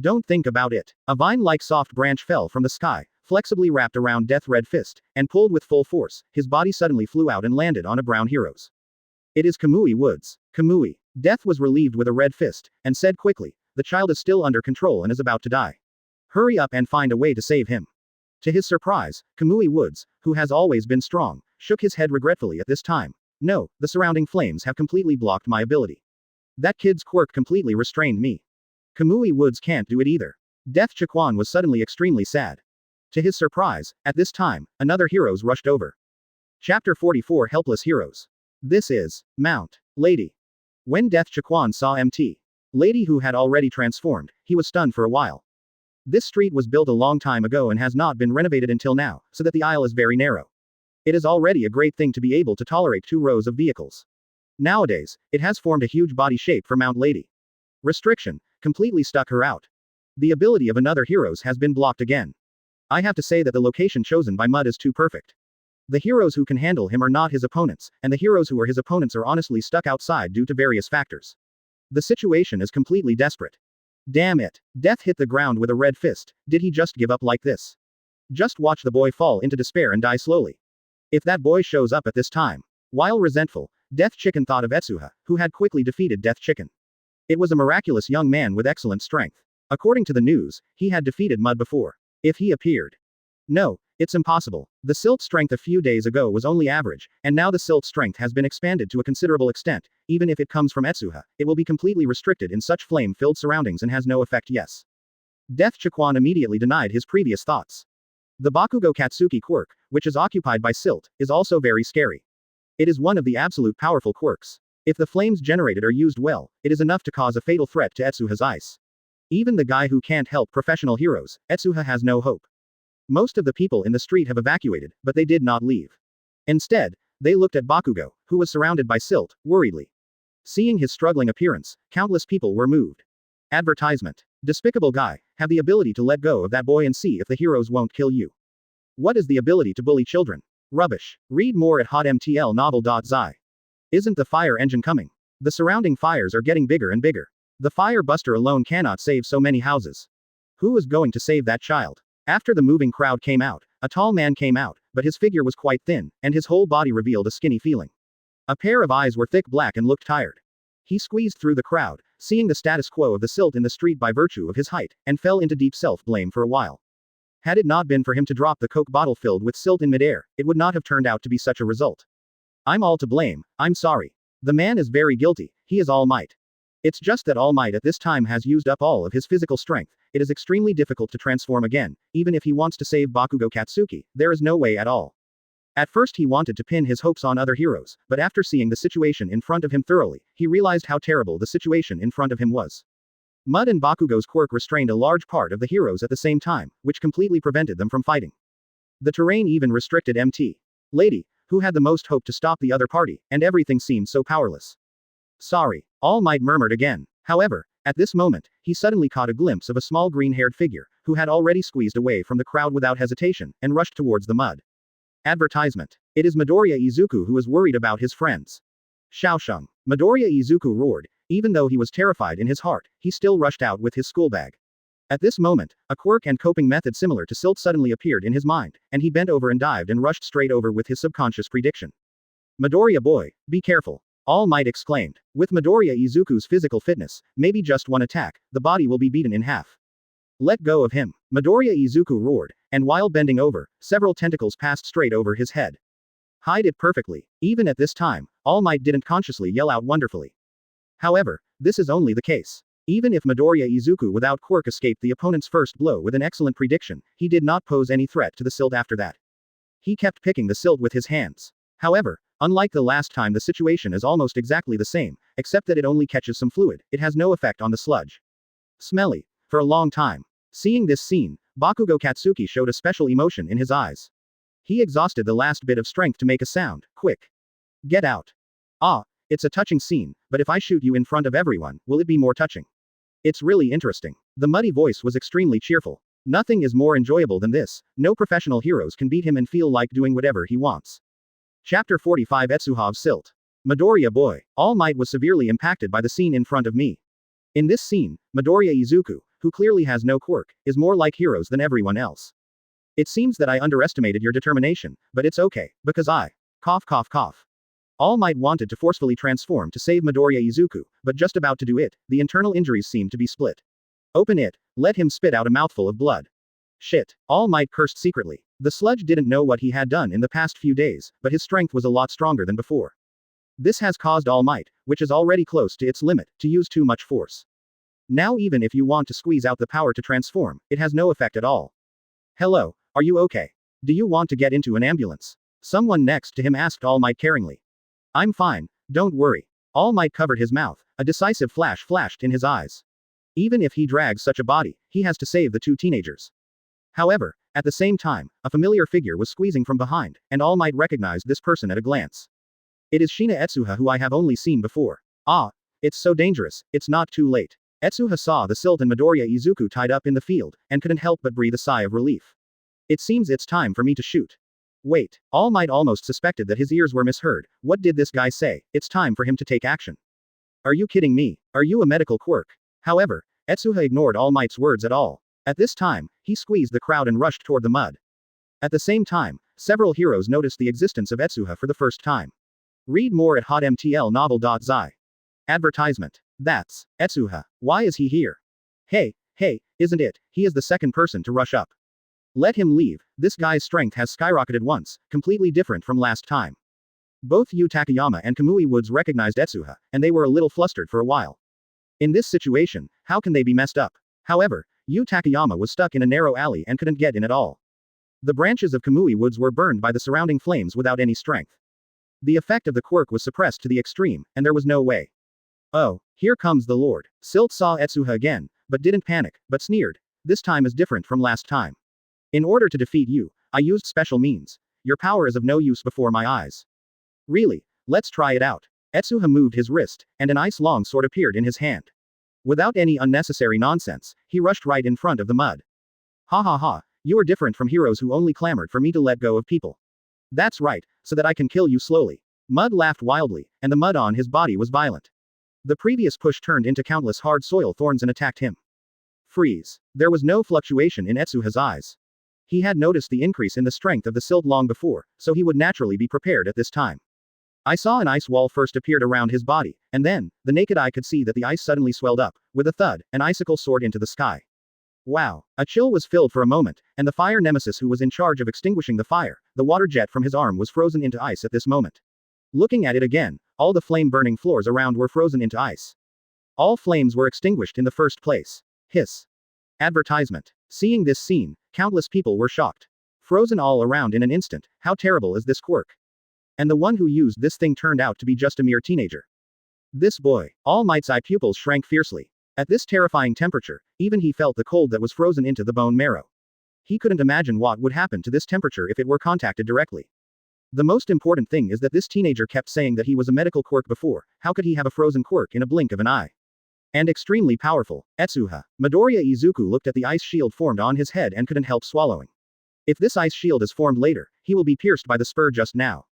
Don't think about it. A vine-like soft branch fell from the sky, flexibly wrapped around Death Red Fist, and pulled with full force, his body suddenly flew out and landed on a brown hero's. It is Kamui Woods. Kamui. Death was relieved with a red fist, and said quickly, the child is still under control and is about to die. Hurry up and find a way to save him. To his surprise, Kamui Woods, who has always been strong, shook his head regretfully at this time. No, the surrounding flames have completely blocked my ability. That kid's quirk completely restrained me. Kamui Woods can't do it either. Death Chiquan was suddenly extremely sad. To his surprise, at this time, another heroes rushed over. Chapter 44 Helpless Heroes. This is Mount Lady. When Death Chiquan saw Mt. Lady who had already transformed, he was stunned for a while. This street was built a long time ago and has not been renovated until now, so that the aisle is very narrow. It is already a great thing to be able to tolerate 2 rows of vehicles. Nowadays, it has formed a huge body shape for Mount Lady. Restriction completely stuck her out. The ability of another heroes has been blocked again. I have to say that the location chosen by Mud is too perfect. The heroes who can handle him are not his opponents, and the heroes who are his opponents are honestly stuck outside due to various factors. The situation is completely desperate. Damn it. Death hit the ground with a red fist. Did he just give up like this? Just watch the boy fall into despair and die slowly. If that boy shows up at this time. While resentful, Death Chicken thought of Etsuha, who had quickly defeated Death Chicken. It was a miraculous young man with excellent strength. According to the news, he had defeated Mud before. If he appeared. No, It's impossible. The silt strength a few days ago was only average, and now the silt strength has been expanded to a considerable extent. Even if it comes from Etsuha, it will be completely restricted in such flame-filled surroundings and has no effect. Yes. Death Chiquan immediately denied his previous thoughts. The Bakugo Katsuki quirk, which is occupied by silt, is also very scary. It is one of the absolute powerful quirks. If the flames generated are used well, it is enough to cause a fatal threat to Etsuha's ice. Even the guy who can't help professional heroes, Etsuha has no hope. Most of the people in the street have evacuated, but they did not leave. Instead, they looked at Bakugo, who was surrounded by silt, worriedly. Seeing his struggling appearance, countless people were moved. Advertisement. Despicable guy, have the ability to let go of that boy and see if the heroes won't kill you. What is the ability to bully children? Rubbish. Read more at hotmtlnovel.zi. Isn't the fire engine coming? The surrounding fires are getting bigger and bigger. The fire buster alone cannot save so many houses. Who is going to save that child? After the moving crowd came out, a tall man came out, but his figure was quite thin, and his whole body revealed a skinny feeling. A pair of eyes were thick black and looked tired. He squeezed through the crowd, seeing the status quo of the silt in the street by virtue of his height, and fell into deep self-blame for a while. Had it not been for him to drop the Coke bottle filled with silt in midair, it would not have turned out to be such a result. I'm all to blame, I'm sorry. The man is very guilty, he is All Might. It's just that All Might at this time has used up all of his physical strength. It is extremely difficult to transform again. Even if he wants to save Bakugo Katsuki, there is no way at all. At first he wanted to pin his hopes on other heroes, but after seeing the situation in front of him thoroughly, he realized how terrible the situation in front of him was. Mud and Bakugo's quirk restrained a large part of the heroes at the same time, which completely prevented them from fighting. The terrain even restricted MT. Lady, who had the most hope to stop the other party, and everything seemed so powerless. Sorry, All Might murmured again. However, at this moment, he suddenly caught a glimpse of a small green-haired figure, who had already squeezed away from the crowd without hesitation, and rushed towards the mud. Advertisement. It is Midoriya Izuku who is worried about his friends. Shaosheng. Midoriya Izuku roared. Even though he was terrified in his heart, he still rushed out with his school bag. At this moment, a quirk and coping method similar to silt suddenly appeared in his mind, and he bent over and dived and rushed straight over with his subconscious prediction. Midoriya boy, be careful. All Might exclaimed. With Midoriya Izuku's physical fitness, maybe just one attack, the body will be beaten in half. Let go of him. Midoriya Izuku roared, and while bending over, several tentacles passed straight over his head. Hide it perfectly. Even at this time, All Might didn't consciously yell out wonderfully. However, this is only the case. Even if Midoriya Izuku without quirk escaped the opponent's first blow with an excellent prediction, he did not pose any threat to the silt after that. He kept picking the silt with his hands. However, unlike the last time, the situation is almost exactly the same, except that it only catches some fluid, it has no effect on the sludge. Smelly. For a long time. Seeing this scene, Bakugo Katsuki showed a special emotion in his eyes. He exhausted the last bit of strength to make a sound. Quick. Get out. Ah, it's a touching scene, but if I shoot you in front of everyone, will it be more touching? It's really interesting. The muddy voice was extremely cheerful. Nothing is more enjoyable than this. No professional heroes can beat him and feel like doing whatever he wants. Chapter 45 Etsuha of Silt. Midoriya boy. All Might was severely impacted by the scene in front of me. In this scene, Midoriya Izuku, who clearly has no quirk, is more like heroes than everyone else. It seems that I underestimated your determination, but it's okay, because I. Cough cough cough. All Might wanted to forcefully transform to save Midoriya Izuku, but just about to do it, the internal injuries seemed to be split. Open it. Let him spit out a mouthful of blood. Shit. All Might cursed secretly. The sludge didn't know what he had done in the past few days, but his strength was a lot stronger than before. This has caused All Might, which is already close to its limit, to use too much force. Now even if you want to squeeze out the power to transform, it has no effect at all. Hello, are you okay? Do you want to get into an ambulance? Someone next to him asked All Might caringly. I'm fine, don't worry. All Might covered his mouth, a decisive flash flashed in his eyes. Even if he drags such a body, he has to save the two teenagers. However, at the same time, a familiar figure was squeezing from behind, and All Might recognized this person at a glance. It is Shina Etsuha, who I have only seen before. Ah, it's so dangerous, it's not too late. Etsuha saw the silt and Midoriya Izuku tied up in the field, and couldn't help but breathe a sigh of relief. It seems it's time for me to shoot. Wait, All Might almost suspected that his ears were misheard. What did this guy say? It's time for him to take action. Are you kidding me? Are you a medical quirk? However, Etsuha ignored All Might's words at all. At this time, he squeezed the crowd and rushed toward the mud. At the same time, several heroes noticed the existence of Etsuha for the first time. Read more at hotmtlnovel.zi. Advertisement. That's Etsuha. Why is he here? Hey, isn't it? He is the second person to rush up. Let him leave, this guy's strength has skyrocketed once, completely different from last time. Both Yu Takeyama and Kamui Woods recognized Etsuha, and they were a little flustered for a while. In this situation, how can they be messed up? However, Yu Takeyama was stuck in a narrow alley and couldn't get in at all. The branches of Kamui Woods were burned by the surrounding flames without any strength. The effect of the quirk was suppressed to the extreme, and there was no way. Oh, here comes the Lord. Silt saw Etsuha again, but didn't panic, but sneered. This time is different from last time. In order to defeat you, I used special means. Your power is of no use before my eyes. Really? Let's try it out. Etsuha moved his wrist, and an ice long sword appeared in his hand. Without any unnecessary nonsense, he rushed right in front of the mud. Ha ha ha, you are different from heroes who only clamored for me to let go of people. That's right, so that I can kill you slowly. Mud laughed wildly, and the mud on his body was violent. The previous push turned into countless hard soil thorns and attacked him. Freeze. There was no fluctuation in Etsuha's eyes. He had noticed the increase in the strength of the silt long before, so he would naturally be prepared at this time. I saw an ice wall first appeared around his body, and then, the naked eye could see that the ice suddenly swelled up. With a thud, an icicle soared into the sky. Wow. A chill was filled for a moment, and the fire nemesis who was in charge of extinguishing the fire, the water jet from his arm was frozen into ice at this moment. Looking at it again, all the flame-burning floors around were frozen into ice. All flames were extinguished in the first place. Hiss. Advertisement. Seeing this scene, countless people were shocked. Frozen all around in an instant, how terrible is this quirk? And the one who used this thing turned out to be just a mere teenager. This boy. All Might's eye pupils shrank fiercely. At this terrifying temperature, even he felt the cold that was frozen into the bone marrow. He couldn't imagine what would happen to this temperature if it were contacted directly. The most important thing is that this teenager kept saying that he was a medical quirk before. How could he have a frozen quirk in a blink of an eye? And extremely powerful. Etsuha. Midoriya Izuku looked at the ice shield formed on his head and couldn't help swallowing. If this ice shield is formed later, he will be pierced by the spur just now.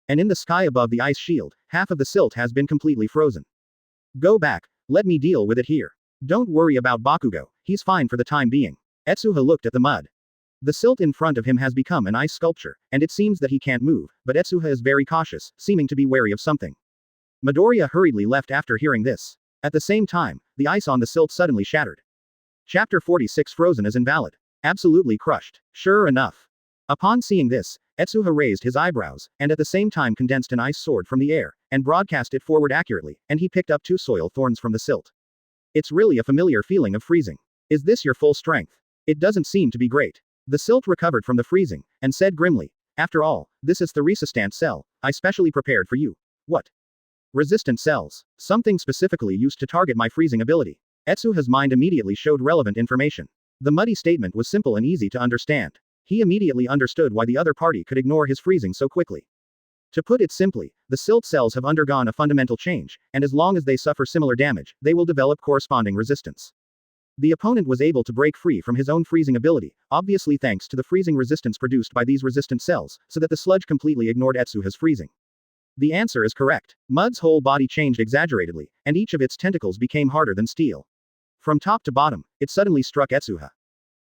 And in the sky above the ice shield, half of the silt has been completely frozen. Go back, let me deal with it here. Don't worry about Bakugo, he's fine for the time being. Etsuha looked at the mud. The silt in front of him has become an ice sculpture, and it seems that he can't move, but Etsuha is very cautious, seeming to be wary of something. Midoriya hurriedly left after hearing this. At the same time, the ice on the silt suddenly shattered. Chapter 46 Frozen as invalid. Absolutely crushed. Sure enough. Upon seeing this, Etsuha raised his eyebrows, and at the same time condensed an ice sword from the air, and broadcast it forward accurately, and he picked up 2 soil thorns from the silt. It's really a familiar feeling of freezing. Is this your full strength? It doesn't seem to be great. The silt recovered from the freezing, and said grimly, after all, this is the resistant cell, I specially prepared for you. What? Resistant cells. Something specifically used to target my freezing ability. Etsuha's mind immediately showed relevant information. The muddy statement was simple and easy to understand. He immediately understood why the other party could ignore his freezing so quickly. To put it simply, the silt cells have undergone a fundamental change, and as long as they suffer similar damage, they will develop corresponding resistance. The opponent was able to break free from his own freezing ability, obviously thanks to the freezing resistance produced by these resistant cells, so that the sludge completely ignored Etsuha's freezing. The answer is correct. Mud's whole body changed exaggeratedly, and each of its tentacles became harder than steel. From top to bottom, it suddenly struck Etsuha.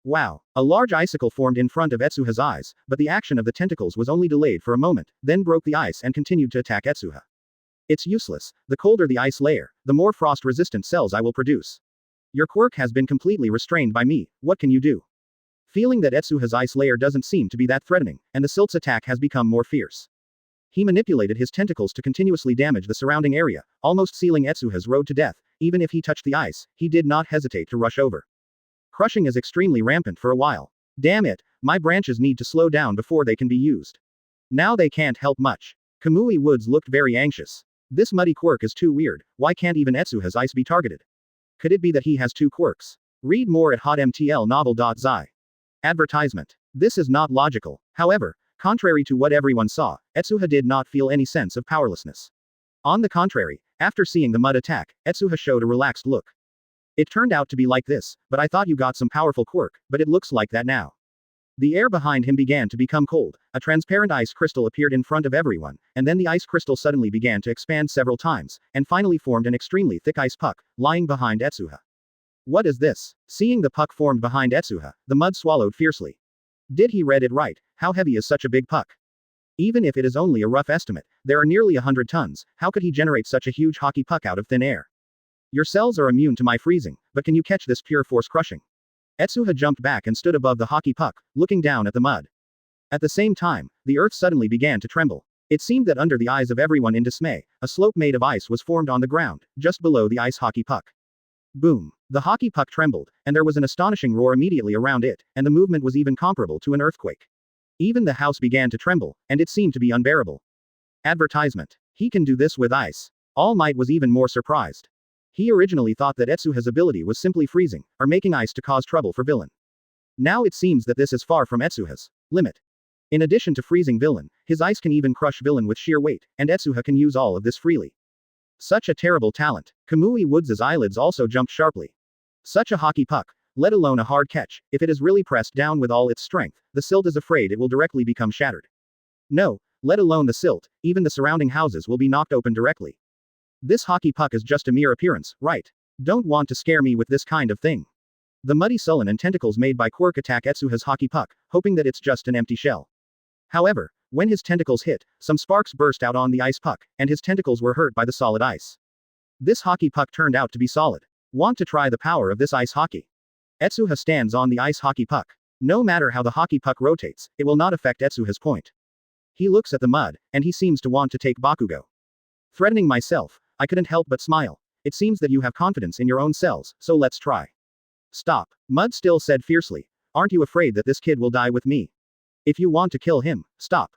Wow! A large icicle formed in front of Etsuha's eyes, but the action of the tentacles was only delayed for a moment, then broke the ice and continued to attack Etsuha. It's useless. The colder the ice layer, the more frost-resistant cells I will produce. Your quirk has been completely restrained by me, what can you do? Feeling that Etsuha's ice layer doesn't seem to be that threatening, and the silt's attack has become more fierce. He manipulated his tentacles to continuously damage the surrounding area, almost sealing Etsuha's road to death. Even if he touched the ice, he did not hesitate to rush over. Crushing is extremely rampant for a while. Damn it, my branches need to slow down before they can be used. Now they can't help much. Kamui Woods looked very anxious. This muddy quirk is too weird, why can't even Etsuha's ice be targeted? Could it be that he has 2 quirks? Read more at hotmtlnovel.zi. Advertisement. This is not logical. However, contrary to what everyone saw, Etsuha did not feel any sense of powerlessness. On the contrary, after seeing the mud attack, Etsuha showed a relaxed look. It turned out to be like this, but I thought you got some powerful quirk, but it looks like that now. The air behind him began to become cold, a transparent ice crystal appeared in front of everyone, and then the ice crystal suddenly began to expand several times, and finally formed an extremely thick ice puck, lying behind Etsuha. What is this? Seeing the puck formed behind Etsuha, the mud swallowed fiercely. Did he read it right? How heavy is such a big puck? Even if it is only a rough estimate, there are nearly 100 tons, how could he generate such a huge hockey puck out of thin air? Your cells are immune to my freezing, but can you catch this pure force crushing? Etsuha jumped back and stood above the hockey puck, looking down at the mud. At the same time, the earth suddenly began to tremble. It seemed that under the eyes of everyone in dismay, a slope made of ice was formed on the ground, just below the ice hockey puck. Boom! The hockey puck trembled, and there was an astonishing roar immediately around it, and the movement was even comparable to an earthquake. Even the house began to tremble, and it seemed to be unbearable. Advertisement. He can do this with ice. All Might was even more surprised. He originally thought that Etsuha's ability was simply freezing, or making ice to cause trouble for villain. Now it seems that this is far from Etsuha's limit. In addition to freezing villain, his ice can even crush villain with sheer weight, and Etsuha can use all of this freely. Such a terrible talent. Kamui Woods' eyelids also jumped sharply. Such a hockey puck, let alone a hard catch, if it is really pressed down with all its strength, the silt is afraid it will directly become shattered. No, let alone the silt, even the surrounding houses will be knocked open directly. This hockey puck is just a mere appearance, right? Don't want to scare me with this kind of thing. The muddy sullen and tentacles made by Quirk attack Etsuha's hockey puck, hoping that it's just an empty shell. However, when his tentacles hit, some sparks burst out on the ice puck, and his tentacles were hurt by the solid ice. This hockey puck turned out to be solid. Want to try the power of this ice hockey? Etsuha stands on the ice hockey puck. No matter how the hockey puck rotates, it will not affect Etsuha's point. He looks at the mud, and he seems to want to take Bakugo. Threatening myself, I couldn't help but smile. It seems that you have confidence in your own selves, so let's try. Stop. Mud still said fiercely. Aren't you afraid that this kid will die with me? If you want to kill him, stop.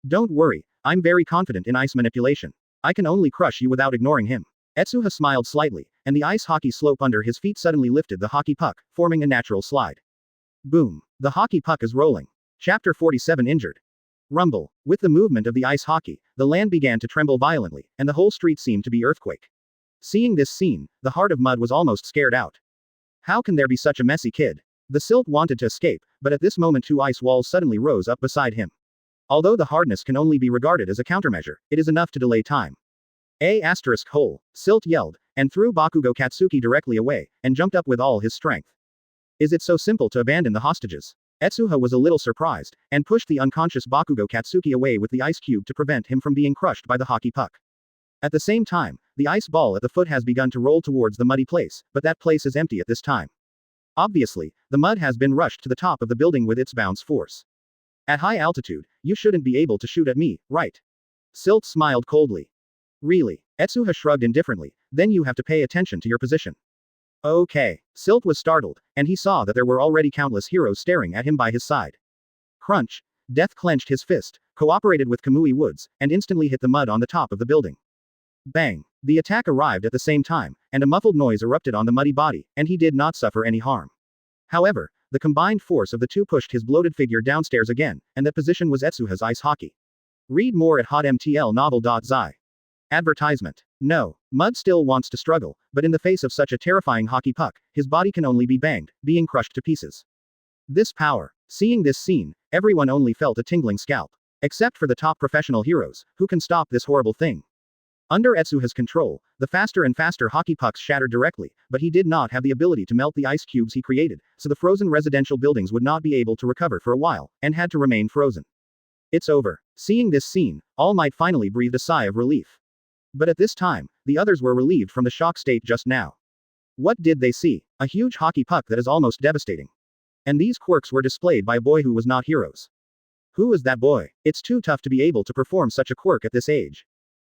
Don't worry, I'm very confident in ice manipulation. I can only crush you without ignoring him. Etsuha smiled slightly, and the ice hockey slope under his feet suddenly lifted the hockey puck, forming a natural slide. Boom. The hockey puck is rolling. Chapter 47 Injured. Rumble. With the movement of the ice hockey, the land began to tremble violently, and the whole street seemed to be earthquake. Seeing this scene, the heart of Mud was almost scared out. How can there be such a messy kid? The silt wanted to escape, but at this moment two ice walls suddenly rose up beside him. Although the hardness can only be regarded as a countermeasure, it is enough to delay time. Silt yelled, and threw Bakugo Katsuki directly away, and jumped up with all his strength. Is it so simple to abandon the hostages? Etsuha was a little surprised, and pushed the unconscious Bakugo Katsuki away with the ice cube to prevent him from being crushed by the hockey puck. At the same time, the ice ball at the foot has begun to roll towards the muddy place, but that place is empty at this time. Obviously, the mud has been rushed to the top of the building with its bounce force. At high altitude, you shouldn't be able to shoot at me, right? Silt smiled coldly. Really? Etsuha shrugged indifferently, then you have to pay attention to your position. Okay. Silt was startled, and he saw that there were already countless heroes staring at him by his side. Crunch. Death clenched his fist, cooperated with Kamui Woods, and instantly hit the mud on the top of the building. Bang. The attack arrived at the same time, and a muffled noise erupted on the muddy body, and he did not suffer any harm. However, the combined force of the two pushed his bloated figure downstairs again, and that position was Etsuha's ice hockey. Read more at hotmtlnovel.zi. Advertisement. No, Mud still wants to struggle, but in the face of such a terrifying hockey puck, his body can only be banged, being crushed to pieces. This power. Seeing this scene, everyone only felt a tingling scalp. Except for the top professional heroes, who can stop this horrible thing. Under Etsuha's control, the faster and faster hockey pucks shattered directly, but he did not have the ability to melt the ice cubes he created, so the frozen residential buildings would not be able to recover for a while, and had to remain frozen. It's over. Seeing this scene, All Might finally breathed a sigh of relief. But at this time, the others were relieved from the shock state just now. What did they see? A huge hockey puck that is almost devastating. And these quirks were displayed by a boy who was not heroes. Who is that boy? It's too tough to be able to perform such a quirk at this age.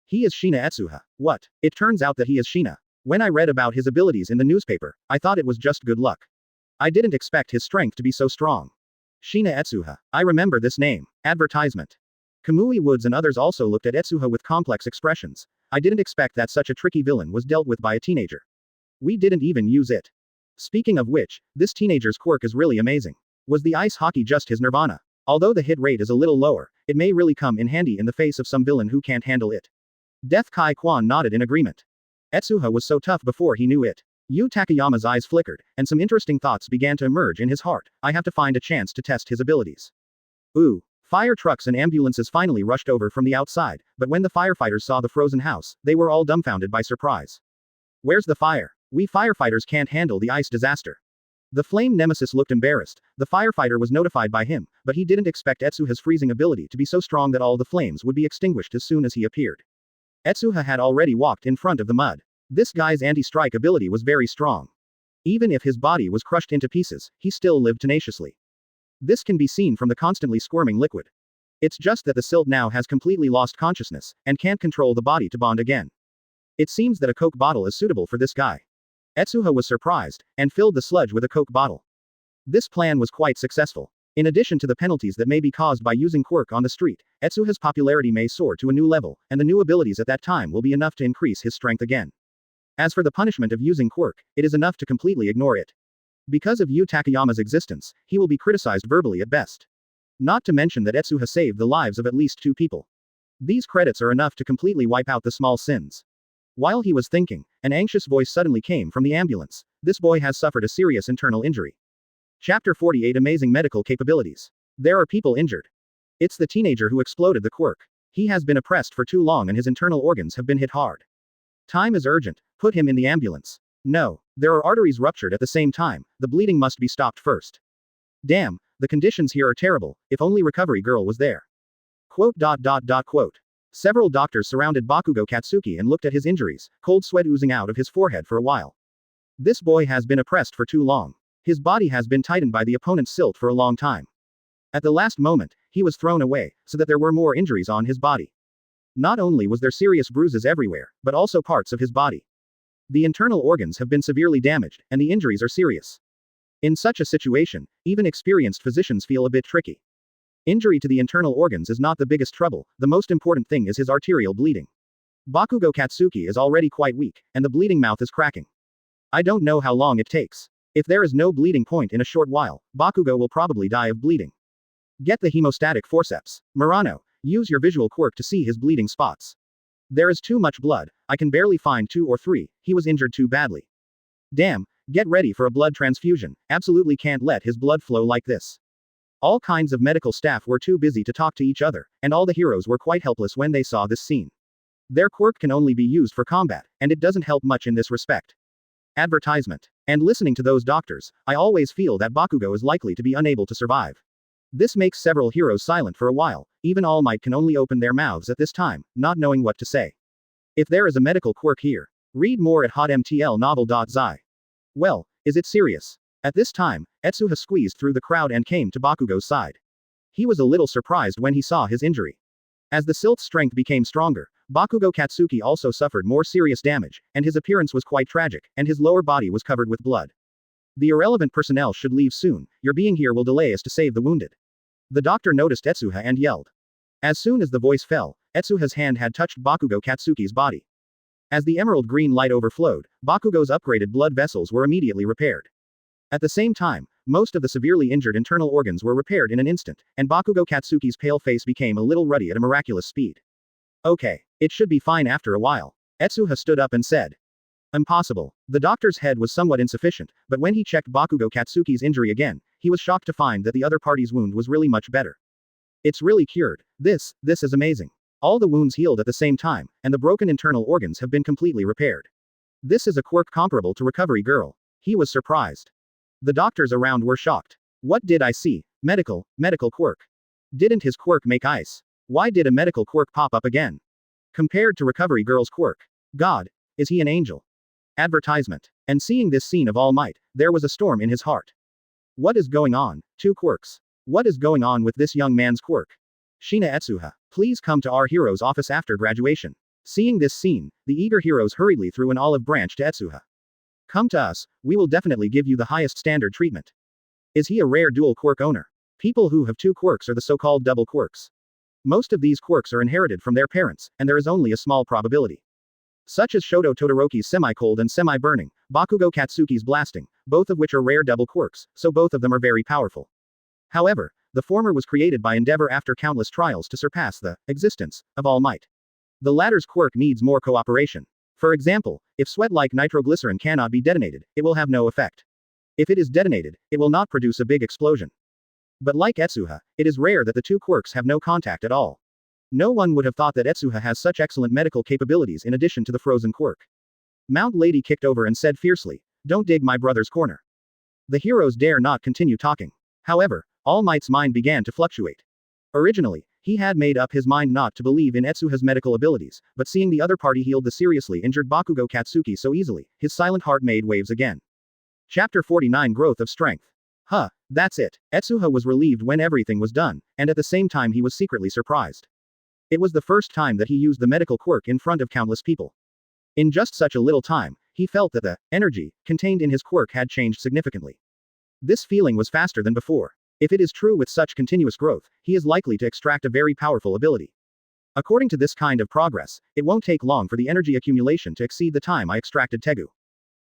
He is Shina Etsuha. What? It turns out that he is Shina. When I read about his abilities in the newspaper, I thought it was just good luck. I didn't expect his strength to be so strong. Shina Etsuha. I remember this name. Advertisement. Kamui Woods and others also looked at Etsuha with complex expressions. I didn't expect that such a tricky villain was dealt with by a teenager. We didn't even use it. Speaking of which, this teenager's quirk is really amazing. Was the ice hockey just his nirvana? Although the hit rate is a little lower, it may really come in handy in the face of some villain who can't handle it. Death Kai Kwan nodded in agreement. Etsuha was so tough before he knew it. Yu Takeyama's eyes flickered, and some interesting thoughts began to emerge in his heart. I have to find a chance to test his abilities. Ooh. Fire trucks and ambulances finally rushed over from the outside, but when the firefighters saw the frozen house, they were all dumbfounded by surprise. Where's the fire? We firefighters can't handle the ice disaster. The flame nemesis looked embarrassed. The firefighter was notified by him, but he didn't expect Etsuha's freezing ability to be so strong that all the flames would be extinguished as soon as he appeared. Etsuha had already walked in front of the mud. This guy's anti-strike ability was very strong. Even if his body was crushed into pieces, he still lived tenaciously. This can be seen from the constantly squirming liquid. It's just that the silt now has completely lost consciousness, and can't control the body to bond again. It seems that a Coke bottle is suitable for this guy. Etsuha was surprised, and filled the sludge with a Coke bottle. This plan was quite successful. In addition to the penalties that may be caused by using Quirk on the street, Etsuha's popularity may soar to a new level, and the new abilities at that time will be enough to increase his strength again. As for the punishment of using Quirk, it is enough to completely ignore it. Because of Yu Takeyama's existence, he will be criticized verbally at best. Not to mention that Etsuha saved the lives of at least 2 people. These credits are enough to completely wipe out the small sins. While he was thinking, an anxious voice suddenly came from the ambulance. This boy has suffered a serious internal injury. Chapter 48 Amazing Medical Capabilities. There are people injured. It's the teenager who exploded the Quirk. He has been oppressed for too long and his internal organs have been hit hard. Time is urgent. Put him in the ambulance. No. There are arteries ruptured at the same time. The bleeding must be stopped first. Damn, the conditions here are terrible. If only Recovery Girl was there. Quote. Several doctors surrounded Bakugo Katsuki and looked at his injuries, cold sweat oozing out of his forehead for a while. This boy has been oppressed for too long. His body has been tightened by the opponent's silt for a long time. At the last moment, he was thrown away, so that there were more injuries on his body. Not only was there serious bruises everywhere, but also parts of his body. The internal organs have been severely damaged, and the injuries are serious. In such a situation, even experienced physicians feel a bit tricky. Injury to the internal organs is not the biggest trouble, the most important thing is his arterial bleeding. Bakugo Katsuki is already quite weak, and the bleeding mouth is cracking. I don't know how long it takes. If there is no bleeding point in a short while, Bakugo will probably die of bleeding. Get the hemostatic forceps. Murano, use your visual quirk to see his bleeding spots. There is too much blood, I can barely find 2 or 3, he was injured too badly. Damn, get ready for a blood transfusion, absolutely can't let his blood flow like this. All kinds of medical staff were too busy to talk to each other, and all the heroes were quite helpless when they saw this scene. Their quirk can only be used for combat, and it doesn't help much in this respect. Advertisement. And listening to those doctors, I always feel that Bakugo is likely to be unable to survive. This makes several heroes silent for a while, even All Might can only open their mouths at this time, not knowing what to say. If there is a medical quirk here, read more at hotmtlnovel.zi. Well, is it serious? At this time, Etsuha squeezed through the crowd and came to Bakugo's side. He was a little surprised when he saw his injury. As the silt's strength became stronger, Bakugo Katsuki also suffered more serious damage, and his appearance was quite tragic, and his lower body was covered with blood. The irrelevant personnel should leave soon, your being here will delay us to save the wounded. The doctor noticed Etsuha and yelled. As soon as the voice fell, Etsuha's hand had touched Bakugo Katsuki's body. As the emerald green light overflowed, Bakugo's upgraded blood vessels were immediately repaired. At the same time, most of the severely injured internal organs were repaired in an instant, and Bakugo Katsuki's pale face became a little ruddy at a miraculous speed. Okay, it should be fine after a while. Etsuha stood up and said. Impossible. The doctor's head was somewhat insufficient, but when he checked Bakugo Katsuki's injury again, he was shocked to find that the other party's wound was really much better. It's really cured. This is amazing. All the wounds healed at the same time, and the broken internal organs have been completely repaired. This is a quirk comparable to Recovery Girl. He was surprised. The doctors around were shocked. What did I see? Medical quirk. Didn't his quirk make ice? Why did a medical quirk pop up again? Compared to Recovery Girl's quirk. God, is he an angel? Advertisement. And seeing this scene of All Might, there was a storm in his heart. What is going on? 2 quirks. What is going on with this young man's quirk? Shina Etsuha, please come to our hero's office after graduation. Seeing this scene, the eager heroes hurriedly threw an olive branch to Etsuha. Come to us, we will definitely give you the highest standard treatment. Is he a rare dual quirk owner? People who have 2 quirks are the so-called double quirks. Most of these quirks are inherited from their parents, and there is only a small probability. Such as Shoto Todoroki's semi-cold and semi-burning, Bakugo Katsuki's blasting, both of which are rare double quirks, so both of them are very powerful. However, the former was created by Endeavor after countless trials to surpass the existence of All Might. The latter's quirk needs more cooperation. For example, if sweat-like nitroglycerin cannot be detonated, it will have no effect. If it is detonated, it will not produce a big explosion. But like Etsuha, it is rare that the 2 quirks have no contact at all. No one would have thought that Etsuha has such excellent medical capabilities in addition to the frozen quirk. Mount Lady kicked over and said fiercely, "Don't dig my brother's corner." The heroes dare not continue talking. However, All Might's mind began to fluctuate. Originally, he had made up his mind not to believe in Etsuha's medical abilities, but seeing the other party healed the seriously injured Bakugo Katsuki so easily, his silent heart made waves again. Chapter 49 Growth of Strength. Huh, that's it. Etsuha was relieved when everything was done, and at the same time he was secretly surprised. It was the first time that he used the medical quirk in front of countless people. In just such a little time, he felt that the energy contained in his quirk had changed significantly. This feeling was faster than before. If it is true with such continuous growth, he is likely to extract a very powerful ability. According to this kind of progress, it won't take long for the energy accumulation to exceed the time I extracted Tegu.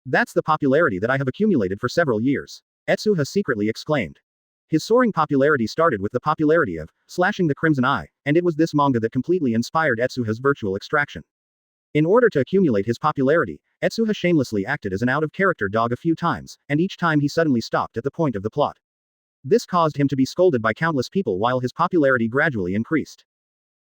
That's the popularity that I have accumulated for several years. Etsuha secretly exclaimed. His soaring popularity started with the popularity of Slashing the Crimson Eye, and it was this manga that completely inspired Etsuha's virtual extraction. In order to accumulate his popularity, Etsuha shamelessly acted as an out-of-character dog a few times, and each time he suddenly stopped at the point of the plot. This caused him to be scolded by countless people while his popularity gradually increased.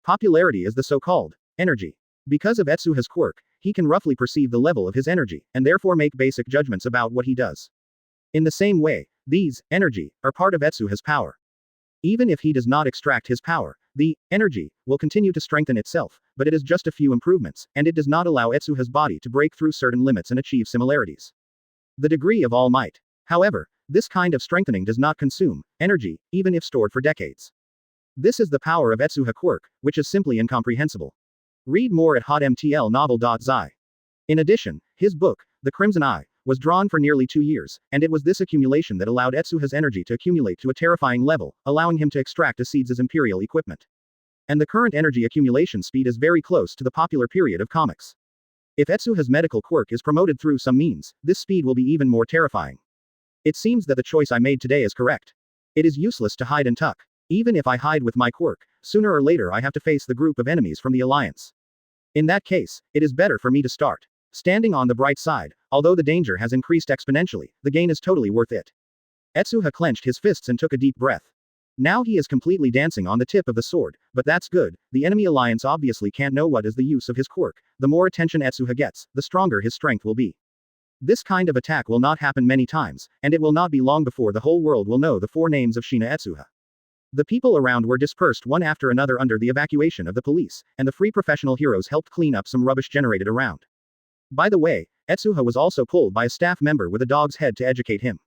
Popularity is the so-called energy. Because of Etsuha's quirk, he can roughly perceive the level of his energy, and therefore make basic judgments about what he does. In the same way, these energy are part of Etsuha's power. Even if he does not extract his power, the energy will continue to strengthen itself, but it is just a few improvements, and it does not allow Etsuha's body to break through certain limits and achieve similarities. The degree of all might. However, this kind of strengthening does not consume energy, even if stored for decades. This is the power of Etsuha quirk, which is simply incomprehensible. Read more at hotmtlnovel.zi. In addition, his book, The Crimson Eye, was drawn for nearly 2 years, and it was this accumulation that allowed Etsuha's energy to accumulate to a terrifying level, allowing him to extract Acedes' imperial equipment. And the current energy accumulation speed is very close to the popular period of comics. If Etsuha's medical quirk is promoted through some means, this speed will be even more terrifying. It seems that the choice I made today is correct. It is useless to hide and tuck. Even if I hide with my quirk, sooner or later I have to face the group of enemies from the Alliance. In that case, it is better for me to start standing on the bright side. Although the danger has increased exponentially, the gain is totally worth it. Etsuha clenched his fists and took a deep breath. Now he is completely dancing on the tip of the sword, but that's good. The enemy alliance obviously can't know what is the use of his quirk. The more attention Etsuha gets, the stronger his strength will be. This kind of attack will not happen many times, and it will not be long before the whole world will know the 4 names of Shina Etsuha. The people around were dispersed one after another under the evacuation of the police, and the free professional heroes helped clean up some rubbish generated around. By the way, Etsuha was also pulled by a staff member with a dog's head to educate him.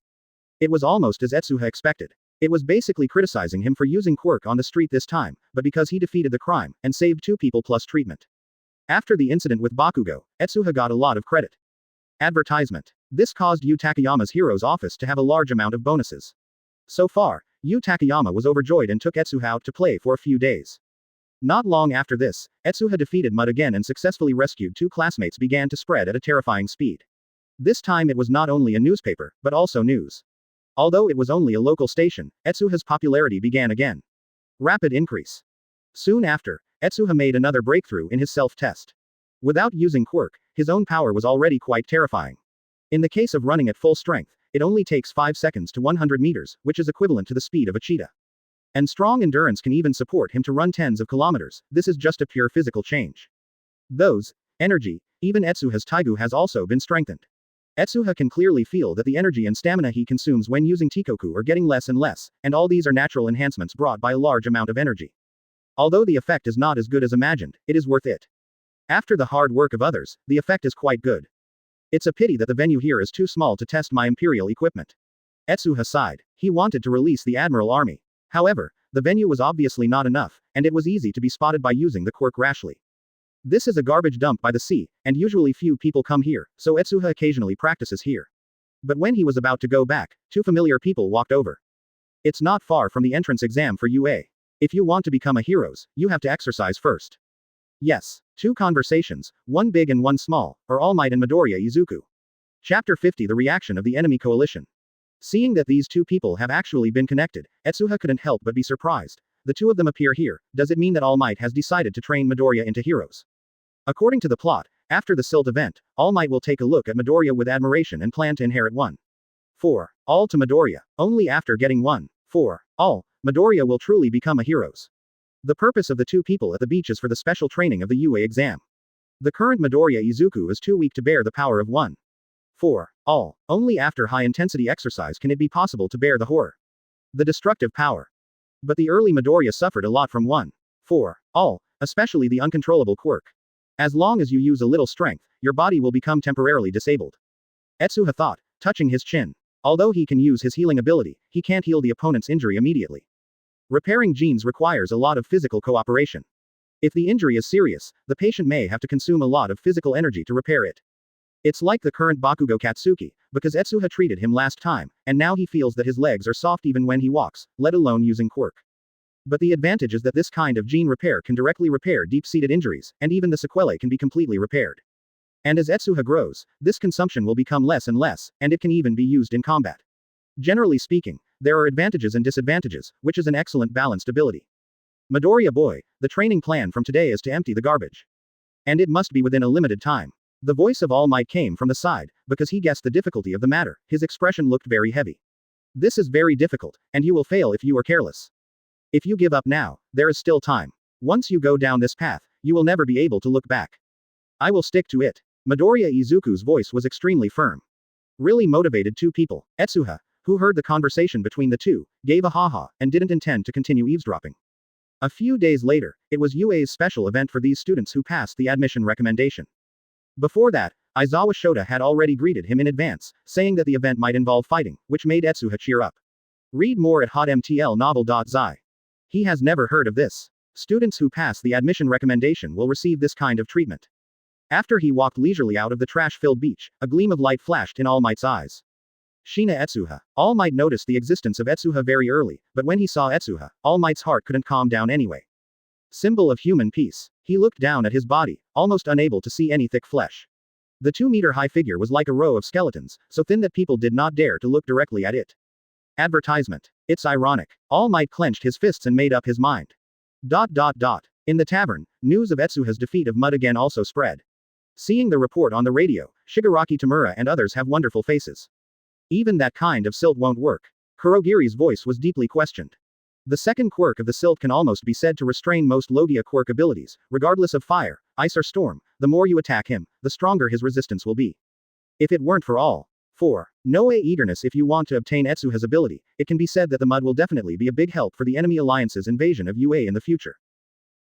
It was almost as Etsuha expected. It was basically criticizing him for using quirk on the street this time, but because he defeated the crime, and saved 2 people plus treatment. After the incident with Bakugo, Etsuha got a lot of credit. Advertisement. This caused Yu Takeyama's hero's office to have a large amount of bonuses. So far, Yu Takeyama was overjoyed and took Etsuha out to play for a few days. Not long after this, Etsuha defeated Mud again and successfully rescued 2 classmates began to spread at a terrifying speed. This time it was not only a newspaper, but also news. Although it was only a local station, Etsuha's popularity began again. Rapid increase. Soon after, Etsuha made another breakthrough in his self-test. Without using quirk, his own power was already quite terrifying. In the case of running at full strength, it only takes 5 seconds to 100 meters, which is equivalent to the speed of a cheetah. And strong endurance can even support him to run tens of kilometers. This is just a pure physical change. Those energy, even Etsuha's Taigu has also been strengthened. Etsuha can clearly feel that the energy and stamina he consumes when using Tikoku are getting less and less, and all these are natural enhancements brought by a large amount of energy. Although the effect is not as good as imagined, it is worth it. After the hard work of others, the effect is quite good. It's a pity that the venue here is too small to test my imperial equipment. Etsuha sighed. He wanted to release the Admiral Army. However, the venue was obviously not enough, and it was easy to be spotted by using the quirk rashly. This is a garbage dump by the sea, and usually few people come here, so Etsuha occasionally practices here. But when he was about to go back, 2 familiar people walked over. It's not far from the entrance exam for UA. If you want to become a heroes, you have to exercise first. Yes. 2 conversations, one big and one small, are All Might and Midoriya Izuku. Chapter 50 The Reaction of the Enemy Coalition. Seeing that these 2 people have actually been connected, Etsuha couldn't help but be surprised. The 2 of them appear here. Does it mean that All Might has decided to train Midoriya into heroes? According to the plot, after the Silt event, All Might will take a look at Midoriya with admiration and plan to inherit 1. 4. All to Midoriya. Only after getting 1. 4. All, Midoriya will truly become a heroes. The purpose of the 2 people at the beach is for the special training of the UA exam. The current Midoriya Izuku is too weak to bear the power of 1. 4. All. Only after high-intensity exercise can it be possible to bear the horror. The destructive power. But the early Midoriya suffered a lot from 1. 4. All, especially the uncontrollable quirk. As long as you use a little strength, your body will become temporarily disabled. Etsuha thought, touching his chin. Although he can use his healing ability, he can't heal the opponent's injury immediately. Repairing genes requires a lot of physical cooperation. If the injury is serious, the patient may have to consume a lot of physical energy to repair it. It's like the current Bakugo Katsuki, because Etsuha treated him last time, and now he feels that his legs are soft even when he walks, let alone using Quirk. But the advantage is that this kind of gene repair can directly repair deep-seated injuries, and even the sequelae can be completely repaired. And as Etsuha grows, this consumption will become less and less, and it can even be used in combat. Generally speaking, there are advantages and disadvantages, which is an excellent balanced ability. Midoriya boy, the training plan from today is to empty the garbage. And it must be within a limited time. The voice of All Might came from the side, because he guessed the difficulty of the matter. His expression looked very heavy. This is very difficult, and you will fail if you are careless. If you give up now, there is still time. Once you go down this path, you will never be able to look back. I will stick to it. Midoriya Izuku's voice was extremely firm. Really motivated two people. Etsuha, who heard the conversation between the two, gave a ha-ha, and didn't intend to continue eavesdropping. A few days later, it was UA's special event for these students who passed the admission recommendation. Before that, Aizawa Shota had already greeted him in advance, saying that the event might involve fighting, which made Etsuha cheer up. Read more at hotmtlnovel.zi. He has never heard of this. Students who pass the admission recommendation will receive this kind of treatment. After he walked leisurely out of the trash-filled beach, a gleam of light flashed in All Might's eyes. Shina Etsuha. All Might noticed the existence of Etsuha very early, but when he saw Etsuha, All Might's heart couldn't calm down anyway. Symbol of human peace. He looked down at his body, almost unable to see any thick flesh. The 2-meter-high figure was like a row of skeletons, so thin that people did not dare to look directly at it. Advertisement. It's ironic. All Might clenched his fists and made up his mind. In the tavern, news of Etsuha's defeat of Mud again also spread. Seeing the report on the radio, Shigaraki Tamura and others have wonderful faces. Even that kind of silt won't work. Kurogiri's voice was deeply questioned. The second quirk of the silt can almost be said to restrain most Logia quirk abilities, regardless of fire, ice or storm. The more you attack him, the stronger his resistance will be. If it weren't for all 4. Noe eagerness. If you want to obtain Etsuha's ability, it can be said that the mud will definitely be a big help for the enemy alliance's invasion of UA in the future.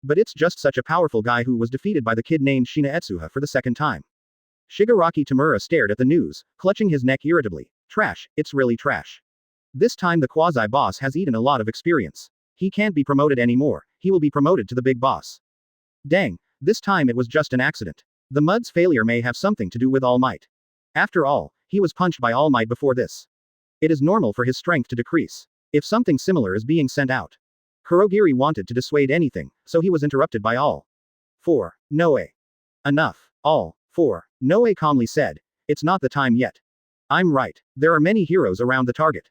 But it's just such a powerful guy who was defeated by the kid named Shina Etsuha for the second time. Shigaraki Tamura stared at the news, clutching his neck irritably. Trash, it's really trash. This time the quasi-boss has eaten a lot of experience. He can't be promoted anymore, he will be promoted to the big boss. Dang, this time it was just an accident. The mud's failure may have something to do with All Might. After all, he was punched by All Might before this. It is normal for his strength to decrease. If something similar is being sent out. Kurogiri wanted to dissuade anything, so he was interrupted by All 4. Noe. Enough. All 4. Noe calmly said. It's not the time yet. I'm right. There are many heroes around the target.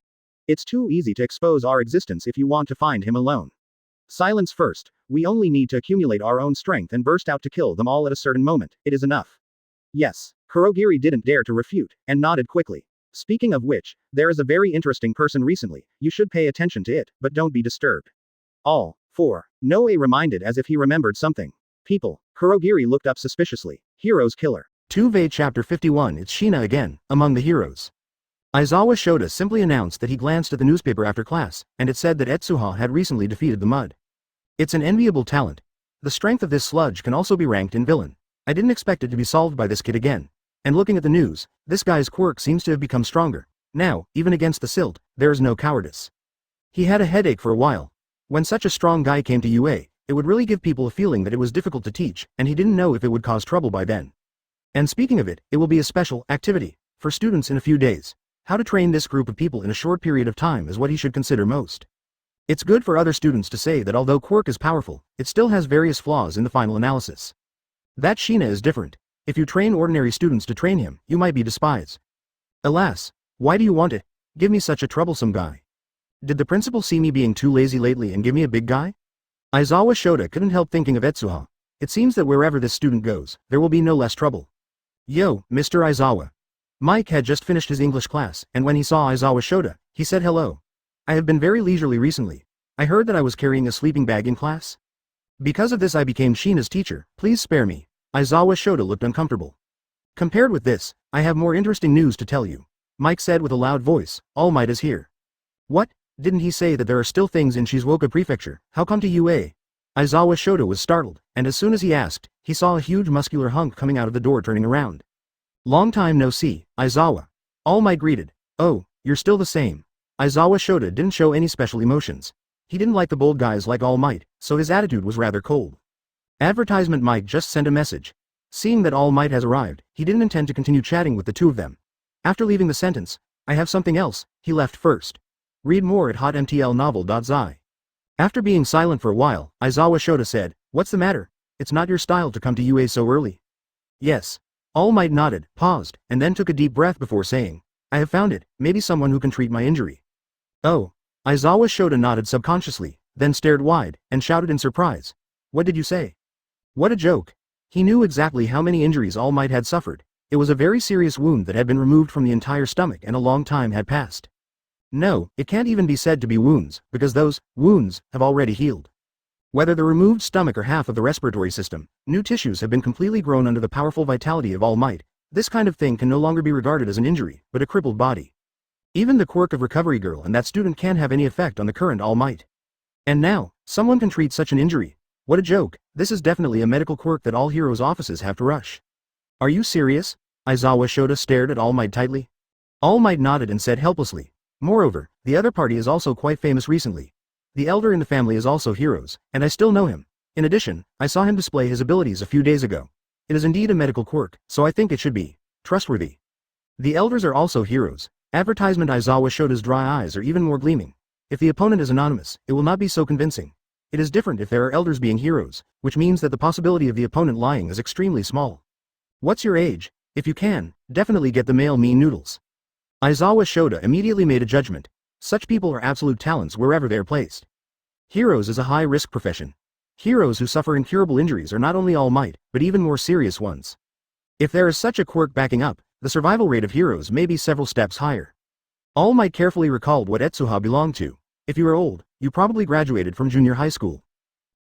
It's too easy to expose our existence if you want to find him alone. Silence first. We only need to accumulate our own strength and burst out to kill them all at a certain moment. It is enough. Yes. Kurogiri didn't dare to refute, and nodded quickly. Speaking of which, there is a very interesting person recently. You should pay attention to it, but don't be disturbed. All 4. Noe reminded as if he remembered something. People. Kurogiri looked up suspiciously. Heroes killer. 2 Chapter 51. It's Shina again, among the heroes. Aizawa Shota simply announced that he glanced at the newspaper after class, and it said that Etsuha had recently defeated the mud. It's an enviable talent. The strength of this sludge can also be ranked in villain. I didn't expect it to be solved by this kid again. And looking at the news, this guy's quirk seems to have become stronger. Now, even against the silt, there is no cowardice. He had a headache for a while. When such a strong guy came to UA, it would really give people a feeling that it was difficult to teach, and he didn't know if it would cause trouble by then. And speaking of it, it will be a special activity for students in a few days. How to train this group of people in a short period of time is what he should consider most. It's good for other students to say that although Quirk is powerful, it still has various flaws in the final analysis. That Shina is different. If you train ordinary students to train him, you might be despised. Alas, why do you want it? Give me such a troublesome guy. Did the principal see me being too lazy lately and give me a big guy? Aizawa Shota couldn't help thinking of Etsuha. It seems that wherever this student goes, there will be no less trouble. Yo, Mr. Aizawa. Mike had just finished his English class, and when he saw Aizawa Shota, he said hello. I have been very leisurely recently. I heard that I was carrying a sleeping bag in class. Because of this I became Shina's teacher, please spare me. Aizawa Shota looked uncomfortable. Compared with this, I have more interesting news to tell you. Mike said with a loud voice, All Might is here. What? Didn't he say that there are still things in Shizuoka Prefecture? How come to UA? Aizawa Shota was startled, and as soon as he asked, he saw a huge muscular hunk coming out of the door turning around. Long time no see, Aizawa. All Might greeted. Oh, You're still the same. Aizawa Shota didn't show any special emotions. He didn't like the bold guys like All Might, so his attitude was rather cold. Advertisement Mike just sent a message. Seeing that All Might has arrived, he didn't intend to continue chatting with the two of them. After leaving the sentence, I have something else, he left first. Read more at hotmtlnovel.zi. After being silent for a while, Aizawa Shota said, What's the matter? It's not your style to come to UA so early. Yes. All Might nodded, paused, and then took a deep breath before saying, I have found it, maybe someone who can treat my injury. Oh. Aizawa Shota nodded subconsciously, then stared wide, and shouted in surprise. What did you say? What a joke. He knew exactly how many injuries All Might had suffered. It was a very serious wound that had been removed from the entire stomach and a long time had passed. No, it can't even be said to be wounds, because those wounds have already healed. Whether the removed stomach or half of the respiratory system, new tissues have been completely grown under the powerful vitality of All Might. This kind of thing can no longer be regarded as an injury, but a crippled body. Even the quirk of Recovery Girl and that student can't have any effect on the current All Might. And now, someone can treat such an injury. What a joke, this is definitely a medical quirk that all heroes' offices have to rush. Are you serious? Aizawa Shota stared at All Might tightly. All Might nodded and said helplessly. Moreover, the other party is also quite famous recently. The elder in the family is also heroes, and I still know him. In addition, I saw him display his abilities a few days ago. It is indeed a medical quirk, so I think it should be trustworthy. The elders are also heroes. Advertisement Aizawa Shota's dry eyes are even more gleaming. If the opponent is anonymous, it will not be so convincing. It is different if there are elders being heroes, which means that the possibility of the opponent lying is extremely small. What's your age? If you can, definitely get the male mean noodles. Aizawa Shota immediately made a judgment. Such people are absolute talents wherever they are placed. Heroes is a high-risk profession. Heroes who suffer incurable injuries are not only All Might, but even more serious ones. If there is such a quirk backing up, the survival rate of heroes may be several steps higher. All Might carefully recalled what Etsuha belonged to. If you are old, you probably graduated from junior high school.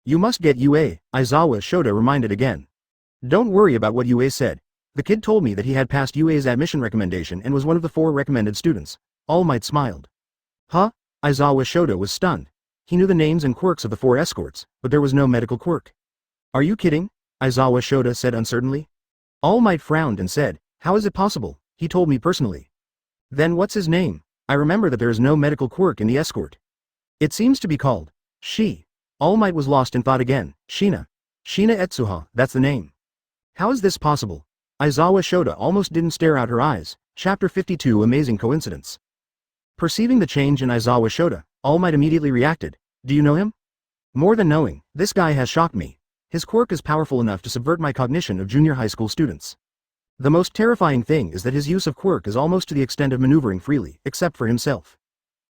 You must get UA, Aizawa Shota reminded again. Don't worry about what UA said. The kid told me that he had passed UA's admission recommendation and was one of the 4 recommended students. All Might smiled. Huh? Aizawa Shota was stunned. He knew the names and quirks of the 4 escorts, but there was no medical quirk. Are you kidding? Aizawa Shota said uncertainly. All Might frowned and said, How is it possible? He told me personally. Then what's his name? I remember that there is no medical quirk in the escort. It seems to be called She. All Might was lost in thought again. Shina Etsuha, that's the name. How is this possible? Aizawa Shota almost didn't stare out her eyes. Chapter 52 Amazing Coincidence. Perceiving the change in Aizawa Shota, All Might immediately reacted. Do you know him? More than knowing, this guy has shocked me. His quirk is powerful enough to subvert my cognition of junior high school students. The most terrifying thing is that his use of quirk is almost to the extent of maneuvering freely, except for himself.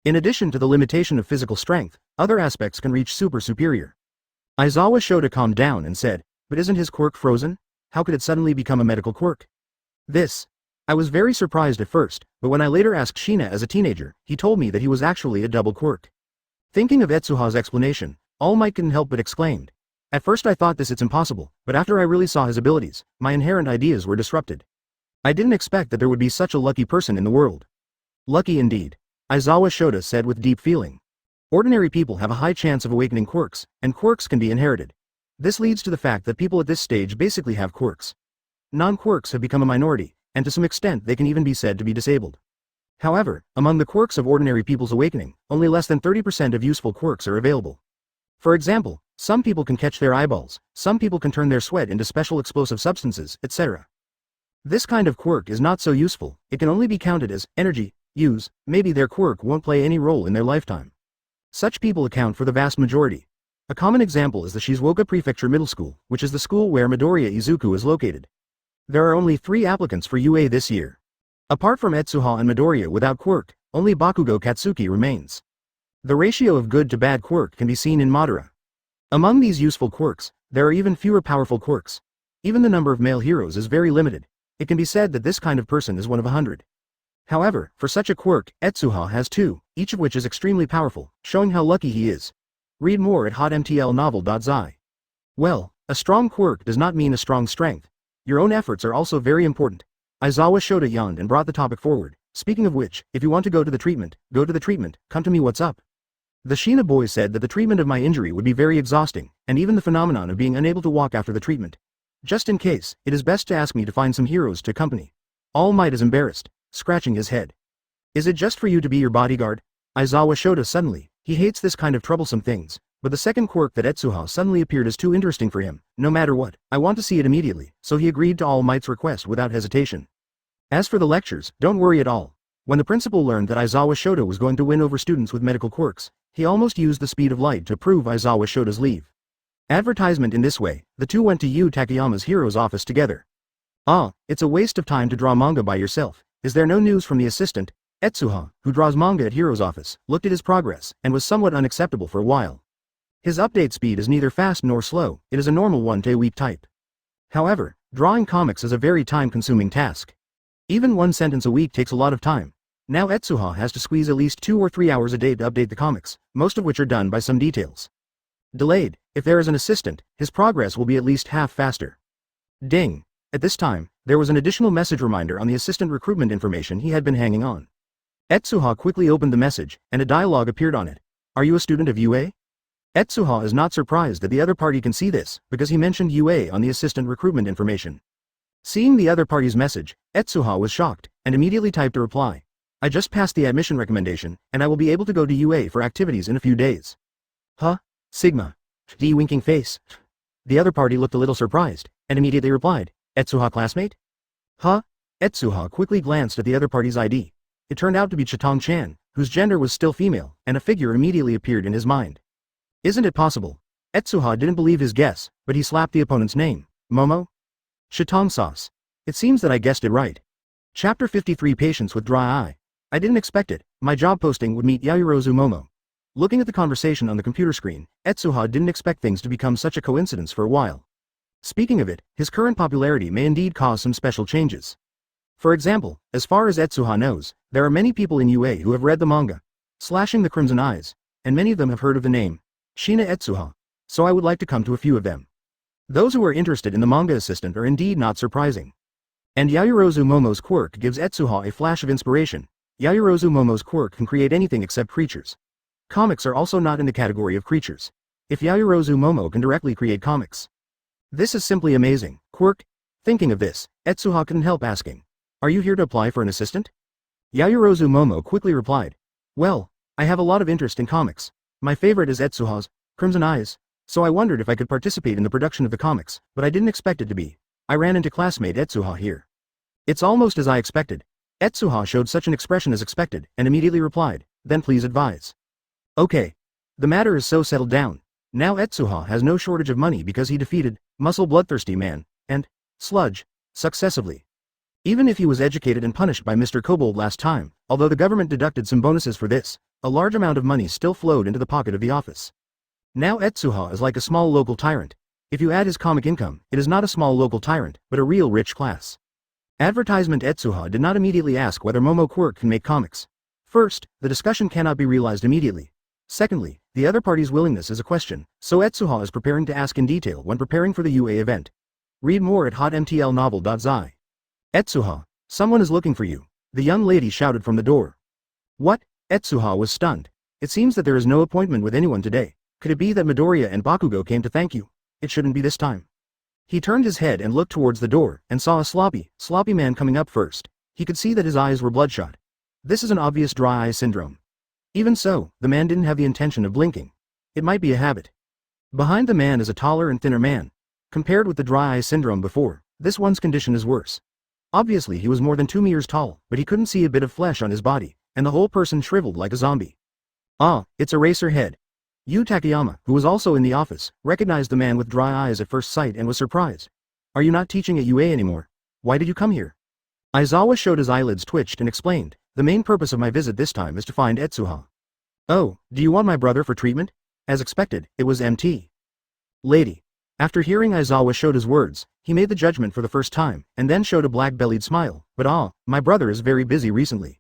In addition to the limitation of physical strength, other aspects can reach superior. Aizawa Shota calmed down and said, But isn't his quirk frozen? How could it suddenly become a medical quirk? I was very surprised at first, but when I later asked Shina as a teenager, he told me that he was actually a double quirk. Thinking of Etsuha's explanation, All Might couldn't help but exclaimed. At first I thought it's impossible, but after I really saw his abilities, my inherent ideas were disrupted. I didn't expect that there would be such a lucky person in the world. Lucky indeed. Aizawa Shota said with deep feeling. Ordinary people have a high chance of awakening quirks, and quirks can be inherited. This leads to the fact that people at this stage basically have quirks. Non-quirks have become a minority, and to some extent they can even be said to be disabled. However, among the quirks of ordinary people's awakening, only less than 30% of useful quirks are available. For example, some people can catch their eyeballs, some people can turn their sweat into special explosive substances, etc. This kind of quirk is not so useful, it can only be counted as energy use, maybe their quirk won't play any role in their lifetime. Such people account for the vast majority. A common example is the Shizuoka Prefecture Middle School, which is the school where Midoriya Izuku is located. There are only 3 applicants for UA this year. Apart from Etsuha and Midoriya without quirk, only Bakugo Katsuki remains. The ratio of good to bad quirk can be seen in Madara. Among these useful quirks, there are even fewer powerful quirks. Even the number of male heroes is very limited. It can be said that this kind of person is one of 100. However, for such a quirk, Etsuha has 2, each of which is extremely powerful, showing how lucky he is. Read more at hotmtlnovel.zi. Well, a strong quirk does not mean a strong strength. Your own efforts are also very important. Aizawa Shota yawned and brought the topic forward. Speaking of which, if you want to go to the treatment, come to me, what's up? The Shina boy said that the treatment of my injury would be very exhausting, and even the phenomenon of being unable to walk after the treatment. Just in case, it is best to ask me to find some heroes to accompany. All Might is embarrassed, scratching his head. Is it just for you to be your bodyguard? Aizawa Shota suddenly, he hates this kind of troublesome things, but the second quirk that Etsuha suddenly appeared as too interesting for him, no matter what, I want to see it immediately, so he agreed to All Might's request without hesitation. As for the lectures, don't worry at all. When the principal learned that Aizawa Shota was going to win over students with medical quirks, he almost used the speed of light to prove Aizawa Shota's leave. Advertisement in this way, the two went to Yu Takeyama's hero's office together. Ah, it's a waste of time to draw manga by yourself. Is there no news from the assistant? Etsuha, who draws manga at hero's office, looked at his progress, and was somewhat unacceptable for a while. His update speed is neither fast nor slow, it is a normal 1-to-week type. However, drawing comics is a very time-consuming task. Even one sentence a week takes a lot of time. Now Etsuha has to squeeze at least 2 or 3 hours a day to update the comics, most of which are done by some details. Delayed, if there is an assistant, his progress will be at least half faster. Ding! At this time, there was an additional message reminder on the assistant recruitment information he had been hanging on. Etsuha quickly opened the message, and a dialogue appeared on it. Are you a student of UA? Etsuha is not surprised that the other party can see this, because he mentioned UA on the assistant recruitment information. Seeing the other party's message, Etsuha was shocked, and immediately typed a reply. I just passed the admission recommendation, and I will be able to go to UA for activities in a few days. Huh? Sigma. D winking face. The other party looked a little surprised, and immediately replied, Etsuha classmate? Huh? Etsuha quickly glanced at the other party's ID. It turned out to be Chitong-chan, whose gender was still female, and a figure immediately appeared in his mind. Isn't it possible? Etsuha didn't believe his guess, but he slapped the opponent's name. Momo? Chitong sauce. It seems that I guessed it right. Chapter 53 Patience with Dry Eye. I didn't expect it. My job posting would meet Yaoyorozu Momo. Looking at the conversation on the computer screen, Etsuha didn't expect things to become such a coincidence for a while. Speaking of it, his current popularity may indeed cause some special changes. For example, as far as Etsuha knows, there are many people in UA who have read the manga, Slashing the Crimson Eyes, and many of them have heard of the name, Shina Etsuha, so I would like to come to a few of them. Those who are interested in the manga assistant are indeed not surprising. And Yaoyorozu Momo's quirk gives Etsuha a flash of inspiration. Yaoyorozu Momo's quirk can create anything except creatures. Comics are also not in the category of creatures. If Yaoyorozu Momo can directly create comics. This is simply amazing. Quirk? Thinking of this, Etsuha couldn't help asking. Are you here to apply for an assistant? Yaoyorozu Momo quickly replied. Well, I have a lot of interest in comics. My favorite is Etsuha's, Crimson Eyes, so I wondered if I could participate in the production of the comics, but I didn't expect it to be. I ran into classmate Etsuha here. It's almost as I expected. Etsuha showed such an expression as expected, and immediately replied, then please advise. Okay. The matter is so settled down. Now Etsuha has no shortage of money because he defeated Muscle Bloodthirsty Man and Sludge successively. Even if he was educated and punished by Mr. Kobold last time, although the government deducted some bonuses for this, a large amount of money still flowed into the pocket of the office. Now Etsuha is like a small local tyrant. If you add his comic income, it is not a small local tyrant, but a real rich class. Advertisement Etsuha did not immediately ask whether Momo Quirk can make comics. First, the discussion cannot be realized immediately. Secondly, the other party's willingness is a question, so Etsuha is preparing to ask in detail when preparing for the UA event. Read more at hotmtlnovel.zi. Etsuha, someone is looking for you. The young lady shouted from the door. What? Etsuha was stunned. It seems that there is no appointment with anyone today. Could it be that Midoriya and Bakugo came to thank you? It shouldn't be this time. He turned his head and looked towards the door, and saw a sloppy man coming up first. He could see that his eyes were bloodshot. This is an obvious dry eye syndrome. Even so, the man didn't have the intention of blinking. It might be a habit. Behind the man is a taller and thinner man. Compared with the dry eye syndrome before, this one's condition is worse. Obviously he was more than 2 meters tall, but he couldn't see a bit of flesh on his body, and the whole person shriveled like a zombie. Ah, it's Eraser Head. Yu Takeyama, who was also in the office, recognized the man with dry eyes at first sight and was surprised. Are you not teaching at UA anymore? Why did you come here? Aizawa showed his eyelids twitched and explained, the main purpose of my visit this time is to find Etsuha. Oh, do you want my brother for treatment? As expected, it was MT. Lady. After hearing Aizawa Shota's words, he made the judgment for the first time, and then showed a black-bellied smile, but my brother is very busy recently.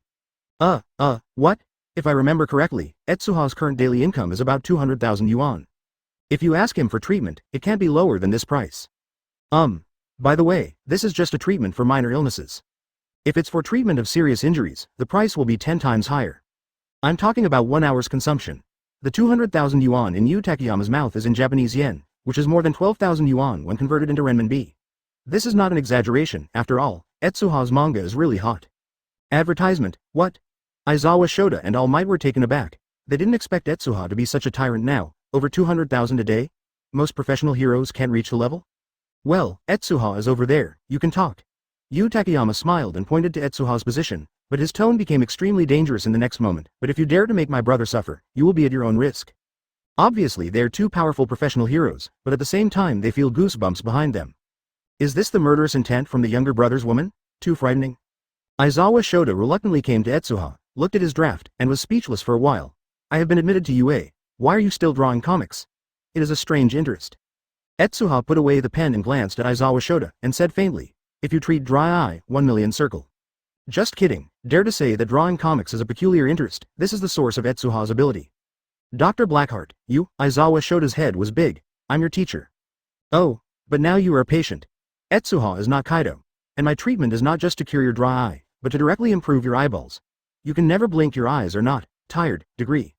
What? If I remember correctly, Etsuha's current daily income is about 200,000 yuan. If you ask him for treatment, it can't be lower than this price. By the way, this is just a treatment for minor illnesses. If it's for treatment of serious injuries, the price will be 10 times higher. I'm talking about 1 hour's consumption. The 200,000 yuan in Yu Takeyama's mouth is in Japanese yen, which is more than 12,000 yuan when converted into renminbi. This is not an exaggeration, after all, Etsuha's manga is really hot. Advertisement, what? Aizawa Shota and All Might were taken aback. They didn't expect Etsuha to be such a tyrant now. Over 200,000 a day? Most professional heroes can't reach the level? Well, Etsuha is over there, you can talk. Yu Takeyama smiled and pointed to Etsuha's position, but his tone became extremely dangerous in the next moment. But if you dare to make my brother suffer, you will be at your own risk. Obviously they are two powerful professional heroes, but at the same time they feel goosebumps behind them. Is this the murderous intent from the younger brother's woman? Too frightening? Aizawa Shota reluctantly came to Etsuha, looked at his draft, and was speechless for a while. I have been admitted to UA. Why are you still drawing comics? It is a strange interest. Etsuha put away the pen and glanced at Aizawa Shota, and said faintly, if you treat dry eye, 1 million circle. Just kidding, dare to say that drawing comics is a peculiar interest, this is the source of Etsuha's ability. Dr. Blackheart, you, Aizawa Shota's head was big, I'm your teacher. Oh, but now you are a patient. Etsuha is not Kaido. And my treatment is not just to cure your dry eye, but to directly improve your eyeballs. You can never blink your eyes or not, tired, degree.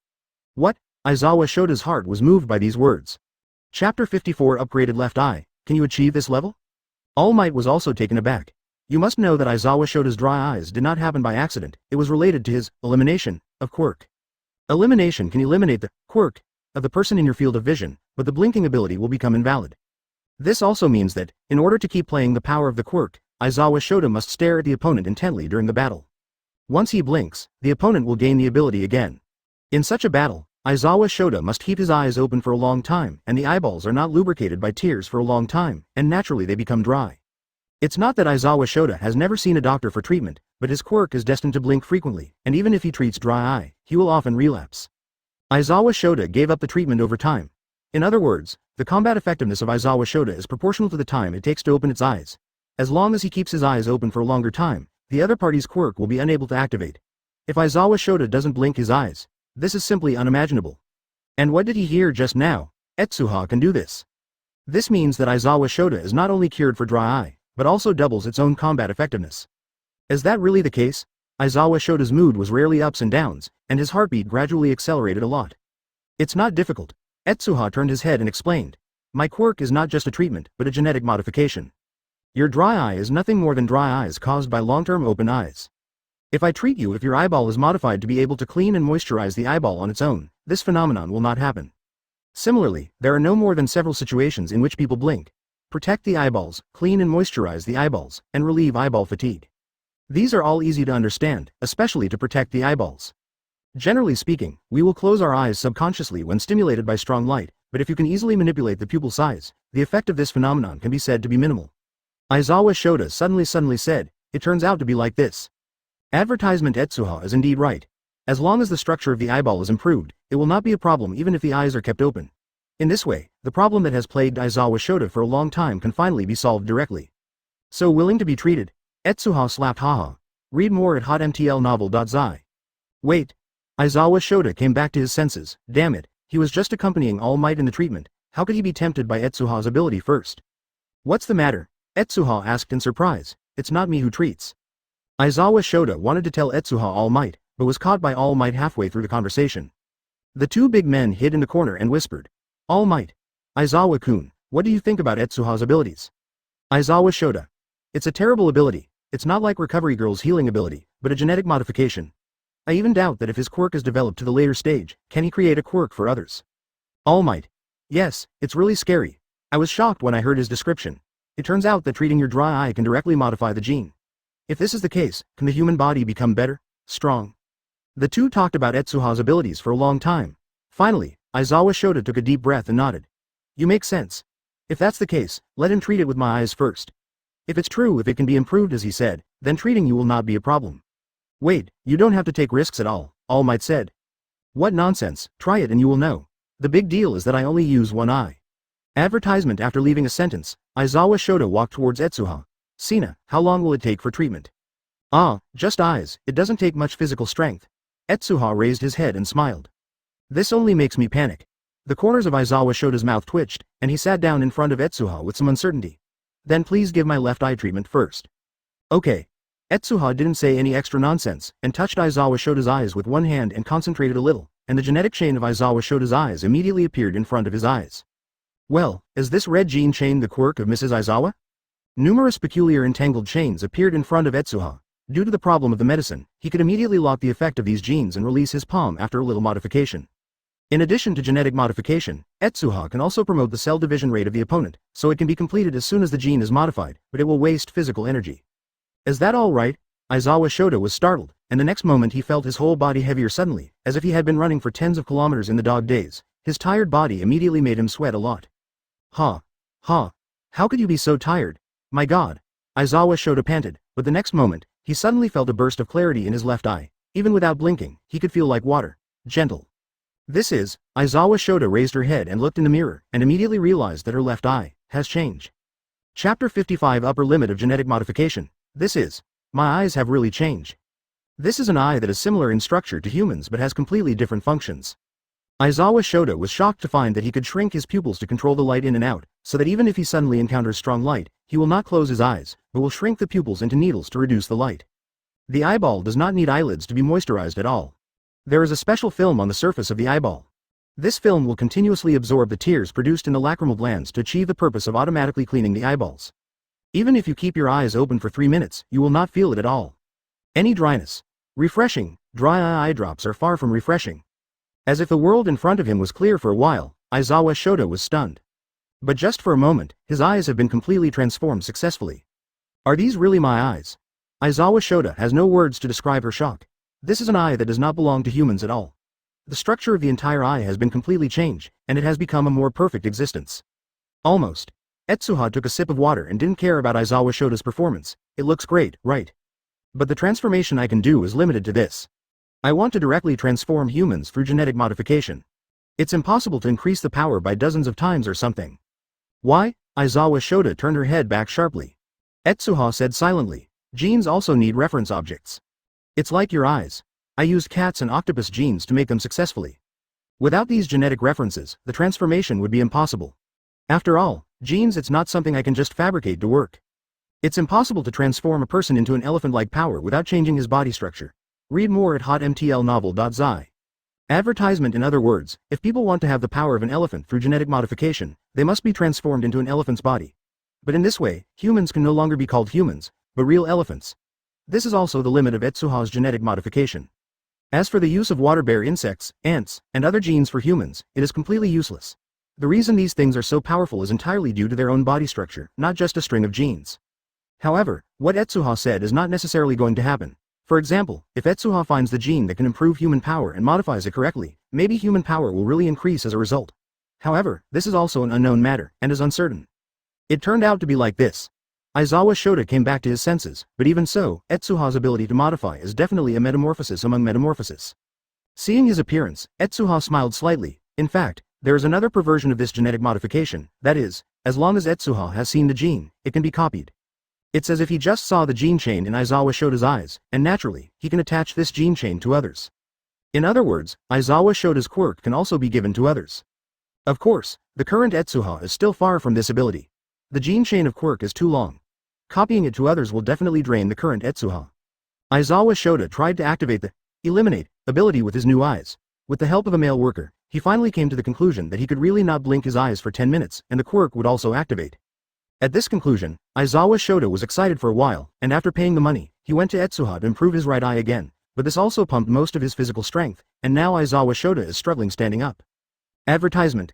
What? Aizawa Shota's heart was moved by these words. Chapter 54 Upgraded Left Eye, can you achieve this level? All Might was also taken aback. You must know that Aizawa Shota's dry eyes did not happen by accident, it was related to his elimination of Quirk. Elimination can eliminate the quirk of the person in your field of vision, but the blinking ability will become invalid. This also means that, in order to keep playing the power of the quirk, Aizawa Shota must stare at the opponent intently during the battle. Once he blinks, the opponent will gain the ability again. In such a battle, Aizawa Shota must keep his eyes open for a long time, and the eyeballs are not lubricated by tears for a long time, and naturally they become dry. It's not that Aizawa Shota has never seen a doctor for treatment, but his quirk is destined to blink frequently, and even if he treats dry eye, he will often relapse. Aizawa Shota gave up the treatment over time. In other words, the combat effectiveness of Aizawa Shota is proportional to the time it takes to open its eyes. As long as he keeps his eyes open for a longer time, the other party's quirk will be unable to activate. If Aizawa Shota doesn't blink his eyes, this is simply unimaginable. And what did he hear just now? Etsuha can do this. This means that Aizawa Shota is not only cured for dry eye, but also doubles its own combat effectiveness. Is that really the case? Aizawa Shota's mood was rarely ups and downs, and his heartbeat gradually accelerated a lot. It's not difficult. Etsuha turned his head and explained. My quirk is not just a treatment, but a genetic modification. Your dry eye is nothing more than dry eyes caused by long-term open eyes. If I treat you if your eyeball is modified to be able to clean and moisturize the eyeball on its own, this phenomenon will not happen. Similarly, there are no more than several situations in which people blink. Protect the eyeballs, clean and moisturize the eyeballs, and relieve eyeball fatigue. These are all easy to understand, especially to protect the eyeballs. Generally speaking, we will close our eyes subconsciously when stimulated by strong light, but if you can easily manipulate the pupil size, the effect of this phenomenon can be said to be minimal. Aizawa Shota suddenly said, it turns out to be like this. Advertisement Etsuha is indeed right. As long as the structure of the eyeball is improved, it will not be a problem even if the eyes are kept open. In this way, the problem that has plagued Aizawa Shota for a long time can finally be solved directly. So willing to be treated? Etsuha slapped haha. Read more at hotmtlnovel.zi. Wait. Aizawa Shota came back to his senses. Damn it, he was just accompanying All Might in the treatment. How could he be tempted by Etsuha's ability first? What's the matter? Etsuha asked in surprise. It's not me who treats. Aizawa Shota wanted to tell Etsuha All Might, but was caught by All Might halfway through the conversation. The two big men hid in the corner and whispered. All Might. Aizawa-kun, what do you think about Etsuha's abilities? Aizawa Shota. It's a terrible ability. It's not like Recovery Girl's healing ability, but a genetic modification. I even doubt that if his quirk is developed to the later stage, can he create a quirk for others? All Might. Yes, it's really scary. I was shocked when I heard his description. It turns out that treating your dry eye can directly modify the gene. If this is the case, can the human body become better, strong? The two talked about Etsuha's abilities for a long time. Finally, Aizawa Shota took a deep breath and nodded. You make sense. If that's the case, let him treat it with my eyes first. If it's true if it can be improved as he said, then treating you will not be a problem. Wait, you don't have to take risks at all, All Might said. What nonsense, try it and you will know. The big deal is that I only use one eye. Advertisement after leaving a sentence, Aizawa Shota walked towards Etsuha. Sina, how long will it take for treatment? Ah, just eyes, it doesn't take much physical strength. Etsuha raised his head and smiled. This only makes me panic. The corners of Aizawa Shota's mouth twitched, and he sat down in front of Etsuha with some uncertainty. Then please give my left eye treatment first. Okay. Etsuha didn't say any extra nonsense, and touched Aizawa Shota's eyes with one hand and concentrated a little, and the genetic chain of Aizawa Shota's eyes immediately appeared in front of his eyes. Well, is this red gene chain the quirk of Mrs. Aizawa? Numerous peculiar entangled chains appeared in front of Etsuha, Due to the problem of the medicine, he could immediately lock the effect of these genes and release his palm after a little modification. In addition to genetic modification, Etsuha can also promote the cell division rate of the opponent, so it can be completed as soon as the gene is modified, but it will waste physical energy. Is that all right? Aizawa Shota was startled, and the next moment he felt his whole body heavier suddenly, as if he had been running for tens of kilometers in the dog days. His tired body immediately made him sweat a lot. Ha! Ha! How could you be so tired? My god! Aizawa Shota panted, but the next moment, he suddenly felt a burst of clarity in his left eye. Even without blinking, he could feel like water. Gentle. This is, Aizawa Shota raised her head and looked in the mirror, and immediately realized that her left eye has changed. Chapter 55 Upper Limit of Genetic Modification. This is, my eyes have really changed. This is an eye that is similar in structure to humans but has completely different functions. Aizawa Shota was shocked to find that he could shrink his pupils to control the light in and out, so that even if he suddenly encounters strong light, he will not close his eyes, but will shrink the pupils into needles to reduce the light. The eyeball does not need eyelids to be moisturized at all. There is a special film on the surface of the eyeball. This film will continuously absorb the tears produced in the lacrimal glands to achieve the purpose of automatically cleaning the eyeballs. Even if you keep your eyes open for 3 minutes, you will not feel it at all. Any dryness. Refreshing. Dry eye drops are far from refreshing. As if the world in front of him was clear for a while, Aizawa Shota was stunned. But just for a moment, his eyes have been completely transformed successfully. Are these really my eyes? Aizawa Shota has no words to describe her shock. This is an eye that does not belong to humans at all. The structure of the entire eye has been completely changed, and it has become a more perfect existence. Almost. Etsuha took a sip of water and didn't care about Aizawa Shota's performance. It looks great, right? But the transformation I can do is limited to this. I want to directly transform humans through genetic modification. It's impossible to increase the power by dozens of times or something. Why? Aizawa Shota turned her head back sharply. Etsuha said silently, genes also need reference objects. It's like your eyes. I used cats and octopus genes to make them successfully. Without these genetic references, the transformation would be impossible. After all, genes it's not something I can just fabricate to work. It's impossible to transform a person into an elephant-like power without changing his body structure. Read more at hotmtlnovel.zi. Advertisement. In other words, if people want to have the power of an elephant through genetic modification, they must be transformed into an elephant's body. But in this way, humans can no longer be called humans, but real elephants. This is also the limit of Etsuha's genetic modification. As for the use of water-bear insects, ants, and other genes for humans, it is completely useless. The reason these things are so powerful is entirely due to their own body structure, not just a string of genes. However, what Etsuha said is not necessarily going to happen. For example, if Etsuha finds the gene that can improve human power and modifies it correctly, maybe human power will really increase as a result. However, this is also an unknown matter, and is uncertain. It turned out to be like this. Aizawa Shota came back to his senses, but even so, Etsuha's ability to modify is definitely a metamorphosis among metamorphoses. Seeing his appearance, Etsuha smiled slightly. In fact, there is another perversion of this genetic modification, that is, as long as Etsuha has seen the gene, it can be copied. It's as if he just saw the gene chain in Aizawa Shota's eyes, and naturally, he can attach this gene chain to others. In other words, Aizawa Shota's quirk can also be given to others. Of course, the current Etsuha is still far from this ability. The gene chain of quirk is too long. Copying it to others will definitely drain the current Etsuha. Aizawa Shota tried to activate the eliminate ability with his new eyes. With the help of a male worker, he finally came to the conclusion that he could really not blink his eyes for 10 minutes, and the quirk would also activate. At this conclusion, Aizawa Shota was excited for a while, and after paying the money, he went to Etsuha to improve his right eye again, but this also pumped most of his physical strength, and now Aizawa Shota is struggling standing up. Advertisement.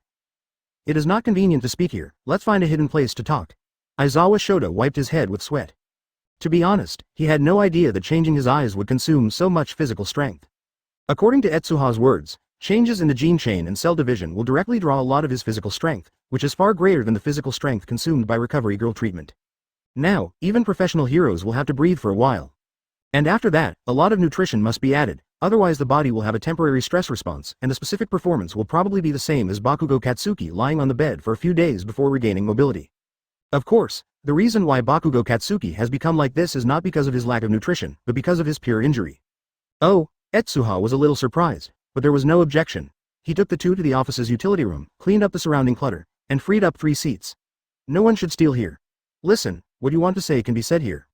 It is not convenient to speak here, let's find a hidden place to talk. Aizawa Shota wiped his head with sweat. To be honest, he had no idea that changing his eyes would consume so much physical strength. According to Etsuha's words, changes in the gene chain and cell division will directly draw a lot of his physical strength, which is far greater than the physical strength consumed by recovery girl treatment. Now, even professional heroes will have to breathe for a while. And after that, a lot of nutrition must be added, otherwise the body will have a temporary stress response, and the specific performance will probably be the same as Bakugo Katsuki lying on the bed for a few days before regaining mobility. Of course, the reason why Bakugo Katsuki has become like this is not because of his lack of nutrition, but because of his pure injury. Oh, Etsuha was a little surprised, but there was no objection. He took the two to the office's utility room, cleaned up the surrounding clutter, and freed up 3 seats. No one should steal here. Listen, what you want to say can be said here.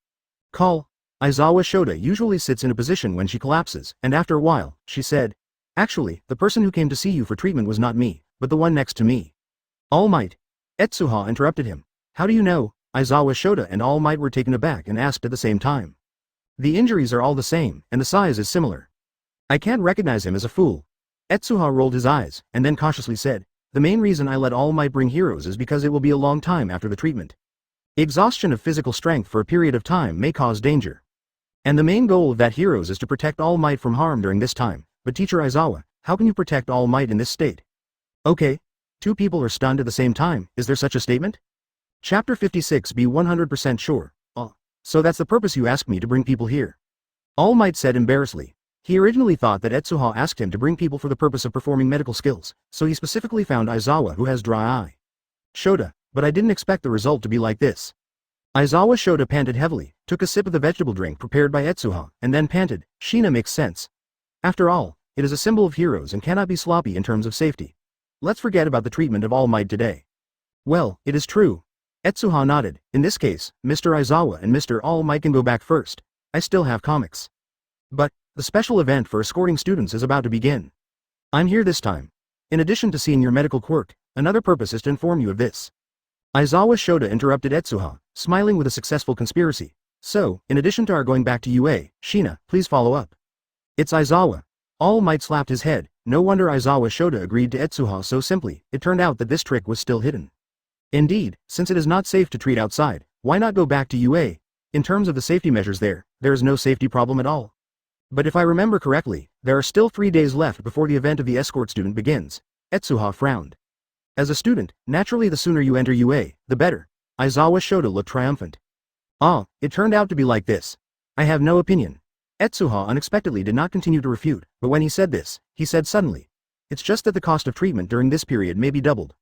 Call. Aizawa Shota usually sits in a position when she collapses, and after a while, she said, actually, the person who came to see you for treatment was not me, but the one next to me. All Might. Etsuha interrupted him. How do you know? Aizawa Shota and All Might were taken aback and asked at the same time. The injuries are all the same, and the size is similar. I can't recognize him as a fool. Etsuha rolled his eyes, and then cautiously said, the main reason I let All Might bring heroes is because it will be a long time after the treatment. Exhaustion of physical strength for a period of time may cause danger. And the main goal of that heroes is to protect All Might from harm during this time. But Teacher Aizawa, how can you protect All Might in this state? Okay. Two people are stunned at the same time, is there such a statement? Chapter 56. Be 100% sure. Oh. So that's the purpose you asked me to bring people here. All Might said embarrassedly. He originally thought that Etsuha asked him to bring people for the purpose of performing medical skills, so he specifically found Aizawa who has dry eye. Shota, but I didn't expect the result to be like this. Aizawa Shota panted heavily, took a sip of the vegetable drink prepared by Etsuha, and then panted, Shina makes sense. After all, it is a symbol of heroes and cannot be sloppy in terms of safety. Let's forget about the treatment of All Might today. Well, it is true. Etsuha nodded. In this case, Mr. Aizawa and Mr. All Might can go back first. I still have comics. But the special event for escorting students is about to begin. I'm here this time. In addition to seeing your medical quirk, another purpose is to inform you of this. Aizawa Shota interrupted Etsuha, smiling with a successful conspiracy. So, in addition to our going back to UA, Shina, please follow up. It's Aizawa. All Might slapped his head. No wonder Aizawa Shota agreed to Etsuha so simply. It turned out that this trick was still hidden. Indeed, since it is not safe to treat outside, why not go back to UA? In terms of the safety measures there is no safety problem at all. But if I remember correctly, there are still 3 days left before the event of the escort student begins. Etsuha frowned. As a student, naturally the sooner you enter UA, the better. Aizawa Shota looked triumphant. Ah, it turned out to be like this. I have no opinion. Etsuha unexpectedly did not continue to refute, but when he said this, he said suddenly. It's just that the cost of treatment during this period may be doubled.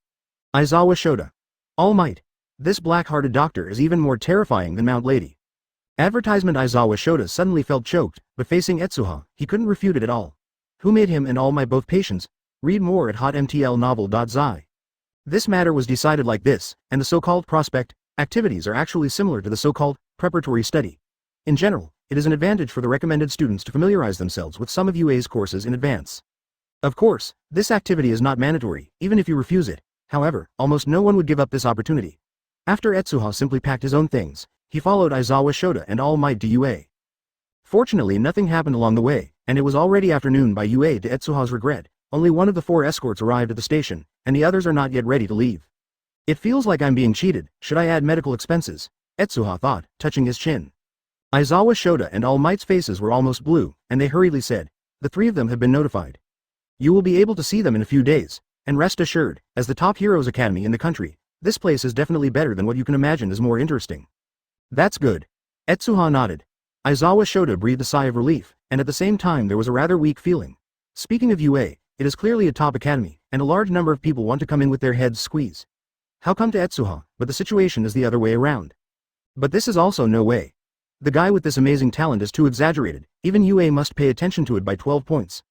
Aizawa Shota. All Might. This black-hearted doctor is even more terrifying than Mount Lady. Advertisement. Aizawa Shota suddenly felt choked, but facing Etsuha, he couldn't refute it at all. Who made him and All Might both patients? Read more at hotmtlnovel.zi. This matter was decided like this, and the so-called prospect activities are actually similar to the so-called preparatory study. In general, it is an advantage for the recommended students to familiarize themselves with some of UA's courses in advance. Of course, this activity is not mandatory, even if you refuse it. However, almost no one would give up this opportunity. After Etsuha simply packed his own things, he followed Aizawa Shota and All Might to UA. Fortunately, nothing happened along the way, and it was already afternoon by UA to Etsuha's regret. Only one of the 4 escorts arrived at the station, and the others are not yet ready to leave. It feels like I'm being cheated. Should I add medical expenses? Etsuha thought, touching his chin. Aizawa Shota and All Might's faces were almost blue, and they hurriedly said, the 3 of them have been notified. You will be able to see them in a few days, and rest assured, as the top heroes academy in the country, this place is definitely better than what you can imagine is more interesting. That's good. Etsuha nodded. Aizawa Shota breathed a sigh of relief, and at the same time there was a rather weak feeling. Speaking of UA, it is clearly a top academy, and a large number of people want to come in with their heads squeezed. How come to Etsuha, but the situation is the other way around? But this is also no way. The guy with this amazing talent is too exaggerated, even UA must pay attention to it by 12 points.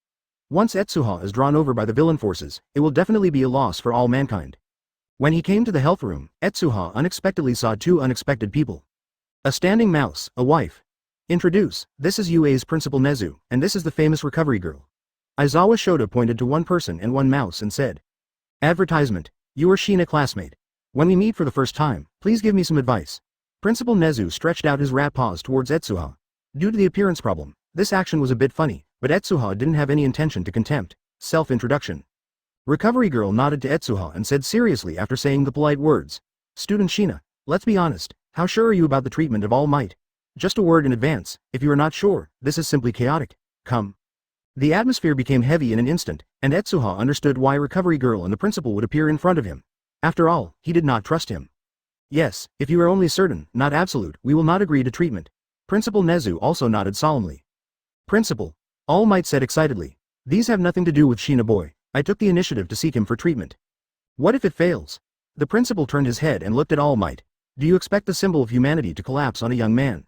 Once Etsuha is drawn over by the villain forces, it will definitely be a loss for all mankind. When he came to the health room, Etsuha unexpectedly saw 2 unexpected people. A standing mouse, a wife. Introduce, this is UA's principal Nezu, and this is the famous recovery girl. Aizawa Shota pointed to one person and one mouse and said. Advertisement, you are Shina classmate. When we meet for the first time, please give me some advice. Principal Nezu stretched out his rat paws towards Etsuha. Due to the appearance problem, this action was a bit funny, but Etsuha didn't have any intention to contempt. Self-introduction. Recovery girl nodded to Etsuha and said seriously after saying the polite words. Student Shina, let's be honest, how sure are you about the treatment of All Might? Just a word in advance, if you are not sure, this is simply chaotic. Come. The atmosphere became heavy in an instant, and Etsuha understood why Recovery Girl and the principal would appear in front of him. After all, he did not trust him. Yes, if you are only certain, not absolute, we will not agree to treatment. Principal Nezu also nodded solemnly. Principal. All Might said excitedly. These have nothing to do with Shina boy. I took the initiative to seek him for treatment. What if it fails? The principal turned his head and looked at All Might. Do you expect the symbol of humanity to collapse on a young man?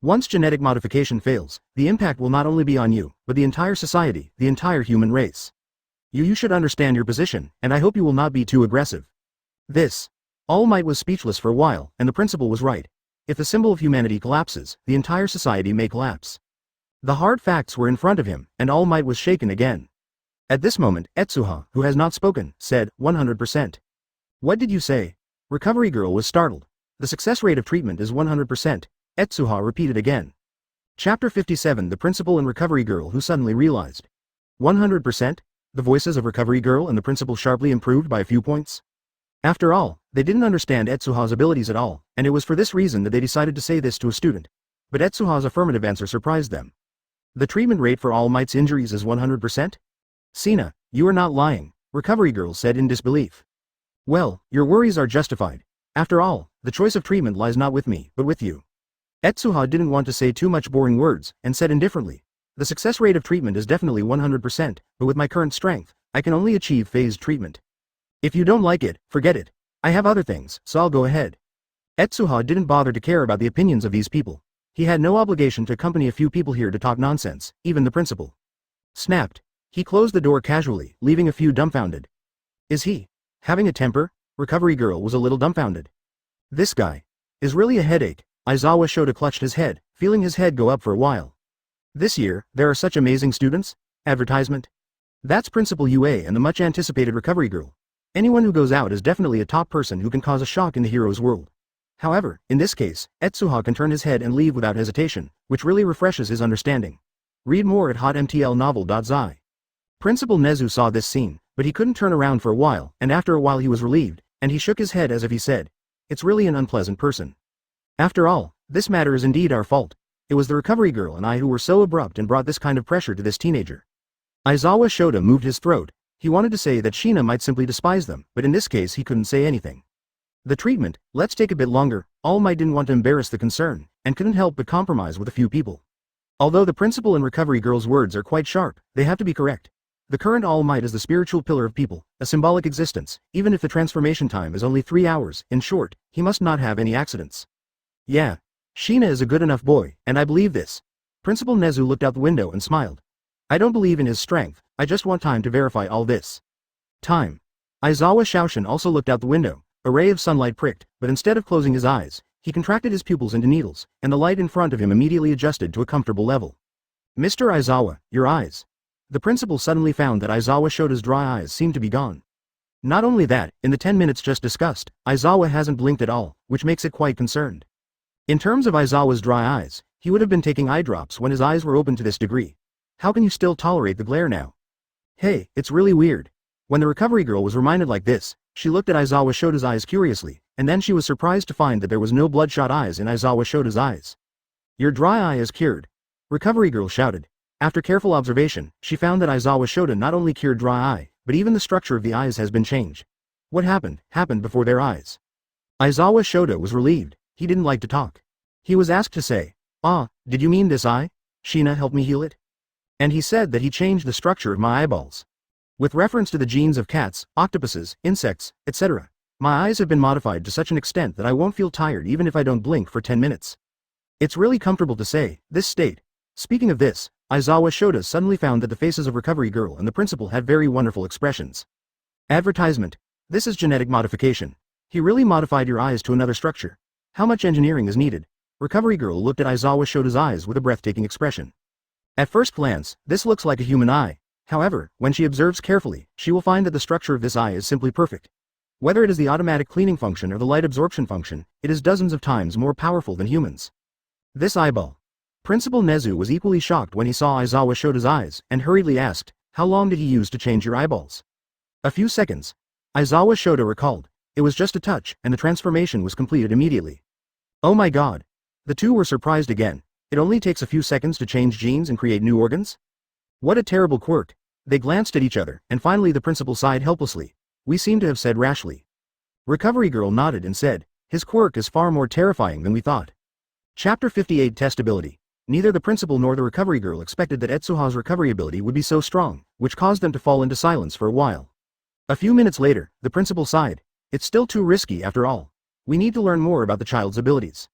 Once genetic modification fails, the impact will not only be on you, but the entire society, the entire human race. You should understand your position, and I hope you will not be too aggressive. This. All Might was speechless for a while, and the principal was right. If the symbol of humanity collapses, the entire society may collapse. The hard facts were in front of him, and All Might was shaken again. At this moment, Etsuha, who has not spoken, said, 100%. What did you say? Recovery Girl was startled. The success rate of treatment is 100%. Etsuha repeated again. Chapter 57 The Principal and Recovery Girl Who Suddenly Realized. 100%? The voices of Recovery Girl and the Principal sharply improved by a few points? After all, they didn't understand Etsuha's abilities at all, and it was for this reason that they decided to say this to a student. But Etsuha's affirmative answer surprised them. The treatment rate for All Might's injuries is 100%? Shina, you are not lying, Recovery Girl said in disbelief. Well, your worries are justified. After all, the choice of treatment lies not with me, but with you. Etsuha didn't want to say too much boring words, and said indifferently. The success rate of treatment is definitely 100%, but with my current strength, I can only achieve phased treatment. If you don't like it, forget it. I have other things, so I'll go ahead. Etsuha didn't bother to care about the opinions of these people. He had no obligation to accompany a few people here to talk nonsense, even the principal. Snapped. He closed the door casually, leaving a few dumbfounded. Is he having a temper? Recovery Girl was a little dumbfounded. This guy is really a headache. Aizawa Shota clutched his head, feeling his head go up for a while. This year, there are such amazing students? Advertisement? That's Principal UA and the much anticipated Recovery Girl. Anyone who goes out is definitely a top person who can cause a shock in the hero's world. However, in this case, Etsuha can turn his head and leave without hesitation, which really refreshes his understanding. Read more at hotmtlnovel.zi. Principal Nezu saw this scene, but he couldn't turn around for a while, and after a while he was relieved, and he shook his head as if he said, "It's really an unpleasant person. After all, this matter is indeed our fault. It was the Recovery Girl and I who were so abrupt and brought this kind of pressure to this teenager." Aizawa Shota moved his throat. He wanted to say that Shina might simply despise them, but in this case he couldn't say anything. The treatment, let's take a bit longer. All Might didn't want to embarrass the concern, and couldn't help but compromise with a few people. Although the Principal and Recovery Girl's words are quite sharp, they have to be correct. The current All Might is the spiritual pillar of people, a symbolic existence, even if the transformation time is only 3 hours. In short, he must not have any accidents. Yeah. Shina is a good enough boy, and I believe this. Principal Nezu looked out the window and smiled. I don't believe in his strength, I just want time to verify all this. Time. Aizawa Shaoshin also looked out the window. A ray of sunlight pricked, but instead of closing his eyes, he contracted his pupils into needles, and the light in front of him immediately adjusted to a comfortable level. Mr. Aizawa, your eyes. The principal suddenly found that Aizawa Shota's dry eyes seemed to be gone. Not only that, in the 10 minutes just discussed, Aizawa hasn't blinked at all, which makes it quite concerned. In terms of Aizawa's dry eyes, he would have been taking eye drops when his eyes were open to this degree. How can you still tolerate the glare now? Hey, it's really weird. When the Recovery Girl was reminded like this, she looked at Aizawa Shota's eyes curiously, and then she was surprised to find that there was no bloodshot eyes in Aizawa Shota's eyes. Your dry eye is cured. Recovery Girl shouted. After careful observation, she found that Aizawa Shota not only cured dry eye, but even the structure of the eyes has been changed. What happened before their eyes. Aizawa Shota was relieved. He didn't like to talk. He was asked to say, did you mean this eye? Shina, help me heal it. And he said that he changed the structure of my eyeballs. With reference to the genes of cats, octopuses, insects, etc. My eyes have been modified to such an extent that I won't feel tired even if I don't blink for 10 minutes. It's really comfortable to say, this state. Speaking of this, Aizawa Shota suddenly found that the faces of Recovery Girl and the principal had very wonderful expressions. Advertisement. This is genetic modification. He really modified your eyes to another structure. How much engineering is needed? Recovery Girl looked at Aizawa Shota's eyes with a breathtaking expression. At first glance, this looks like a human eye. However, when she observes carefully, she will find that the structure of this eye is simply perfect. Whether it is the automatic cleaning function or the light absorption function, it is dozens of times more powerful than humans. This eyeball. Principal Nezu was equally shocked when he saw Aizawa Shota's eyes, and hurriedly asked, how long did he use to change your eyeballs? A few seconds. Aizawa Shota recalled. It was just a touch, and the transformation was completed immediately. Oh my god. The two were surprised again. It only takes a few seconds to change genes and create new organs? What a terrible quirk. They glanced at each other, and finally the principal sighed helplessly. We seem to have said rashly. Recovery Girl nodded and said, his quirk is far more terrifying than we thought. Chapter 58 Test Ability. Neither the principal nor the Recovery Girl expected that Etsuha's recovery ability would be so strong, which caused them to fall into silence for a while. A few minutes later, the principal sighed. It's still too risky after all. We need to learn more about the child's abilities.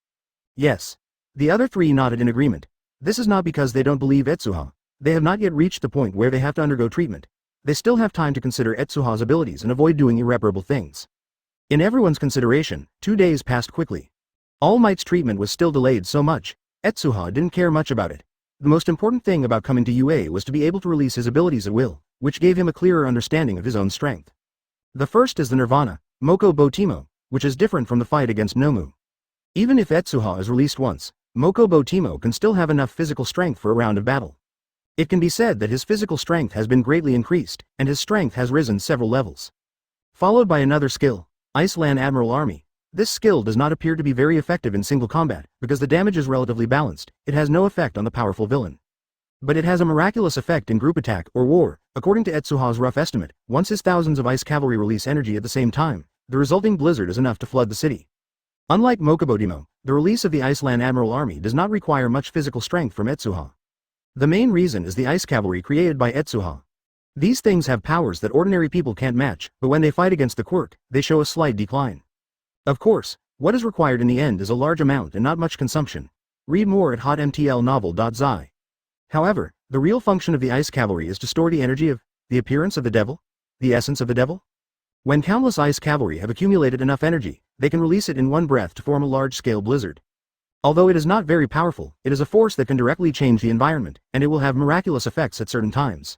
Yes. The other three nodded in agreement. This is not because they don't believe Etsuha. They have not yet reached the point where they have to undergo treatment. They still have time to consider Etsuha's abilities and avoid doing irreparable things. In everyone's consideration, 2 days passed quickly. All Might's treatment was still delayed so much. Etsuha didn't care much about it. The most important thing about coming to UA was to be able to release his abilities at will, which gave him a clearer understanding of his own strength. The first is the Nirvana, Moko Botimo, which is different from the fight against Nomu. Even if Etsuha is released once, Mokobo Timo can still have enough physical strength for a round of battle. It can be said that his physical strength has been greatly increased, and his strength has risen several levels. Followed by another skill, Iceland Admiral Army. This skill does not appear to be very effective in single combat, because the damage is relatively balanced. It has no effect on the powerful villain. But it has a miraculous effect in group attack or war. According to Etsuha's rough estimate, once his thousands of ice cavalry release energy at the same time, the resulting blizzard is enough to flood the city. Unlike Mokobodimo, the release of the Iceland Admiral Army does not require much physical strength from Etsuha. The main reason is the ice cavalry created by Etsuha. These things have powers that ordinary people can't match, but when they fight against the Quirk, they show a slight decline. Of course, what is required in the end is a large amount and not much consumption. Read more at hotmtlnovel.zi. However, the real function of the ice cavalry is to store the energy of the appearance of the devil, the essence of the devil. When countless ice cavalry have accumulated enough energy, they can release it in one breath to form a large-scale blizzard. Although it is not very powerful, it is a force that can directly change the environment, and it will have miraculous effects at certain times.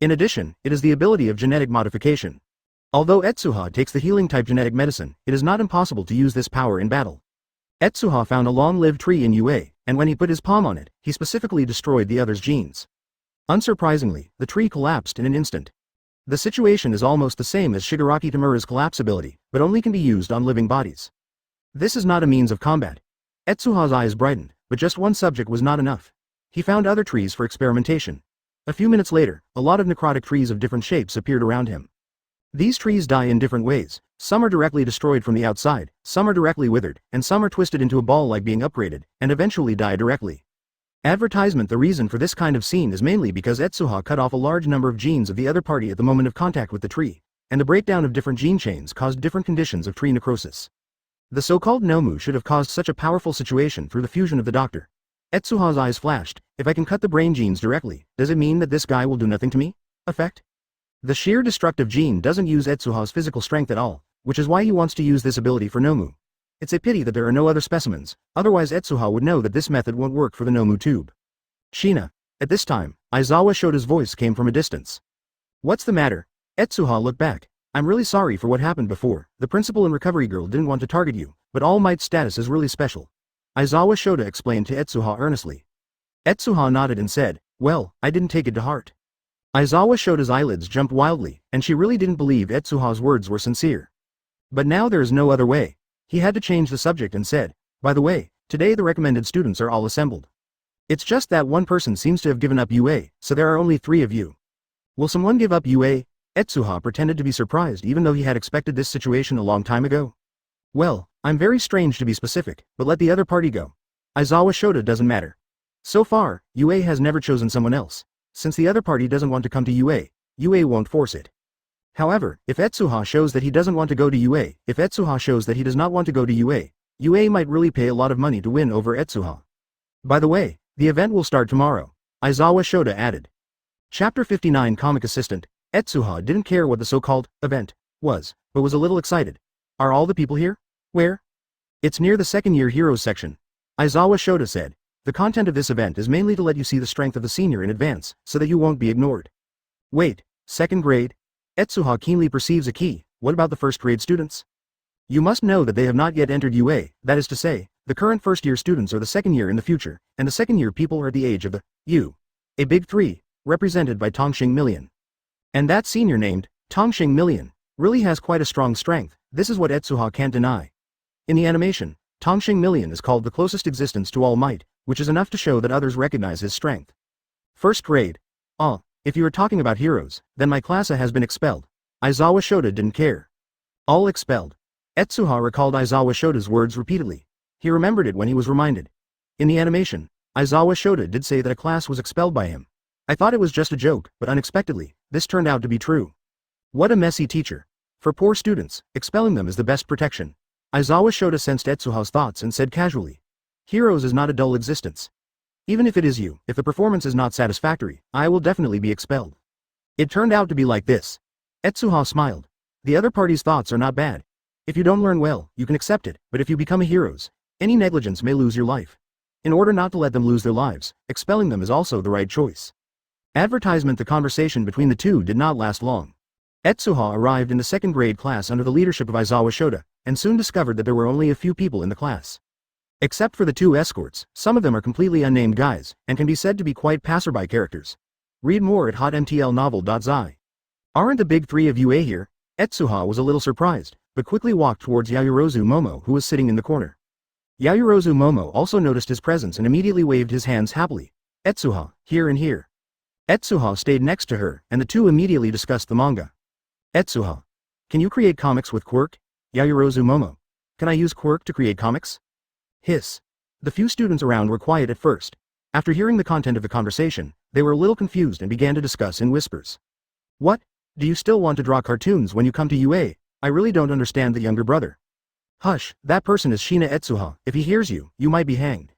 In addition, it is the ability of genetic modification. Although Etsuha takes the healing-type genetic medicine, it is not impossible to use this power in battle. Etsuha found a long-lived tree in UA, and when he put his palm on it, he specifically destroyed the other's genes. Unsurprisingly, the tree collapsed in an instant. The situation is almost the same as Shigaraki Tamura's collapse ability, but only can be used on living bodies. This is not a means of combat. Etsuha's eyes brightened, but just one subject was not enough. He found other trees for experimentation. A few minutes later, a lot of necrotic trees of different shapes appeared around him. These trees die in different ways. Some are directly destroyed from the outside, some are directly withered, and some are twisted into a ball like being upgraded, and eventually die directly. Advertisement. The reason for this kind of scene is mainly because Etsuha cut off a large number of genes of the other party at the moment of contact with the tree, and the breakdown of different gene chains caused different conditions of tree necrosis. The so-called Nomu should have caused such a powerful situation through the fusion of the doctor. Etsuha's eyes flashed. If I can cut the brain genes directly, does it mean that this guy will do nothing to me? Effect? The sheer destructive gene doesn't use Etsuha's physical strength at all, which is why he wants to use this ability for Nomu. It's a pity that there are no other specimens, otherwise Etsuha would know that this method won't work for the Nomu tube. Shina. At this time, Aizawa Shota's voice came from a distance. What's the matter? Etsuha looked back. I'm really sorry for what happened before. The principal and recovery girl didn't want to target you, but All Might's status is really special. Aizawa Shota explained to Etsuha earnestly. Etsuha nodded and said, well, I didn't take it to heart. Aizawa Shota's eyelids jumped wildly, and she really didn't believe Etsuha's words were sincere. But now there is no other way. He had to change the subject and said, by the way, today the recommended students are all assembled. It's just that one person seems to have given up UA, so there are only 3 of you. Will someone give up UA? Etsuha pretended to be surprised even though he had expected this situation a long time ago. Well, I'm very strange to be specific, but let the other party go. Aizawa Shota doesn't matter. So far, UA has never chosen someone else. Since the other party doesn't want to come to UA, UA won't force it. However, if Etsuha shows that he doesn't want to go to UA, if Etsuha shows that he does not want to go to UA, UA might really pay a lot of money to win over Etsuha. By the way, the event will start tomorrow, Aizawa Shota added. Chapter 59 Comic Assistant. Etsuha didn't care what the so-called event was, but was a little excited. Are all the people here? Where? It's near the second-year heroes section. Aizawa Shota said. The content of this event is mainly to let you see the strength of the senior in advance, so that you won't be ignored. Wait, second grade? Etsuha keenly perceives a key. What about the first-grade students? You must know that they have not yet entered UA, that is to say, the current first-year students are the second year in the future, and the second-year people are at the age of the U. A big 3, represented by Tongxing Million. And that senior named Tongxing Million really has quite a strong strength. This is what Etsuha can't deny. In the animation, Tongxing Million is called the closest existence to All Might, which is enough to show that others recognize his strength. First grade. If you are talking about heroes, then my class has been expelled. Aizawa Shota didn't care. All expelled. Etsuha recalled Aizawa Shota's words repeatedly. He remembered it when he was reminded. In the animation, Aizawa Shota did say that a class was expelled by him. I thought it was just a joke, but unexpectedly, this turned out to be true. What a messy teacher. For poor students, expelling them is the best protection. Aizawa Shota sensed Etsuha's thoughts and said casually. Heroes is not a dull existence. Even if it is you, if the performance is not satisfactory, I will definitely be expelled. It turned out to be like this. Etsuha smiled. The other party's thoughts are not bad. If you don't learn well, you can accept it, but if you become a heroes, any negligence may lose your life. In order not to let them lose their lives, expelling them is also the right choice. Advertisement. The conversation between the two did not last long. Etsuha arrived in the second grade class under the leadership of Aizawa Shota, and soon discovered that there were only a few people in the class. Except for the two escorts, some of them are completely unnamed guys, and can be said to be quite passerby characters. Read more at hotmtlnovel.zi. Aren't the big three of UA here? Etsuha was a little surprised, but quickly walked towards Yaoyorozu Momo who was sitting in the corner. Yaoyorozu Momo also noticed his presence and immediately waved his hands happily. Etsuha, here and here. Etsuha stayed next to her, and the two immediately discussed the manga. Etsuha. Can you create comics with Quirk? Yaoyorozu Momo. Can I use Quirk to create comics? Hiss. The few students around were quiet at first. After hearing the content of the conversation, they were a little confused and began to discuss in whispers. What? Do you still want to draw cartoons when you come to UA? I really don't understand the younger brother. Hush, that person is Shina Etsuha. If he hears you, you might be hanged.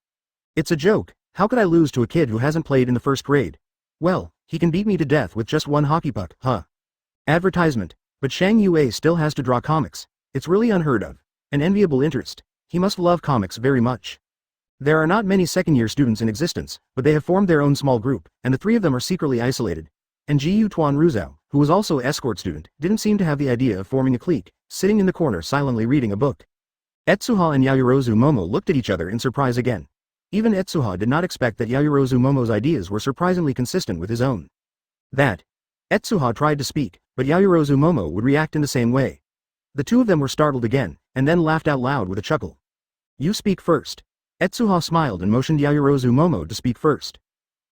It's a joke. How could I lose to a kid who hasn't played in the first grade? Well, he can beat me to death with just one hockey puck, huh? Advertisement. But Shang UA still has to draw comics. It's really unheard of. An enviable interest. He must love comics very much. There are not many second-year students in existence, but they have formed their own small group, and the three of them are secretly isolated. And Jiyu Tuan Ruzao, who was also an escort student, didn't seem to have the idea of forming a clique, sitting in the corner silently reading a book. Etsuha and Yaoyorozu Momo looked at each other in surprise again. Even Etsuha did not expect that Yaoyorozu Momo's ideas were surprisingly consistent with his own. Etsuha tried to speak, but Yaoyorozu Momo would react in the same way. The two of them were startled again, and then laughed out loud with a chuckle. You speak first. Etsuha smiled and motioned Yaoyorozu Momo to speak first.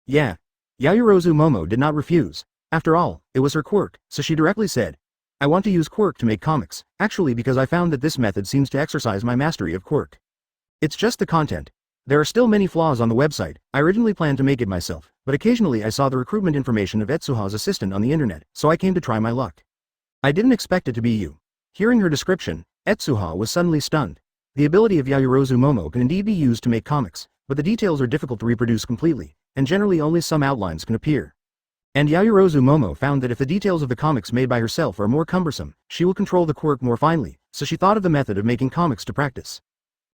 Yeah. Yaoyorozu Momo did not refuse. After all, it was her quirk, so she directly said, I want to use Quirk to make comics, actually because I found that this method seems to exercise my mastery of Quirk. It's just the content. There are still many flaws on the website. I originally planned to make it myself, but occasionally I saw the recruitment information of Etsuha's assistant on the internet, so I came to try my luck. I didn't expect it to be you. Hearing her description, Etsuha was suddenly stunned. The ability of Yaoyorozu Momo can indeed be used to make comics, but the details are difficult to reproduce completely, and generally only some outlines can appear. And Yaoyorozu Momo found that if the details of the comics made by herself are more cumbersome, she will control the quirk more finely, so she thought of the method of making comics to practice.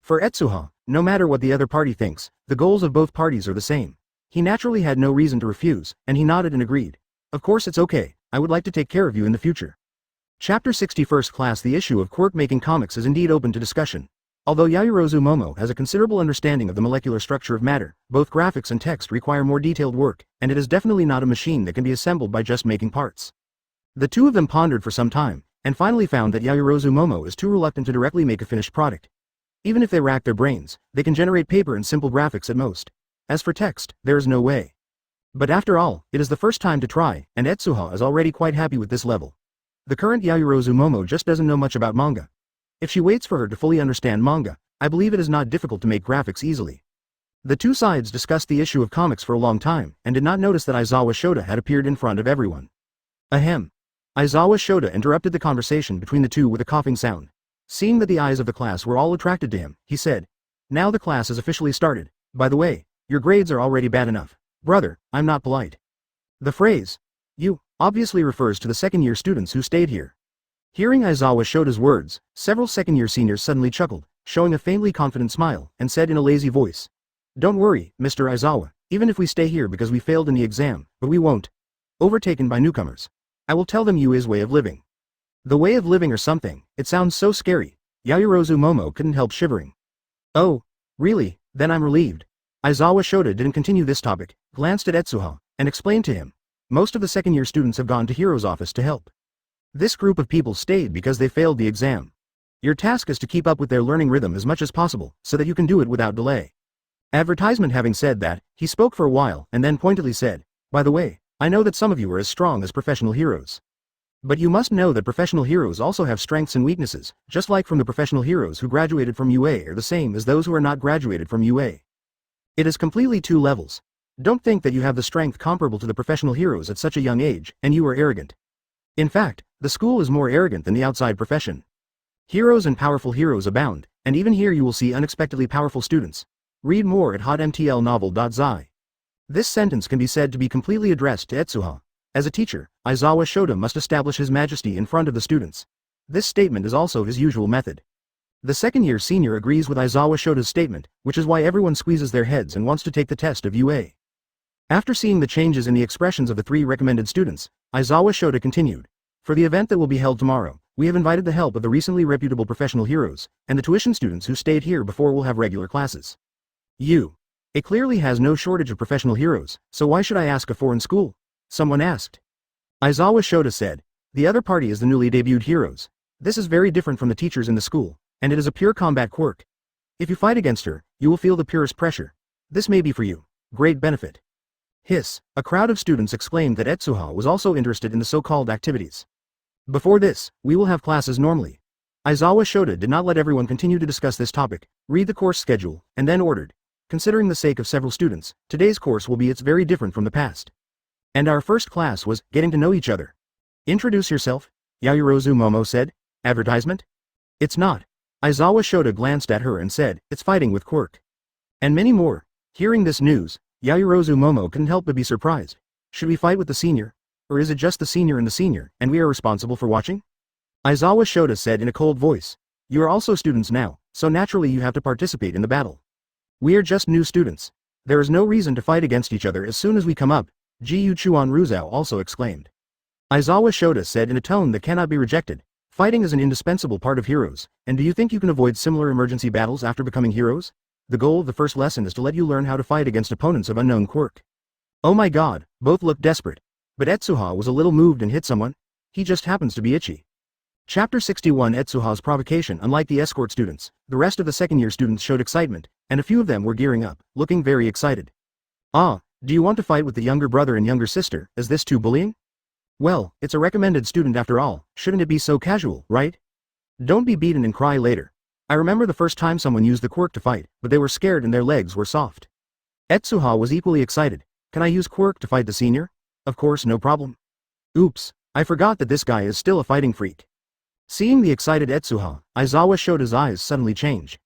For Etsuha, no matter what the other party thinks, the goals of both parties are the same. He naturally had no reason to refuse, and he nodded and agreed. Of course it's okay, I would like to take care of you in the future. Chapter 61st Class. The issue of quirk making comics is indeed open to discussion. Although Yaoyorozu Momo has a considerable understanding of the molecular structure of matter, both graphics and text require more detailed work, and it is definitely not a machine that can be assembled by just making parts. The two of them pondered for some time, and finally found that Yaoyorozu Momo is too reluctant to directly make a finished product. Even if they rack their brains, they can generate paper and simple graphics at most. As for text, there is no way. But after all, it is the first time to try, and Etsuha is already quite happy with this level. The current Yaoyorozu Momo just doesn't know much about manga. If she waits for her to fully understand manga, I believe it is not difficult to make graphics easily. The two sides discussed the issue of comics for a long time, and did not notice that Aizawa Shota had appeared in front of everyone. Ahem. Aizawa Shota interrupted the conversation between the two with a coughing sound. Seeing that the eyes of the class were all attracted to him, he said, Now the class has officially started. By the way, your grades are already bad enough. Brother, I'm not polite. The phrase, you, obviously refers to the second-year students who stayed here. Hearing Aizawa Shota's words, several second-year seniors suddenly chuckled, showing a faintly confident smile, and said in a lazy voice, Don't worry, Mr. Aizawa, even if we stay here because we failed in the exam, but we won't. Overtaken by newcomers. I will tell them UA's way of living. The way of living or something, it sounds so scary. Yaoyorozu Momo couldn't help shivering. Oh, really, then I'm relieved. Aizawa Shota didn't continue this topic, glanced at Etsuha, and explained to him. Most of the second-year students have gone to Hero's office to help. This group of people stayed because they failed the exam. Your task is to keep up with their learning rhythm as much as possible, so that you can do it without delay. Advertisement. Having said that, he spoke for a while and then pointedly said, By the way, I know that some of you are as strong as professional heroes. But you must know that professional heroes also have strengths and weaknesses, just like from the professional heroes who graduated from UA are the same as those who are not graduated from UA. It is completely two levels. Don't think that you have the strength comparable to the professional heroes at such a young age, and you are arrogant. In fact, the school is more arrogant than the outside profession. Heroes and powerful heroes abound, and even here you will see unexpectedly powerful students. Read more at hotmtlnovel.zi. This sentence can be said to be completely addressed to Etsuha. As a teacher, Aizawa Shota must establish his majesty in front of the students. This statement is also his usual method. The second-year senior agrees with Aizawa Shota's statement, which is why everyone squeezes their heads and wants to take the test of UA. After seeing the changes in the expressions of the three recommended students, Aizawa Shota continued. For the event that will be held tomorrow, We have invited the help of the recently reputable professional heroes, and the tuition students who stayed here before will have regular classes. It clearly has no shortage of professional heroes, so why should I ask a foreign school? Someone asked. Aizawa Shota said. The other party is the newly debuted heroes. This is very different from the teachers in the school, and it is a pure combat quirk. If you fight against her, you will feel the purest pressure. This may be for you. Great benefit. Hiss, a crowd of students exclaimed that Etsuha was also interested in the so-called activities. Before this, we will have classes normally. Aizawa Shota did not let everyone continue to discuss this topic, read the course schedule, and then ordered. Considering the sake of several students, today's course will be it's very different from the past. And our first class was getting to know each other. Introduce yourself, Yao Momo said. Advertisement? It's not. Aizawa Shota glanced at her and said, it's fighting with Quirk. And many more. Hearing this news, Yao Momo couldn't help but be surprised. Should we fight with the senior? Or is it just the senior, and we are responsible for watching? Aizawa Shota said in a cold voice. You are also students now, so naturally you have to participate in the battle. We are just new students. There is no reason to fight against each other as soon as we come up, Jiu Chuan Ruzao also exclaimed. Aizawa Shota said in a tone that cannot be rejected. Fighting is an indispensable part of heroes, and do you think you can avoid similar emergency battles after becoming heroes? The goal of the first lesson is to let you learn how to fight against opponents of unknown quirk. Oh my god, both looked desperate. But Etsuha was a little moved and hit someone. He just happens to be itchy. Chapter 61 Etsuha's provocation. Unlike the escort students, the rest of the second-year students showed excitement, and a few of them were gearing up, looking very excited. Ah, do you want to fight with the younger brother and younger sister? Is this too bullying? Well, it's a recommended student after all, shouldn't it be so casual, right? Don't be beaten and cry later. I remember the first time someone used the quirk to fight, but they were scared and their legs were soft. Etsuha was equally excited. Can I use quirk to fight the senior? Of course, no problem. Oops, I forgot that this guy is still a fighting freak. Seeing the excited Etsuha, Aizawa Shota's eyes suddenly change.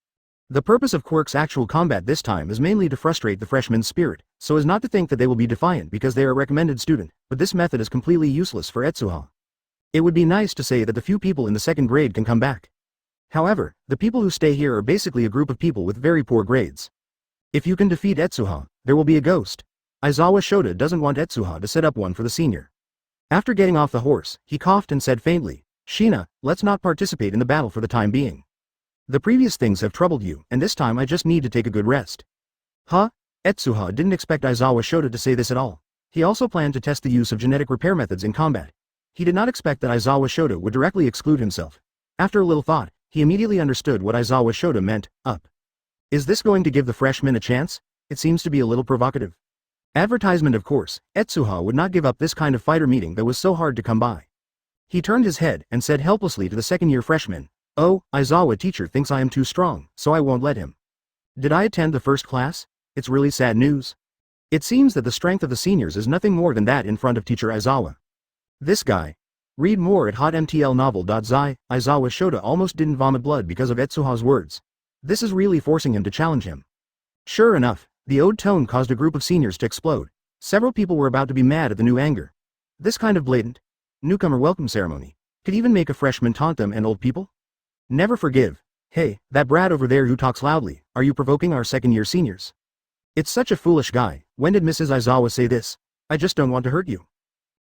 The purpose of Quirk's actual combat this time is mainly to frustrate the freshman's spirit, so as not to think that they will be defiant because they are a recommended student, but this method is completely useless for Etsuha. It would be nice to say that the few people in the second grade can come back. However, the people who stay here are basically a group of people with very poor grades. If you can defeat Etsuha, there will be a ghost. Aizawa Shota doesn't want Etsuha to set up one for the senior. After getting off the horse, he coughed and said faintly, Shina, let's not participate in the battle for the time being. The previous things have troubled you, and this time I just need to take a good rest. Huh? Etsuha didn't expect Aizawa Shota to say this at all. He also planned to test the use of genetic repair methods in combat. He did not expect that Aizawa Shota would directly exclude himself. After a little thought, he immediately understood what Aizawa Shota meant, up. Is this going to give the freshman a chance? It seems to be a little provocative. Advertisement of course, Etsuha would not give up this kind of fighter meeting that was so hard to come by. He turned his head and said helplessly to the second-year freshman, Oh, Aizawa teacher thinks I am too strong, so I won't let him. Did I attend the first class? It's really sad news. It seems that the strength of the seniors is nothing more than that in front of teacher Aizawa. This guy. Read more at hotmtlnovel.zi. Aizawa Shota almost didn't vomit blood because of Etsuha's words. This is really forcing him to challenge him. Sure enough, the old tone caused a group of seniors to explode. Several people were about to be mad at the new anger. This kind of blatant newcomer welcome ceremony could even make a freshman taunt them and old people? Never forgive. Hey, that brat over there who talks loudly, are you provoking our second-year seniors? It's such a foolish guy. When did Mrs. Aizawa say this? I just don't want to hurt you.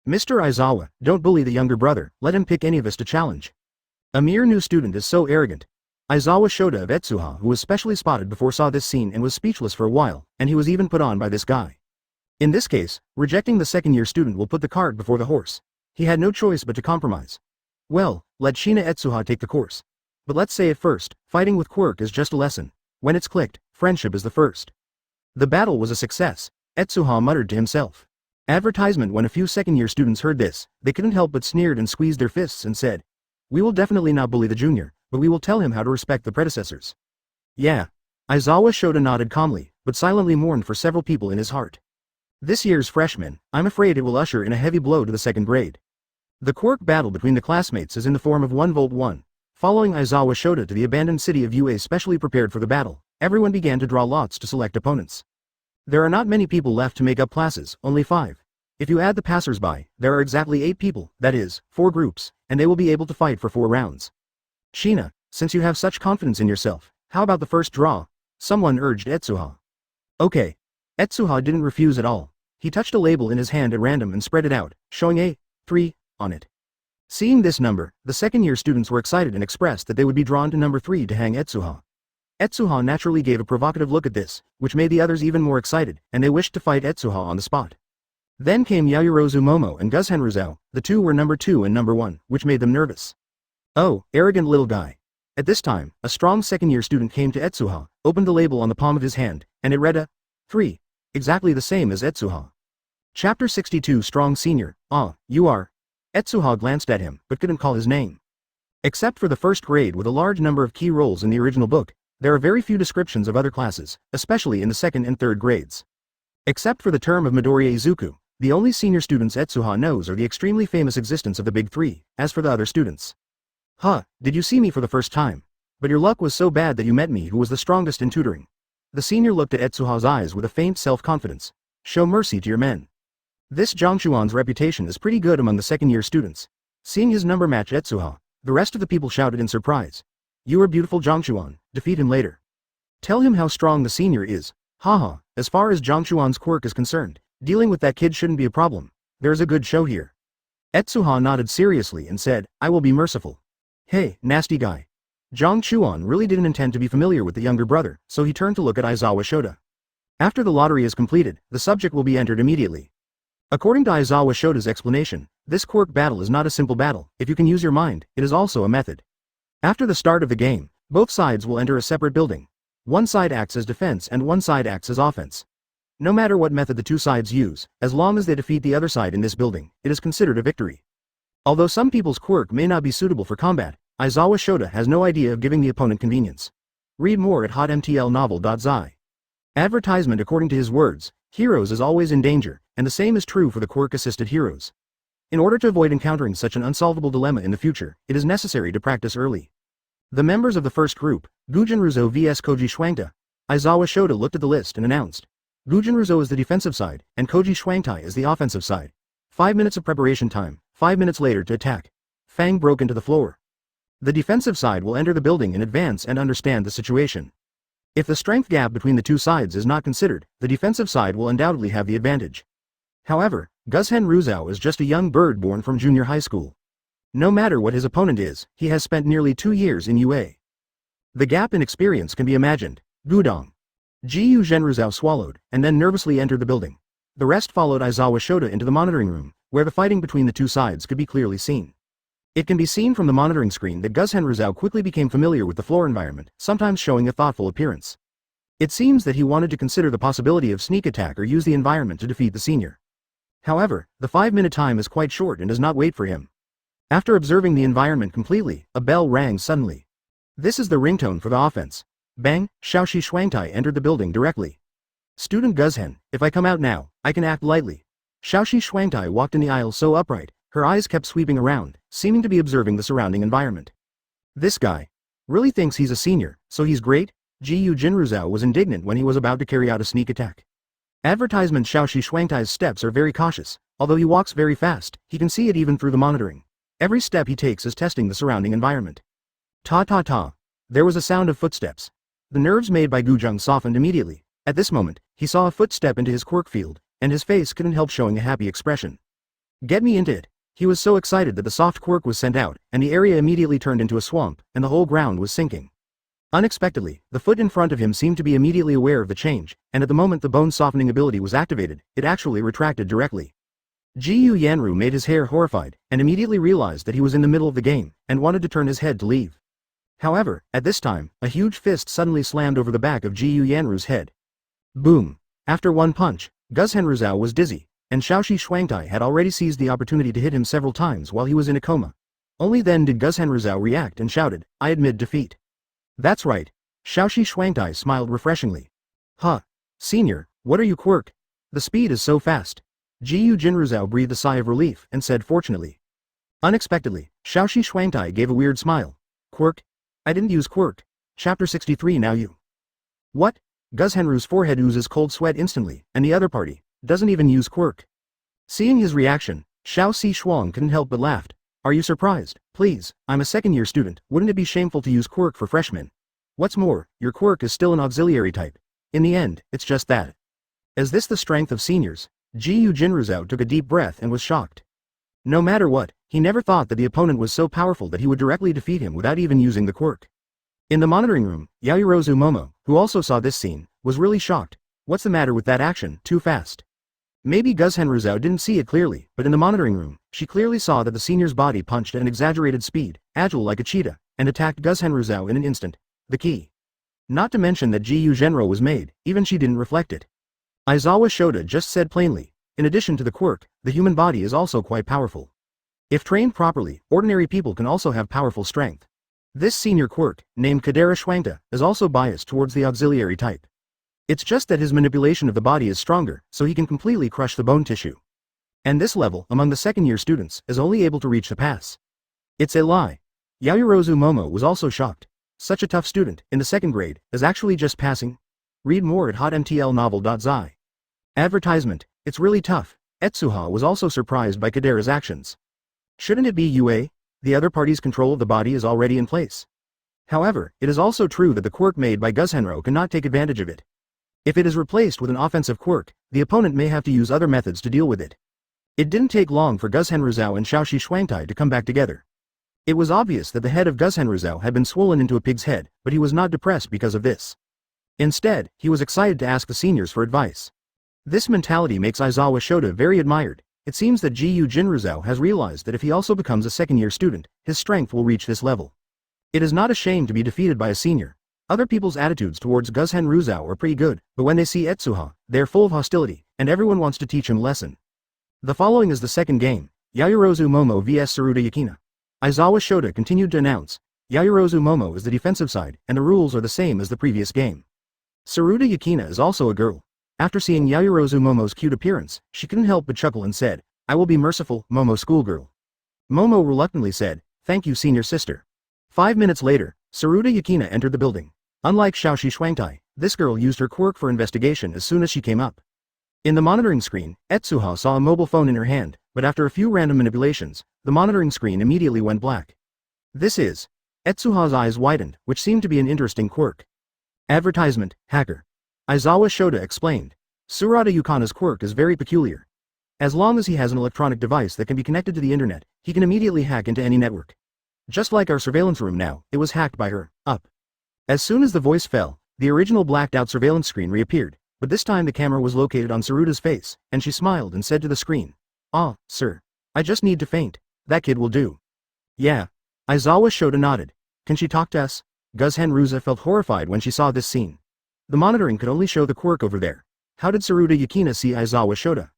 Mr. Aizawa, don't bully the younger brother, let him pick any of us to challenge. A mere new student is so arrogant. Aizawa Shota of Etsuha, who was specially spotted before, saw this scene and was speechless for a while, and he was even put on by this guy. In this case, rejecting the second-year student will put the cart before the horse. He had no choice but to compromise. Well, let Shina Etsuha take the course. But let's say it first, fighting with Quirk is just a lesson. When it's clicked, friendship is the first. The battle was a success, Etsuha muttered to himself. Advertisement. When a few second-year students heard this, they couldn't help but sneered and squeezed their fists and said, We will definitely not bully the junior, but we will tell him how to respect the predecessors. Yeah. Aizawa Shota nodded calmly, but silently mourned for several people in his heart. This year's freshman, I'm afraid it will usher in a heavy blow to the second grade. The Quirk battle between the classmates is in the form of 1v1. Following Aizawa Shota to the abandoned city of UA specially prepared for the battle, everyone began to draw lots to select opponents. There are not many people left to make up classes, only 5. If you add the passers-by, there are exactly 8 people, that is, 4 groups, and they will be able to fight for 4 rounds. Shina, since you have such confidence in yourself, how about the first draw? Someone urged Etsuha. Okay. Etsuha didn't refuse at all. He touched a label in his hand at random and spread it out, showing a 3 on it. Seeing this number, the second-year students were excited and expressed that they would be drawn to number 3 to hang Etsuha. Etsuha naturally gave a provocative look at this, which made the others even more excited, and they wished to fight Etsuha on the spot. Then came Yao Momo and Guzhenruzao, the two were number 2 and number 1, which made them nervous. Oh, arrogant little guy. At this time, a strong second-year student came to Etsuha, opened the label on the palm of his hand, and it read a 3. Exactly the same as Etsuha. Chapter 62 Strong Senior, you are. Etsuha glanced at him, but couldn't call his name. Except for the first grade with a large number of key roles in the original book, there are very few descriptions of other classes, especially in the second and third grades. Except for the term of Midori Izuku, the only senior students Etsuha knows are the extremely famous existence of the Big Three, as for the other students. Did you see me for the first time? But your luck was so bad that you met me who was the strongest in tutoring. The senior looked at Etsuha's eyes with a faint self-confidence. Show mercy to your men. This Zhongshuan's reputation is pretty good among the second-year students. Seeing his number match Etsuha, the rest of the people shouted in surprise. You are beautiful Zhongshuan, defeat him later. Tell him how strong the senior is. As far as Zhongshuan's quirk is concerned, dealing with that kid shouldn't be a problem. There is a good show here. Etsuha nodded seriously and said, I will be merciful. Hey, nasty guy. Zhongshuan really didn't intend to be familiar with the younger brother, so he turned to look at Aizawa Shota. After the lottery is completed, the subject will be entered immediately. According to Aizawa Shota's explanation, this quirk battle is not a simple battle. If you can use your mind, it is also a method. After the start of the game, both sides will enter a separate building. One side acts as defense and one side acts as offense. No matter what method the two sides use, as long as they defeat the other side in this building, it is considered a victory. Although some people's quirk may not be suitable for combat, Aizawa Shota has no idea of giving the opponent convenience. Read more at hotmtlnovel.zi. Advertisement. According to his words, heroes is always in danger, and the same is true for the quirk-assisted heroes. In order to avoid encountering such an unsolvable dilemma in the future, it is necessary to practice early. The members of the first group, Gujinruzo vs Koji Schwangta. Aizawa Shota looked at the list and announced. Gujinruzo is the defensive side, and Koji Schwangtai is the offensive side. 5 minutes of preparation time, 5 minutes later to attack. Fang broke into the floor. The defensive side will enter the building in advance and understand the situation. If the strength gap between the two sides is not considered, the defensive side will undoubtedly have the advantage. However, Guzhenruzao is just a young bird born from junior high school. No matter what his opponent is, he has spent nearly 2 years in UA. The gap in experience can be imagined. Gudong. Jiyu Zhenruzao swallowed, and then nervously entered the building. The rest followed Aizawa Shota into the monitoring room, where the fighting between the two sides could be clearly seen. It can be seen from the monitoring screen that Guzhenruzao quickly became familiar with the floor environment, sometimes showing a thoughtful appearance. It seems that he wanted to consider the possibility of sneak attack or use the environment to defeat the senior. However, the 5-minute time is quite short and does not wait for him. After observing the environment completely, a bell rang suddenly. This is the ringtone for the offense. Bang, Shaoxi Shuangtai entered the building directly. Student Guzhen, if I come out now, I can act lightly. Shaoxi Shuangtai walked in the aisle so upright, her eyes kept sweeping around, seeming to be observing the surrounding environment. This guy really thinks he's a senior, so he's great? Jiyu Jinruzao was indignant when he was about to carry out a sneak attack. Advertisement. Shaoxi Shuangtai's steps are very cautious, although he walks very fast, he can see it even through the monitoring. Every step he takes is testing the surrounding environment. Ta. There was a sound of footsteps. The nerves made by Guzheng softened immediately. At this moment, he saw a footstep into his quirk field, and his face couldn't help showing a happy expression. Get me into it. He was so excited that the soft quirk was sent out, and the area immediately turned into a swamp, and the whole ground was sinking. Unexpectedly, the foot in front of him seemed to be immediately aware of the change, and at the moment the bone softening ability was activated, it actually retracted directly. Jiyu Yanru made his hair horrified, and immediately realized that he was in the middle of the game, and wanted to turn his head to leave. However, at this time, a huge fist suddenly slammed over the back of Jiyu Yanru's head. Boom! After one punch, Guzhenruzao was dizzy, and Shaoxi Shuangtai had already seized the opportunity to hit him several times while he was in a coma. Only then did Guzhenruzao react and shouted, I admit defeat. That's right. Shaoxi Shuangtai smiled refreshingly. Senior, what are you quirk? The speed is so fast. Jiyu Jinruzao breathed a sigh of relief and said fortunately. Unexpectedly, Shaoxi Shuangtai gave a weird smile. Quirk? I didn't use quirk. Chapter 63. Now you. What? Guzhenru's forehead oozes cold sweat instantly, and the other party doesn't even use quirk. Seeing his reaction, Shaoxi Shuang couldn't help but laughed. Are you surprised? Please, I'm a second-year student, wouldn't it be shameful to use quirk for freshmen? What's more, your quirk is still an auxiliary type. In the end, it's just that. Is this the strength of seniors? Jiyu Jinruzao took a deep breath and was shocked. No matter what, He never thought that the opponent was so powerful that he would directly defeat him without even using the quirk. In the monitoring room, Yaoyorozu Momo, who also saw this scene, was really shocked. What's the matter with that action, too fast? Maybe Guzhenruzao didn't see it clearly, but in the monitoring room, she clearly saw that the senior's body punched at an exaggerated speed, agile like a cheetah, and attacked Guzhenruzao in an instant. The key. Not to mention that Jiyu Genro was made, even she didn't reflect it. Aizawa Shoda just said plainly, in addition to the quirk, the human body is also quite powerful. If trained properly, ordinary people can also have powerful strength. This senior quirk, named Kadera Schwangta, is also biased towards the auxiliary type. It's just that his manipulation of the body is stronger, so he can completely crush the bone tissue. And this level, among the second-year students, is only able to reach the pass. It's a lie. Yaoyorozu Momo was also shocked. Such a tough student, in the second grade, is actually just passing? Read more at hotmtlnovel.zi. Advertisement, it's really tough. Etsuha was also surprised by Kadera's actions. Shouldn't it be UA? The other party's control of the body is already in place. However, it is also true that the quirk made by Guzhenro cannot take advantage of it. If it is replaced with an offensive quirk, the opponent may have to use other methods to deal with it. It didn't take long for Guzhenruzao and Shaoxi Shuangtai to come back together. It was obvious that the head of Guzhenruzao had been swollen into a pig's head, but he was not depressed because of this. Instead, he was excited to ask the seniors for advice. This mentality makes Aizawa Shoda very admired. It seems that Jiyu Jinruzao has realized that if he also becomes a second-year student, his strength will reach this level. It is not a shame to be defeated by a senior. Other people's attitudes towards Guzhenruzao are pretty good, but when they see Etsuha, they are full of hostility, and everyone wants to teach him a lesson. The following is the second game, Yaoyorozu Momo vs Tsuruta Yukina. Aizawa Shoda continued to announce, Yaoyorozu Momo is the defensive side, and the rules are the same as the previous game. Tsuruta Yukina is also a girl. After seeing Yaoyorozu Momo's cute appearance, she couldn't help but chuckle and said, I will be merciful, Momo schoolgirl. Momo reluctantly said, thank you senior sister. 5 minutes later, Tsuruta Yukina entered the building. Unlike Shaoxi Shuangtai, this girl used her quirk for investigation as soon as she came up. In the monitoring screen, Etsuha saw a mobile phone in her hand, but after a few random manipulations, the monitoring screen immediately went black. This is. Etsuha's eyes widened, which seemed to be an interesting quirk. Advertisement, hacker. Aizawa Shoda explained. Tsuruta Yukina's quirk is very peculiar. As long as he has an electronic device that can be connected to the internet, he can immediately hack into any network. Just like our surveillance room now, it was hacked by her. Up. As soon as the voice fell, the original blacked-out surveillance screen reappeared, but this time the camera was located on Tsuruta's face, and she smiled and said to the screen, Ah, sir. I just need to faint. That kid will do. Yeah. Aizawa Shoda nodded. Can she talk to us? Guzhenruzao felt horrified when she saw this scene. The monitoring could only show the quirk over there. How did Tsuruta Yukina see Aizawa Shoda?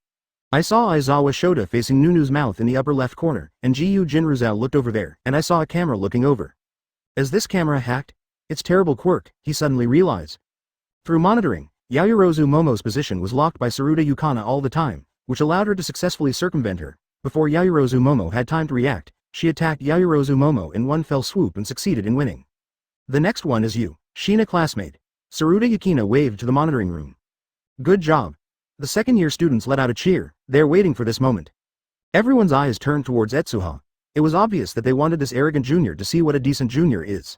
I saw Aizawa Shoda facing Nunu's mouth in the upper left corner, and Jiyu Jinruzao looked over there, and I saw a camera looking over. Is this camera hacked? It's terrible quirk, he suddenly realized. Through monitoring, Yaoyorozu Momo's position was locked by Tsuruta Yukina all the time, which allowed her to successfully circumvent her. Before Yaoyorozu Momo had time to react, she attacked Yaoyorozu Momo in one fell swoop and succeeded in winning. The next one is you, Shina classmate. Tsuruta Yukina waved to the monitoring room. Good job. The second-year students let out a cheer. They're waiting for this moment. Everyone's eyes turned towards Etsuha. It was obvious that they wanted this arrogant junior to see what a decent junior is.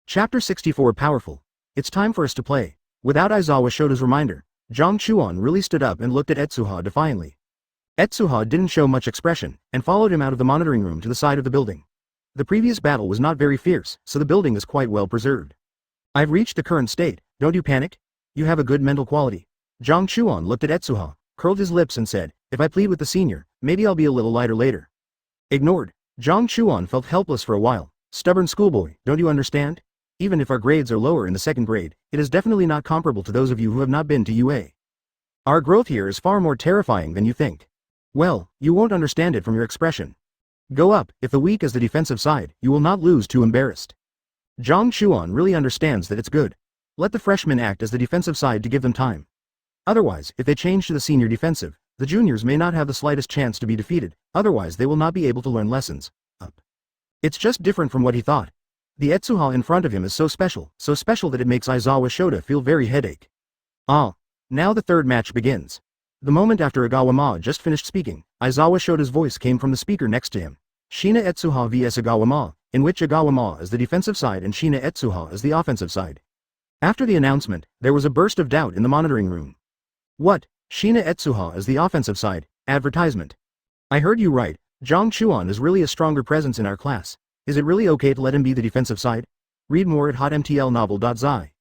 Chapter 64 Powerful. It's time for us to play. Without Aizawa Shoda's reminder, Zhang Chuan really stood up and looked at Etsuha defiantly. Etsuha didn't show much expression, and followed him out of the monitoring room to the side of the building. The previous battle was not very fierce, so the building is quite well preserved. I've reached the current state, don't you panic? You have a good mental quality. Zhang Chuan looked at Etsuha, curled his lips and said, if I plead with the senior, maybe I'll be a little lighter later. Ignored. Zhang Chuan felt helpless for a while. Stubborn schoolboy, don't you understand? Even if our grades are lower in the second grade, it is definitely not comparable to those of you who have not been to UA. Our growth here is far more terrifying than you think. Well, you won't understand it from your expression. Go up, if the weak is the defensive side, you will not lose too embarrassed. Zhang Chuan really understands that it's good. Let the freshmen act as the defensive side to give them time. Otherwise, if they change to the senior defensive, the juniors may not have the slightest chance to be defeated, otherwise they will not be able to learn lessons. Up. It's just different from what he thought. The Etsuha in front of him is so special that it makes Aizawa Shoda feel very headache. Ah. Now the third match begins. The moment after Agawama just finished speaking, Aizawa Shoda's voice came from the speaker next to him. Shina Etsuha vs Agawama, in which Agawama is the defensive side and Shina Etsuha is the offensive side. After the announcement, there was a burst of doubt in the monitoring room. What? Shina Etsuha is the offensive side, advertisement. I heard you right, Zhang Chuan is really a stronger presence in our class. Is it really okay to let him be the defensive side? Read more at hotmtlnovel.zi.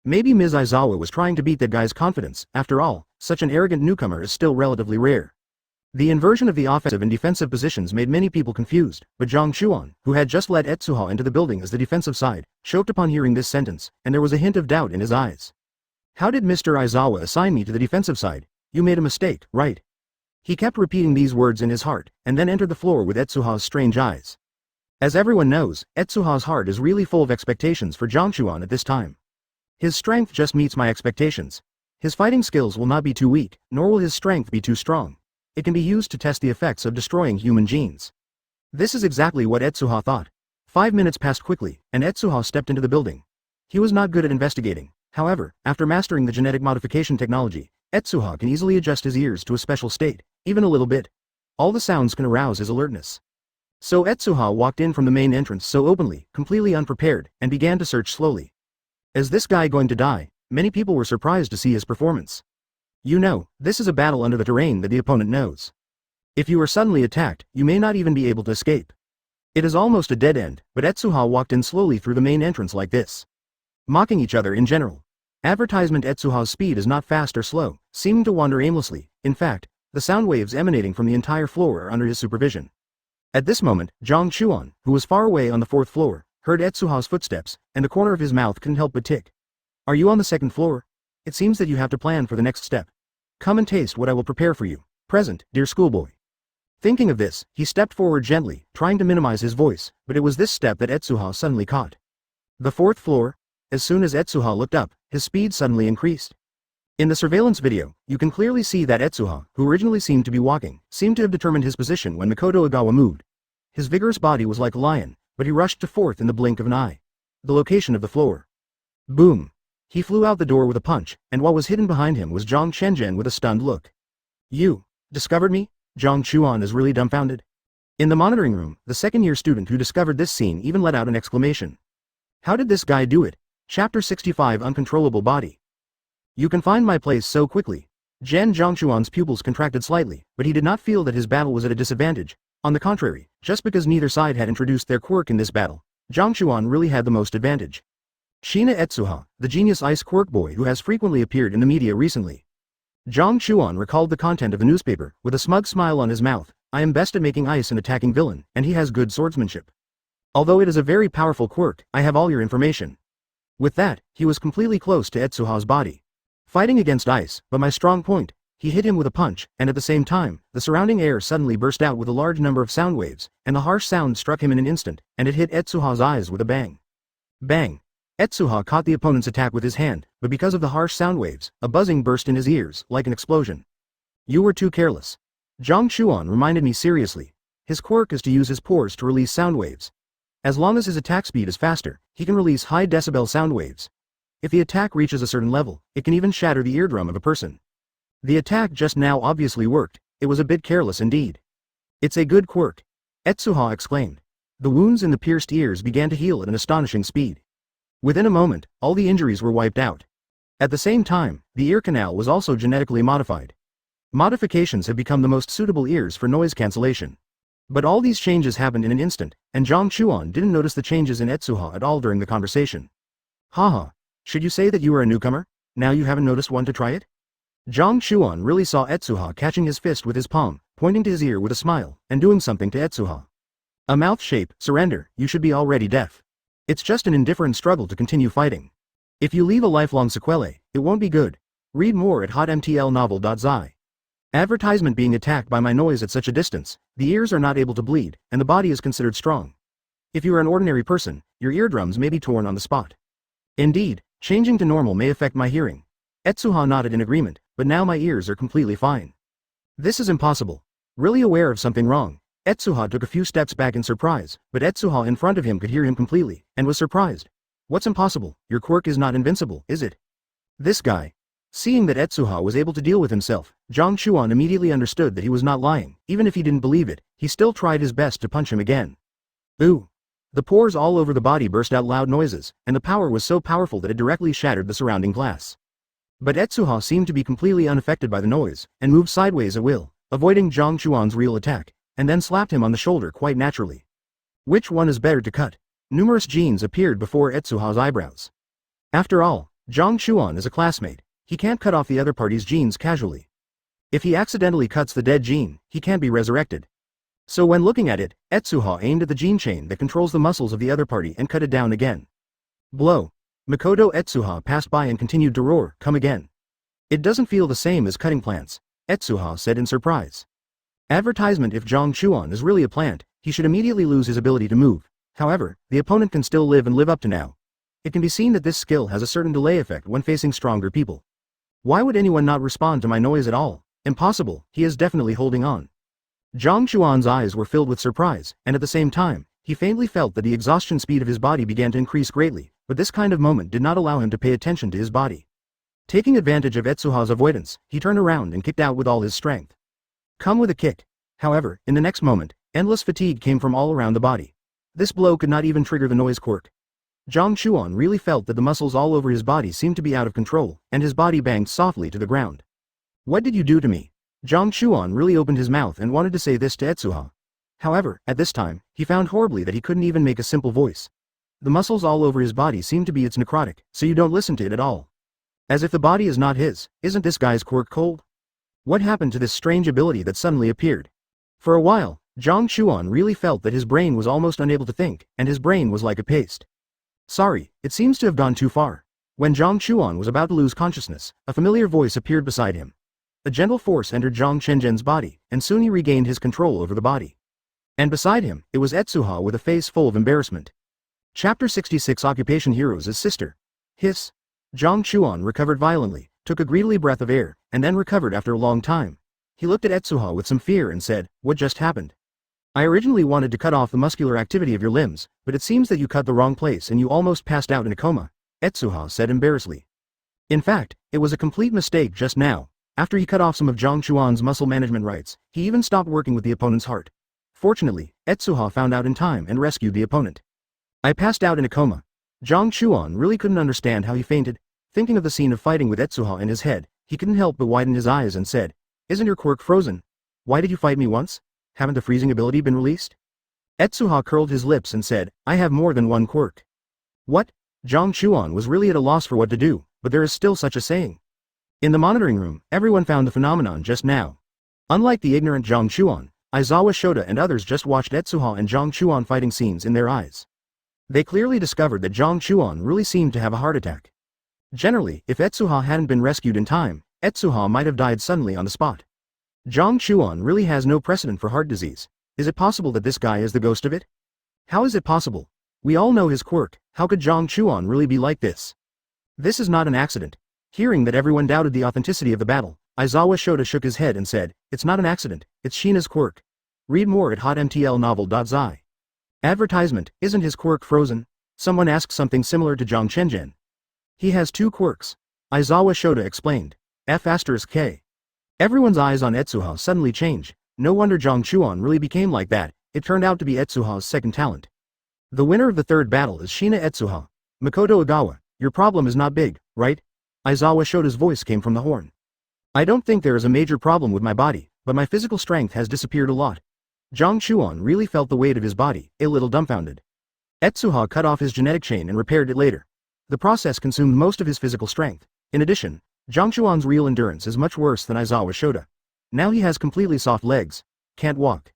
Maybe Ms. Aizawa was trying to beat that guy's confidence. After all, such an arrogant newcomer is still relatively rare. The inversion of the offensive and defensive positions made many people confused, but Zhang Chuan, who had just led Etsuha into the building as the defensive side, choked upon hearing this sentence, and there was a hint of doubt in his eyes. How did Mr. Aizawa assign me to the defensive side? You made a mistake, right? He kept repeating these words in his heart, and then entered the floor with Etsuha's strange eyes. As everyone knows, Etsuha's heart is really full of expectations for Zhang Chuan at this time. His strength just meets my expectations. His fighting skills will not be too weak, nor will his strength be too strong. It can be used to test the effects of destroying human genes. This is exactly what Etsuha thought. 5 minutes passed quickly, and Etsuha stepped into the building. He was not good at investigating. However, after mastering the genetic modification technology, Etsuha can easily adjust his ears to a special state, even a little bit. All the sounds can arouse his alertness. So Etsuha walked in from the main entrance so openly, completely unprepared, and began to search slowly. Is this guy going to die? Many people were surprised to see his performance. You know, this is a battle under the terrain that the opponent knows. If you are suddenly attacked, you may not even be able to escape. It is almost a dead end, but Etsuha walked in slowly through the main entrance like this. Mocking each other in general. Advertisement Etsuha's speed is not fast or slow, seeming to wander aimlessly. In fact, the sound waves emanating from the entire floor are under his supervision. At this moment, Zhang Chuan, who was far away on the 4th floor, heard Etsuha's footsteps, and the corner of his mouth couldn't help but tick. Are you on the 2nd floor? It seems that you have to plan for the next step. Come and taste what I will prepare for you. Present, dear schoolboy. Thinking of this, he stepped forward gently, trying to minimize his voice, but it was this step that Etsuha suddenly caught. The 4th floor? As soon as Etsuha looked up, his speed suddenly increased. In the surveillance video, you can clearly see that Etsuha, who originally seemed to be walking, seemed to have determined his position when Makoto Ogawa moved. His vigorous body was like a lion, but he rushed to 4th in the blink of an eye. The location of the floor. Boom. He flew out the door with a punch, and what was hidden behind him was Zhang Shenzhen with a stunned look. You discovered me? Zhang Chuan is really dumbfounded. In the monitoring room, the second-year student who discovered this scene even let out an exclamation. How did this guy do it? Chapter 65 Uncontrollable Body. You can find my place so quickly. Zhang Chuan's pupils contracted slightly, but he did not feel that his battle was at a disadvantage. On the contrary, just because neither side had introduced their quirk in this battle, Zhang Chuan really had the most advantage. Shina Etsuha, the genius ice quirk boy who has frequently appeared in the media recently. Zhang Chuan recalled the content of the newspaper, with a smug smile on his mouth. I am best at making ice and attacking villain, and he has good swordsmanship. Although it is a very powerful quirk, I have all your information. With that, he was completely close to Etsuha's body. Fighting against ice, but my strong point. He hit him with a punch, and at the same time, the surrounding air suddenly burst out with a large number of sound waves, and the harsh sound struck him in an instant, and it hit Etsuha's eyes with a bang. Bang! Etsuha caught the opponent's attack with his hand, but because of the harsh sound waves, a buzzing burst in his ears, like an explosion. You were too careless. Zhang Chuan reminded me seriously. His quirk is to use his pores to release sound waves. As long as his attack speed is faster, he can release high decibel sound waves. If the attack reaches a certain level, it can even shatter the eardrum of a person. The attack just now obviously worked. It was a bit careless indeed. It's a good quirk. Etsuha exclaimed. The wounds in the pierced ears began to heal at an astonishing speed. Within a moment, all the injuries were wiped out. At the same time, the ear canal was also genetically modified. Modifications have become the most suitable ears for noise cancellation. But all these changes happened in an instant, and Zhang Chuan didn't notice the changes in Etsuha at all during the conversation. Haha. Should you say that you are a newcomer? Now you haven't noticed one to try it? Zhang Chuan really saw Etsuha catching his fist with his palm, pointing to his ear with a smile, and doing something to Etsuha. A mouth shape, surrender, you should be already deaf. It's just an indifferent struggle to continue fighting. If you leave a lifelong sequelae, it won't be good. Read more at hotmtlnovel.zi. Advertisement being attacked by my noise at such a distance, the ears are not able to bleed, and the body is considered strong. If you are an ordinary person, your eardrums may be torn on the spot. Indeed, changing to normal may affect my hearing. Etsuha nodded in agreement, but now my ears are completely fine. This is impossible. Really aware of something wrong, Etsuha took a few steps back in surprise, but Etsuha in front of him could hear him completely, and was surprised. What's impossible? Your quirk is not invincible, is it? This guy. Seeing that Etsuha was able to deal with himself, Zhang Chuan immediately understood that he was not lying. Even if he didn't believe it, he still tried his best to punch him again. Ooh! The pores all over the body burst out loud noises, and the power was so powerful that it directly shattered the surrounding glass. But Etsuha seemed to be completely unaffected by the noise, and moved sideways at will, avoiding Zhang Chuan's real attack, and then slapped him on the shoulder quite naturally. Which one is better to cut? Numerous jeans appeared before Etsuha's eyebrows. After all, Zhang Chuan is a classmate, he can't cut off the other party's genes casually. If he accidentally cuts the dead gene, he can't be resurrected. So when looking at it, Etsuha aimed at the gene chain that controls the muscles of the other party and cut it down again. Blow. Makoto Etsuha passed by and continued to roar, come again. It doesn't feel the same as cutting plants, Etsuha said in surprise. Advertisement: if Zhang Chuan is really a plant, he should immediately lose his ability to move. However, the opponent can still live and live up to now. It can be seen that this skill has a certain delay effect when facing stronger people. Why would anyone not respond to my noise at all? Impossible, he is definitely holding on. Zhang Chuan's eyes were filled with surprise, and at the same time, he faintly felt that the exhaustion speed of his body began to increase greatly, but this kind of moment did not allow him to pay attention to his body. Taking advantage of Etsuha's avoidance, he turned around and kicked out with all his strength. Come with a kick. However, in the next moment, endless fatigue came from all around the body. This blow could not even trigger the noise quirk. Zhang Chuan really felt that the muscles all over his body seemed to be out of control, and his body banged softly to the ground. What did you do to me? Zhang Chuan really opened his mouth and wanted to say this to Etsuha. However, at this time, he found horribly that he couldn't even make a simple voice. The muscles all over his body seemed to be its necrotic, so you don't listen to it at all. As if the body is not his, isn't this guy's quirk cold? What happened to this strange ability that suddenly appeared? For a while, Zhang Chuan really felt that his brain was almost unable to think, and his brain was like a paste. Sorry, it seems to have gone too far. When Zhang Chuan was about to lose consciousness, a familiar voice appeared beside him. A gentle force entered Zhang Chenjian's body, and soon he regained his control over the body. And beside him, it was Etsuha with a face full of embarrassment. Chapter 66: Occupation Heroes' Sister. Hiss. Zhang Chuan recovered violently, took a greedily breath of air, and then recovered after a long time. He looked at Etsuha with some fear and said, what just happened? I originally wanted to cut off the muscular activity of your limbs, but it seems that you cut the wrong place and you almost passed out in a coma, Etsuha said embarrassedly. In fact, it was a complete mistake just now. After he cut off some of Zhang Chuan's muscle management rights, he even stopped working with the opponent's heart. Fortunately, Etsuha found out in time and rescued the opponent. I passed out in a coma. Zhang Chuan really couldn't understand how he fainted. Thinking of the scene of fighting with Etsuha in his head, he couldn't help but widen his eyes and said, isn't your quirk frozen? Why did you fight me once? Haven't the freezing ability been released? Etsuha curled his lips and said, I have more than one quirk. What? Zhang Chuan was really at a loss for what to do, but there is still such a saying. In the monitoring room, everyone found the phenomenon just now. Unlike the ignorant Zhang Chuan, Aizawa Shota and others just watched Etsuha and Zhang Chuan fighting scenes in their eyes. They clearly discovered that Zhang Chuan really seemed to have a heart attack. Generally, if Etsuha hadn't been rescued in time, Etsuha might have died suddenly on the spot. Zhang Chuan really has no precedent for heart disease. Is it possible that this guy is the ghost of it? How is it possible? We all know his quirk, how could Zhang Chuan really be like this? This is not an accident. Hearing that everyone doubted the authenticity of the battle, Aizawa Shota shook his head and said, it's not an accident, it's Shina's quirk. Read more at hotmtlnovel.zi. Advertisement: isn't his quirk frozen? Someone asked something similar to Zhang Chenjian. He has two quirks. Aizawa Shota explained. F***K. Everyone's eyes on Etsuha suddenly changed. No wonder Zhang Chuan really became like that. It turned out to be Etsuha's second talent. The winner of the third battle is Shina Etsuha. Makoto Ogawa, your problem is not big, right? Aizawa Shota's voice came from the horn. I don't think there is a major problem with my body, but my physical strength has disappeared a lot. Zhang Chuan really felt the weight of his body, a little dumbfounded. Etsuha cut off his genetic chain and repaired it later. The process consumed most of his physical strength. In addition, Zhang Chuan's real endurance is much worse than Aizawa Shota. Now he has completely soft legs. Can't walk.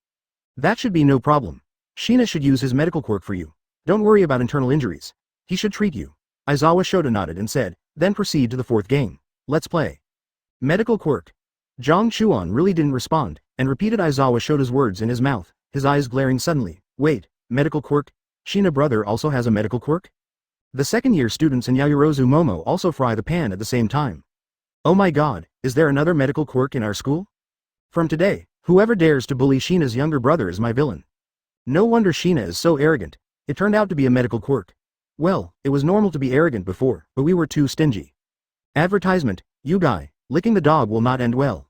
That should be no problem. Shina should use his medical quirk for you. Don't worry about internal injuries. He should treat you. Aizawa Shota nodded and said, then proceed to the fourth game. Let's play. Medical quirk. Zhang Chuan really didn't respond, and repeated Aizawa Shota's words in his mouth, his eyes glaring suddenly. Wait, medical quirk? Shina brother also has a medical quirk? The second-year students in Yao Momo also fry the pan at the same time. Oh my god, is there another medical quirk in our school? From today, whoever dares to bully Shina's younger brother is my villain. No wonder Shina is so arrogant. It turned out to be a medical quirk. Well, it was normal to be arrogant before, but we were too stingy. Advertisement: you guy, licking the dog will not end well.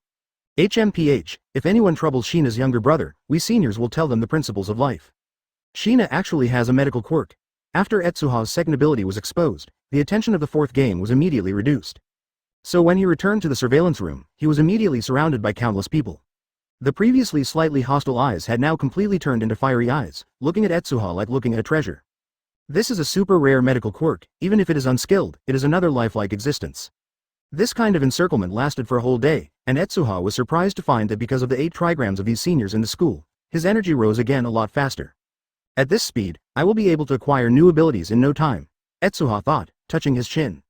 HMPH, if anyone troubles Shina's younger brother, we seniors will tell them the principles of life. Shina actually has a medical quirk. After Etsuha's second ability was exposed, the attention of the fourth game was immediately reduced. So when he returned to the surveillance room, he was immediately surrounded by countless people. The previously slightly hostile eyes had now completely turned into fiery eyes, looking at Etsuha like looking at a treasure. This is a super rare medical quirk, even if it is unskilled, it is another lifelike existence. This kind of encirclement lasted for a whole day, and Etsuha was surprised to find that because of the 8 trigrams of these seniors in the school, his energy rose again a lot faster. At this speed, I will be able to acquire new abilities in no time, Etsuha thought, touching his chin.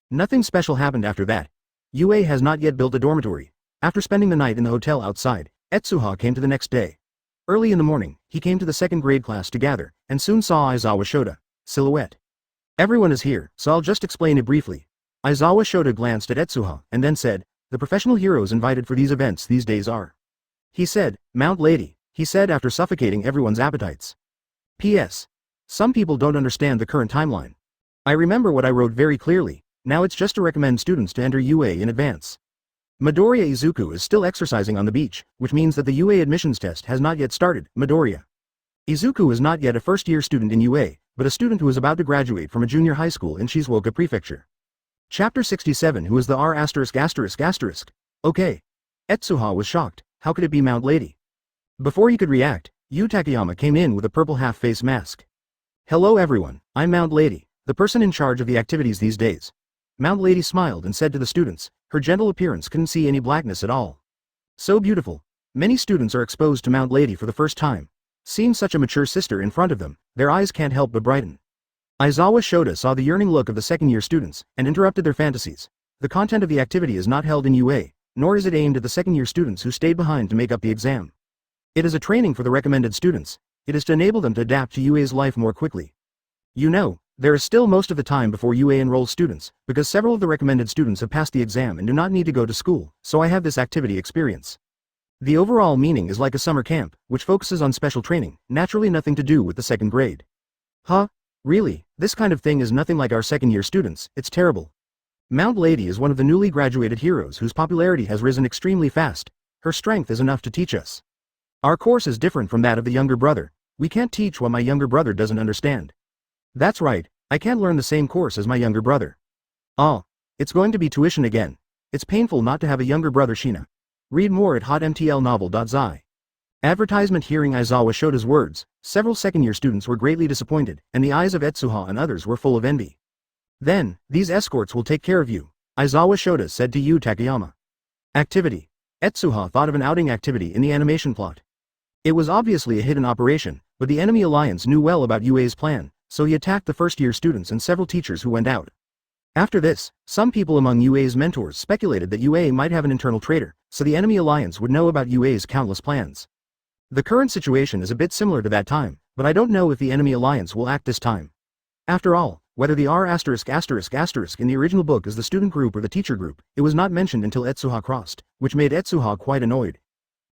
Nothing special happened after that. UA has not yet built a dormitory. After spending the night in the hotel outside, Etsuha came to the next day. Early in the morning, he came to the second grade class to gather, and soon saw Aizawa Shota. Silhouette. Everyone is here, so I'll just explain it briefly. Aizawa Shota glanced at Etsuha, and then said, the professional heroes invited for these events these days are. He said, Mount Lady, he said after suffocating everyone's appetites. P.S. Some people don't understand the current timeline. I remember what I wrote very clearly, now it's just to recommend students to enter UA in advance. Midoriya Izuku is still exercising on the beach, which means that the UA admissions test has not yet started. Midoriya Izuku is not yet a first-year student in UA, but a student who is about to graduate from a junior high school in Shizuoka Prefecture. Chapter 67 Who is the R******? Okay. Etsuha was shocked, how could it be Mount Lady? Before he could react, Yu Takeyama came in with a purple half-face mask. Hello everyone, I'm Mount Lady, the person in charge of the activities these days. Mount Lady smiled and said to the students, her gentle appearance couldn't see any blackness at all. So beautiful. Many students are exposed to Mount Lady for the first time. Seeing such a mature sister in front of them, their eyes can't help but brighten. Aizawa Shota saw the yearning look of the second-year students, and interrupted their fantasies. The content of the activity is not held in UA, nor is it aimed at the second-year students who stayed behind to make up the exam. It is a training for the recommended students. It is to enable them to adapt to UA's life more quickly. You know, there is still most of the time before UA enrolls students, because several of the recommended students have passed the exam and do not need to go to school, so I have this activity experience. The overall meaning is like a summer camp, which focuses on special training, naturally nothing to do with the second grade. Huh? Really, this kind of thing is nothing like our second-year students, it's terrible. Mount Lady is one of the newly graduated heroes whose popularity has risen extremely fast. Her strength is enough to teach us. Our course is different from that of the younger brother. We can't teach what my younger brother doesn't understand. That's right, I can't learn the same course as my younger brother. Oh, it's going to be tuition again. It's painful not to have a younger brother Shina. Read more at hotmtlnovel.zi. Advertisement. Hearing Aizawa Shota's words, several second-year students were greatly disappointed, and the eyes of Etsuha and others were full of envy. Then, these escorts will take care of you, Aizawa Shota said to Yu Takeyama. Activity. Etsuha thought of an outing activity in the animation plot. It was obviously a hidden operation, but the enemy alliance knew well about UA's plan, so he attacked the first-year students and several teachers who went out. After this, some people among UA's mentors speculated that UA might have an internal traitor, so the enemy alliance would know about UA's countless plans. The current situation is a bit similar to that time, but I don't know if the enemy alliance will act this time. After all, whether the R***** in the original book is the student group or the teacher group, it was not mentioned until Etsuha crossed, which made Etsuha quite annoyed.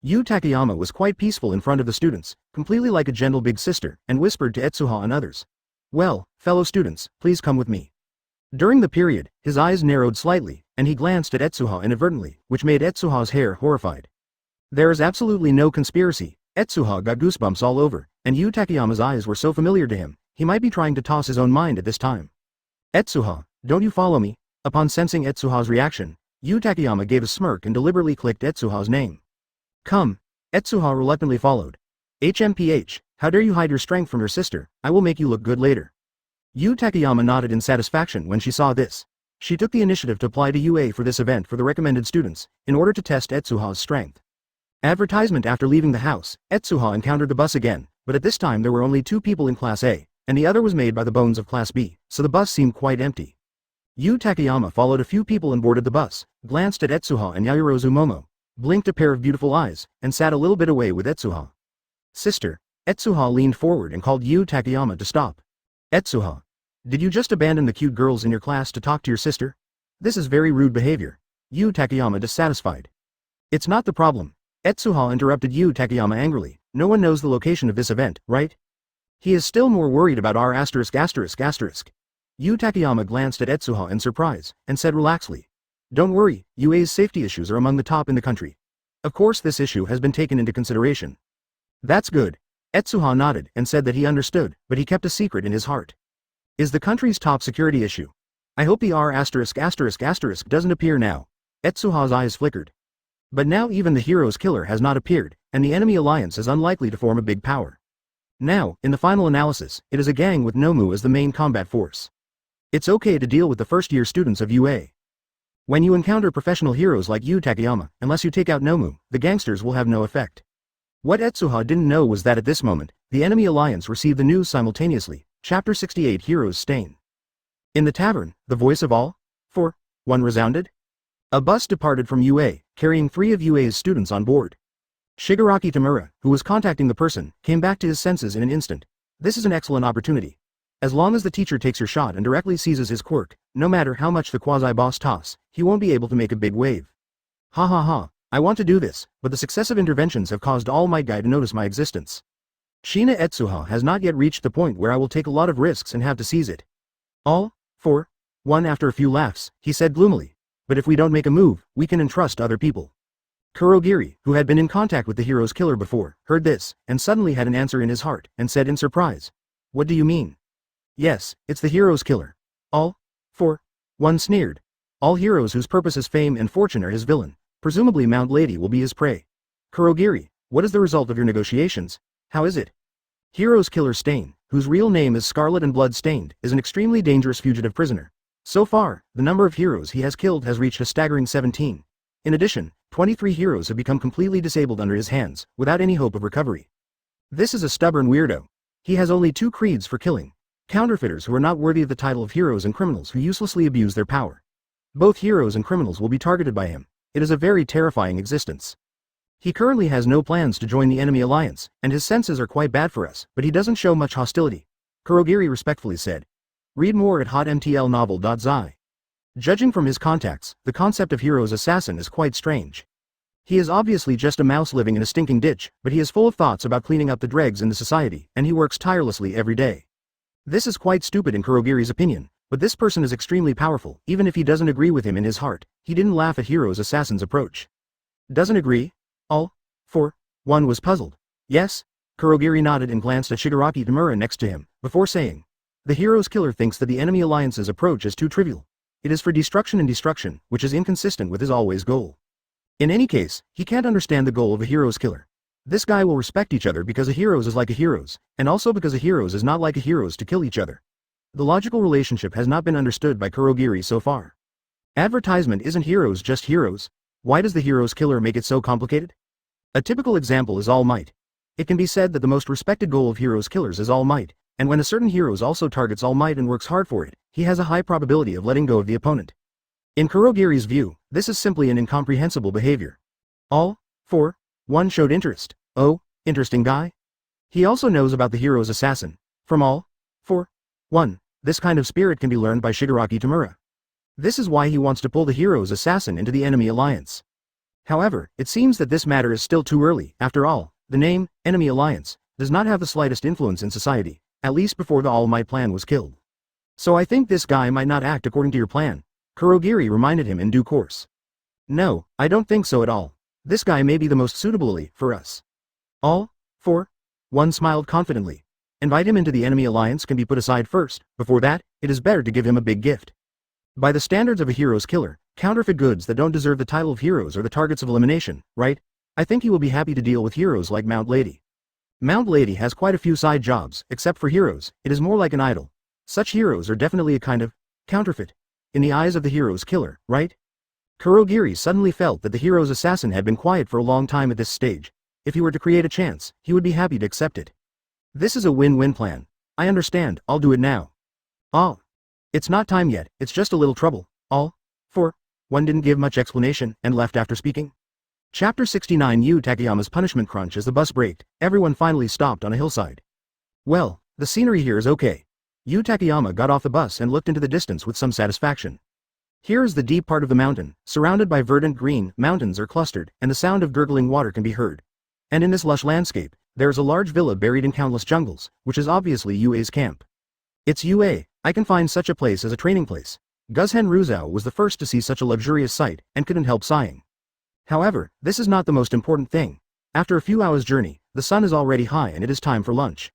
Yu Takeyama was quite peaceful in front of the students, completely like a gentle big sister, and whispered to Etsuha and others. Well, fellow students, please come with me. During the period, his eyes narrowed slightly, and he glanced at Etsuha inadvertently, which made Etsuha's hair horrified. There is absolutely no conspiracy. Etsuha got goosebumps all over, and Yu Takeyama's eyes were so familiar to him, he might be trying to toss his own mind at this time. Etsuha, don't you follow me? Upon sensing Etsuha's reaction, Yu Takeyama gave a smirk and deliberately clicked Etsuha's name. Come. Etsuha reluctantly followed. HMPH, how dare you hide your strength from your sister, I will make you look good later. Yu Takeyama nodded in satisfaction when she saw this. She took the initiative to apply to UA for this event for the recommended students, in order to test Etsuha's strength. Advertisement. After leaving the house, Etsuha encountered the bus again, but at this time there were only 2 people in Class A, and the other was made by the bones of Class B, so the bus seemed quite empty. Yu Takeyama followed a few people and boarded the bus, glanced at Etsuha and Yaoyorozu Momo, blinked a pair of beautiful eyes, and sat a little bit away with Etsuha. Sister. Etsuha leaned forward and called Yu Takeyama to stop. Etsuha. Did you just abandon the cute girls in your class to talk to your sister? This is very rude behavior. Yu Takeyama dissatisfied. It's not the problem. Etsuha interrupted Yu Takeyama angrily. No one knows the location of this event, right? He is still more worried about R******. Yu Takeyama glanced at Etsuha in surprise, and said relaxedly. Don't worry, UA's safety issues are among the top in the country. Of course this issue has been taken into consideration. That's good. Etsuha nodded and said that he understood, but he kept a secret in his heart. Is the country's top security issue. I hope the R***** doesn't appear now. Etsuha's eyes flickered. But now even the hero's killer has not appeared, and the enemy alliance is unlikely to form a big power. Now, in the final analysis, it is a gang with Nomu as the main combat force. It's okay to deal with the first-year students of UA. When you encounter professional heroes like Yu Takeyama, unless you take out Nomu, the gangsters will have no effect. What Etsuha didn't know was that at this moment, the enemy alliance received the news simultaneously. Chapter 68 Heroes Stain. In the tavern, the voice of all? For one resounded. A bus departed from UA, carrying 3 of UA's students on board. Shigaraki Tamura, who was contacting the person, came back to his senses in an instant. This is an excellent opportunity. As long as the teacher takes your shot and directly seizes his quirk, no matter how much the quasi-boss toss, he won't be able to make a big wave. Ha ha ha, I want to do this, but the successive interventions have caused All Might Guy to notice my existence. Shina Etsuha has not yet reached the point where I will take a lot of risks and have to seize it. All, for one after a few laughs, he said gloomily. But if we don't make a move, we can entrust other people. Kurogiri, who had been in contact with the hero's killer before, heard this, and suddenly had an answer in his heart, and said in surprise. What do you mean? Yes, it's the hero's killer. All, for one sneered. All heroes whose purpose is fame and fortune are his villain. Presumably Mount Lady will be his prey. Kurogiri, what is the result of your negotiations? How is it? Hero's killer Stain, whose real name is Scarlet and Blood Stained, is an extremely dangerous fugitive prisoner. So far, the number of heroes he has killed has reached a staggering 17. In addition, 23 heroes have become completely disabled under his hands, without any hope of recovery. This is a stubborn weirdo. He has only 2 creeds for killing. Counterfeiters who are not worthy of the title of heroes and criminals who uselessly abuse their power. Both heroes and criminals will be targeted by him. It is a very terrifying existence. He currently has no plans to join the enemy alliance, and his senses are quite bad for us, but he doesn't show much hostility. Kurogiri respectfully said. Read more at hotmtlnovel.zi. Judging from his contacts, the concept of hero's assassin is quite strange. He is obviously just a mouse living in a stinking ditch, but he is full of thoughts about cleaning up the dregs in the society, and he works tirelessly every day. This is quite stupid in Kurogiri's opinion, but this person is extremely powerful, even if he doesn't agree with him in his heart. He didn't laugh at hero's assassin's approach. Doesn't agree? All, for one was puzzled. Yes? Kurogiri nodded and glanced at Shigaraki Tamura next to him, before saying. The hero's killer thinks that the enemy alliance's approach is too trivial. It is for destruction and destruction, which is inconsistent with his always goal. In any case, he can't understand the goal of a hero's killer. This guy will respect each other because a hero's is like a hero's, and also because a hero's is not like a hero's to kill each other. The logical relationship has not been understood by Kurogiri so far. Advertisement isn't heroes just heroes. Why does the hero's killer make it so complicated? A typical example is All Might. It can be said that the most respected goal of hero's killers is All Might. And when a certain hero also targets All Might and works hard for it, he has a high probability of letting go of the opponent. In Kurogiri's view, this is simply an incomprehensible behavior. All, for one showed interest. Oh, interesting guy. He also knows about the hero's assassin. From all, for one, this kind of spirit can be learned by Shigaraki Tamura. This is why he wants to pull the hero's assassin into the enemy alliance. However, it seems that this matter is still too early. After all, the name, enemy alliance, does not have the slightest influence in society. At least before the All Might plan was killed. So I think this guy might not act according to your plan. Kurogiri reminded him in due course. No, I don't think so at all. This guy may be the most suitable for us. All, for one smiled confidently. Invite him into the enemy alliance can be put aside first. Before that, it is better to give him a big gift. By the standards of a hero's killer, counterfeit goods that don't deserve the title of heroes are the targets of elimination, right? I think he will be happy to deal with heroes like Mount Lady. Mount Lady has quite a few side jobs, except for heroes, it is more like an idol. Such heroes are definitely a kind of counterfeit. In the eyes of the hero's killer, right? Kurogiri suddenly felt that the hero's assassin had been quiet for a long time at this stage. If he were to create a chance, he would be happy to accept it. This is a win-win plan. I understand, I'll do it now. Oh. It's not time yet, it's just a little trouble. All, for one didn't give much explanation, and left after speaking. Chapter 69 Yu Takeyama's punishment crunch. As the bus braked, everyone finally stopped on a hillside. Well, the scenery here is okay. Yu Takeyama got off the bus and looked into the distance with some satisfaction. Here is the deep part of the mountain, surrounded by verdant green, mountains are clustered, and the sound of gurgling water can be heard. And in this lush landscape, there is a large villa buried in countless jungles, which is obviously UA's camp. It's UA, I can find such a place as a training place. Guzhen Ruzao was the first to see such a luxurious sight, and couldn't help sighing. However, this is not the most important thing. After a few hours' journey, the sun is already high and it is time for lunch.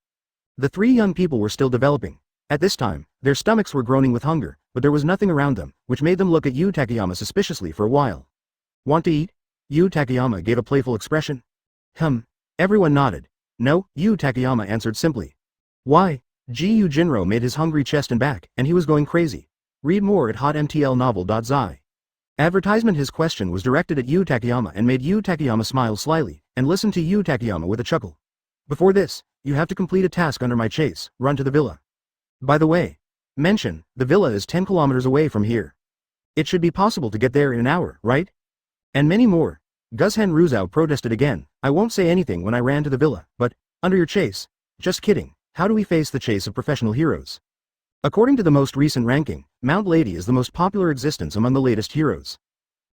The 3 young people were still developing. At this time, their stomachs were groaning with hunger, but there was nothing around them, which made them look at Yu Takeyama suspiciously for a while. Want to eat? Yu Takeyama gave a playful expression. Everyone nodded. No, Yu Takeyama answered simply. Why? Gu Jinro made his hungry chest and back, and he was going crazy. Read more at hotmtlnovel.zi. Advertisement. His question was directed at Yu Takeyama and made Yu Takeyama smile slyly, and listen to Yu Takeyama with a chuckle. Before this, you have to complete a task under my chase, run to the villa. By the way, mention, the villa is 10 kilometers away from here. It should be possible to get there in an hour, right? And many more. Guzhen Ruzao protested again. I won't say anything when I ran to the villa, but, under your chase. Just kidding, how do we face the chase of professional heroes? According to the most recent ranking, Mount Lady is the most popular existence among the latest heroes.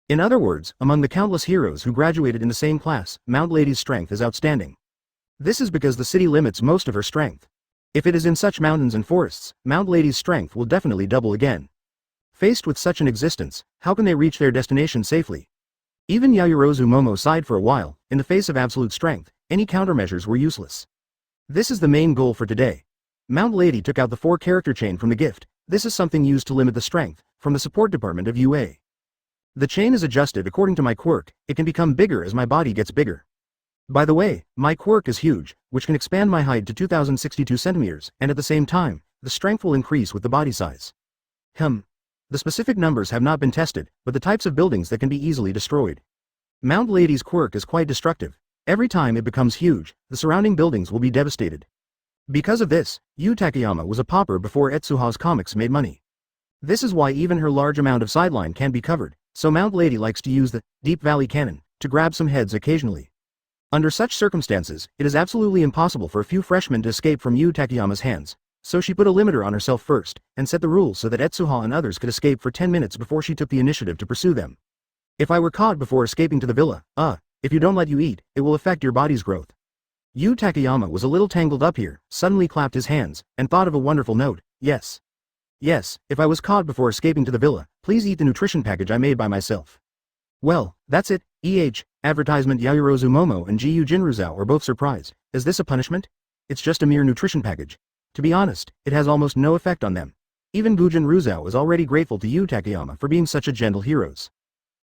In other words, among the countless heroes who graduated in the same class, Mount Lady's strength is outstanding. This is because the city limits most of her strength. If it is in such mountains and forests, Mount Lady's strength will definitely double again. Faced with such an existence, how can they reach their destination safely? Even Yaoyorozu Momo sighed for a while. In the face of absolute strength, any countermeasures were useless. This is the main goal for today. Mount Lady took out the 4-character chain from the gift. This is something used to limit the strength, from the support department of UA. The chain is adjusted according to my quirk. It can become bigger as my body gets bigger. By the way, my quirk is huge, which can expand my height to 2062 centimeters, and at the same time, the strength will increase with the body size. The specific numbers have not been tested, but the types of buildings that can be easily destroyed. Mount Lady's quirk is quite destructive. Every time it becomes huge, the surrounding buildings will be devastated. Because of this, Yu Takeyama was a pauper before Etsuha's comics made money. This is why even her large amount of sideline can be covered, so Mount Lady likes to use the Deep Valley Cannon to grab some heads occasionally. Under such circumstances, it is absolutely impossible for a few freshmen to escape from Yu Takeyama's hands, so she put a limiter on herself first, and set the rules so that Etsuha and others could escape for 10 minutes before she took the initiative to pursue them. If I were caught before escaping to the villa, if you don't let you eat, it will affect your body's growth. Yu Takeyama was a little tangled up here, suddenly clapped his hands, and thought of a wonderful note. Yes, if I was caught before escaping to the villa, please eat the nutrition package I made by myself. Well, that's it. Advertisement. Yaoyorozu Momo and Gu Jinruzao are both surprised. Is this a punishment? It's just a mere nutrition package. To be honest, it has almost no effect on them. Even Gujin Ruzao is already grateful to Yu Takeyama for being such a gentle hero.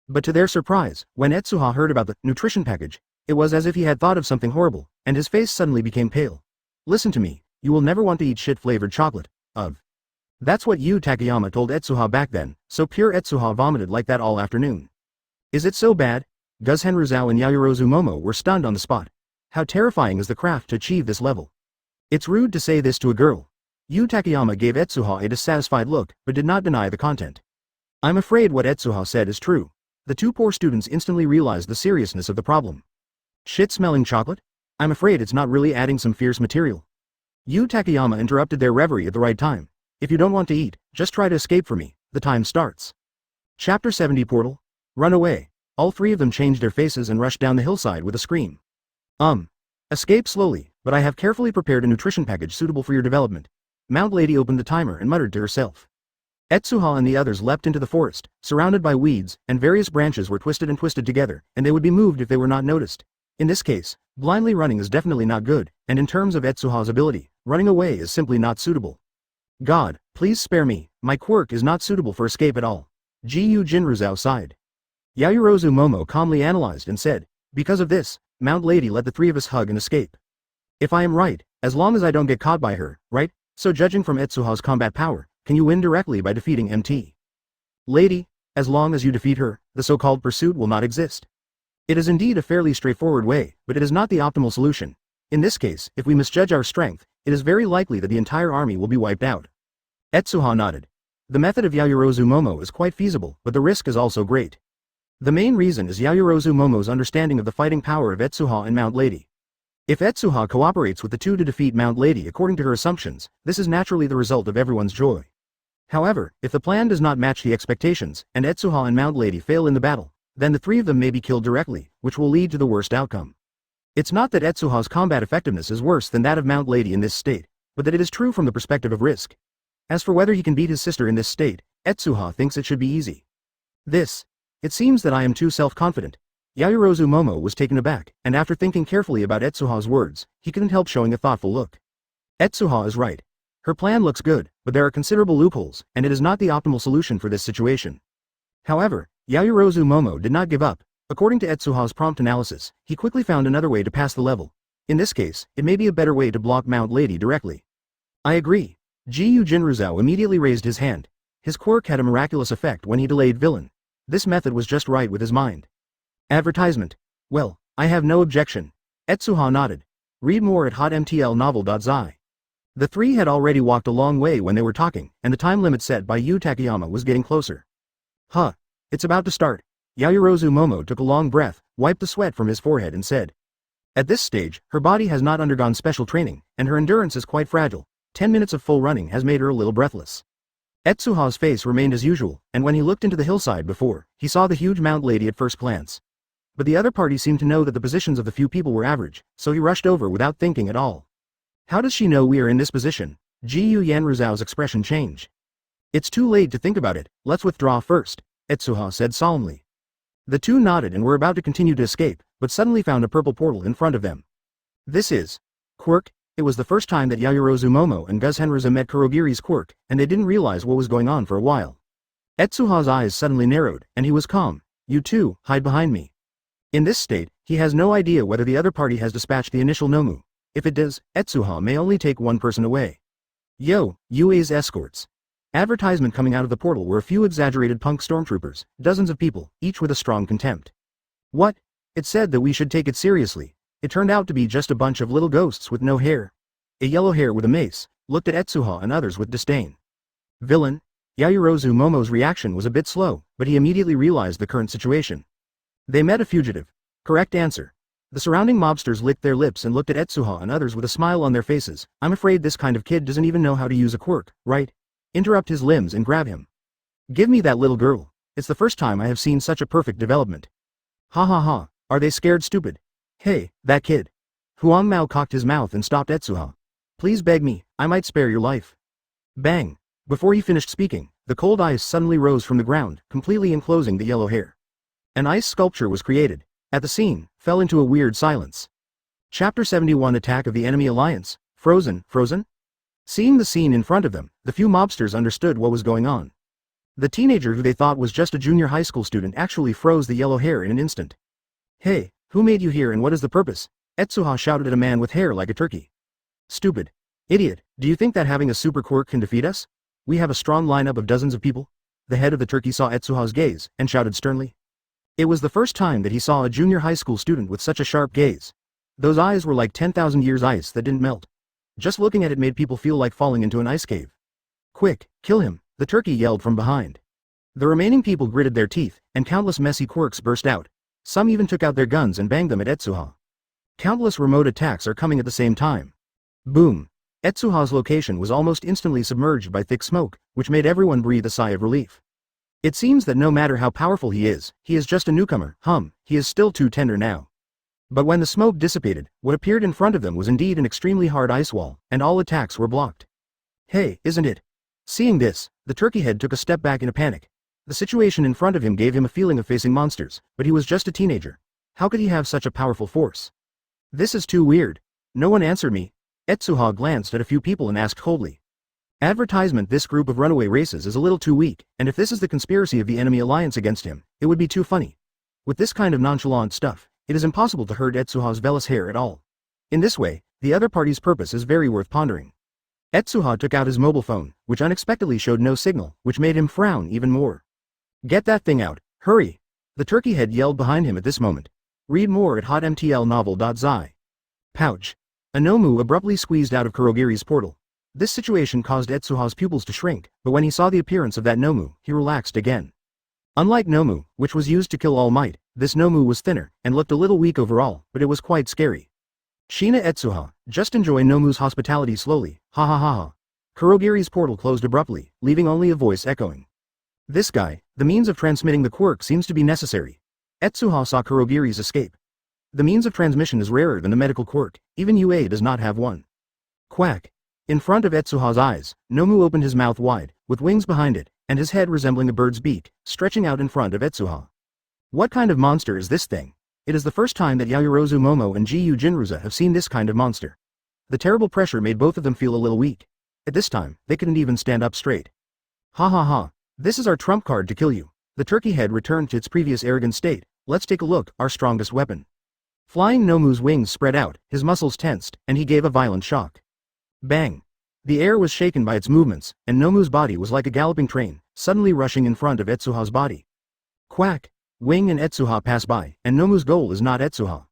But to their surprise, when Etsuha heard about the nutrition package, it was as if he had thought of something horrible, and his face suddenly became pale. Listen to me, you will never want to eat shit-flavored chocolate. That's what Yu Takeyama told Etsuha back then, so pure Etsuha vomited like that all afternoon. Is it so bad? Guzhen Ruzao and Yaoyorozu Momo were stunned on the spot. How terrifying is the craft to achieve this level? It's rude to say this to a girl. Yu Takeyama gave Etsuha a dissatisfied look, but did not deny the content. I'm afraid what Etsuha said is true. The two poor students instantly realized the seriousness of the problem. Shit-smelling chocolate? I'm afraid it's not really adding some fierce material. Yu Takeyama interrupted their reverie at the right time. If you don't want to eat, just try to escape from me. The time starts. Chapter 70 Portal. Run away. All three of them changed their faces and rushed down the hillside with a scream. Escape slowly, but I have carefully prepared a nutrition package suitable for your development. Mount Lady opened the timer and muttered to herself. Etsuha and the others leapt into the forest, surrounded by weeds, and various branches were twisted and twisted together, and they would be moved if they were not noticed. In this case, blindly running is definitely not good, and in terms of Etsuha's ability, running away is simply not suitable. God, please spare me, my quirk is not suitable for escape at all. Gu Jinruzao sighed. Yaoyorozu Momo calmly analyzed and said, because of this, Mount Lady let the three of us hug and escape. If I am right, as long as I don't get caught by her, right? So judging from Etsuha's combat power, can you win directly by defeating MT? Lady, as long as you defeat her, the so-called pursuit will not exist. It is indeed a fairly straightforward way, but it is not the optimal solution. In this case, if we misjudge our strength, it is very likely that the entire army will be wiped out. Etsuha nodded. The method of Yaoyorozu Momo is quite feasible, but the risk is also great. The main reason is Yaoyorozu Momo's understanding of the fighting power of Etsuha and Mount Lady. If Etsuha cooperates with the two to defeat Mount Lady according to her assumptions, this is naturally the result of everyone's joy. However, if the plan does not match the expectations, and Etsuha and Mount Lady fail in the battle, then the three of them may be killed directly, which will lead to the worst outcome. It's not that Etsuha's combat effectiveness is worse than that of Mount Lady in this state, but that it is true from the perspective of risk. As for whether he can beat his sister in this state, Etsuha thinks it should be easy. It seems that I am too self-confident. Yaoyorozu Momo was taken aback, and after thinking carefully about Etsuha's words, he couldn't help showing a thoughtful look. Etsuha is right. Her plan looks good, but there are considerable loopholes, and it is not the optimal solution for this situation. However, Yaoyorozu Momo did not give up. According to Etsuha's prompt analysis, he quickly found another way to pass the level. In this case, it may be a better way to block Mount Lady directly. I agree. Jiyu Jinruzao immediately raised his hand. His quirk had a miraculous effect when he delayed villain. This method was just right with his mind. Advertisement. Well, I have no objection. Etsuha nodded. Read more at hotmtlnovel.zi. The three had already walked a long way when they were talking, and the time limit set by Yu Takeyama was getting closer. Huh. It's about to start. Yayorozu Momo took a long breath, wiped the sweat from his forehead and said. At this stage, her body has not undergone special training, and her endurance is quite fragile. 10 minutes of full running has made her a little breathless. Etsuha's face remained as usual, and when he looked into the hillside before, he saw the huge Mount Lady at first glance. But the other party seemed to know that the positions of the few people were average, so he rushed over without thinking at all. How does she know we are in this position? Jiyu Yanruzao's expression changed. It's too late to think about it, let's withdraw first, Etsuha said solemnly. The two nodded and were about to continue to escape, but suddenly found a purple portal in front of them. This is Quirk. It was the first time that Yayorozu Momo and Guzhenriza met Kurogiri's Quirk, and they didn't realize what was going on for a while. Etsuha's eyes suddenly narrowed, and he was calm. You two, hide behind me. In this state, he has no idea whether the other party has dispatched the initial Nomu. If it does, Etsuha may only take one person away. Yo, UA's escorts. Advertisement coming out of the portal were a few exaggerated punk stormtroopers, dozens of people, each with a strong contempt. What? It said that we should take it seriously. It turned out to be just a bunch of little ghosts with no hair. A yellow hair with a mace, looked at Etsuha and others with disdain. Villain? Yayorozu Momo's reaction was a bit slow, but he immediately realized the current situation. They met a fugitive. Correct answer. The surrounding mobsters licked their lips and looked at Etsuha and others with a smile on their faces. I'm afraid this kind of kid doesn't even know how to use a quirk, right? Interrupt his limbs and grab him. Give me that little girl. It's the first time I have seen such a perfect development. Ha ha ha, are they scared stupid? Hey, that kid. Huang Mao cocked his mouth and stopped Etsuha. Please beg me, I might spare your life. Bang. Before he finished speaking, the cold ice suddenly rose from the ground, completely enclosing the yellow hair. An ice sculpture was created. At the scene, fell into a weird silence. Chapter 71 Attack of the Enemy Alliance. Frozen? Seeing the scene in front of them, the few mobsters understood what was going on. The teenager who they thought was just a junior high school student actually froze the yellow hair in an instant. Hey, who made you here and what is the purpose? Etsuha shouted at a man with hair like a turkey. Stupid. Idiot, do you think that having a super quirk can defeat us? We have a strong lineup of dozens of people. The head of the turkey saw Etsuha's gaze, and shouted sternly. It was the first time that he saw a junior high school student with such a sharp gaze. Those eyes were like 10,000 years ice that didn't melt. Just looking at it made people feel like falling into an ice cave. Quick, kill him, the turkey yelled from behind. The remaining people gritted their teeth, and countless messy quirks burst out. Some even took out their guns and banged them at Etsuha. Countless remote attacks are coming at the same time. Boom. Etsuha's location was almost instantly submerged by thick smoke, which made everyone breathe a sigh of relief. It seems that no matter how powerful he is just a newcomer. He is still too tender now. But when the smoke dissipated, what appeared in front of them was indeed an extremely hard ice wall, and all attacks were blocked. Hey, isn't it? Seeing this, the turkey head took a step back in a panic. The situation in front of him gave him a feeling of facing monsters, but he was just a teenager. How could he have such a powerful force? This is too weird. No one answered me. Etsuha glanced at a few people and asked coldly. Advertisement: this group of runaway races is a little too weak, and if this is the conspiracy of the enemy alliance against him, it would be too funny. With this kind of nonchalant stuff, it is impossible to hurt Etsuha's vellus hair at all. In this way, the other party's purpose is very worth pondering. Etsuha took out his mobile phone, which unexpectedly showed no signal, which made him frown even more. Get that thing out, hurry! The turkey head yelled behind him at this moment. Read more at hotmtlnovel.zi. Pouch. A Nomu abruptly squeezed out of Kurogiri's portal. This situation caused Etsuha's pupils to shrink, but when he saw the appearance of that Nomu, he relaxed again. Unlike Nomu, which was used to kill All Might, this Nomu was thinner, and looked a little weak overall, but it was quite scary. Shina Etsuha, just enjoy Nomu's hospitality slowly, ha ha ha ha. Kurogiri's portal closed abruptly, leaving only a voice echoing. This guy, the means of transmitting the quirk seems to be necessary. Etsuha saw Kurogiri's escape. The means of transmission is rarer than the medical quirk, even UA does not have one. Quack. In front of Etsuha's eyes, Nomu opened his mouth wide, with wings behind it, and his head resembling a bird's beak, stretching out in front of Etsuha. What kind of monster is this thing? It is the first time that Yayorozu Momo and Jiyu Jinruza have seen this kind of monster. The terrible pressure made both of them feel a little weak. At this time, they couldn't even stand up straight. Ha ha ha, this is our trump card to kill you. The turkey head returned to its previous arrogant state, Let's take a look, our strongest weapon. Flying Nomu's wings spread out, his muscles tensed, and he gave a violent shock. Bang! The air was shaken by its movements, and Nomu's body was like a galloping train, suddenly rushing in front of Etsuha's body. Quack! Wing and Etsuha pass by, and Nomu's goal is not Etsuha.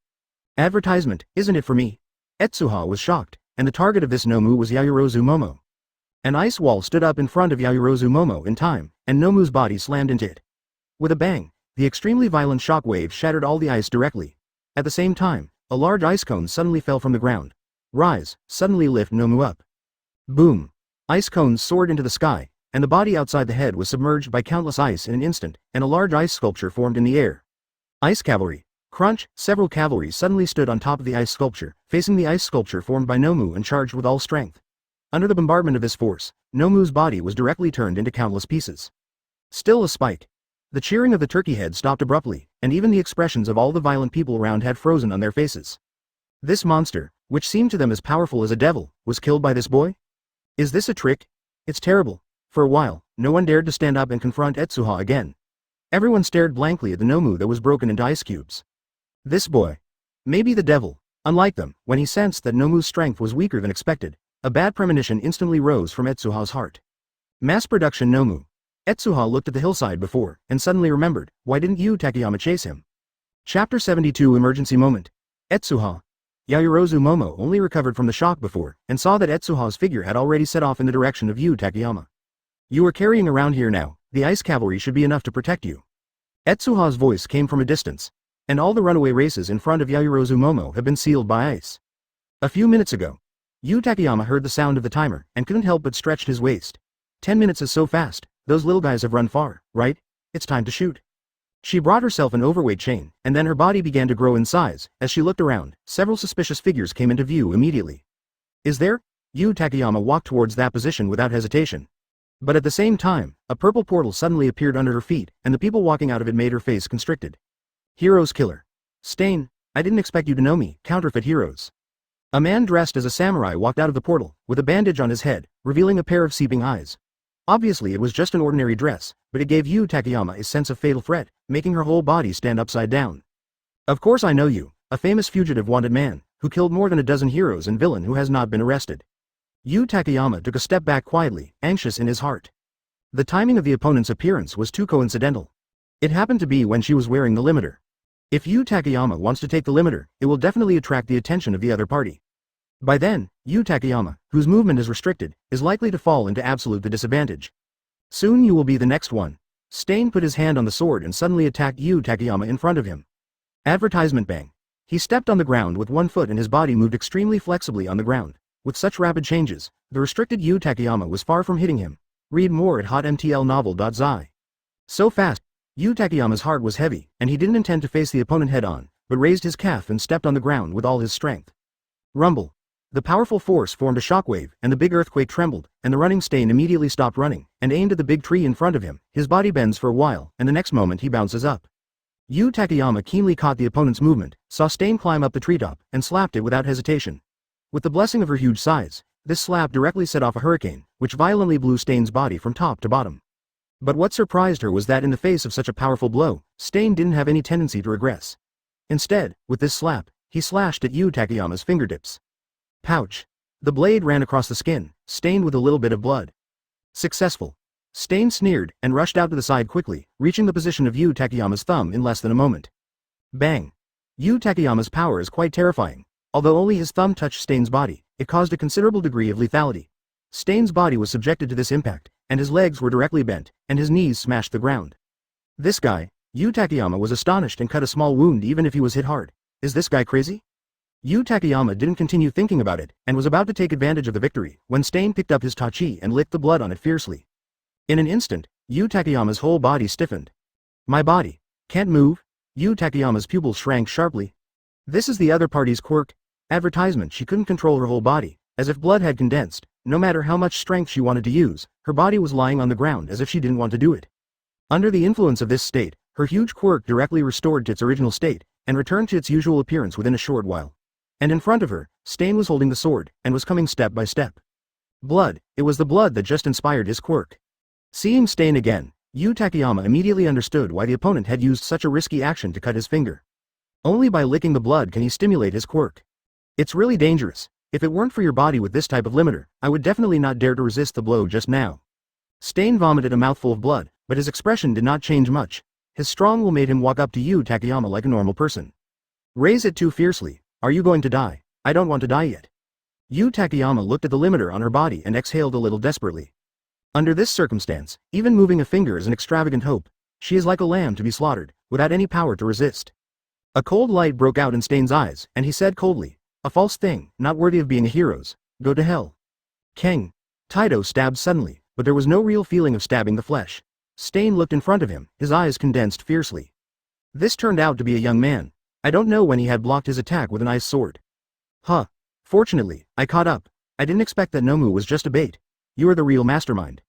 Advertisement, isn't it for me? Etsuha was shocked, and the target of this Nomu was Yaoyorozu Momo. An ice wall stood up in front of Yaoyorozu Momo in time, and Nomu's body slammed into it. With a bang, the extremely violent shock wave shattered all the ice directly. At the same time, a large ice cone suddenly fell from the ground. Rise, suddenly lift Nomu up. Boom! Ice cones soared into the sky, and the body outside the head was submerged by countless ice in an instant, and a large ice sculpture formed in the air. Ice cavalry. Crunch! Several cavalry suddenly stood on top of the ice sculpture, facing the ice sculpture formed by Nomu and charged with all strength. Under the bombardment of this force, Nomu's body was directly turned into countless pieces. Still a spike. The cheering of the turkey head stopped abruptly, and even the expressions of all the violent people around had frozen on their faces. This monster, which seemed to them as powerful as a devil, was killed by this boy? Is this a trick? It's terrible. For a while, no one dared to stand up and confront Etsuha again. Everyone stared blankly at the Nomu that was broken into ice cubes. This boy. Maybe the devil. Unlike them, when he sensed that Nomu's strength was weaker than expected, a bad premonition instantly rose from Etsuha's heart. Mass production Nomu. Etsuha looked at the hillside before, and suddenly remembered, why didn't Yu Takeyama chase him? Chapter 72 Emergency Moment. Etsuha. Yaoyorozu Momo only recovered from the shock before, and saw that Etsuha's figure had already set off in the direction of Yu Takeyama. You are carrying around here now, the ice cavalry should be enough to protect you. Etsuha's voice came from a distance, and all the runaway races in front of Yaoyorozu Momo have been sealed by ice. A few minutes ago, Yu Takeyama heard the sound of the timer, and couldn't help but stretched his waist. 10 minutes is so fast, those little guys have run far, right? It's time to shoot. She brought herself an overweight chain, and then her body began to grow in size. As she looked around, several suspicious figures came into view immediately. Is there? Yu Takeyama walked towards that position without hesitation. But at the same time, a purple portal suddenly appeared under her feet, and the people walking out of it made her face constricted. Heroes killer. Stain, I didn't expect you to know me, counterfeit heroes. A man dressed as a samurai walked out of the portal, with a bandage on his head, revealing a pair of seeping eyes. Obviously it was just an ordinary dress, but it gave Yu Takeyama a sense of fatal threat, making her whole body stand upside down. Of course I know you, a famous fugitive wanted man, who killed more than a dozen heroes and villain who has not been arrested. Yu Takeyama took a step back quietly, anxious in his heart. The timing of the opponent's appearance was too coincidental. It happened to be when she was wearing the limiter. If Yu Takeyama wants to take the limiter, it will definitely attract the attention of the other party. By then, Yu Takeyama, whose movement is restricted, is likely to fall into absolute disadvantage. Soon you will be the next one. Stain put his hand on the sword and suddenly attacked Yu Takeyama in front of him. Advertisement bang. He stepped on the ground with one foot and his body moved extremely flexibly on the ground. With such rapid changes, the restricted Yu Takeyama was far from hitting him. Read more at hotmtlnovel.zi. So fast, Yu Takeyama's heart was heavy, and he didn't intend to face the opponent head-on, but raised his calf and stepped on the ground with all his strength. Rumble. The powerful force formed a shockwave, and the big earthquake trembled, and the running Stain immediately stopped running, and aimed at the big tree in front of him. His body bends for a while, and the next moment he bounces up. Yu Takeyama keenly caught the opponent's movement, saw Stain climb up the treetop, and slapped it without hesitation. With the blessing of her huge size, this slap directly set off a hurricane, which violently blew Stain's body from top to bottom. But what surprised her was that in the face of such a powerful blow, Stain didn't have any tendency to regress. Instead, with this slap, he slashed at Yu Takeyama's fingertips. Pouch. The blade ran across the skin, stained with a little bit of blood. Successful. Stain sneered, and rushed out to the side quickly, reaching the position of Yu Takeyama's thumb in less than a moment. Bang. Yu Takeyama's power is quite terrifying. Although only his thumb touched Stain's body, it caused a considerable degree of lethality. Stain's body was subjected to this impact, and his legs were directly bent, and his knees smashed the ground. This guy, Yu Takeyama was astonished and cut a small wound even if he was hit hard. Is this guy crazy? Yu Takeyama didn't continue thinking about it, and was about to take advantage of the victory, when Stain picked up his tachi and licked the blood on it fiercely. In an instant, Yu Takeyama's whole body stiffened. My body. Can't move? Yu Takeyama's pupils shrank sharply. This is the other party's quirk. Advertisement. She couldn't control her whole body, as if blood had condensed. No matter how much strength she wanted to use, her body was lying on the ground as if she didn't want to do it. Under the influence of this state, her huge quirk directly restored to its original state, and returned to its usual appearance within a short while. And in front of her, Stain was holding the sword, and was coming step by step. Blood. It was the blood that just inspired his quirk. Seeing Stain again, Yu Takeyama immediately understood why the opponent had used such a risky action to cut his finger. Only by licking the blood can he stimulate his quirk. It's really dangerous. If it weren't for your body with this type of limiter, I would definitely not dare to resist the blow just now. Stain vomited a mouthful of blood, but his expression did not change much. His strong will made him walk up to Yu Takeyama like a normal person. Raise it too fiercely. Are you going to die? I don't want to die yet. Yu Takeyama looked at the limiter on her body and exhaled a little desperately. Under this circumstance, even moving a finger is an extravagant hope. She is like a lamb to be slaughtered, without any power to resist. A cold light broke out in Stain's eyes, and he said coldly, "A false thing, not worthy of being a hero's. Go to hell." Kang. Taito stabbed suddenly, but there was no real feeling of stabbing the flesh. Stain looked in front of him, his eyes condensed fiercely. This turned out to be a young man. I don't know when he had blocked his attack with an ice sword. Huh. Fortunately, I caught up. I didn't expect that Nomu was just a bait. You are the real mastermind.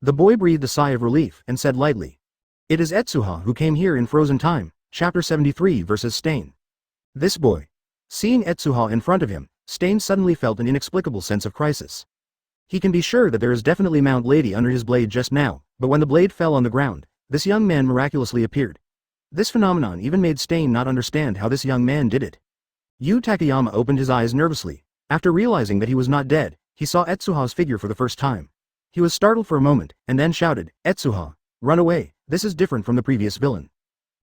The boy breathed a sigh of relief and said lightly. It is Etsuha who came here in Frozen Time, Chapter 73 versus Stain. This boy. Seeing Etsuha in front of him, Stain suddenly felt an inexplicable sense of crisis. He can be sure that there is definitely Mount Lady under his blade just now, but when the blade fell on the ground, this young man miraculously appeared. This phenomenon even made Stain not understand how this young man did it. Yu Takeyama opened his eyes nervously. After realizing that he was not dead, he saw Etsuha's figure for the first time. He was startled for a moment, and then shouted, Etsuha, run away, this is different from the previous villain.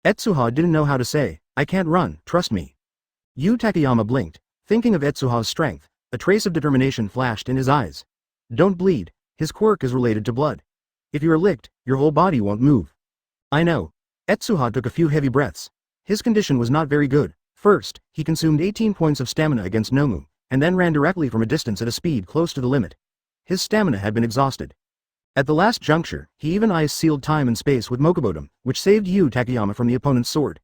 Etsuha didn't know how to say, I can't run, trust me. Yu Takeyama blinked, thinking of Etsuha's strength. A trace of determination flashed in his eyes. Don't bleed, his quirk is related to blood. If you are licked, your whole body won't move. I know. Etsuha took a few heavy breaths. His condition was not very good. First, he consumed 18 points of stamina against Nomu, and then ran directly from a distance at a speed close to the limit. His stamina had been exhausted. At the last juncture, he even ice-sealed time and space with Mokubotum, which saved Yu Takeyama from the opponent's sword.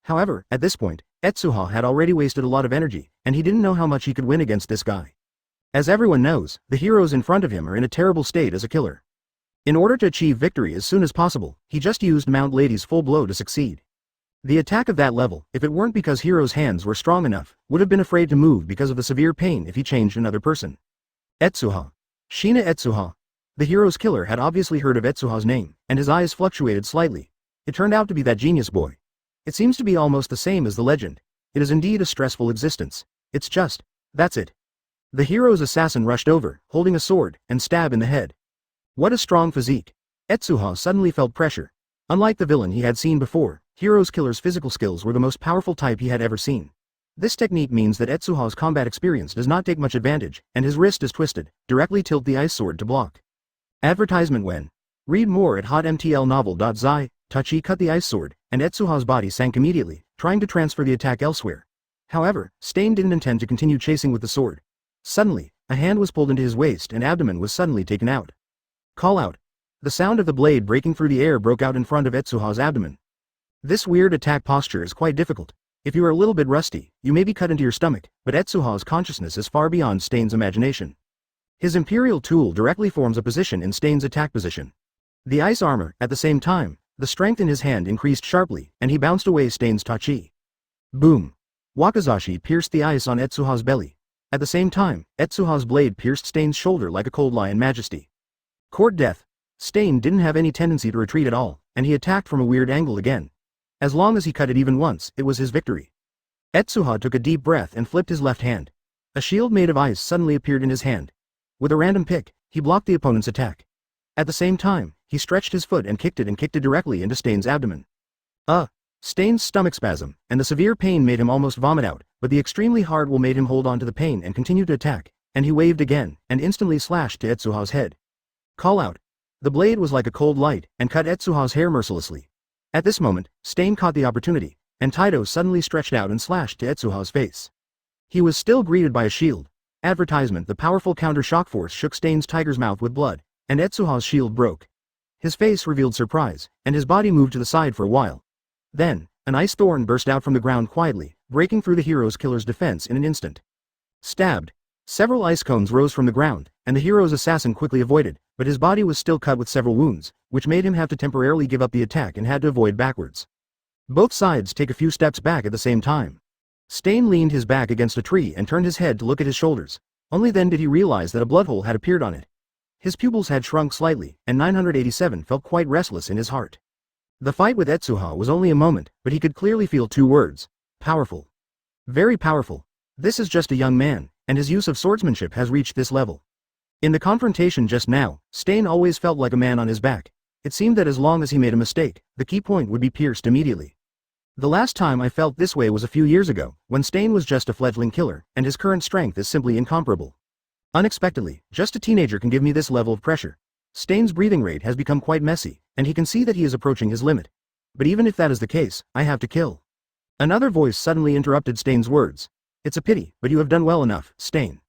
However, at this point, Etsuha had already wasted a lot of energy, and he didn't know how much he could win against this guy. As everyone knows, the heroes in front of him are in a terrible state as a killer. In order to achieve victory as soon as possible, he just used Mount Lady's full blow to succeed. The attack of that level, if it weren't because Hero's hands were strong enough, would have been afraid to move because of the severe pain if he changed another person. Etsuha. Shina Etsuha. The hero's killer had obviously heard of Etsuha's name, and his eyes fluctuated slightly. It turned out to be that genius boy. It seems to be almost the same as the legend. It is indeed a stressful existence. It's just, that's it. The hero's assassin rushed over, holding a sword, and stab in the head. What a strong physique. Etsuha suddenly felt pressure. Unlike the villain he had seen before, Hero's killer's physical skills were the most powerful type he had ever seen. This technique means that Etsuha's combat experience does not take much advantage, and his wrist is twisted. Directly tilt the ice sword to block. Advertisement when. Read more at hotmtlnovel.zi. Tachi cut the ice sword, and Etsuha's body sank immediately, trying to transfer the attack elsewhere. However, Stain didn't intend to continue chasing with the sword. Suddenly, a hand was pulled into his waist and abdomen was suddenly taken out. Call out. The sound of the blade breaking through the air broke out in front of Etsuha's abdomen. This weird attack posture is quite difficult. If you are a little bit rusty, you may be cut into your stomach, but Etsuha's consciousness is far beyond Stain's imagination. His imperial tool directly forms a position in Stain's attack position. The ice armor, at the same time, the strength in his hand increased sharply, and he bounced away Stain's tachi. Boom. Wakizashi pierced the ice on Etsuha's belly. At the same time, Etsuha's blade pierced Stain's shoulder like a cold lion majesty. Court death. Stain didn't have any tendency to retreat at all, and he attacked from a weird angle again. As long as he cut it even once, it was his victory. Etsuha took a deep breath and flipped his left hand. A shield made of ice suddenly appeared in his hand. With a random pick, he blocked the opponent's attack. At the same time, he stretched his foot and kicked it directly into Stain's abdomen. Stain's stomach spasm, and the severe pain made him almost vomit out, but the extremely hard will made him hold on to the pain and continue to attack, and he waved again, and instantly slashed to Etsuha's head. Call out. The blade was like a cold light, and cut Etsuha's hair mercilessly. At this moment, Stain caught the opportunity, and Taito suddenly stretched out and slashed to Etsuha's face. He was still greeted by a shield. Advertisement: the powerful counter-shock force shook Stain's tiger's mouth with blood, and Etsuha's shield broke. His face revealed surprise, and his body moved to the side for a while. Then, an ice thorn burst out from the ground quietly, breaking through the hero's killer's defense in an instant. Stabbed. Several ice cones rose from the ground, and the hero's assassin quickly avoided, but his body was still cut with several wounds, which made him have to temporarily give up the attack and had to avoid backwards. Both sides take a few steps back at the same time. Stain leaned his back against a tree and turned his head to look at his shoulders. Only then did he realize that a blood hole had appeared on it. His pupils had shrunk slightly, and 987 felt quite restless in his heart. The fight with Etsuha was only a moment, but he could clearly feel two words: powerful. Very powerful. This is just a young man, and his use of swordsmanship has reached this level. In the confrontation just now, Stain always felt like a man on his back. It seemed that as long as he made a mistake, the key point would be pierced immediately. The last time I felt this way was a few years ago, when Stain was just a fledgling killer, and his current strength is simply incomparable. Unexpectedly, just a teenager can give me this level of pressure. Stain's breathing rate has become quite messy, and he can see that he is approaching his limit. But even if that is the case, I have to kill. Another voice suddenly interrupted Stain's words. It's a pity, but you have done well enough, Stain.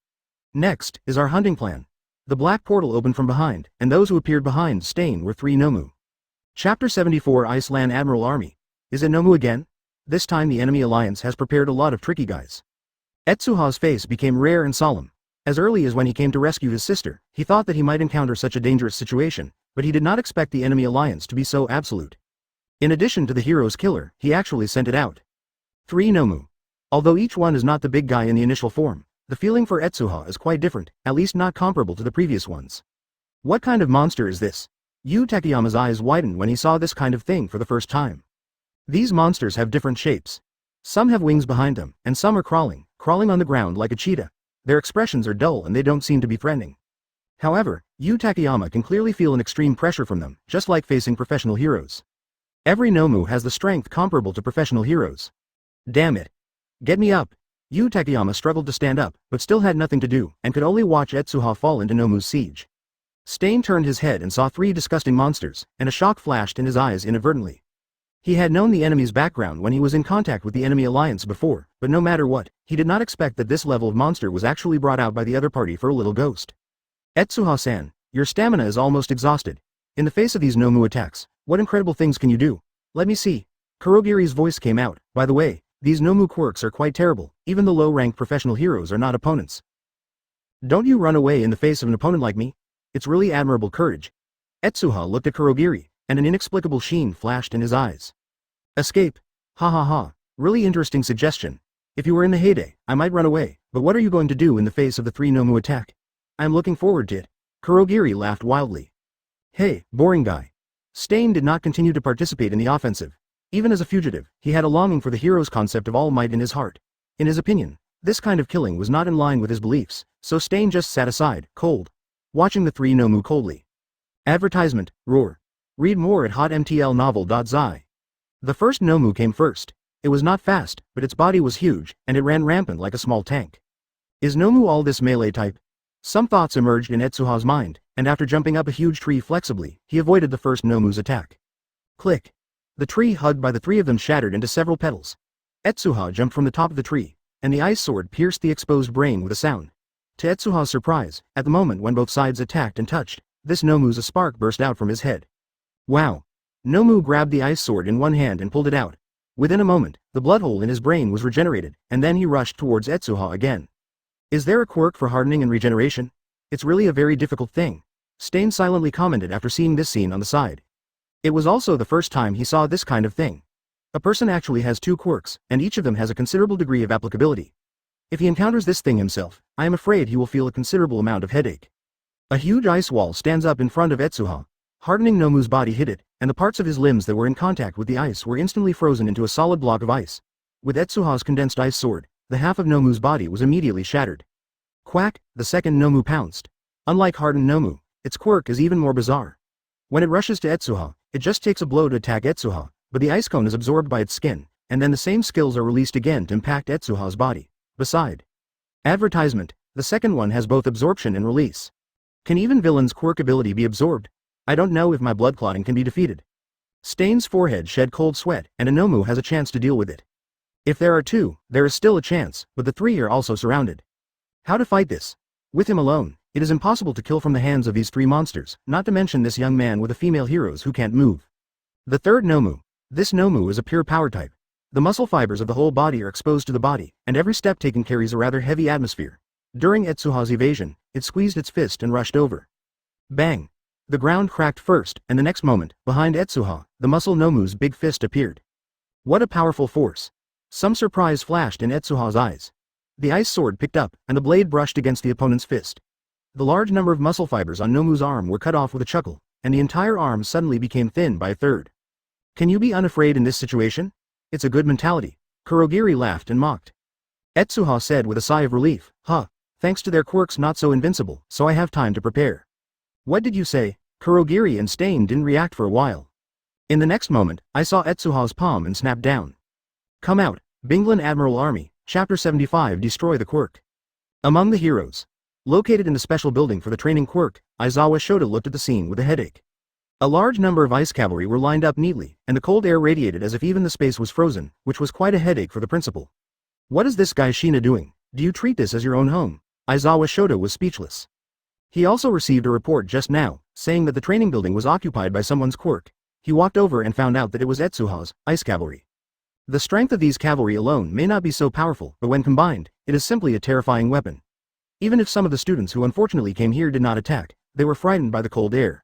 Next is our hunting plan. The black portal opened from behind, and those who appeared behind Stain were three Nomu. Chapter 74 Iceland Admiral Army. Is it Nomu again? This time the enemy alliance has prepared a lot of tricky guys. Etsuha's face became rare and solemn. As early as when he came to rescue his sister, he thought that he might encounter such a dangerous situation, but he did not expect the enemy alliance to be so absolute. In addition to the hero's killer, he actually sent it out. Three Nomu. Although each one is not the big guy in the initial form, the feeling for Etsuha is quite different, at least not comparable to the previous ones. What kind of monster is this? Yu Takeyama's eyes widened when he saw this kind of thing for the first time. These monsters have different shapes. Some have wings behind them, and some are crawling on the ground like a cheetah. Their expressions are dull and they don't seem to be threatening. However, Yu Takeyama can clearly feel an extreme pressure from them, just like facing professional heroes. Every Nomu has the strength comparable to professional heroes. Damn it. Get me up. Yu Takeyama struggled to stand up, but still had nothing to do, and could only watch Etsuha fall into Nomu's siege. Stain turned his head and saw three disgusting monsters, and a shock flashed in his eyes inadvertently. He had known the enemy's background when he was in contact with the enemy alliance before, but no matter what, he did not expect that this level of monster was actually brought out by the other party for a little ghost. Etsuha-san, your stamina is almost exhausted. In the face of these Nomu attacks, what incredible things can you do? Let me see. Kurogiri's voice came out. By the way, these Nomu quirks are quite terrible, even the low-ranked professional heroes are not opponents. Don't you run away in the face of an opponent like me? It's really admirable courage. Etsuha looked at Kurogiri, and an inexplicable sheen flashed in his eyes. Escape. Ha ha ha. Really interesting suggestion. If you were in the heyday, I might run away, but what are you going to do in the face of the three Nomu attack? I'm looking forward to it. Kurogiri laughed wildly. Hey, boring guy. Stain did not continue to participate in the offensive. Even as a fugitive, he had a longing for the hero's concept of all might in his heart. In his opinion, this kind of killing was not in line with his beliefs, so Stain just sat aside, cold, watching the three Nomu coldly. Advertisement, roar. Read more at hotmtlnovel.zi. The first Nomu came first. It was not fast, but its body was huge, and it ran rampant like a small tank. Is Nomu all this melee type? Some thoughts emerged in Etsuha's mind, and after jumping up a huge tree flexibly, he avoided the first Nomu's attack. Click. The tree hugged by the three of them shattered into several petals. Etsuha jumped from the top of the tree, and the ice sword pierced the exposed brain with a sound. To Etsuha's surprise, at the moment when both sides attacked and touched, this Nomu's a spark burst out from his head. Wow. Nomu grabbed the ice sword in one hand and pulled it out. Within a moment, the blood hole in his brain was regenerated, and then he rushed towards Etsuha again. Is there a quirk for hardening and regeneration? It's really a very difficult thing. Stain silently commented after seeing this scene on the side. It was also the first time he saw this kind of thing. A person actually has two quirks, and each of them has a considerable degree of applicability. If he encounters this thing himself, I am afraid he will feel a considerable amount of headache. A huge ice wall stands up in front of Etsuha. Hardening Nomu's body hit it, and the parts of his limbs that were in contact with the ice were instantly frozen into a solid block of ice. With Etsuha's condensed ice sword, the half of Nomu's body was immediately shattered. Quack, the second Nomu pounced. Unlike hardened Nomu, its quirk is even more bizarre. When it rushes to Etsuha, it just takes a blow to attack Etsuha, but the ice cone is absorbed by its skin, and then the same skills are released again to impact Etsuha's body. Beside. Advertisement, the second one has both absorption and release. Can even villains' quirk ability be absorbed? I don't know if my blood clotting can be defeated. Stain's forehead shed cold sweat, and a Nomu has a chance to deal with it. If there are two, there is still a chance, but the three are also surrounded. How to fight this? With him alone, it is impossible to kill from the hands of these three monsters, not to mention this young man with the female heroes who can't move. The third Nomu. This Nomu is a pure power type. The muscle fibers of the whole body are exposed to the body, and every step taken carries a rather heavy atmosphere. During Etsuha's evasion, it squeezed its fist and rushed over. Bang! The ground cracked first, and the next moment, behind Etsuha, the muscle Nomu's big fist appeared. What a powerful force! Some surprise flashed in Etsuha's eyes. The ice sword picked up, and the blade brushed against the opponent's fist. The large number of muscle fibers on Nomu's arm were cut off with a chuckle, and the entire arm suddenly became thin by a third. Can you be unafraid in this situation? It's a good mentality. Kurogiri laughed and mocked. Etsuha said with a sigh of relief, huh, thanks to their quirks not so invincible, so I have time to prepare. What did you say? Kurogiri and Stain didn't react for a while. In the next moment, I saw Etsuha's palm and snapped down. Come out, Binglan Admiral Army, Chapter 75 Destroy the Quirk. Among the heroes. Located in the special building for the training quirk, Aizawa Shota looked at the scene with a headache. A large number of ice cavalry were lined up neatly, and the cold air radiated as if even the space was frozen, which was quite a headache for the principal. What is this guy Shina doing? Do you treat this as your own home? Aizawa Shota was speechless. He also received a report just now, saying that the training building was occupied by someone's quirk. He walked over and found out that it was Etsuha's ice cavalry. The strength of these cavalry alone may not be so powerful, but when combined, it is simply a terrifying weapon. Even if some of the students who unfortunately came here did not attack, they were frightened by the cold air.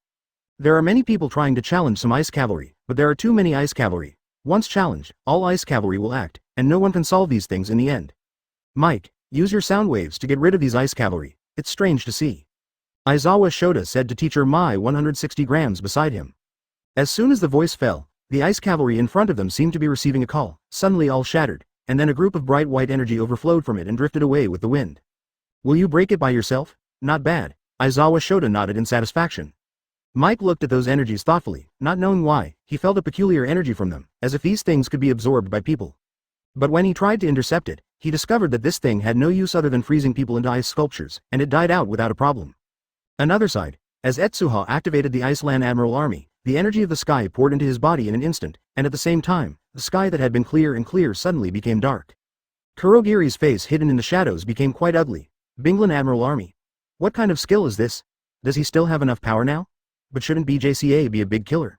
There are many people trying to challenge some ice cavalry, but there are too many ice cavalry. Once challenged, all ice cavalry will act, and no one can solve these things in the end. Mike, use your sound waves to get rid of these ice cavalry. It's strange to see. Aizawa Shota said to teacher Mai 160 grams beside him. As soon as the voice fell, the ice cavalry in front of them seemed to be receiving a call, suddenly all shattered, and then a group of bright white energy overflowed from it and drifted away with the wind. Will you break it by yourself? Not bad. Aizawa Shota nodded in satisfaction. Mike looked at those energies thoughtfully, not knowing why. He felt a peculiar energy from them, as if these things could be absorbed by people. But when he tried to intercept it, he discovered that this thing had no use other than freezing people into ice sculptures, and it died out without a problem. Another side, as Etsuha activated the Iceland Admiral Army, the energy of the sky poured into his body in an instant, and at the same time, the sky that had been clear and clear suddenly became dark. Kurogiri's face hidden in the shadows became quite ugly. Binglan Admiral Army. What kind of skill is this? Does he still have enough power now? But shouldn't BJCA be a big killer?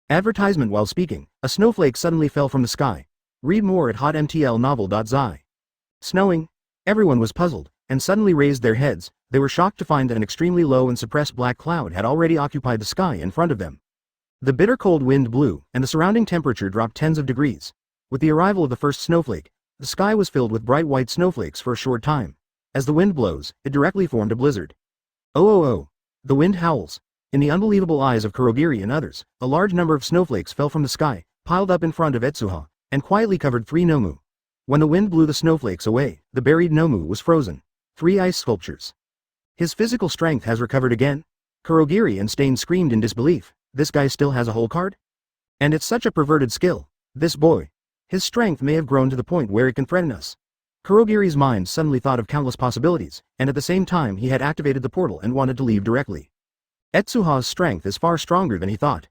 Advertisement. While speaking, a snowflake suddenly fell from the sky. Read more at hotmtlnovel.zi. Snowing? Everyone was puzzled, and suddenly raised their heads. They were shocked to find that an extremely low and suppressed black cloud had already occupied the sky in front of them. The bitter cold wind blew, and the surrounding temperature dropped tens of degrees. With the arrival of the first snowflake, the sky was filled with bright white snowflakes for a short time. As the wind blows, it directly formed a blizzard. Oh! The wind howls. In the unbelievable eyes of Kurogiri and others, a large number of snowflakes fell from the sky, piled up in front of Etsuha, and quietly covered 3 Nomu. When the wind blew the snowflakes away, the buried Nomu was frozen. 3 ice sculptures. His physical strength has recovered again? Kurogiri and Stain screamed in disbelief. This guy still has a whole card? And it's such a perverted skill. This boy. His strength may have grown to the point where it can threaten us. Kurogiri's mind suddenly thought of countless possibilities, and at the same time he had activated the portal and wanted to leave directly. Etsuha's strength is far stronger than he thought.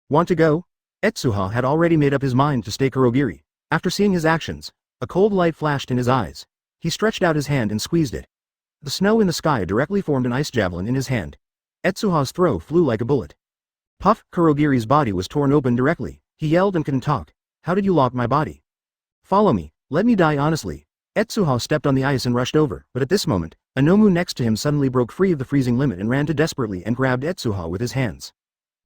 Want to go? Etsuha had already made up his mind to stay Kurogiri. After seeing his actions, a cold light flashed in his eyes. He stretched out his hand and squeezed it. The snow in the sky directly formed an ice javelin in his hand. Etsuha's throw flew like a bullet. Puff! Kurogiri's body was torn open directly. He yelled and couldn't talk. How did you lock my body? Follow me. Let me die honestly. Etsuha stepped on the ice and rushed over, but at this moment, a Nomu next to him suddenly broke free of the freezing limit and ran to desperately and grabbed Etsuha with his hands.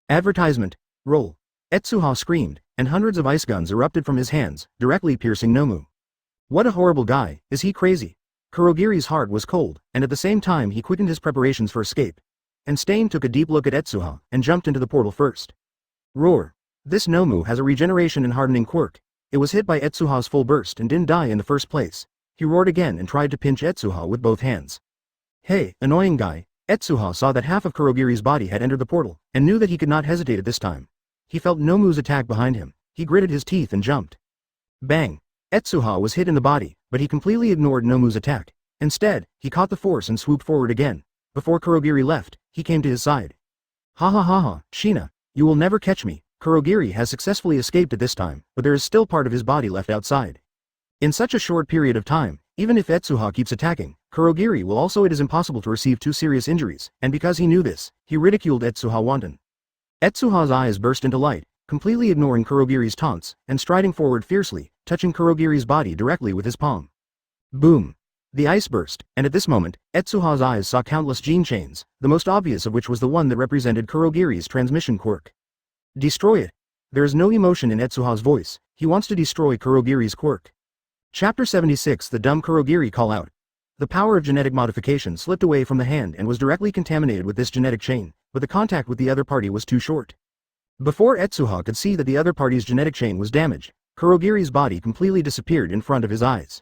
Advertisement. Roll. Etsuha screamed, and hundreds of ice guns erupted from his hands, directly piercing Nomu. What a horrible guy. Is he crazy? Kurogiri's heart was cold, and at the same time he quickened his preparations for escape. And Stain took a deep look at Etsuha, and jumped into the portal first. Roar. This Nomu has a regeneration and hardening quirk. It was hit by Etsuha's full burst and didn't die in the first place. He roared again and tried to pinch Etsuha with both hands. Hey, annoying guy. Etsuha saw that half of Kurogiri's body had entered the portal, and knew that he could not hesitate at this time. He felt Nomu's attack behind him. He gritted his teeth and jumped. Bang! Etsuha was hit in the body, but he completely ignored Nomu's attack. Instead, he caught the force and swooped forward again. Before Kurogiri left, he came to his side. Ha, Shina, you will never catch me. Kurogiri has successfully escaped at this time, but there is still part of his body left outside. In such a short period of time, even if Etsuha keeps attacking, Kurogiri will also. It is impossible to receive 2 serious injuries, and because he knew this, he ridiculed Etsuha wanton. Etsuha's eyes burst into light, completely ignoring Kurogiri's taunts, and striding forward fiercely, touching Kurogiri's body directly with his palm. Boom! The ice burst, and at this moment, Etsuha's eyes saw countless gene chains, the most obvious of which was the one that represented Kurogiri's transmission quirk. Destroy it! There is no emotion in Etsuha's voice. He wants to destroy Kurogiri's quirk. Chapter 76 The Dumb Kurogiri Call Out. The power of genetic modification slipped away from the hand and was directly contaminated with this genetic chain, but the contact with the other party was too short. Before Etsuha could see that the other party's genetic chain was damaged, Kurogiri's body completely disappeared in front of his eyes.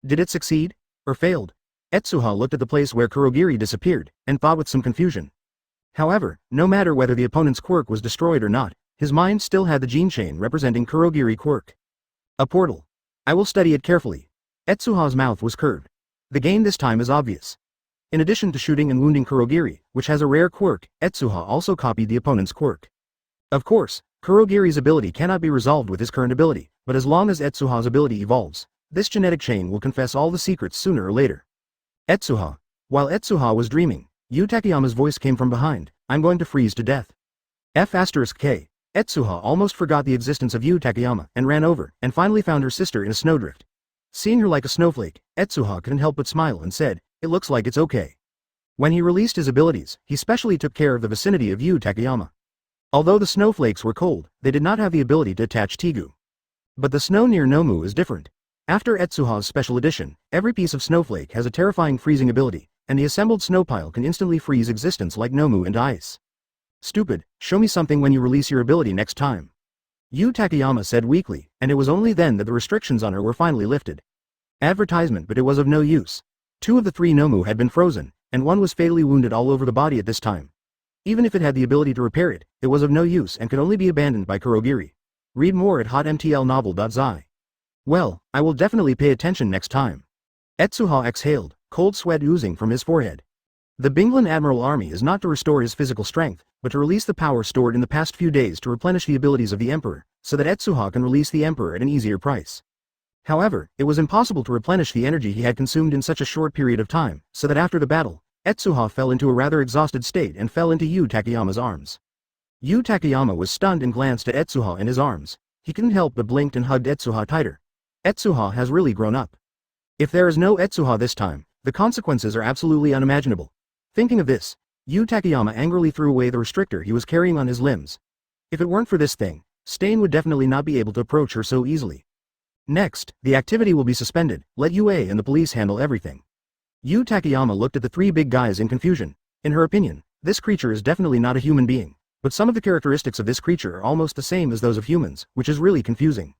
Did it succeed? Or failed? Etsuha looked at the place where Kurogiri disappeared, and thought with some confusion. However, no matter whether the opponent's quirk was destroyed or not, his mind still had the gene chain representing Kurogiri quirk. A portal. I will study it carefully. Etsuha's mouth was curved. The gain this time is obvious. In addition to shooting and wounding Kurogiri, which has a rare quirk, Etsuha also copied the opponent's quirk. Of course, Kurogiri's ability cannot be resolved with his current ability, but as long as Etsuha's ability evolves, this genetic chain will confess all the secrets sooner or later. Etsuha. While Etsuha was dreaming, Yu Takeyama's voice came from behind. I'm going to freeze to death. F*K. Etsuha almost forgot the existence of Yu Takeyama and ran over, and finally found her sister in a snowdrift. Seeing her like a snowflake, Etsuha couldn't help but smile and said, "It looks like it's okay." When he released his abilities, he specially took care of the vicinity of Yu Takeyama. Although the snowflakes were cold, they did not have the ability to attach Tegu. But the snow near Nomu is different. After Etsuha's special edition, every piece of snowflake has a terrifying freezing ability, and the assembled snow pile can instantly freeze existence like Nomu and ice. Stupid, show me something when you release your ability next time. Yu Takeyama said weakly, and it was only then that the restrictions on her were finally lifted. Advertisement, but it was of no use. 2 of the 3 Nomu had been frozen, and 1 was fatally wounded all over the body at this time. Even if it had the ability to repair it, it was of no use and could only be abandoned by Kurogiri. Read more at hotmtlnovel.zi. Well, I will definitely pay attention next time. Etsuha exhaled, cold sweat oozing from his forehead. The Binglan Admiral Army is not to restore his physical strength, but to release the power stored in the past few days to replenish the abilities of the Emperor, so that Etsuha can release the Emperor at an easier price. However, it was impossible to replenish the energy he had consumed in such a short period of time, so that after the battle, Etsuha fell into a rather exhausted state and fell into Yu Takeyama's arms. Yu Takeyama was stunned and glanced at Etsuha in his arms. He couldn't help but blinked and hugged Etsuha tighter. Etsuha has really grown up. If there is no Etsuha this time, the consequences are absolutely unimaginable. Thinking of this, Yu Takeyama angrily threw away the restrictor he was carrying on his limbs. If it weren't for this thing, Stain would definitely not be able to approach her so easily. Next, the activity will be suspended. Let Ua and the police handle everything. Yu Takeyama looked at the 3 big guys in confusion. In her opinion, this creature is definitely not a human being, but some of the characteristics of this creature are almost the same as those of humans, which is really confusing.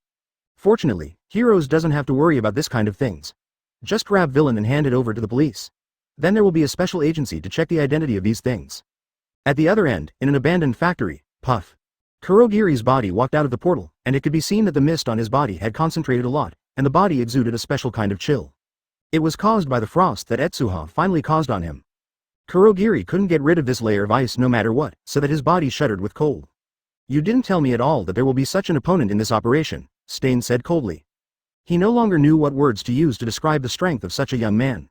Fortunately, Heroes doesn't have to worry about this kind of things. Just grab villain and hand it over to the police. Then there will be a special agency to check the identity of these things. At the other end, in an abandoned factory, puff. Kurogiri's body walked out of the portal, and it could be seen that the mist on his body had concentrated a lot, and the body exuded a special kind of chill. It was caused by the frost that Etsuha finally caused on him. Kurogiri couldn't get rid of this layer of ice no matter what, so that his body shuddered with cold. You didn't tell me at all that there will be such an opponent in this operation, Stain said coldly. He no longer knew what words to use to describe the strength of such a young man.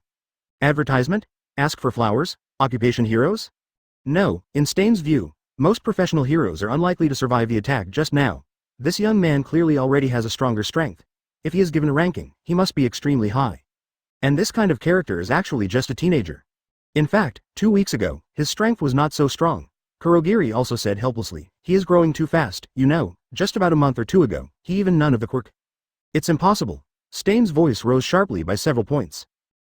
Advertisement? Ask for flowers? Occupation heroes? No, in Stain's view, most professional heroes are unlikely to survive the attack just now. This young man clearly already has a stronger strength. If he is given a ranking, he must be extremely high. And this kind of character is actually just a teenager. In fact, 2 weeks ago, his strength was not so strong. Kurogiri also said helplessly, he is growing too fast, you know, just about a month or 2 ago, he even none of the quirk. It's impossible. Stain's voice rose sharply by several points.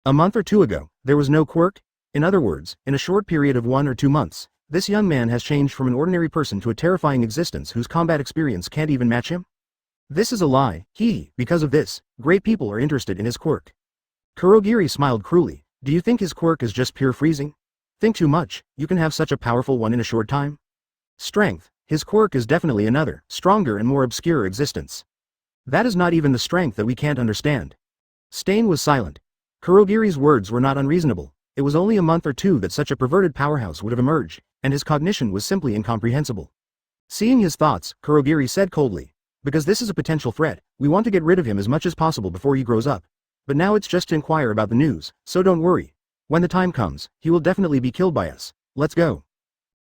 A month or 2 ago, there was no quirk? In other words, in a short period of 1 or 2 months, this young man has changed from an ordinary person to a terrifying existence whose combat experience can't even match him? This is a lie. Because of this, great people are interested in his quirk. Kurogiri smiled cruelly. Do you think his quirk is just pure freezing? Think too much, you can have such a powerful one in a short time. Strength, his quirk is definitely another, stronger and more obscure existence. That is not even the strength that we can't understand. Stain was silent. Kurogiri's words were not unreasonable. It was only a month or 2 that such a perverted powerhouse would have emerged, and his cognition was simply incomprehensible. Seeing his thoughts, Kurogiri said coldly, because this is a potential threat, we want to get rid of him as much as possible before he grows up. But now it's just to inquire about the news, so don't worry. When the time comes, he will definitely be killed by us. Let's go.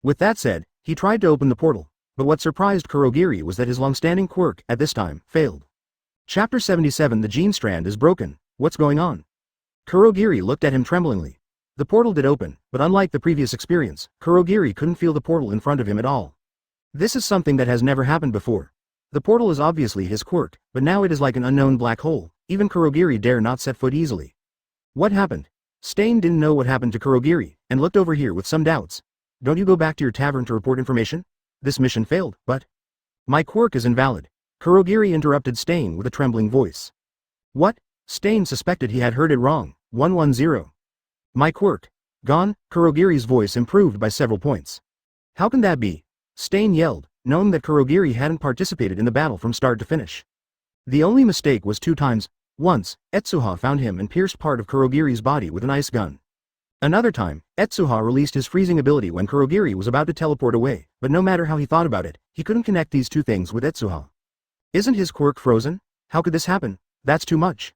With that said, he tried to open the portal, but what surprised Kurogiri was that his long-standing quirk, at this time, failed. Chapter 77. The gene strand is broken. What's going on? Kurogiri looked at him tremblingly. The portal did open, but unlike the previous experience, Kurogiri couldn't feel the portal in front of him at all. This is something that has never happened before. The portal is obviously his quirk, but now it is like an unknown black hole. Even Kurogiri dare not set foot easily. What happened? Stain didn't know what happened to Kurogiri, and looked over here with some doubts. Don't you go back to your tavern to report information? This mission failed, but... My quirk is invalid. Kurogiri interrupted Stain with a trembling voice. What? Stain suspected he had heard it wrong. 110. My quirk. Gone? Kurogiri's voice improved by several points. How can that be? Stain yelled, knowing that Kurogiri hadn't participated in the battle from start to finish. The only mistake was 2 times. Once, Etsuha found him and pierced part of Kurogiri's body with an ice gun. Another time, Etsuha released his freezing ability when Kurogiri was about to teleport away, but no matter how he thought about it, he couldn't connect these 2 things with Etsuha. Isn't his quirk frozen? How could this happen? That's too much.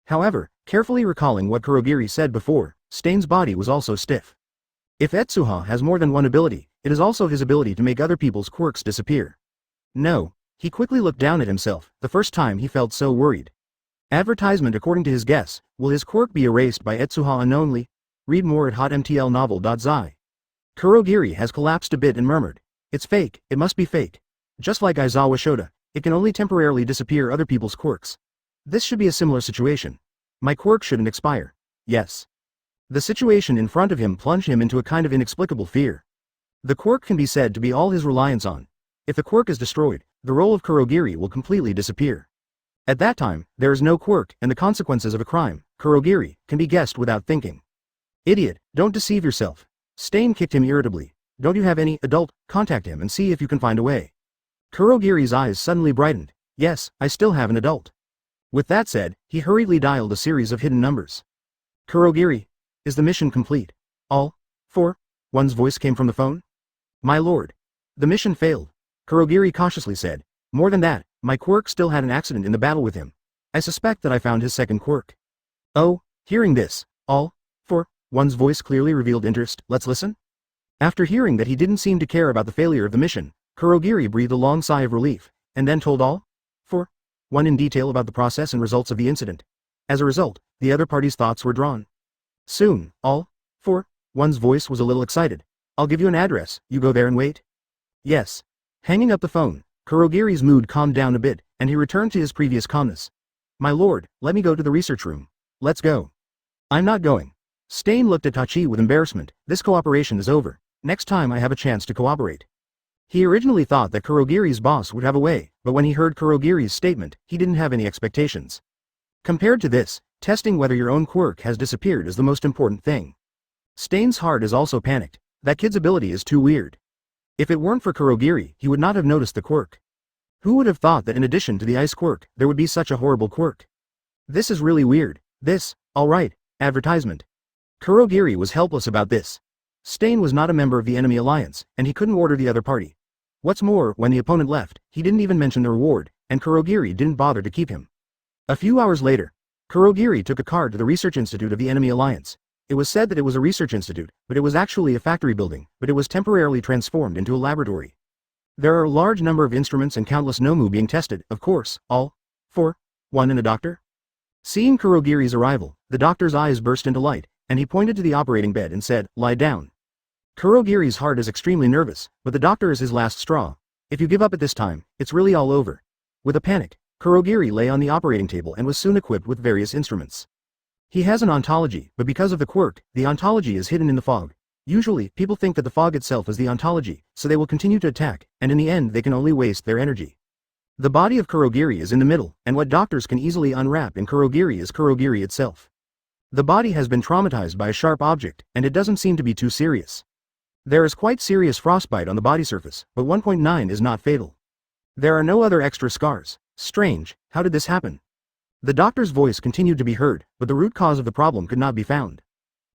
However, carefully recalling what Kurogiri said before, Stain's body was also stiff. If Etsuha has more than one ability, it is also his ability to make other people's quirks disappear. No. He quickly looked down at himself, the first time he felt so worried. Advertisement according to his guess, will his quirk be erased by Etsuha unknowingly? Read more at hotmtlnovel.zi. Kurogiri has collapsed a bit and murmured. It's fake, it must be fake. Just like Aizawa Shoda, it can only temporarily disappear other people's quirks. This should be a similar situation. My quirk shouldn't expire. Yes. The situation in front of him plunged him into a kind of inexplicable fear. The quirk can be said to be all his reliance on. If the quirk is destroyed, the role of Kurogiri will completely disappear. At that time, there is no quirk, and the consequences of a crime, Kurogiri, can be guessed without thinking. Idiot, don't deceive yourself. Stain kicked him irritably. Don't you have any adult? Contact him and see if you can find a way. Kurogiri's eyes suddenly brightened. Yes, I still have an adult. With that said, he hurriedly dialed a series of hidden numbers. Kurogiri, is the mission complete? All? 4? One's voice came from the phone. My lord. The mission failed. Kurogiri cautiously said. More than that, my quirk still had an accident in the battle with him. I suspect that I found his second quirk. Oh, hearing this, all? 4? One's voice clearly revealed interest. Let's listen. After hearing that he didn't seem to care about the failure of the mission, Kurogiri breathed a long sigh of relief, and then told all? 4? 1 in detail about the process and results of the incident. As a result, the other party's thoughts were drawn. Soon, all? 4? One's voice was a little excited. I'll give you an address, you go there and wait. Yes. Hanging up the phone, Kurogiri's mood calmed down a bit, and he returned to his previous calmness. My lord, let me go to the research room. Let's go. I'm not going. Stain looked at Tachi with embarrassment. This cooperation is over. Next time I have a chance to cooperate. He originally thought that Kurogiri's boss would have a way, but when he heard Kurogiri's statement, he didn't have any expectations. Compared to this, testing whether your own quirk has disappeared is the most important thing. Stain's heart is also panicked. That kid's ability is too weird. If it weren't for Kurogiri, he would not have noticed the quirk. Who would have thought that in addition to the ice quirk, there would be such a horrible quirk? This is really weird. This, alright, advertisement. Kurogiri was helpless about this. Stain was not a member of the enemy alliance, and he couldn't order the other party. What's more, when the opponent left, he didn't even mention the reward, and Kurogiri didn't bother to keep him. A few hours later, Kurogiri took a card to the research institute of the enemy alliance. It was said that it was a research institute, but it was actually a factory building, but it was temporarily transformed into a laboratory. There are a large number of instruments and countless Nomu being tested, of course, all? 4? 1 and a doctor? Seeing Kurogiri's arrival, the doctor's eyes burst into light, and he pointed to the operating bed and said, lie down. Kurogiri's heart is extremely nervous, but the doctor is his last straw. If you give up at this time, it's really all over. With a panic, Kurogiri lay on the operating table and was soon equipped with various instruments. He has an ontology, but because of the quirk, the ontology is hidden in the fog. Usually, people think that the fog itself is the ontology, so they will continue to attack, and in the end they can only waste their energy. The body of Kurogiri is in the middle, and what doctors can easily unwrap in Kurogiri is Kurogiri itself. The body has been traumatized by a sharp object, and it doesn't seem to be too serious. There is quite serious frostbite on the body surface, but 1.9 is not fatal. There are no other extra scars. Strange, how did this happen? The doctor's voice continued to be heard, but the root cause of the problem could not be found.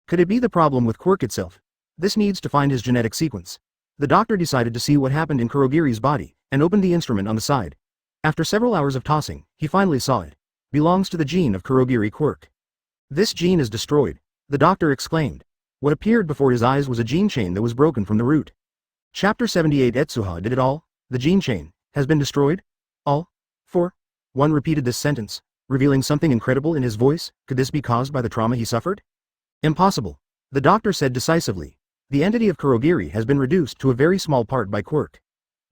Could it be the problem with quirk itself? This needs to find his genetic sequence. The doctor decided to see what happened in Kurogiri's body, and opened the instrument on the side. After several hours of tossing, he finally saw it. Belongs to the gene of Kurogiri quirk. This gene is destroyed, the doctor exclaimed. What appeared before his eyes was a gene chain that was broken from the root. Chapter 78 Etsuha did it all? The gene chain has been destroyed? All? 4? 1 repeated this sentence, revealing something incredible in his voice. Could this be caused by the trauma he suffered? Impossible. The doctor said decisively. The entity of Kurogiri has been reduced to a very small part by quirk.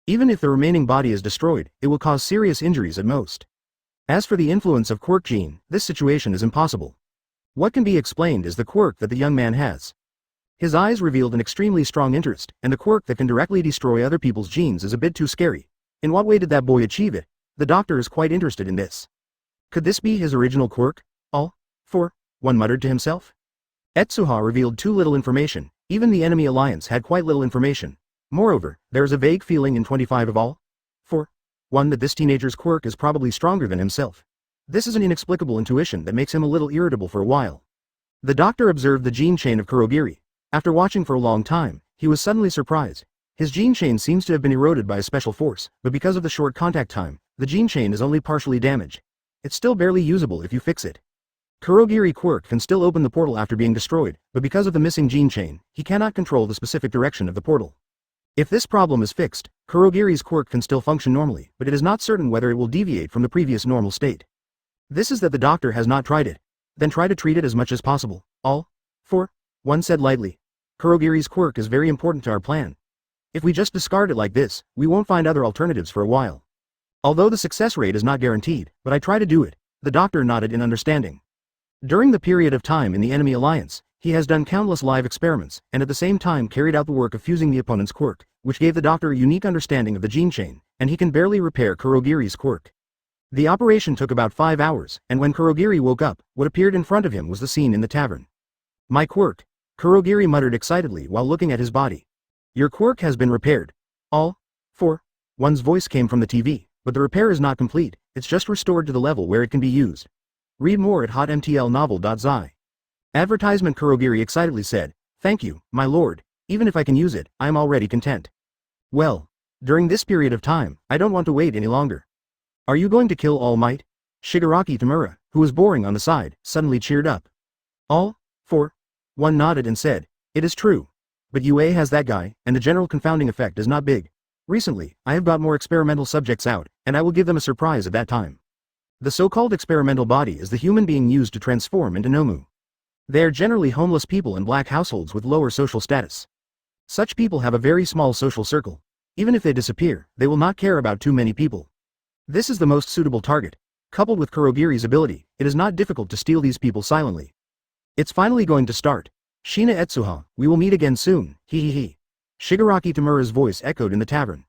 Even if the remaining body is destroyed, it will cause serious injuries at most. As for the influence of quirk gene, this situation is impossible. What can be explained is the quirk that the young man has. His eyes revealed an extremely strong interest, and the quirk that can directly destroy other people's genes is a bit too scary. In what way did that boy achieve it? The doctor is quite interested in this. Could this be his original quirk? All? For? One muttered to himself. Etsuha revealed too little information. Even the enemy alliance had quite little information. Moreover, there is a vague feeling in 25 of all. For? One that this teenager's quirk is probably stronger than himself. This is an inexplicable intuition that makes him a little irritable for a while. The doctor observed the gene chain of Kurogiri. After watching for a long time, he was suddenly surprised. His gene chain seems to have been eroded by a special force, but because of the short contact time, the gene chain is only partially damaged. It's still barely usable if you fix it. Kurogiri quirk can still open the portal after being destroyed, but because of the missing gene chain, he cannot control the specific direction of the portal. If this problem is fixed, Kurogiri's quirk can still function normally, but it is not certain whether it will deviate from the previous normal state. This is that the doctor has not tried it. Then try to treat it as much as possible. All? For? One said lightly. Kurogiri's quirk is very important to our plan. If we just discard it like this, we won't find other alternatives for a while. Although the success rate is not guaranteed, but I try to do it. The doctor nodded in understanding. During the period of time in the enemy alliance, he has done countless live experiments, and at the same time carried out the work of fusing the opponent's quirk, which gave the doctor a unique understanding of the gene chain, and he can barely repair Kurogiri's quirk. The operation took about 5 hours, and when Kurogiri woke up, what appeared in front of him was the scene in the tavern. My quirk, Kurogiri muttered excitedly while looking at his body. Your quirk has been repaired. All? For? One's voice came from the TV, but the repair is not complete, it's just restored to the level where it can be used. Read more at hotmtlnovel.zi. Advertisement. Kurogiri excitedly said, thank you, my lord, even if I can use it, I am already content. Well, during this period of time, I don't want to wait any longer. Are you going to kill All Might? Shigaraki Tamura, who was boring on the side, suddenly cheered up. All? For? One nodded and said, it is true. But UA has that guy, and the general confounding effect is not big. Recently, I have got more experimental subjects out, and I will give them a surprise at that time. The so-called experimental body is the human being used to transform into Nomu. They are generally homeless people in black households with lower social status. Such people have a very small social circle. Even if they disappear, they will not care about too many people. This is the most suitable target. Coupled with Kurogiri's ability, it is not difficult to steal these people silently. It's finally going to start. Shina Etsuha, we will meet again soon, he. Shigaraki Tamura's voice echoed in the tavern.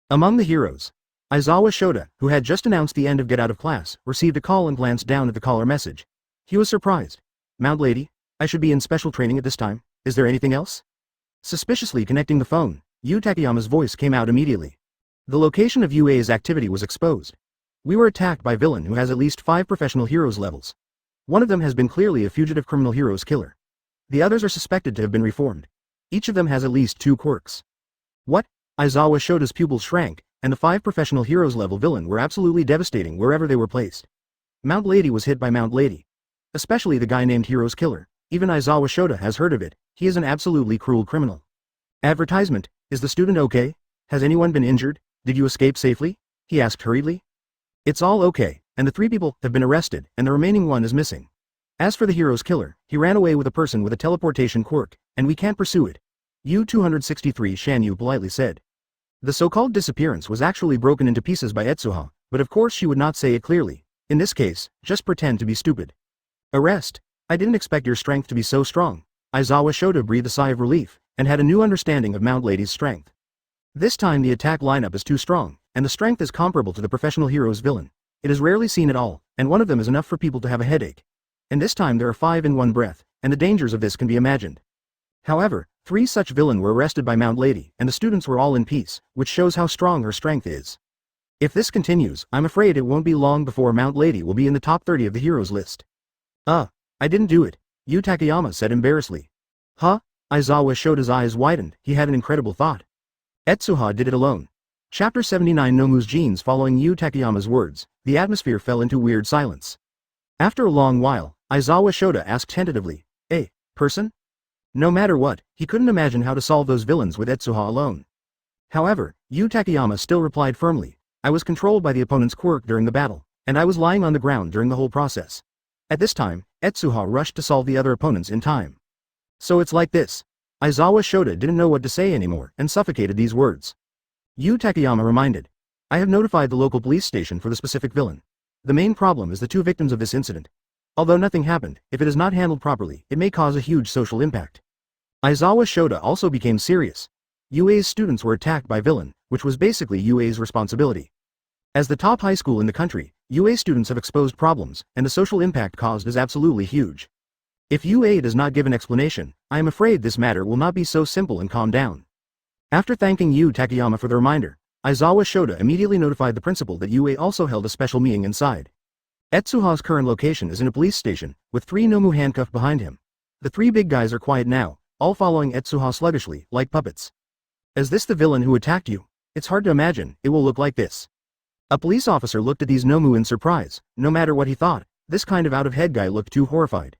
Among the heroes, Aizawa Shota, who had just announced the end of Get Out of Class, received a call and glanced down at the caller message. He was surprised. Mount Lady, I should be in special training at this time, is there anything else? Suspiciously connecting the phone, Yu Takeyama's voice came out immediately. The location of UA's activity was exposed. We were attacked by a villain who has at least 5 professional heroes levels. One of them has been clearly a fugitive criminal heroes killer. The others are suspected to have been reformed. Each of them has at least 2 quirks. What? Aizawa Shota's pupils shrank, and the 5 professional heroes level villain were absolutely devastating wherever they were placed. Mount Lady was hit by Mount Lady. Especially the guy named Heroes Killer. Even Aizawa Shota has heard of it. He is an absolutely cruel criminal. Advertisement, is the student okay? Has anyone been injured? Did you escape safely? He asked hurriedly. It's all okay, and the 3 people have been arrested, and the remaining one is missing. As for the Heroes Killer, he ran away with a person with a teleportation quirk, and we can't pursue it. U-263 Shanyu politely said. The so-called disappearance was actually broken into pieces by Etsuha, but of course she would not say it clearly. In this case, just pretend to be stupid. Arrest? I didn't expect your strength to be so strong. Aizawa Shota breathed a sigh of relief, and had a new understanding of Mount Lady's strength. This time the attack lineup is too strong, and the strength is comparable to the professional hero's villain. It is rarely seen at all, and one of them is enough for people to have a headache. And this time there are 5 in one breath, and the dangers of this can be imagined. However, 3 such villain were arrested by Mount Lady, and the students were all in peace, which shows how strong her strength is. If this continues, I'm afraid it won't be long before Mount Lady will be in the top 30 of the heroes list. I didn't do it, Yu Takeyama said embarrassedly. Huh? Aizawa Shota's eyes widened, he had an incredible thought. Etsuha did it alone. Chapter 79 Nomu's genes. Following Yu Takeyama's words, the atmosphere fell into weird silence. After a long while, Aizawa Shota asked tentatively, person? No matter what, he couldn't imagine how to solve those villains with Etsuha alone. However, Yu Takeyama still replied firmly, I was controlled by the opponent's quirk during the battle, and I was lying on the ground during the whole process. At this time, Etsuha rushed to solve the other opponents in time. So it's like this. Aizawa Shota didn't know what to say anymore, and suffocated these words. Yu Takeyama reminded. I have notified the local police station for the specific villain. The main problem is the 2 victims of this incident. Although nothing happened, if it is not handled properly, it may cause a huge social impact. Aizawa Shota also became serious. UA's students were attacked by villain, which was basically UA's responsibility. As the top high school in the country, UA students have exposed problems, and the social impact caused is absolutely huge. If UA does not give an explanation, I am afraid this matter will not be so simple and calm down. After thanking Yu Takeyama for the reminder, Aizawa Shota immediately notified the principal that UA also held a special meeting inside. Etsuha's current location is in a police station, with 3 Nomu handcuffed behind him. The 3 big guys are quiet now, all following Etsuha sluggishly, like puppets. Is this the villain who attacked you? It's hard to imagine, it will look like this. A police officer looked at these Nomu in surprise. No matter what he thought, this kind of out-of-head guy looked too horrified.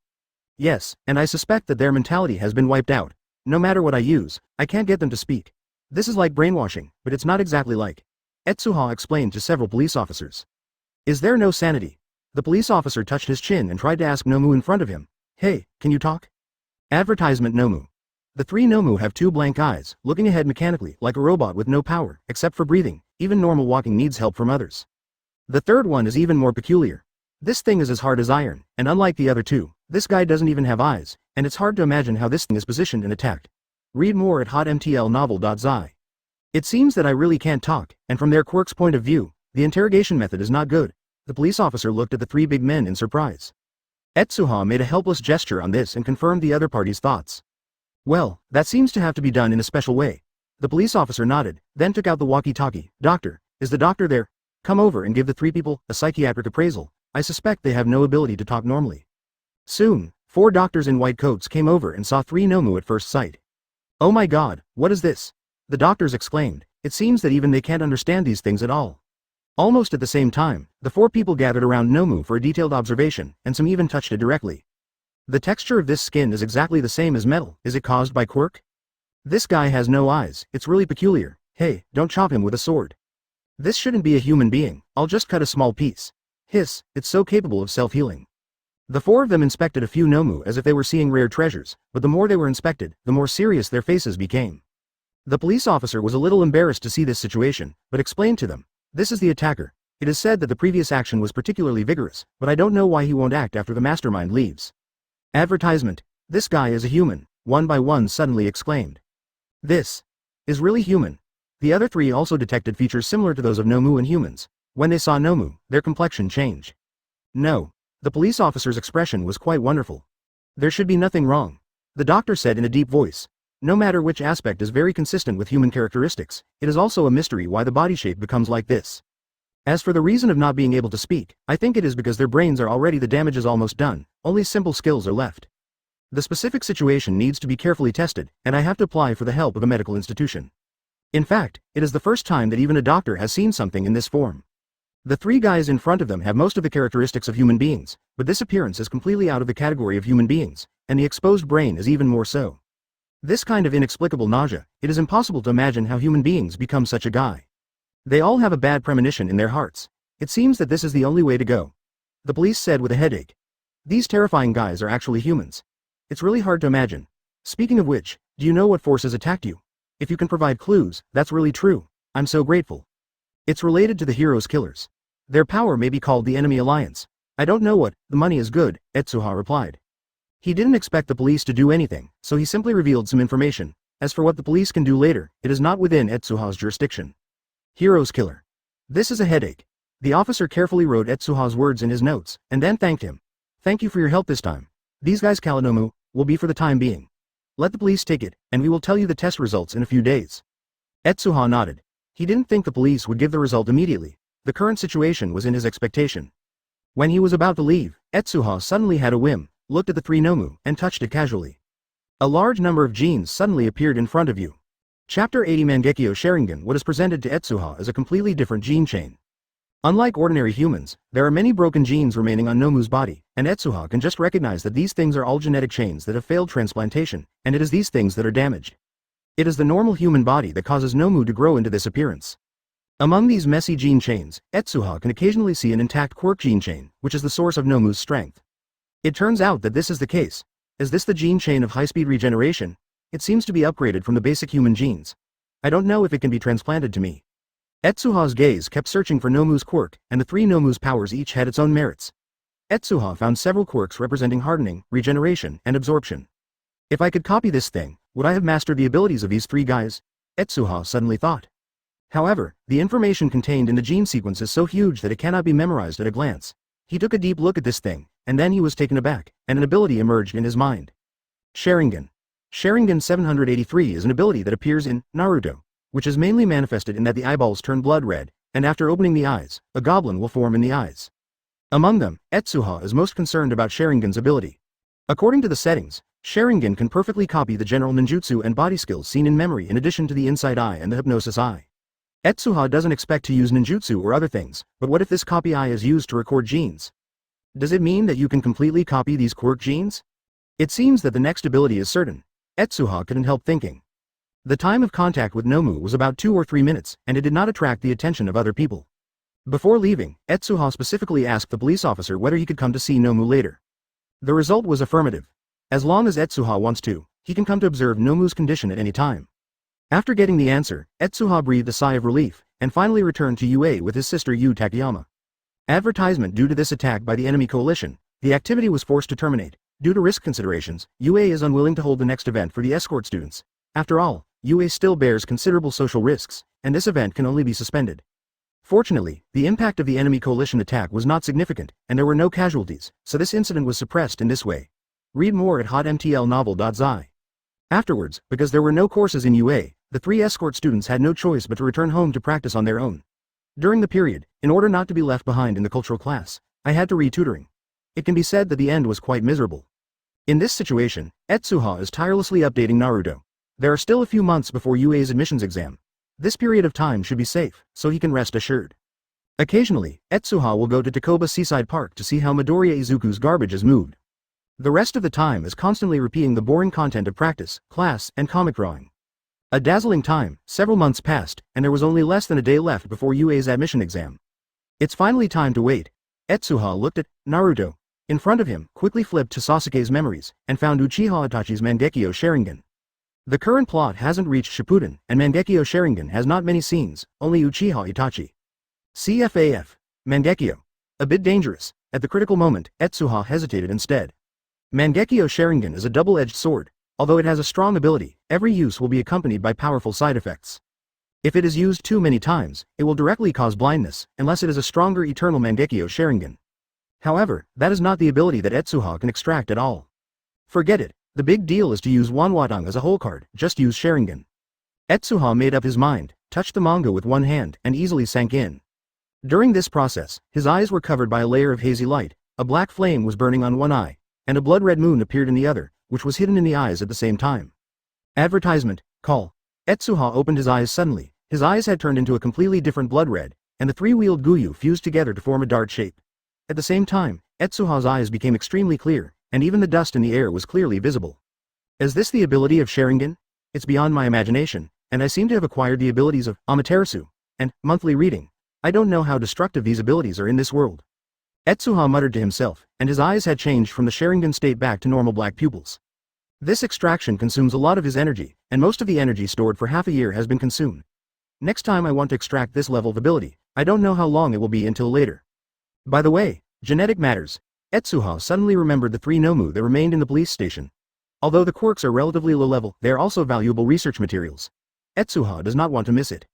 Yes, and I suspect that their mentality has been wiped out. No matter what I use, I can't get them to speak. This is like brainwashing, but it's not exactly like. Etsuha explained to several police officers. Is there no sanity? The police officer touched his chin and tried to ask Nomu in front of him. Hey, can you talk? Advertisement Nomu. The 3 Nomu have 2 blank eyes, looking ahead mechanically, like a robot with no power, except for breathing. Even normal walking needs help from others. The third one is even more peculiar. This thing is as hard as iron, and unlike the other 2, this guy doesn't even have eyes, and it's hard to imagine how this thing is positioned and attacked. Read more at hotmtlnovel.zi. It seems that I really can't talk, and from their Quirk's point of view, the interrogation method is not good. The police officer looked at the 3 big men in surprise. Etsuha made a helpless gesture on this and confirmed the other party's thoughts. Well, that seems to have to be done in a special way. The police officer nodded, then took out the walkie-talkie. Doctor, is the doctor there? Come over and give the 3 people a psychiatric appraisal. I suspect they have no ability to talk normally. Soon, 4 doctors in white coats came over and saw 3 Nomu at first sight. Oh my god, what is this? The doctors exclaimed. It seems that even they can't understand these things at all. Almost at the same time, the 4 people gathered around Nomu for a detailed observation, and some even touched it directly. The texture of this skin is exactly the same as metal. Is it caused by Quirk? This guy has no eyes, it's really peculiar. Hey, don't chop him with a sword. This shouldn't be a human being, I'll just cut a small piece. Hiss, it's so capable of self-healing. The 4 of them inspected a few Nomu as if they were seeing rare treasures, but the more they were inspected, the more serious their faces became. The police officer was a little embarrassed to see this situation, but explained to them. This is the attacker. It is said that the previous action was particularly vigorous, but I don't know why he won't act after the mastermind leaves. Advertisement. This guy is a human, one by one suddenly exclaimed. This is really human. The other 3 also detected features similar to those of Nomu and humans. When they saw Nomu, their complexion changed. No. The police officer's expression was quite wonderful. There should be nothing wrong. The doctor said in a deep voice. No matter which aspect is very consistent with human characteristics, it is also a mystery why the body shape becomes like this. As for the reason of not being able to speak, I think it is because their brains are already the damage is almost done, only simple skills are left. The specific situation needs to be carefully tested, and I have to apply for the help of a medical institution. In fact, it is the first time that even a doctor has seen something in this form. The 3 guys in front of them have most of the characteristics of human beings, but this appearance is completely out of the category of human beings, and the exposed brain is even more so. This kind of inexplicable nausea, it is impossible to imagine how human beings become such a guy. They all have a bad premonition in their hearts. It seems that this is the only way to go. The police said with a headache. These terrifying guys are actually humans. It's really hard to imagine. Speaking of which, do you know what forces attacked you? If you can provide clues, that's really true. I'm so grateful. It's related to the heroes' killers. Their power may be called the enemy alliance. I don't know what, the money is good, Etsuha replied. He didn't expect the police to do anything, so he simply revealed some information. As for what the police can do later, it is not within Etsuha's jurisdiction. Heroes killer. This is a headache. The officer carefully wrote Etsuha's words in his notes, and then thanked him. Thank you for your help this time. These guys Kalanomu will be for the time being. Let the police take it, and we will tell you the test results in a few days. Etsuha nodded. He didn't think the police would give the result immediately. The current situation was in his expectation. When he was about to leave, Etsuha suddenly had a whim, looked at the 3 Nomu, and touched it casually. A large number of genes suddenly appeared in front of you. Chapter 80 Manekio Sharing. What is presented to Etsuha is a completely different gene chain. Unlike ordinary humans, there are many broken genes remaining on Nomu's body, and Etsuha can just recognize that these things are all genetic chains that have failed transplantation, and it is these things that are damaged. It is the normal human body that causes Nomu to grow into this appearance. Among these messy gene chains, Etsuha can occasionally see an intact Quirk gene chain, which is the source of Nomu's strength. It turns out that this is the case. Is this the gene chain of high-speed regeneration? It seems to be upgraded from the basic human genes. I don't know if it can be transplanted to me. Etsuha's gaze kept searching for Nomu's Quirk, and the 3 Nomu's powers each had its own merits. Etsuha found several quirks representing hardening, regeneration, and absorption. If I could copy this thing, would I have mastered the abilities of these three guys? Etsuha suddenly thought. However, the information contained in the gene sequence is so huge that it cannot be memorized at a glance. He took a deep look at this thing, and then he was taken aback, and an ability emerged in his mind. Sharingan. Sharingan 783 is an ability that appears in Naruto, which is mainly manifested in that the eyeballs turn blood red, and after opening the eyes, a goblin will form in the eyes. Among them, Etsuha is most concerned about Sharingan's ability. According to the settings, Sharingan can perfectly copy the general ninjutsu and body skills seen in memory in addition to the inside eye and the hypnosis eye. Etsuha doesn't expect to use ninjutsu or other things, but what if this copy eye is used to record genes? Does it mean that you can completely copy these quirk genes? It seems that the next ability is certain. Etsuha couldn't help thinking. The time of contact with Nomu was about 2 or 3 minutes, and it did not attract the attention of other people. Before leaving, Etsuha specifically asked the police officer whether he could come to see Nomu later. The result was affirmative. As long as Etsuha wants to, he can come to observe Nomu's condition at any time. After getting the answer, Etsuha breathed a sigh of relief, and finally returned to UA with his sister Yu Takeyama. Advertisement: due to this attack by the enemy coalition, the activity was forced to terminate. Due to risk considerations, UA is unwilling to hold the next event for the escort students. After all, UA still bears considerable social risks, and this event can only be suspended. Fortunately, the impact of the enemy coalition attack was not significant, and there were no casualties, so this incident was suppressed in this way. Read more at hotmtlnovel.zi. Afterwards, because there were no courses in UA, the 3 escort students had no choice but to return home to practice on their own. During the period, in order not to be left behind in the cultural class, I had to retutoring. It can be said that the end was quite miserable. In this situation, Etsuha is tirelessly updating Naruto. There are still a few months before UA's admissions exam. This period of time should be safe, so he can rest assured. Occasionally, Etsuha will go to Takoba Seaside Park to see how Midoriya Izuku's garbage is moved. The rest of the time is constantly repeating the boring content of practice, class, and comic drawing. A dazzling time, several months passed, and there was only less than a day left before UA's admission exam. It's finally time to wait. Etsuha looked at Naruto. In front of him, quickly flipped to Sasuke's memories, and found Uchiha Itachi's Manekio Sharing. The current plot hasn't reached Shippuden, and Manekio Sharing has not many scenes, only Uchiha Itachi. CFAF. Manekio. A bit dangerous. At the critical moment, Etsuha hesitated instead. Manekio Sharing is a double-edged sword. Although it has a strong ability, every use will be accompanied by powerful side effects. If it is used too many times, it will directly cause blindness, unless it is a stronger eternal Manekio Sharing. However, that is not the ability that Etsuha can extract at all. Forget it. The big deal is to use Wanwadang as a whole card, just use Sharingan. Etsuha made up his mind, touched the manga with one hand, and easily sank in. During this process, his eyes were covered by a layer of hazy light, a black flame was burning on one eye, and a blood-red moon appeared in the other, which was hidden in the eyes at the same time. Advertisement, call. Etsuha opened his eyes suddenly, his eyes had turned into a completely different blood red, and the 3-wheeled Guyu fused together to form a dart shape. At the same time, Etsuha's eyes became extremely clear, and even the dust in the air was clearly visible. Is this the ability of Sharingan? It's beyond my imagination, and I seem to have acquired the abilities of Amaterasu and monthly reading. I don't know how destructive these abilities are in this world. Etsuha muttered to himself, and his eyes had changed from the Sharingan state back to normal black pupils. This extraction consumes a lot of his energy, and most of the energy stored for half a year has been consumed. Next time I want to extract this level of ability, I don't know how long it will be until later. By the way, genetic matters. Etsuha suddenly remembered the 3 Nomu that remained in the police station. Although the quirks are relatively low level, they are also valuable research materials. Etsuha does not want to miss it.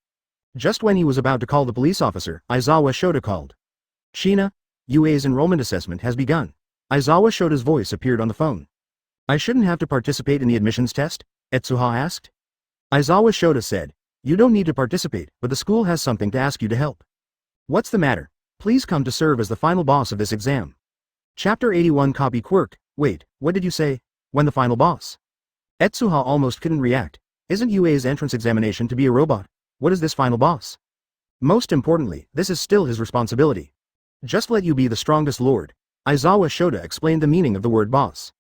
Just when he was about to call the police officer, Aizawa Shota called. Shina, UA's enrollment assessment has begun. Aizawa Shota's voice appeared on the phone. I shouldn't have to participate in the admissions test? Etsuha asked. Aizawa Shota said, you don't need to participate, but the school has something to ask you to help. What's the matter? Please come to serve as the final boss of this exam. Chapter 81 Copy Quirk. Wait, what did you say? When the final boss? Etsuha almost couldn't react. Isn't UA's entrance examination to be a robot? What is this final boss? Most importantly, this is still his responsibility. Just let you be the strongest lord. Aizawa Shota explained the meaning of the word boss.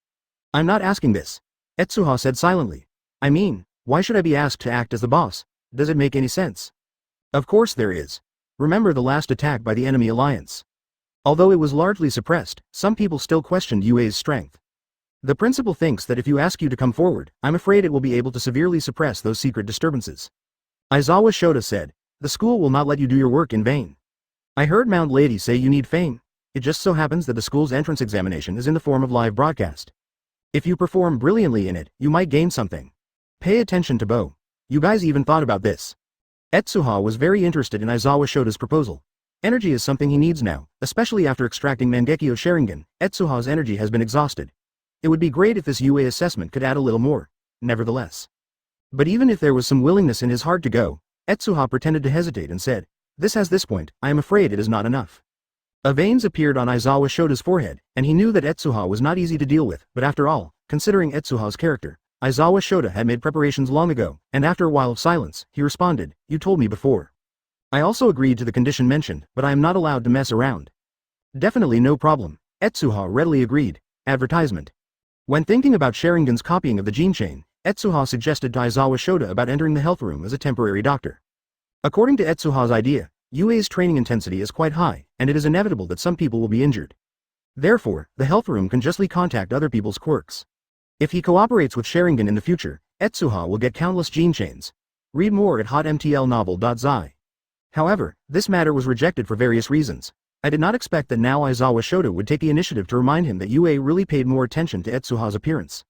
I'm not asking this. Etsuha said silently. I mean, why should I be asked to act as the boss? Does it make any sense? Of course there is. Remember the last attack by the enemy alliance. Although it was largely suppressed, some people still questioned UA's strength. The principal thinks that if you ask you to come forward, I'm afraid it will be able to severely suppress those secret disturbances. Aizawa Shota said, the school will not let you do your work in vain. I heard Mount Lady say you need fame. It just so happens that the school's entrance examination is in the form of live broadcast. If you perform brilliantly in it, you might gain something. Pay attention to Bo. You guys even thought about this. Etsuha was very interested in Aizawa Shota's proposal. Energy is something he needs now, especially after extracting Manekio Sharing. Etsuha's energy has been exhausted. It would be great if this UA assessment could add a little more. Nevertheless. But even if there was some willingness in his heart to go, Etsuha pretended to hesitate and said, at this point, I am afraid it is not enough. A veins appeared on Aizawa Shota's forehead, and he knew that Etsuha was not easy to deal with, but after all, considering Etsuha's character, Aizawa Shota had made preparations long ago, and after a while of silence, he responded, you told me before. I also agreed to the condition mentioned, but I am not allowed to mess around. Definitely no problem. Etsuha readily agreed. Advertisement. When thinking about Sharingan's copying of the gene chain, Etsuha suggested to Aizawa Shota about entering the health room as a temporary doctor. According to Etsuha's idea, UA's training intensity is quite high, and it is inevitable that some people will be injured. Therefore, the health room can justly contact other people's quirks. If he cooperates with Sharingan in the future, Etsuha will get countless gene chains. Read more at hotmtlnovel.zi. However, this matter was rejected for various reasons. I did not expect that now Aizawa Shota would take the initiative to remind him that UA really paid more attention to Etsuha's appearance.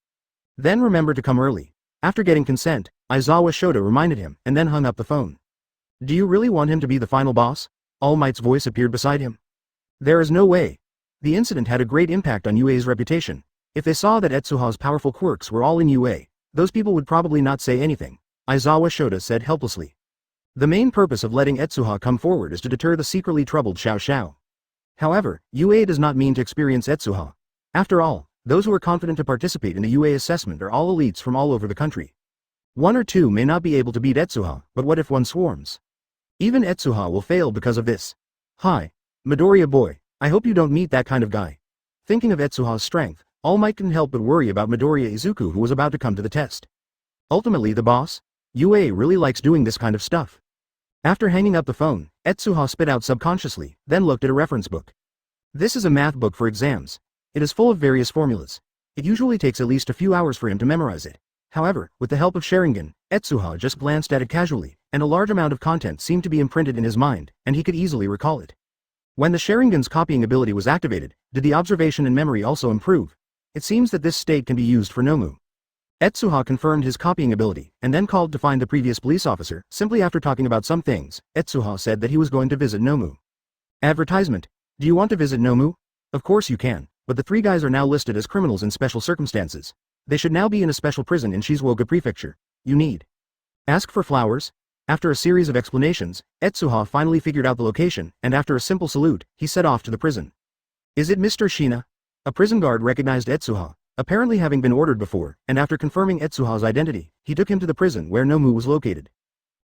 Then remember to come early. After getting consent, Aizawa Shota reminded him, and then hung up the phone. Do you really want him to be the final boss? All Might's voice appeared beside him. There is no way. The incident had a great impact on UA's reputation. If they saw that Etsuha's powerful quirks were all in UA, those people would probably not say anything, Aizawa Shota said helplessly. The main purpose of letting Etsuha come forward is to deter the secretly troubled Xiao Xiao. However, UA does not mean to experience Etsuha. After all, those who are confident to participate in the UA assessment are all elites from all over the country. One or two may not be able to beat Etsuha, but what if one swarms? Even Etsuha will fail because of this. Hi, Midoriya boy, I hope you don't meet that kind of guy. Thinking of Etsuha's strength, All Might couldn't help but worry about Midoriya Izuku who was about to come to the test. Ultimately the boss? UA really likes doing this kind of stuff. After hanging up the phone, Etsuha spit out subconsciously, then looked at a reference book. This is a math book for exams. It is full of various formulas. It usually takes at least a few hours for him to memorize it. However, with the help of Sharingan, Etsuha just glanced at it casually, and a large amount of content seemed to be imprinted in his mind, and he could easily recall it. When the Sharingan's copying ability was activated, did the observation and memory also improve? It seems that this state can be used for Nomu. Etsuha confirmed his copying ability, and then called to find the previous police officer. Simply after talking about some things, Etsuha said that he was going to visit Nomu. Advertisement. Do you want to visit Nomu? Of course you can, but the three guys are now listed as criminals in special circumstances. They should now be in a special prison in Shizuoka Prefecture. You need. Ask for flowers? After a series of explanations, Etsuha finally figured out the location, and after a simple salute, he set off to the prison. Is it Mr. Shina? A prison guard recognized Etsuha, apparently having been ordered before, and after confirming Etsuha's identity, he took him to the prison where Nomu was located.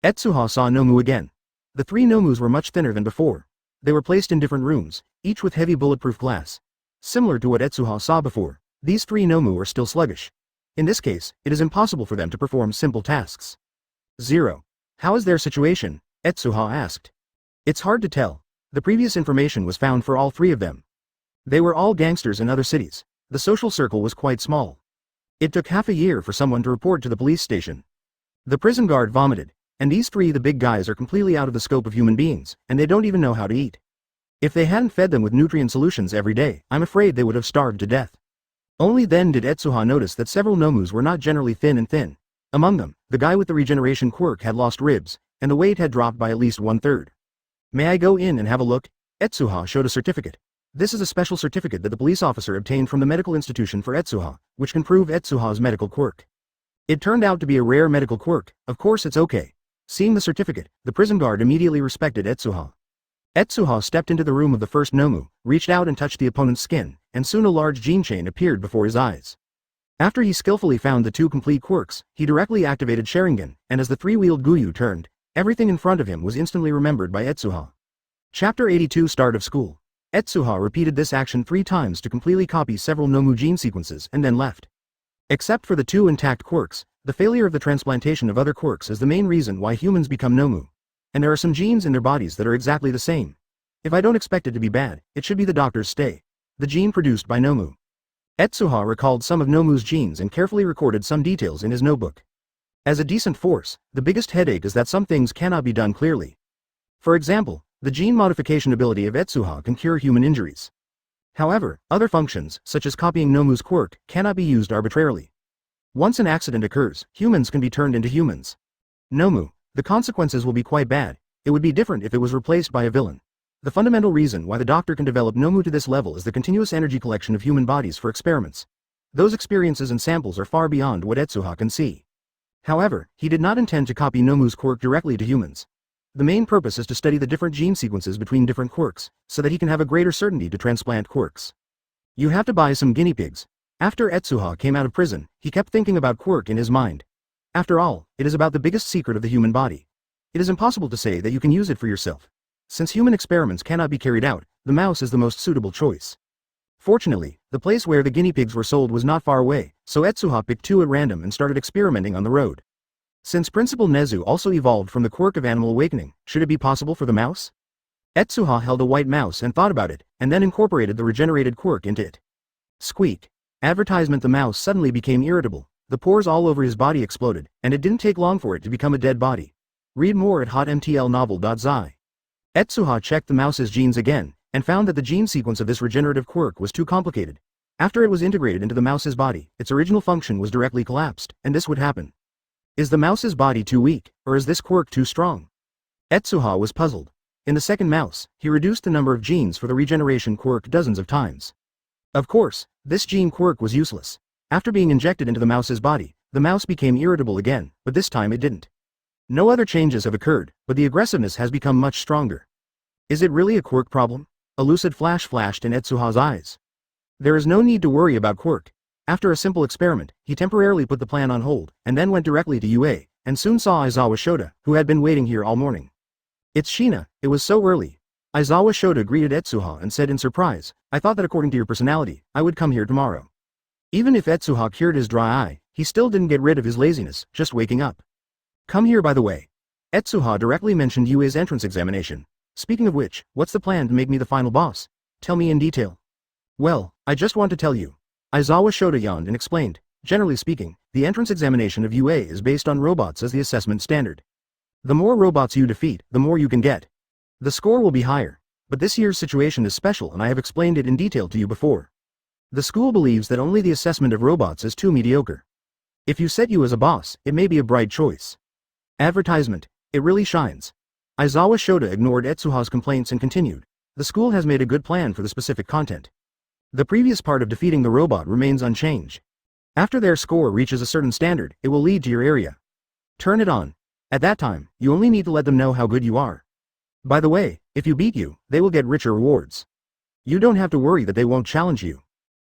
Etsuha saw Nomu again. The three Nomus were much thinner than before. They were placed in different rooms, each with heavy bulletproof glass. Similar to what Etsuha saw before, these three Nomu are still sluggish. In this case, it is impossible for them to perform simple tasks. 0. How is their situation? Etsuha asked. It's hard to tell. The previous information was found for all three of them. They were all gangsters in other cities. The social circle was quite small. It took half a year for someone to report to the police station. The prison guard vomited, and these three the big guys are completely out of the scope of human beings, and they don't even know how to eat. If they hadn't fed them with nutrient solutions every day, I'm afraid they would have starved to death. Only then did Etsuha notice that several Nomus were not generally thin. Among them, the guy with the regeneration quirk had lost ribs, and the weight had dropped by at least 1/3. May I go in and have a look? Etsuha showed a certificate. This is a special certificate that the police officer obtained from the medical institution for Etsuha, which can prove Etsuha's medical quirk. It turned out to be a rare medical quirk. Of course it's okay. Seeing the certificate, the prison guard immediately respected Etsuha. Etsuha stepped into the room of the first Nomu, reached out and touched the opponent's skin, and soon a large gene chain appeared before his eyes. After he skillfully found the two complete quirks, he directly activated Sharingan, and as the three-wheeled Guyu turned, everything in front of him was instantly remembered by Etsuha. Chapter 82 Start of School. Etsuha repeated this action 3 times to completely copy several Nomu gene sequences and then left. Except for the 2 intact quirks, the failure of the transplantation of other quirks is the main reason why humans become Nomu. And there are some genes in their bodies that are exactly the same. If I don't expect it to be bad, it should be the doctor's stay. The gene produced by Nomu. Etsuha recalled some of Nomu's genes and carefully recorded some details in his notebook. As a decent force, the biggest headache is that some things cannot be done clearly. For example, the gene modification ability of Etsuha can cure human injuries. However, other functions, such as copying Nomu's quirk, cannot be used arbitrarily. Once an accident occurs, humans can be turned into humans. Nomu, the consequences will be quite bad. It would be different if it was replaced by a villain. The fundamental reason why the doctor can develop Nomu to this level is the continuous energy collection of human bodies for experiments. Those experiences and samples are far beyond what Etsuha can see. However, he did not intend to copy Nomu's quirk directly to humans. The main purpose is to study the different gene sequences between different quirks, so that he can have a greater certainty to transplant quirks. You have to buy some guinea pigs. After Etsuha came out of prison, he kept thinking about quirk in his mind. After all, it is about the biggest secret of the human body. It is impossible to say that you can use it for yourself. Since human experiments cannot be carried out, the mouse is the most suitable choice. Fortunately, the place where the guinea pigs were sold was not far away, so Etsuha picked 2 at random and started experimenting on the road. Since Principal Nezu also evolved from the quirk of animal awakening, should it be possible for the mouse? Etsuha held a white mouse and thought about it, and then incorporated the regenerated quirk into it. Squeak. Advertisement. The mouse suddenly became irritable, the pores all over his body exploded, and it didn't take long for it to become a dead body. Read more at hotmtlnovel.zi. Etsuha checked the mouse's genes again, and found that the gene sequence of this regenerative quirk was too complicated. After it was integrated into the mouse's body, its original function was directly collapsed, and this would happen. Is the mouse's body too weak, or is this quirk too strong? Etsuha was puzzled. In the second mouse, he reduced the number of genes for the regeneration quirk dozens of times. Of course, this gene quirk was useless. After being injected into the mouse's body, the mouse became irritable again, but this time it didn't. No other changes have occurred, but the aggressiveness has become much stronger. Is it really a quirk problem? A lucid flash flashed in Etsuha's eyes. There is no need to worry about quirk. After a simple experiment, he temporarily put the plan on hold, and then went directly to UA, and soon saw Aizawa Shota, who had been waiting here all morning. It's Shina, it was so early. Aizawa Shota greeted Etsuha and said in surprise, I thought that according to your personality, I would come here tomorrow. Even if Etsuha cured his dry eye, he still didn't get rid of his laziness, just waking up. Come here by the way. Etsuha directly mentioned UA's entrance examination. Speaking of which, what's the plan to make me the final boss? Tell me in detail. Well, I just want to tell you. Aizawa Shota yawned and explained, generally speaking, the entrance examination of UA is based on robots as the assessment standard. The more robots you defeat, the more you can get. The score will be higher. But this year's situation is special and I have explained it in detail to you before. The school believes that only the assessment of robots is too mediocre. If you set you as a boss, it may be a bright choice. Advertisement. It really shines. Aizawa Shota ignored Etsuha's complaints and continued. The school has made a good plan for the specific content. The previous part of defeating the robot remains unchanged. After their score reaches a certain standard, it will lead to your area. Turn it on. At that time, you only need to let them know how good you are. By the way, if you beat you, they will get richer rewards. You don't have to worry that they won't challenge you.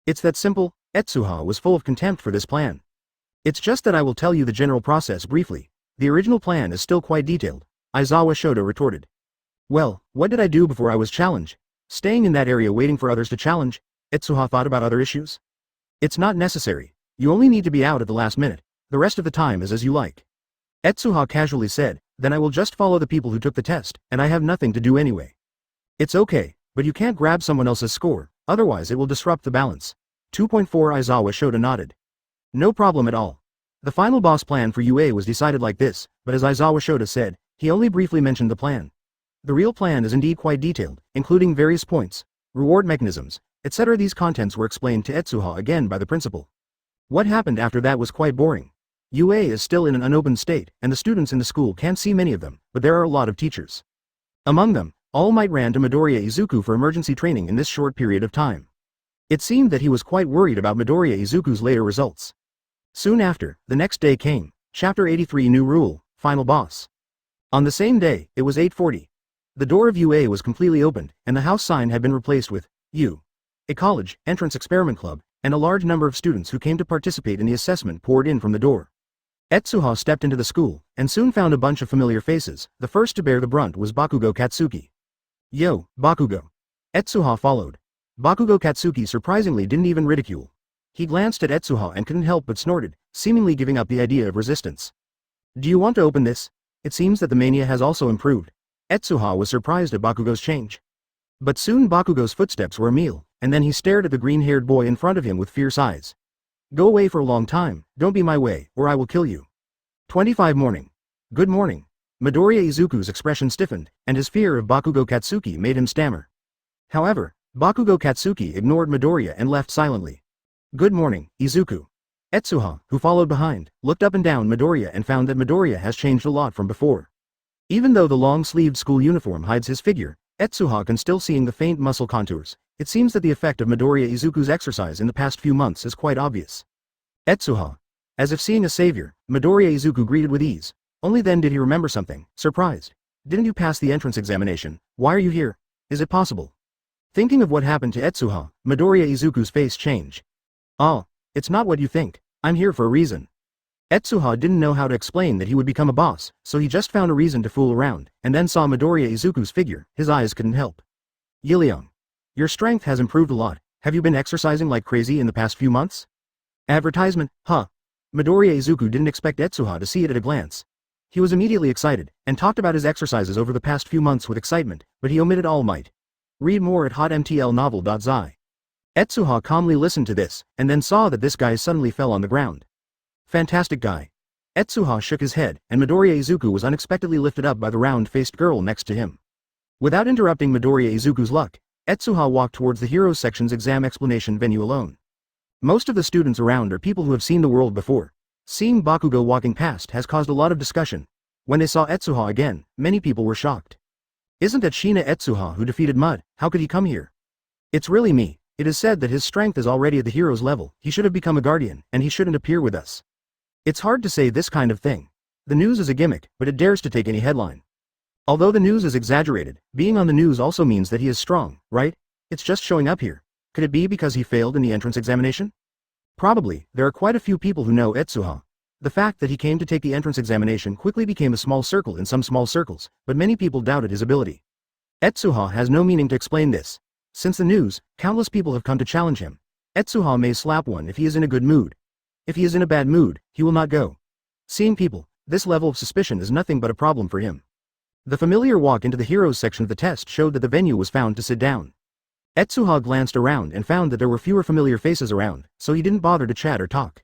It's that simple. Etsuha was full of contempt for this plan. It's just that I will tell you the general process briefly. The original plan is still quite detailed, Aizawa Shota retorted. Well, what did I do before I was challenged? Staying in that area waiting for others to challenge? Etsuha thought about other issues. It's not necessary. You only need to be out at the last minute. The rest of the time is as you like. Etsuha casually said, then I will just follow the people who took the test, and I have nothing to do anyway. It's okay, but you can't grab someone else's score, otherwise it will disrupt the balance. 2.4 Aizawa Shota nodded. No problem at all. The final boss plan for UA was decided like this, but as Aizawa Shota said, he only briefly mentioned the plan. The real plan is indeed quite detailed, including various points, reward mechanisms, etc. These contents were explained to Etsuha again by the principal. What happened after that was quite boring. UA is still in an unopened state, and the students in the school can't see many of them, but there are a lot of teachers. Among them, All Might ran to Midoriya Izuku for emergency training in this short period of time. It seemed that he was quite worried about Midoriya Izuku's later results. Soon after, the next day came, Chapter 83 New Rule, Final Boss. On the same day, it was 8:40. The door of UA was completely opened, and the house sign had been replaced with, U. A college, entrance experiment club, and a large number of students who came to participate in the assessment poured in from the door. Etsuha stepped into the school, and soon found a bunch of familiar faces. The first to bear the brunt was Bakugo Katsuki. Yo, Bakugo. Etsuha followed. Bakugo Katsuki surprisingly didn't even ridicule. He glanced at Etsuha and couldn't help but snorted, seemingly giving up the idea of resistance. Do you want to open this? It seems that the mania has also improved. Etsuha was surprised at Bakugo's change. But soon Bakugo's footsteps were a meal, and then he stared at the green-haired boy in front of him with fierce eyes. Go away for a long time, don't be my way, or I will kill you. 25 Morning. Good morning. Midoriya Izuku's expression stiffened, and his fear of Bakugo Katsuki made him stammer. However, Bakugo Katsuki ignored Midoriya and left silently. Good morning, Izuku. Etsuha, who followed behind, looked up and down Midoriya and found that Midoriya has changed a lot from before. Even though the long-sleeved school uniform hides his figure, Etsuha can still see the faint muscle contours. It seems that the effect of Midoriya Izuku's exercise in the past few months is quite obvious. Etsuha. As if seeing a savior, Midoriya Izuku greeted with ease. Only then did he remember something, surprised. Didn't you pass the entrance examination? Why are you here? Is it possible? Thinking of what happened to Etsuha, Midoriya Izuku's face changed. Ah, it's not what you think. I'm here for a reason. Etsuha didn't know how to explain that he would become a boss, so he just found a reason to fool around, and then saw Midoriya Izuku's figure. His eyes couldn't help. Yiliang. Your strength has improved a lot. Have you been exercising like crazy in the past few months? Advertisement, huh? Midoriya Izuku didn't expect Etsuha to see it at a glance. He was immediately excited, and talked about his exercises over the past few months with excitement, but he omitted all might. Read more at hotmtlnovel.zi. Etsuha calmly listened to this, and then saw that this guy suddenly fell on the ground. Fantastic guy. Etsuha shook his head, and Midoriya Izuku was unexpectedly lifted up by the round-faced girl next to him. Without interrupting Midoriya Izuku's luck, Etsuha walked towards the Heroes section's exam explanation venue alone. Most of the students around are people who have seen the world before. Seeing Bakugo walking past has caused a lot of discussion. When they saw Etsuha again, many people were shocked. Isn't that Shina Etsuha who defeated Mud? How could he come here? It's really me. It is said that his strength is already at the hero's level. He should have become a guardian, and he shouldn't appear with us. It's hard to say this kind of thing. The news is a gimmick, but it dares to take any headline. Although the news is exaggerated, being on the news also means that he is strong, right? It's just showing up here. Could it be because he failed in the entrance examination? Probably. There are quite a few people who know Etsuha. The fact that he came to take the entrance examination quickly became a small circle in some small circles, but many people doubted his ability. Etsuha has no meaning to explain this. Since the news, countless people have come to challenge him. Etsuha may slap one if he is in a good mood. If he is in a bad mood, he will not go. Seeing people, this level of suspicion is nothing but a problem for him. The familiar walk into the heroes section of the test showed that the venue was found to sit down. Etsuha glanced around and found that there were fewer familiar faces around, so he didn't bother to chat or talk.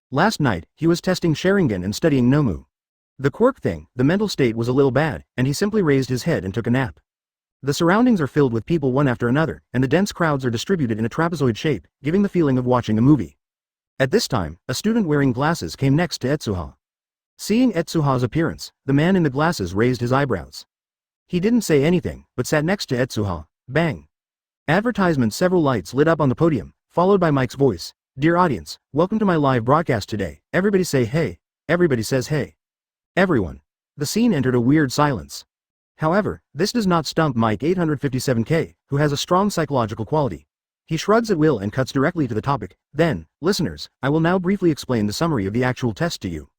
Last night, he was testing Sharingan and studying Nomu. The quirk thing, the mental state was a little bad, and he simply raised his head and took a nap. The surroundings are filled with people one after another, and the dense crowds are distributed in a trapezoid shape, giving the feeling of watching a movie. At this time, a student wearing glasses came next to Etsuha. Seeing Etsuha's appearance, the man in the glasses raised his eyebrows. He didn't say anything, but sat next to Etsuha. Bang! Advertisement. Several lights lit up on the podium, followed by Mike's voice. Dear audience, welcome to my live broadcast today. Everybody say hey. Everybody says hey. Everyone. The scene entered a weird silence. However, this does not stump Mike 857K, who has a strong psychological quality. He shrugs at will and cuts directly to the topic. Then, listeners, I will now briefly explain the summary of the actual test to you.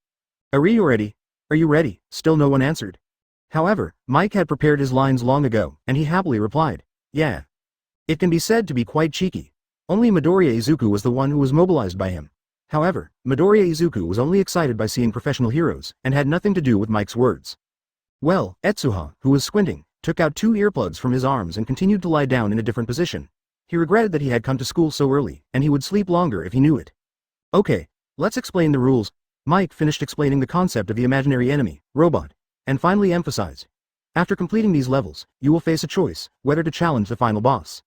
Are you ready? Are you ready? Still no one answered. However, Mike had prepared his lines long ago, and he happily replied, yeah. It can be said to be quite cheeky. Only Midoriya Izuku was the one who was mobilized by him. However, Midoriya Izuku was only excited by seeing professional heroes, and had nothing to do with Mike's words. Well, Etsuha, who was squinting, took out 2 earplugs from his arms and continued to lie down in a different position. He regretted that he had come to school so early, and he would sleep longer if he knew it. Okay, let's explain the rules. Mike finished explaining the concept of the imaginary enemy, robot, and finally emphasized. After completing these levels, you will face a choice, whether to challenge the final boss.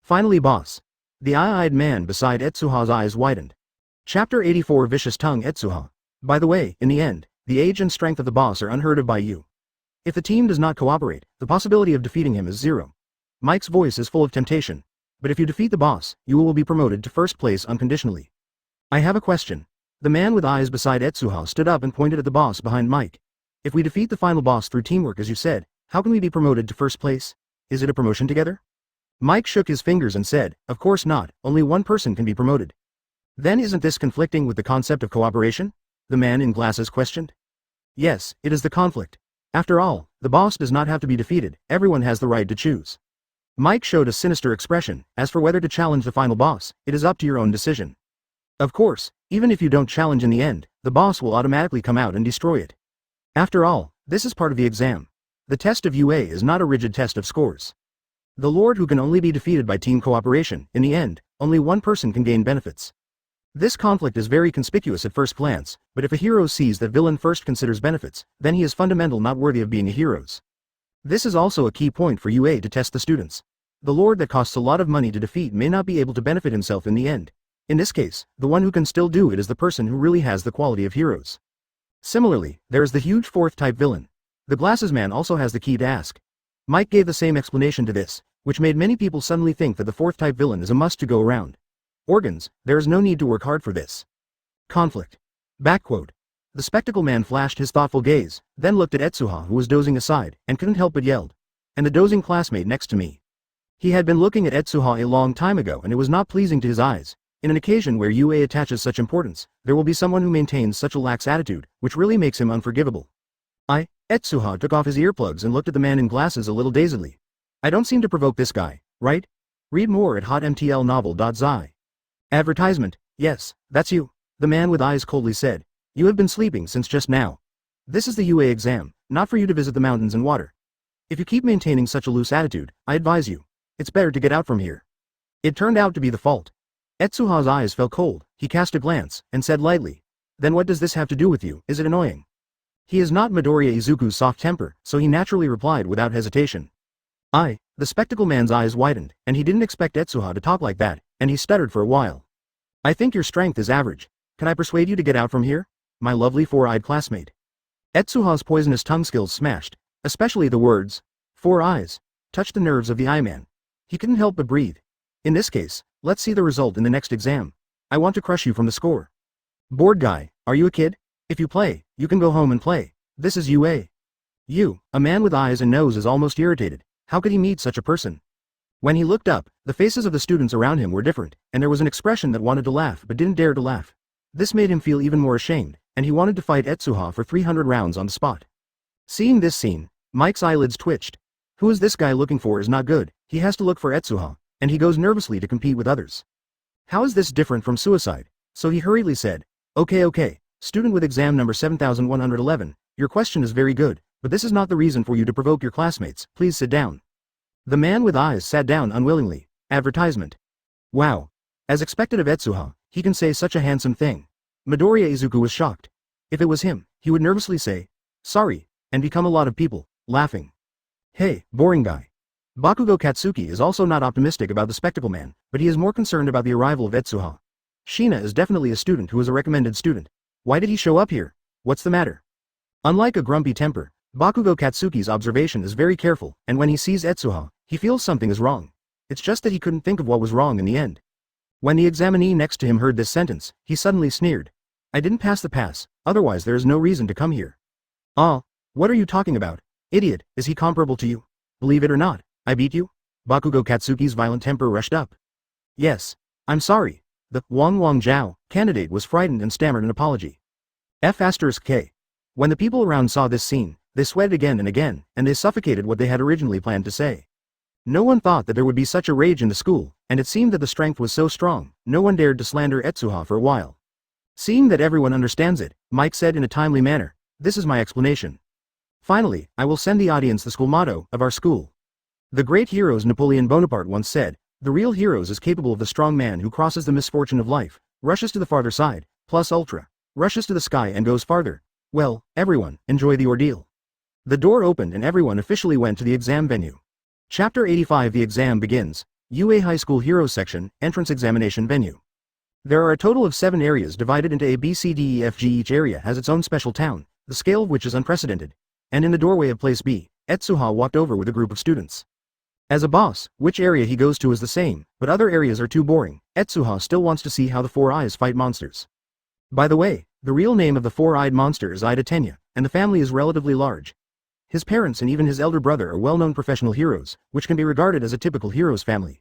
Finally boss. The eye-eyed man beside Etsuha's eyes widened. Chapter 84 Vicious Tongue Etsuha. By the way, in the end, the age and strength of the boss are unheard of by you. If the team does not cooperate, the possibility of defeating him is 0. Mike's voice is full of temptation. But if you defeat the boss, you will be promoted to first place unconditionally. I have a question. The man with eyes beside Etsuha stood up and pointed at the boss behind Mike. If we defeat the final boss through teamwork as you said, how can we be promoted to first place? Is it a promotion together? Mike shook his fingers and said, of course not, only one person can be promoted. Then isn't this conflicting with the concept of cooperation? The man in glasses questioned. Yes, it is the conflict. After all, the boss does not have to be defeated, everyone has the right to choose. Mike showed a sinister expression. As for whether to challenge the final boss, it is up to your own decision. Of course, even if you don't challenge in the end, the boss will automatically come out and destroy it. After all, this is part of the exam. The test of UA is not a rigid test of scores. The Lord who can only be defeated by team cooperation, in the end, only one person can gain benefits. This conflict is very conspicuous at first glance, but if a hero sees that villain first considers benefits, then he is fundamental not worthy of being a hero's. This is also a key point for UA to test the students. The lord that costs a lot of money to defeat may not be able to benefit himself in the end. In this case, the one who can still do it is the person who really has the quality of heroes. Similarly, there is the huge fourth type villain. The glasses man also has the key to ask. Mike gave the same explanation to this, which made many people suddenly think that the fourth type villain is a must to go around. Organs, there is no need to work hard for this. Conflict. Backquote. The spectacle man flashed his thoughtful gaze, then looked at Etsuha who was dozing aside, and couldn't help but yelled. And the dozing classmate next to me. He had been looking at Etsuha a long time ago and it was not pleasing to his eyes. In an occasion where UA attaches such importance, there will be someone who maintains such a lax attitude, which really makes him unforgivable. Etsuha took off his earplugs and looked at the man in glasses a little dazedly. I don't seem to provoke this guy, right? Read more at hotmtlnovel.zi. Advertisement, yes, that's you. The man with eyes coldly said. You have been sleeping since just now. This is the UA exam, not for you to visit the mountains and water. If you keep maintaining such a loose attitude, I advise you. It's better to get out from here. It turned out to be the fault. Etsuha's eyes fell cold, he cast a glance, and said lightly. Then what does this have to do with you, is it annoying? He is not Midoriya Izuku's soft temper, so he naturally replied without hesitation. The spectacle man's eyes widened, and he didn't expect Etsuha to talk like that, and he stuttered for a while. I think your strength is average. Can I persuade you to get out from here? My lovely four-eyed classmate. Etsuha's poisonous tongue skills smashed, especially the words, 4 eyes, touched the nerves of the eye man. He couldn't help but breathe. In this case, let's see the result in the next exam. I want to crush you from the score. Bored guy, are you a kid? If you play, you can go home and play. This is UA. You, a man with eyes and nose is almost irritated. How could he meet such a person? When he looked up, the faces of the students around him were different, and there was an expression that wanted to laugh but didn't dare to laugh. This made him feel even more ashamed, and he wanted to fight Etsuha for 300 rounds on the spot. Seeing this scene, Mike's eyelids twitched. Who is this guy looking for is not good, he has to look for Etsuha, and he goes nervously to compete with others. How is this different from suicide? So he hurriedly said, Okay, student with exam number 7111, your question is very good, but this is not the reason for you to provoke your classmates, please sit down. The man with eyes sat down unwillingly. Advertisement. Wow. As expected of Etsuha, he can say such a handsome thing. Midoriya Izuku was shocked. If it was him, he would nervously say, sorry, and become a lot of people, laughing. Hey, boring guy. Bakugo Katsuki is also not optimistic about the spectacle man, but he is more concerned about the arrival of Etsuha. Shina is definitely a student who is a recommended student. Why did he show up here? What's the matter? Unlike a grumpy temper, Bakugo Katsuki's observation is very careful, and when he sees Etsuha, he feels something is wrong. It's just that he couldn't think of what was wrong in the end. When the examinee next to him heard this sentence, he suddenly sneered. I didn't pass the pass, otherwise there is no reason to come here. What are you talking about? Idiot, is he comparable to you? Believe it or not, I beat you? Bakugo Katsuki's violent temper rushed up. Yes. I'm sorry. The Wang Zhao candidate was frightened and stammered an apology. F*K. When the people around saw this scene, they sweated again, and they suffocated what they had originally planned to say. No one thought that there would be such a rage in the school, and it seemed that the strength was so strong, no one dared to slander Etsuha for a while. Seeing that everyone understands it, Mike said in a timely manner, this is my explanation. Finally, I will send the audience the school motto of our school. The great heroes Napoleon Bonaparte once said, the real heroes is capable of the strong man who crosses the misfortune of life, rushes to the farther side, plus ultra, rushes to the sky and goes farther. Well, everyone, enjoy the ordeal. The door opened and everyone officially went to the exam venue. Chapter 85 The exam begins. UA High School Heroes Section, Entrance Examination Venue. There are a total of 7 areas divided into A, B, C, D, E, F, G. Each area has its own special town, the scale of which is unprecedented. And in the doorway of place B, Etsuha walked over with a group of students. As a boss, which area he goes to is the same, but other areas are too boring. Etsuha still wants to see how the 4 eyes fight monsters. By the way, the real name of the 4-eyed monster is Ida Tenya, and the family is relatively large. His parents and even his elder brother are well-known professional heroes, which can be regarded as a typical hero's family.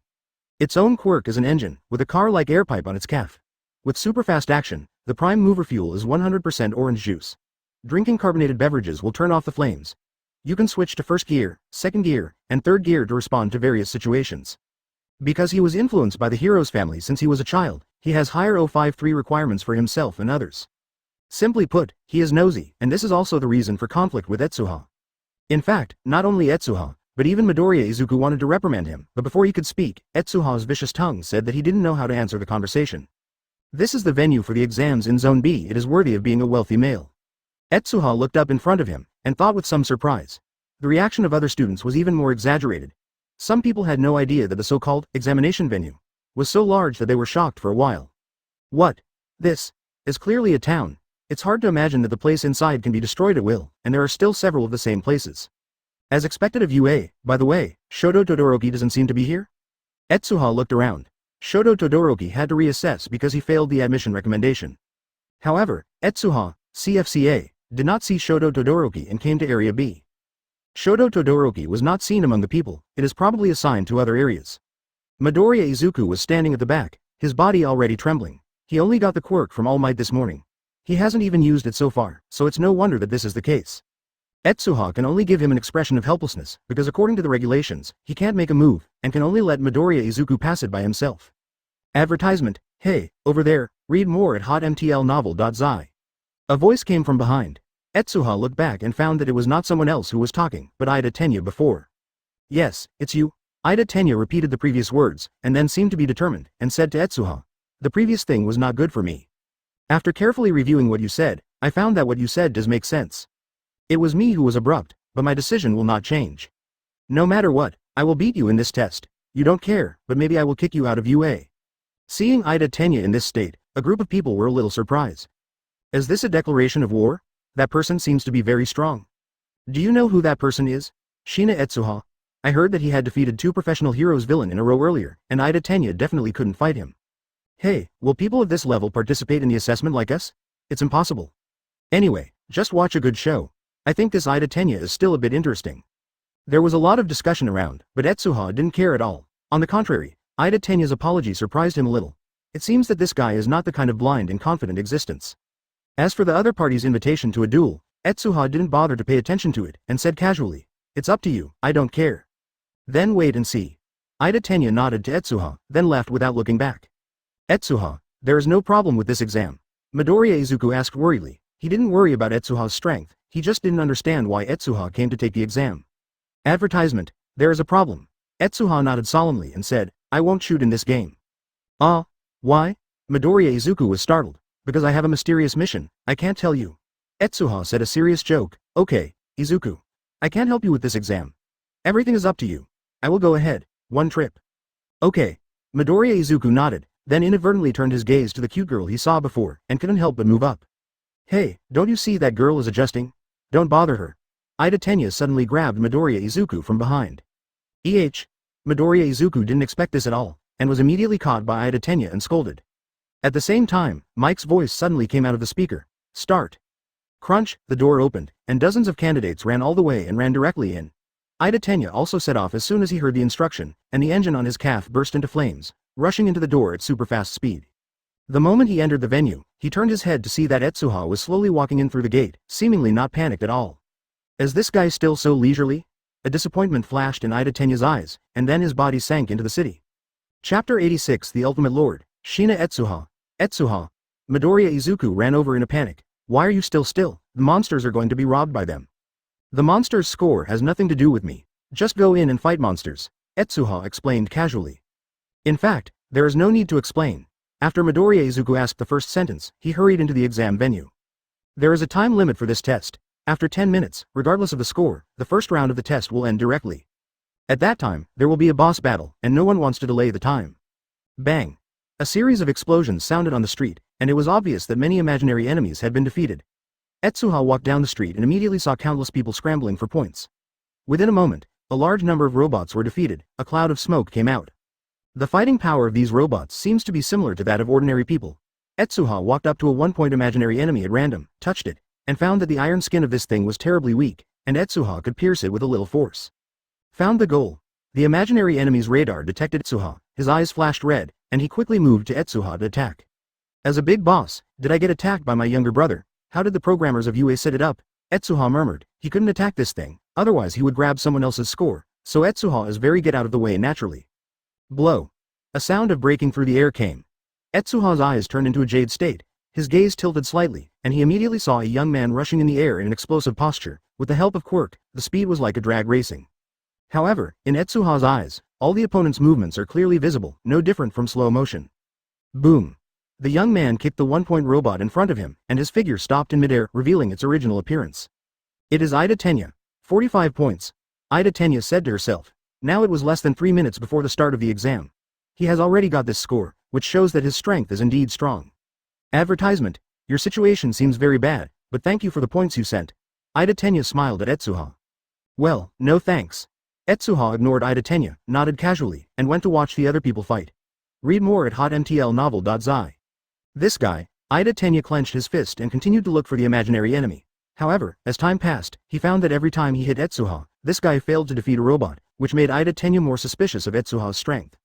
Its own quirk is an engine, with a car-like air pipe on its calf. With super-fast action, the prime mover fuel is 100% orange juice. Drinking carbonated beverages will turn off the flames. You can switch to first gear, second gear, and third gear to respond to various situations. Because he was influenced by the hero's family since he was a child, he has higher 053 requirements for himself and others. Simply put, he is nosy, and this is also the reason for conflict with Etsuha. In fact, not only Etsuha, but even Midoriya Izuku wanted to reprimand him, but before he could speak, Etsuha's vicious tongue said that he didn't know how to answer the conversation. This is the venue for the exams in Zone B. It is worthy of being a wealthy male. Etsuha looked up in front of him, and thought with some surprise. The reaction of other students was even more exaggerated. Some people had no idea that the so-called examination venue was so large that they were shocked for a while. What? This is clearly a town. It's hard to imagine that the place inside can be destroyed at will, and there are still several of the same places. As expected of UA, by the way, Shoto Todoroki doesn't seem to be here? Etsuha looked around. Shoto Todoroki had to reassess because he failed the admission recommendation. However, Etsuha, CFCA, did not see Shoto Todoroki and came to Area B. Shoto Todoroki was not seen among the people, it is probably assigned to other areas. Midoriya Izuku was standing at the back, his body already trembling. He only got the quirk from All Might this morning. He hasn't even used it so far, so it's no wonder that this is the case. Etsuha can only give him an expression of helplessness, because according to the regulations, he can't make a move, and can only let Midoriya Izuku pass it by himself. Advertisement, hey, over there, read more at hotmtlnovel.zi. A voice came from behind. Etsuha looked back and found that it was not someone else who was talking, but Ida Tenya before. Yes, it's you. Ida Tenya repeated the previous words, and then seemed to be determined, and said to Etsuha, the previous thing was not good for me. After carefully reviewing what you said, I found that what you said does make sense. It was me who was abrupt, but my decision will not change. No matter what, I will beat you in this test. You don't care, but maybe I will kick you out of UA. Seeing Ida Tenya in this state, a group of people were a little surprised. Is this a declaration of war? That person seems to be very strong. Do you know who that person is? Shina Etsuha. I heard that he had defeated 2 professional heroes villain in a row earlier, and Ida Tenya definitely couldn't fight him. Hey, will people of this level participate in the assessment like us? It's impossible. Anyway, just watch a good show. I think this Ida Tenya is still a bit interesting. There was a lot of discussion around, but Etsuha didn't care at all. On the contrary, Ida Tenya's apology surprised him a little. It seems that this guy is not the kind of blind and confident existence. As for the other party's invitation to a duel, Etsuha didn't bother to pay attention to it, and said casually, it's up to you, I don't care. Then wait and see. Ida Tenya nodded to Etsuha, then left without looking back. Etsuha, there is no problem with this exam. Midoriya Izuku asked worriedly. He didn't worry about Etsuha's strength, he just didn't understand why Etsuha came to take the exam. Advertisement, there is a problem. Etsuha nodded solemnly and said, I won't shoot in this game. Why? Midoriya Izuku was startled. Because I have a mysterious mission, I can't tell you. Etsuha said a serious joke, okay, Izuku. I can't help you with this exam. Everything is up to you. I will go ahead, one trip. Okay. Midoriya Izuku nodded, then inadvertently turned his gaze to the cute girl he saw before, and couldn't help but move up. Hey, don't you see that girl is adjusting? Don't bother her. Ida Tenya suddenly grabbed Midoriya Izuku from behind. Midoriya Izuku didn't expect this at all, and was immediately caught by Ida Tenya and scolded. At the same time, Mike's voice suddenly came out of the speaker. Start. Crunch, the door opened, and dozens of candidates ran all the way and ran directly in. Ida Tenya also set off as soon as he heard the instruction, and the engine on his calf burst into flames, rushing into the door at super fast speed. The moment he entered the venue, he turned his head to see that Etsuha was slowly walking in through the gate, seemingly not panicked at all. Is this guy still so leisurely? A disappointment flashed in Ida Tenya's eyes, and then his body sank into the city. Chapter 86 The Ultimate Lord, Shina Etsuha. Etsuha. Midoriya Izuku ran over in a panic. Why are you still? The monsters are going to be robbed by them. The monsters' score has nothing to do with me. Just go in and fight monsters, Etsuha explained casually. In fact, there is no need to explain. After Midoriya Izuku asked the first sentence, he hurried into the exam venue. There is a time limit for this test. After 10 minutes, regardless of the score, the first round of the test will end directly. At that time, there will be a boss battle, and no one wants to delay the time. Bang! A series of explosions sounded on the street, and it was obvious that many imaginary enemies had been defeated. Etsuha walked down the street and immediately saw countless people scrambling for points. Within a moment, a large number of robots were defeated, a cloud of smoke came out. The fighting power of these robots seems to be similar to that of ordinary people. Etsuha walked up to a one-point imaginary enemy at random, touched it, and found that the iron skin of this thing was terribly weak, and Etsuha could pierce it with a little force. Found the goal. The imaginary enemy's radar detected Etsuha, his eyes flashed red, and he quickly moved to Etsuha to attack. As a big boss, did I get attacked by my younger brother? How did the programmers of UA set it up? Etsuha murmured. He couldn't attack this thing, otherwise he would grab someone else's score, so Etsuha is very get out of the way naturally. Blow. A sound of breaking through the air came. Etsuha's eyes turned into a jade state, his gaze tilted slightly, and he immediately saw a young man rushing in the air in an explosive posture. With the help of Quirk, the speed was like a drag racing. However, in Etsuha's eyes, all the opponent's movements are clearly visible, no different from slow motion. Boom. The young man kicked the one-point robot in front of him, and his figure stopped in midair, revealing its original appearance. It is Ida Tenya. 45 points. Ida Tenya said to herself. Now it was less than 3 minutes before the start of the exam. He has already got this score, which shows that his strength is indeed strong. Advertisement. Your situation seems very bad, but thank you for the points you sent. Ida Tenya smiled at Etsuha. Well, no thanks. Etsuha ignored Ida Tenya, nodded casually, and went to watch the other people fight. Read more at hotmtlnovel.zi. This guy. Ida Tenya clenched his fist and continued to look for the imaginary enemy. However, as time passed, he found that every time he hit Etsuha, this guy failed to defeat a robot, which made Ida Tenya more suspicious of Etsuha's strength.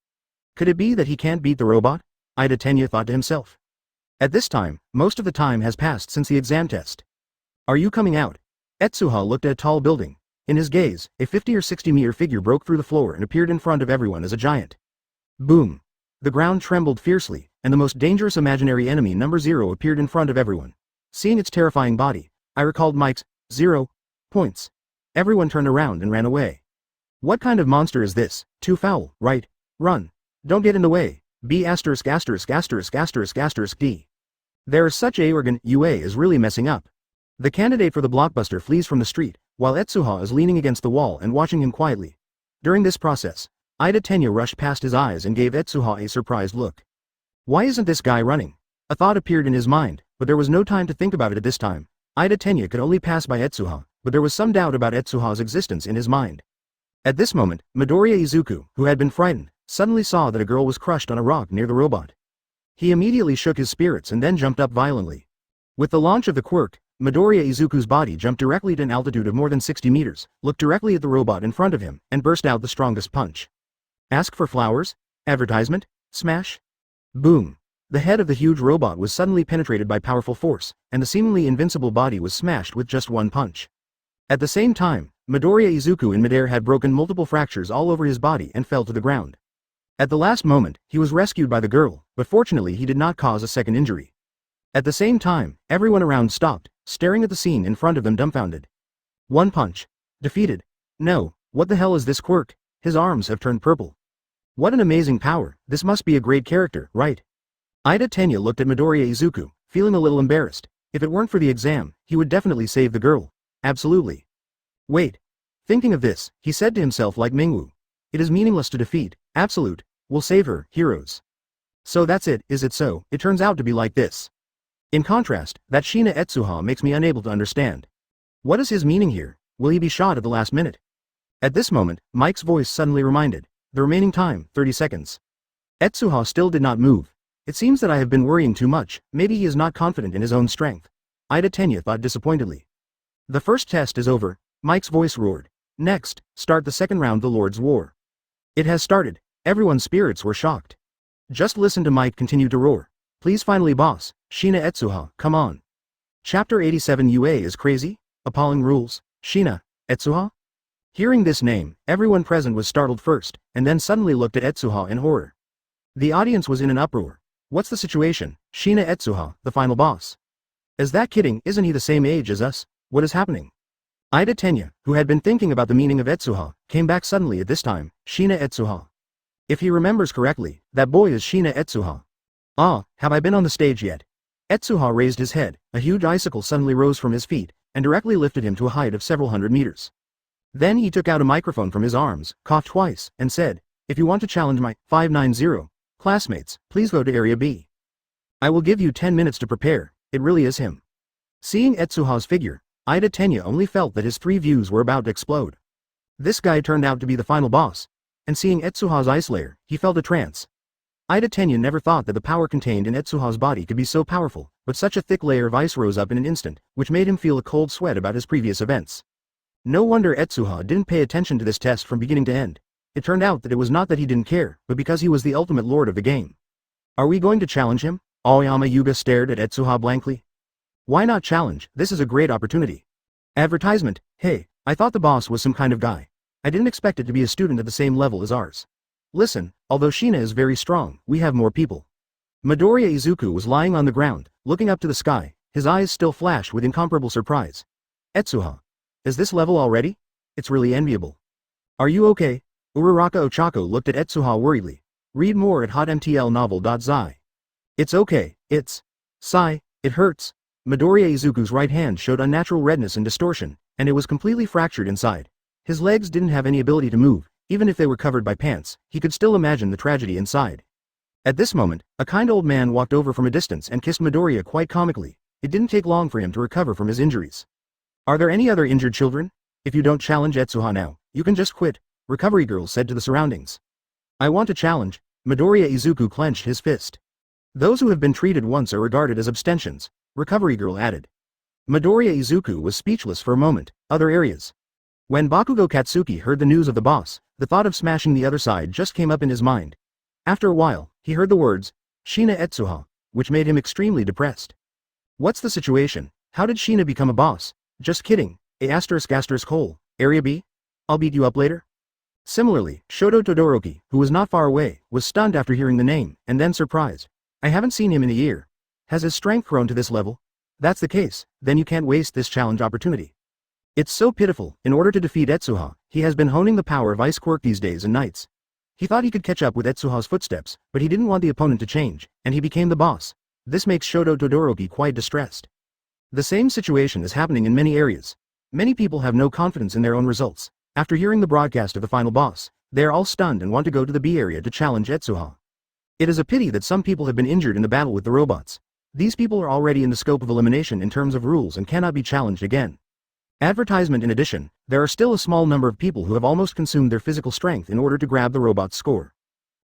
Could it be that he can't beat the robot? Ida Tenya thought to himself. At this time, most of the time has passed since the exam test. Are you coming out? Etsuha looked at a tall building. In his gaze, a 50 or 60-meter figure broke through the floor and appeared in front of everyone as a giant. Boom! The ground trembled fiercely, and the most dangerous imaginary enemy number 0 appeared in front of everyone. Seeing its terrifying body, I recalled Mike's 0 points. Everyone turned around and ran away. What kind of monster is this? Too foul, right? Run. Don't get in the way. B*********************. D. There is such a organ. UA is really messing up. The candidate for the blockbuster flees from the street, while Etsuha is leaning against the wall and watching him quietly. During this process, Ida Tenya rushed past his eyes and gave Etsuha a surprised look. Why isn't this guy running? A thought appeared in his mind, but there was no time to think about it at this time. Ida Tenya could only pass by Etsuha, but there was some doubt about Etsuha's existence in his mind. At this moment, Midoriya Izuku, who had been frightened, suddenly saw that a girl was crushed on a rock near the robot. He immediately shook his spirits and then jumped up violently. With the launch of the quirk, Midoriya Izuku's body jumped directly to an altitude of more than 60 meters, looked directly at the robot in front of him, and burst out the strongest punch. Ask for flowers? Advertisement? Smash? Boom! The head of the huge robot was suddenly penetrated by powerful force, and the seemingly invincible body was smashed with just one punch. At the same time, Midoriya Izuku in midair had broken multiple fractures all over his body and fell to the ground. At the last moment, he was rescued by the girl, but fortunately he did not cause a second injury. At the same time, everyone around stopped, staring at the scene in front of them dumbfounded. One punch. Defeated. No, what the hell is this quirk? His arms have turned purple. What an amazing power, this must be a great character, right? Ida Tenya looked at Midoriya Izuku, feeling a little embarrassed. If it weren't for the exam, he would definitely save the girl. Absolutely. Wait. Thinking of this, he said to himself like Mingwu. It is meaningless to defeat. Absolute. We'll save her, heroes. So that's it, is it so? It turns out to be like this. In contrast, that Shina Etsuha makes me unable to understand. What is his meaning here? Will he be shot at the last minute? At this moment, Mike's voice suddenly reminded. The remaining time, 30 seconds. Etsuha still did not move. It seems that I have been worrying too much, maybe he is not confident in his own strength. Ida Tenya thought disappointedly. The first test is over, Mike's voice roared. Next, start the second round, the Lord's War. It has started. Everyone's spirits were shocked. Just listen to Mike continue to roar. Please finally boss, Shina Etsuha, come on. Chapter 87 UA is crazy? Appalling rules, Shina Etsuha? Hearing this name, everyone present was startled first, and then suddenly looked at Etsuha in horror. The audience was in an uproar. What's the situation? Shina Etsuha, the final boss. Is that kidding? Isn't he the same age as us? What is happening? Ida Tenya, who had been thinking about the meaning of Etsuha, came back suddenly at this time. Shina Etsuha. If he remembers correctly, that boy is Shina Etsuha. Ah, have I been on the stage yet? Etsuha raised his head. A huge icicle suddenly rose from his feet, and directly lifted him to a height of several hundred meters. Then he took out a microphone from his arms, coughed twice, and said, if you want to challenge my 590 classmates, please go to Area B. I will give you 10 minutes to prepare. It really is him. Seeing Etsuha's figure, Ida Tenya only felt that his 3 views were about to explode. This guy turned out to be the final boss, and seeing Etsuha's ice layer, he felt a trance. Ida Tenya never thought that the power contained in Etsuha's body could be so powerful, but such a thick layer of ice rose up in an instant, which made him feel a cold sweat about his previous events. No wonder Etsuha didn't pay attention to this test from beginning to end. It turned out that it was not that he didn't care, but because he was the ultimate lord of the game. Are we going to challenge him? Aoyama Yuga stared at Etsuha blankly. Why not challenge? This is a great opportunity. Advertisement. Hey, I thought the boss was some kind of guy. I didn't expect it to be a student at the same level as ours. Listen, although Shina is very strong, we have more people. Midoriya Izuku was lying on the ground, looking up to the sky, his eyes still flashed with incomparable surprise. Etsuha. Is this level already? It's really enviable. Are you okay? Uraraka Ochako looked at Etsuha worriedly. Read more at hotmtlnovel.zi. It's okay, it's... Sigh, it hurts. Midoriya Izuku's right hand showed unnatural redness and distortion, and it was completely fractured inside. His legs didn't have any ability to move, Even if they were covered by pants, he could still imagine the tragedy inside. At this moment, a kind old man walked over from a distance and kissed Midoriya quite comically. It didn't take long for him to recover from his injuries. Are there any other injured children? If you don't challenge Etsuha now, you can just quit, Recovery Girl said to the surroundings. I want to challenge. Midoriya Izuku clenched his fist. Those who have been treated once are regarded as abstentions, Recovery Girl added. Midoriya Izuku was speechless for a moment. Other areas. When Bakugo Katsuki heard the news of the boss, the thought of smashing the other side just came up in his mind. After a while, he heard the words, Shina Etsuha, which made him extremely depressed. What's the situation? How did Shina become a boss? Just kidding. Hole. Area B? I'll beat you up later? Similarly, Shoto Todoroki, who was not far away, was stunned after hearing the name, and then surprised. I haven't seen him in a year. Has his strength grown to this level? That's the case, then you can't waste this challenge opportunity. It's so pitiful. In order to defeat Etsuha, he has been honing the power of Ice Quirk these days and nights. He thought he could catch up with Etsuha's footsteps, but he didn't want the opponent to change, and he became the boss. This makes Shoto Todoroki quite distressed. The same situation is happening in many areas. Many people have no confidence in their own results. After hearing the broadcast of the final boss, they are all stunned and want to go to the B area to challenge Etsuha. It is a pity that some people have been injured in the battle with the robots. These people are already in the scope of elimination in terms of rules and cannot be challenged again. Advertisement. In addition, there are still a small number of people who have almost consumed their physical strength in order to grab the robot's score.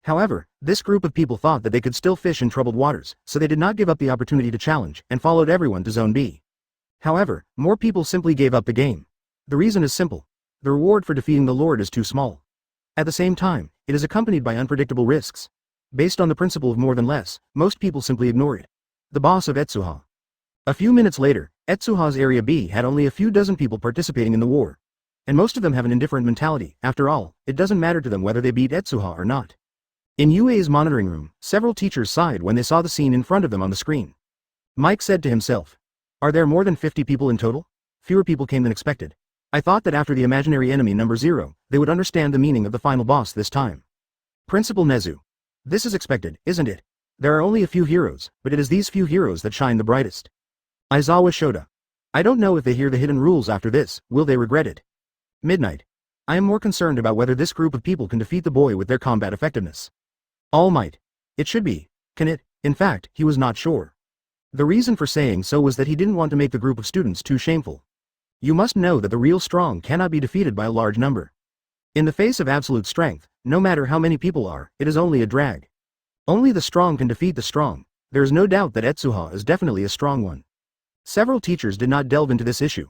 However, this group of people thought that they could still fish in troubled waters, so they did not give up the opportunity to challenge, and followed everyone to Zone B. However, more people simply gave up the game. The reason is simple. The reward for defeating the Lord is too small. At the same time, it is accompanied by unpredictable risks. Based on the principle of more than less, most people simply ignore it. The boss of Etsuha. A few minutes later, Etsuha's Area B had only a few dozen people participating in the war. And most of them have an indifferent mentality. After all, it doesn't matter to them whether they beat Etsuha or not. In UA's monitoring room, several teachers sighed when they saw the scene in front of them on the screen. Mike said to himself, are there more than 50 people in total? Fewer people came than expected. I thought that after the imaginary enemy number 0, they would understand the meaning of the final boss this time. Principal Nezu. This is expected, isn't it? There are only a few heroes, but it is these few heroes that shine the brightest. Aizawa Shota. I don't know if they hear the hidden rules after this, will they regret it? Midnight. I am more concerned about whether this group of people can defeat the boy with their combat effectiveness. All Might. It should be. Can it? In fact, he was not sure. The reason for saying so was that he didn't want to make the group of students too shameful. You must know that the real strong cannot be defeated by a large number. In the face of absolute strength, no matter how many people are, it is only a drag. Only the strong can defeat the strong. There is no doubt that Etsuha is definitely a strong one. Several teachers did not delve into this issue.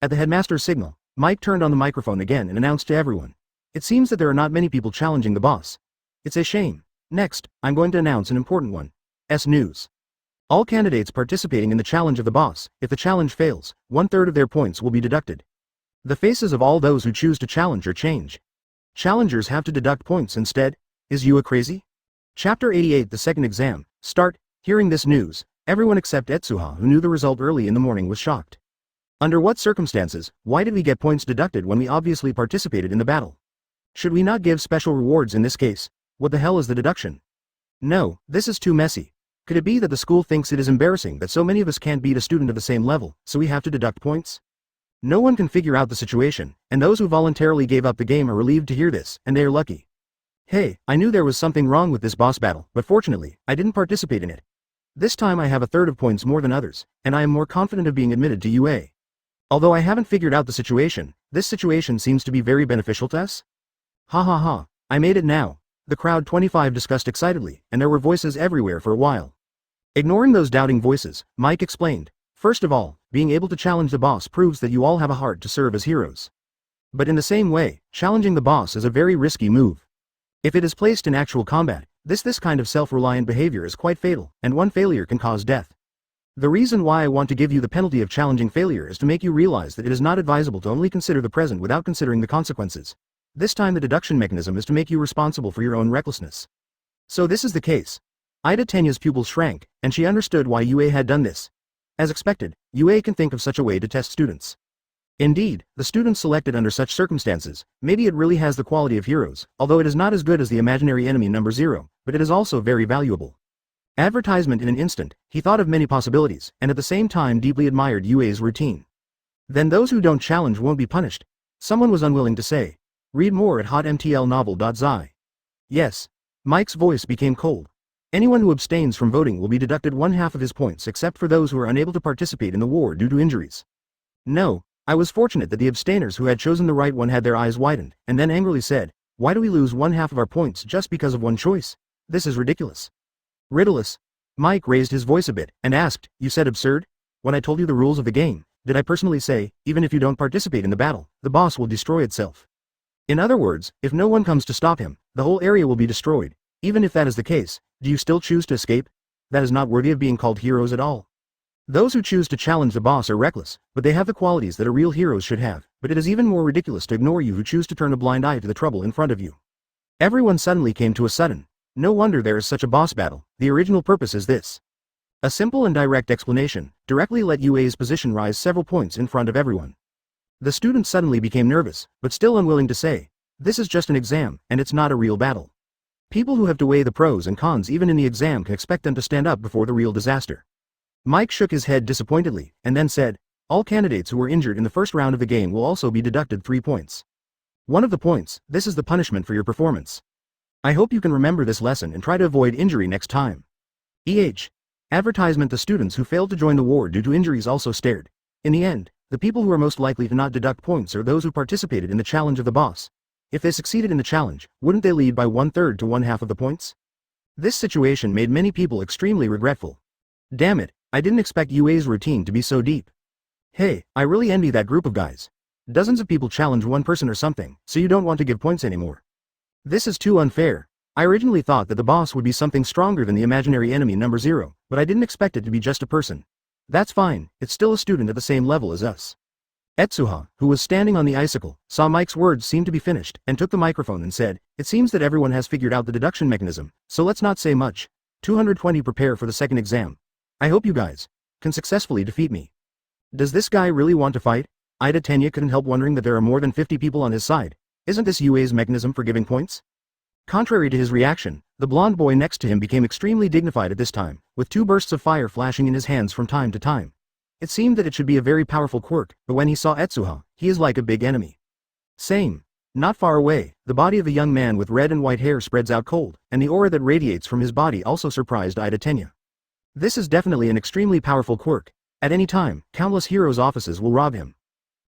At the headmaster's signal, Mike turned on the microphone again and announced to everyone. It seems that there are not many people challenging the boss. It's a shame. Next, I'm going to announce an important one. News. All candidates participating in the challenge of the boss, if the challenge fails, 1/3 of their points will be deducted. The faces of all those who choose to challenge or change. Challengers have to deduct points instead. Is Yua crazy? Chapter 88. The second exam. Start. Hearing this news, everyone except Etsuha, who knew the result early in the morning, was shocked. Under what circumstances? Why did we get points deducted when we obviously participated in the battle? Should we not give special rewards in this case? What the hell is the deduction? No, this is too messy. Could it be that the school thinks it is embarrassing that so many of us can't beat a student of the same level, so we have to deduct points? No one can figure out the situation, and those who voluntarily gave up the game are relieved to hear this, and they are lucky. Hey, I knew there was something wrong with this boss battle, but fortunately, I didn't participate in it. This time I have 1/3 of points more than others, and I am more confident of being admitted to UA. Although I haven't figured out the situation, this situation seems to be very beneficial to us. Ha ha ha, I made it now. The crowd 25 discussed excitedly, and there were voices everywhere for a while. Ignoring those doubting voices, Mike explained, first of all, being able to challenge the boss proves that you all have a heart to serve as heroes. But in the same way, challenging the boss is a very risky move. If it is placed in actual combat, this kind of self-reliant behavior is quite fatal, and one failure can cause death. The reason why I want to give you the penalty of challenging failure is to make you realize that it is not advisable to only consider the present without considering the consequences. This time the deduction mechanism is to make you responsible for your own recklessness. So this is the case. Ida Tenya's pupils shrank, and she understood why UA had done this. As expected, UA can think of such a way to test students. Indeed, the students selected under such circumstances, maybe it really has the quality of heroes, although it is not as good as the imaginary enemy number 0, but it is also very valuable. Advertisement. In an instant, he thought of many possibilities, and at the same time deeply admired UA's routine. Then those who don't challenge won't be punished. Someone was unwilling to say. Read more at hotmtlnovel.zi. Yes. Mike's voice became cold. Anyone who abstains from voting will be deducted 1/2 of his points except for those who are unable to participate in the war due to injuries. No, I was fortunate that the abstainers who had chosen the right one had their eyes widened, and then angrily said, "Why do we lose 1/2 of our points just because of one choice? This is ridiculous." Ridiculous. Mike raised his voice a bit, and asked, "You said absurd? When I told you the rules of the game, did I personally say, even if you don't participate in the battle, the boss will destroy itself? In other words, if no one comes to stop him, the whole area will be destroyed. Even if that is the case, do you still choose to escape? That is not worthy of being called heroes at all. Those who choose to challenge the boss are reckless, but they have the qualities that a real hero should have, but it is even more ridiculous to ignore you who choose to turn a blind eye to the trouble in front of you." Everyone suddenly came to a sudden. No wonder there is such a boss battle. The original purpose is this. A simple and direct explanation, directly let UA's position rise several points in front of everyone. The students suddenly became nervous, but still unwilling to say, "This is just an exam, and it's not a real battle." People who have to weigh the pros and cons even in the exam can expect them to stand up before the real disaster. Mike shook his head disappointedly, and then said, "All candidates who were injured in the first round of the game will also be deducted 3 points. One of the points, this is the punishment for your performance. I hope you can remember this lesson and try to avoid injury next time." Advertisement. The students who failed to join the war due to injuries also stared. In the end, the people who are most likely to not deduct points are those who participated in the challenge of the boss. If they succeeded in the challenge, wouldn't they lead by 1/3 to 1/2 of the points? This situation made many people extremely regretful. Damn it, I didn't expect UA's routine to be so deep. Hey, I really envy that group of guys. Dozens of people challenge one person or something, so you don't want to give points anymore. This is too unfair. I originally thought that the boss would be something stronger than the imaginary enemy number 0, but I didn't expect it to be just a person. That's fine, it's still a student at the same level as us. Etsuha, who was standing on the icicle, saw Mike's words seem to be finished, and took the microphone and said, "It seems that everyone has figured out the deduction mechanism, so let's not say much. 220 prepare for the second exam. I hope you guys can successfully defeat me." Does this guy really want to fight? Aizawa couldn't help wondering that there are more than 50 people on his side. Isn't this UA's mechanism for giving points? Contrary to his reaction, the blonde boy next to him became extremely dignified at this time, with 2 bursts of fire flashing in his hands from time to time. It seemed that it should be a very powerful quirk, but when he saw Etsuha, he is like a big enemy. Same. Not far away, the body of a young man with red and white hair spreads out cold, and the aura that radiates from his body also surprised Aizawa. This is definitely an extremely powerful quirk. At any time, countless heroes' offices will rob him.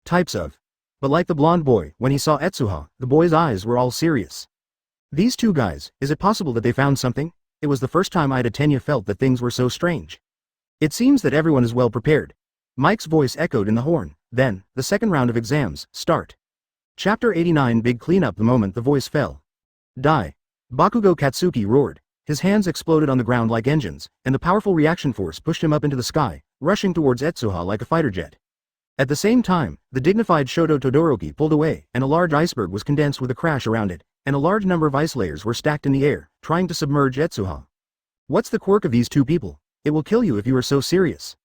Types of. But like the blonde boy, when he saw Etsuha, the boy's eyes were all serious. These two guys, is it possible that they found something? It was the first time Aizawa felt that things were so strange. It seems that everyone is well prepared. Mike's voice echoed in the horn. Then, the second round of exams, start. Chapter 89 Big Cleanup. The moment the voice fell. Die. Bakugo Katsuki roared. His hands exploded on the ground like engines, and the powerful reaction force pushed him up into the sky, rushing towards Etsuha like a fighter jet. At the same time, the dignified Shoto Todoroki pulled away, and a large iceberg was condensed with a crash around it, and a large number of ice layers were stacked in the air, trying to submerge Etsuha. What's the quirk of these two people? It will kill you if you are so serious.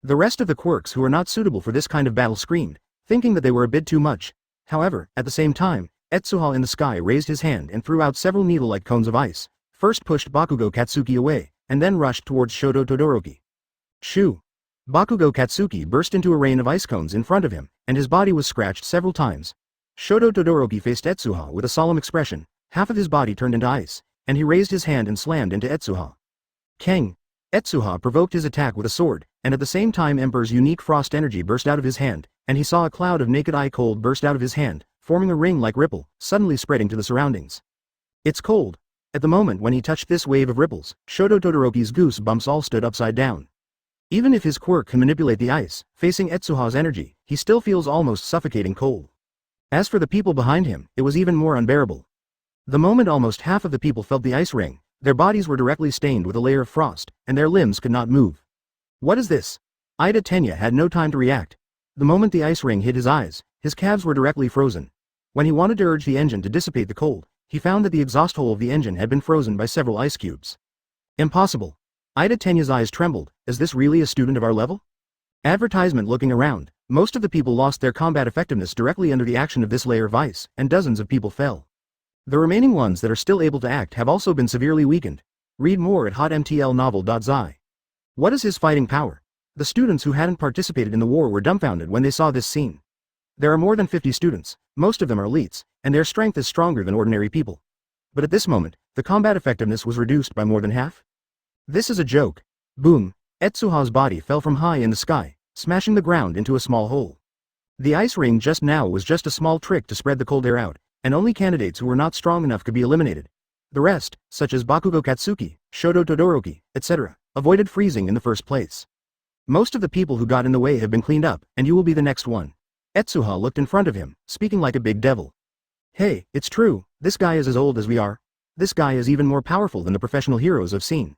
The rest of the quirks who are not suitable for this kind of battle screamed, thinking that they were a bit too much. However, at the same time, Etsuha in the sky raised his hand and threw out several needle-like cones of ice, first pushed Bakugo Katsuki away, and then rushed towards Shoto Todoroki. Shoo! Bakugo Katsuki burst into a rain of ice cones in front of him, and his body was scratched several times. Shoto Todoroki faced Etsuha with a solemn expression, half of his body turned into ice, and he raised his hand and slammed into Etsuha. Keng! Etsuha provoked his attack with a sword, and at the same time Emperor's unique frost energy burst out of his hand, and he saw a cloud of naked eye cold burst out of his hand, forming a ring-like ripple, suddenly spreading to the surroundings. It's cold. At the moment when he touched this wave of ripples, Shoto Todoroki's goose bumps all stood upside down. Even if his quirk can manipulate the ice, facing Etsuha's energy, he still feels almost suffocating cold. As for the people behind him, it was even more unbearable. The moment almost half of the people felt the ice ring, their bodies were directly stained with a layer of frost, and their limbs could not move. What is this? Aizawa had no time to react. The moment the ice ring hit his eyes, his calves were directly frozen. When he wanted to urge the engine to dissipate the cold, he found that the exhaust hole of the engine had been frozen by several ice cubes. Impossible. Aizawa's eyes trembled. Is this really a student of our level? Advertisement. Looking around, most of the people lost their combat effectiveness directly under the action of this layer of ice, and dozens of people fell. The remaining ones that are still able to act have also been severely weakened. Read more at hotmtlnovel.zi. What is his fighting power? The students who hadn't participated in the war were dumbfounded when they saw this scene. There are more than 50 students, Most of them are elites, and their strength is stronger than ordinary people. But at this moment, the combat effectiveness was reduced by more than half. This is a joke. Boom! Etsuha's body fell from high in the sky, smashing the ground into a small hole. The ice ring just now was just a small trick to spread the cold air out, and only candidates who were not strong enough could be eliminated. The rest, such as Bakugo Katsuki, Shoto Todoroki, etc., avoided freezing in the first place. Most of the people who got in the way have been cleaned up, and you will be the next one. Etsuha looked in front of him, speaking like a big devil. Hey, it's true, this guy is as old as we are. This guy is even more powerful than the professional heroes I've seen.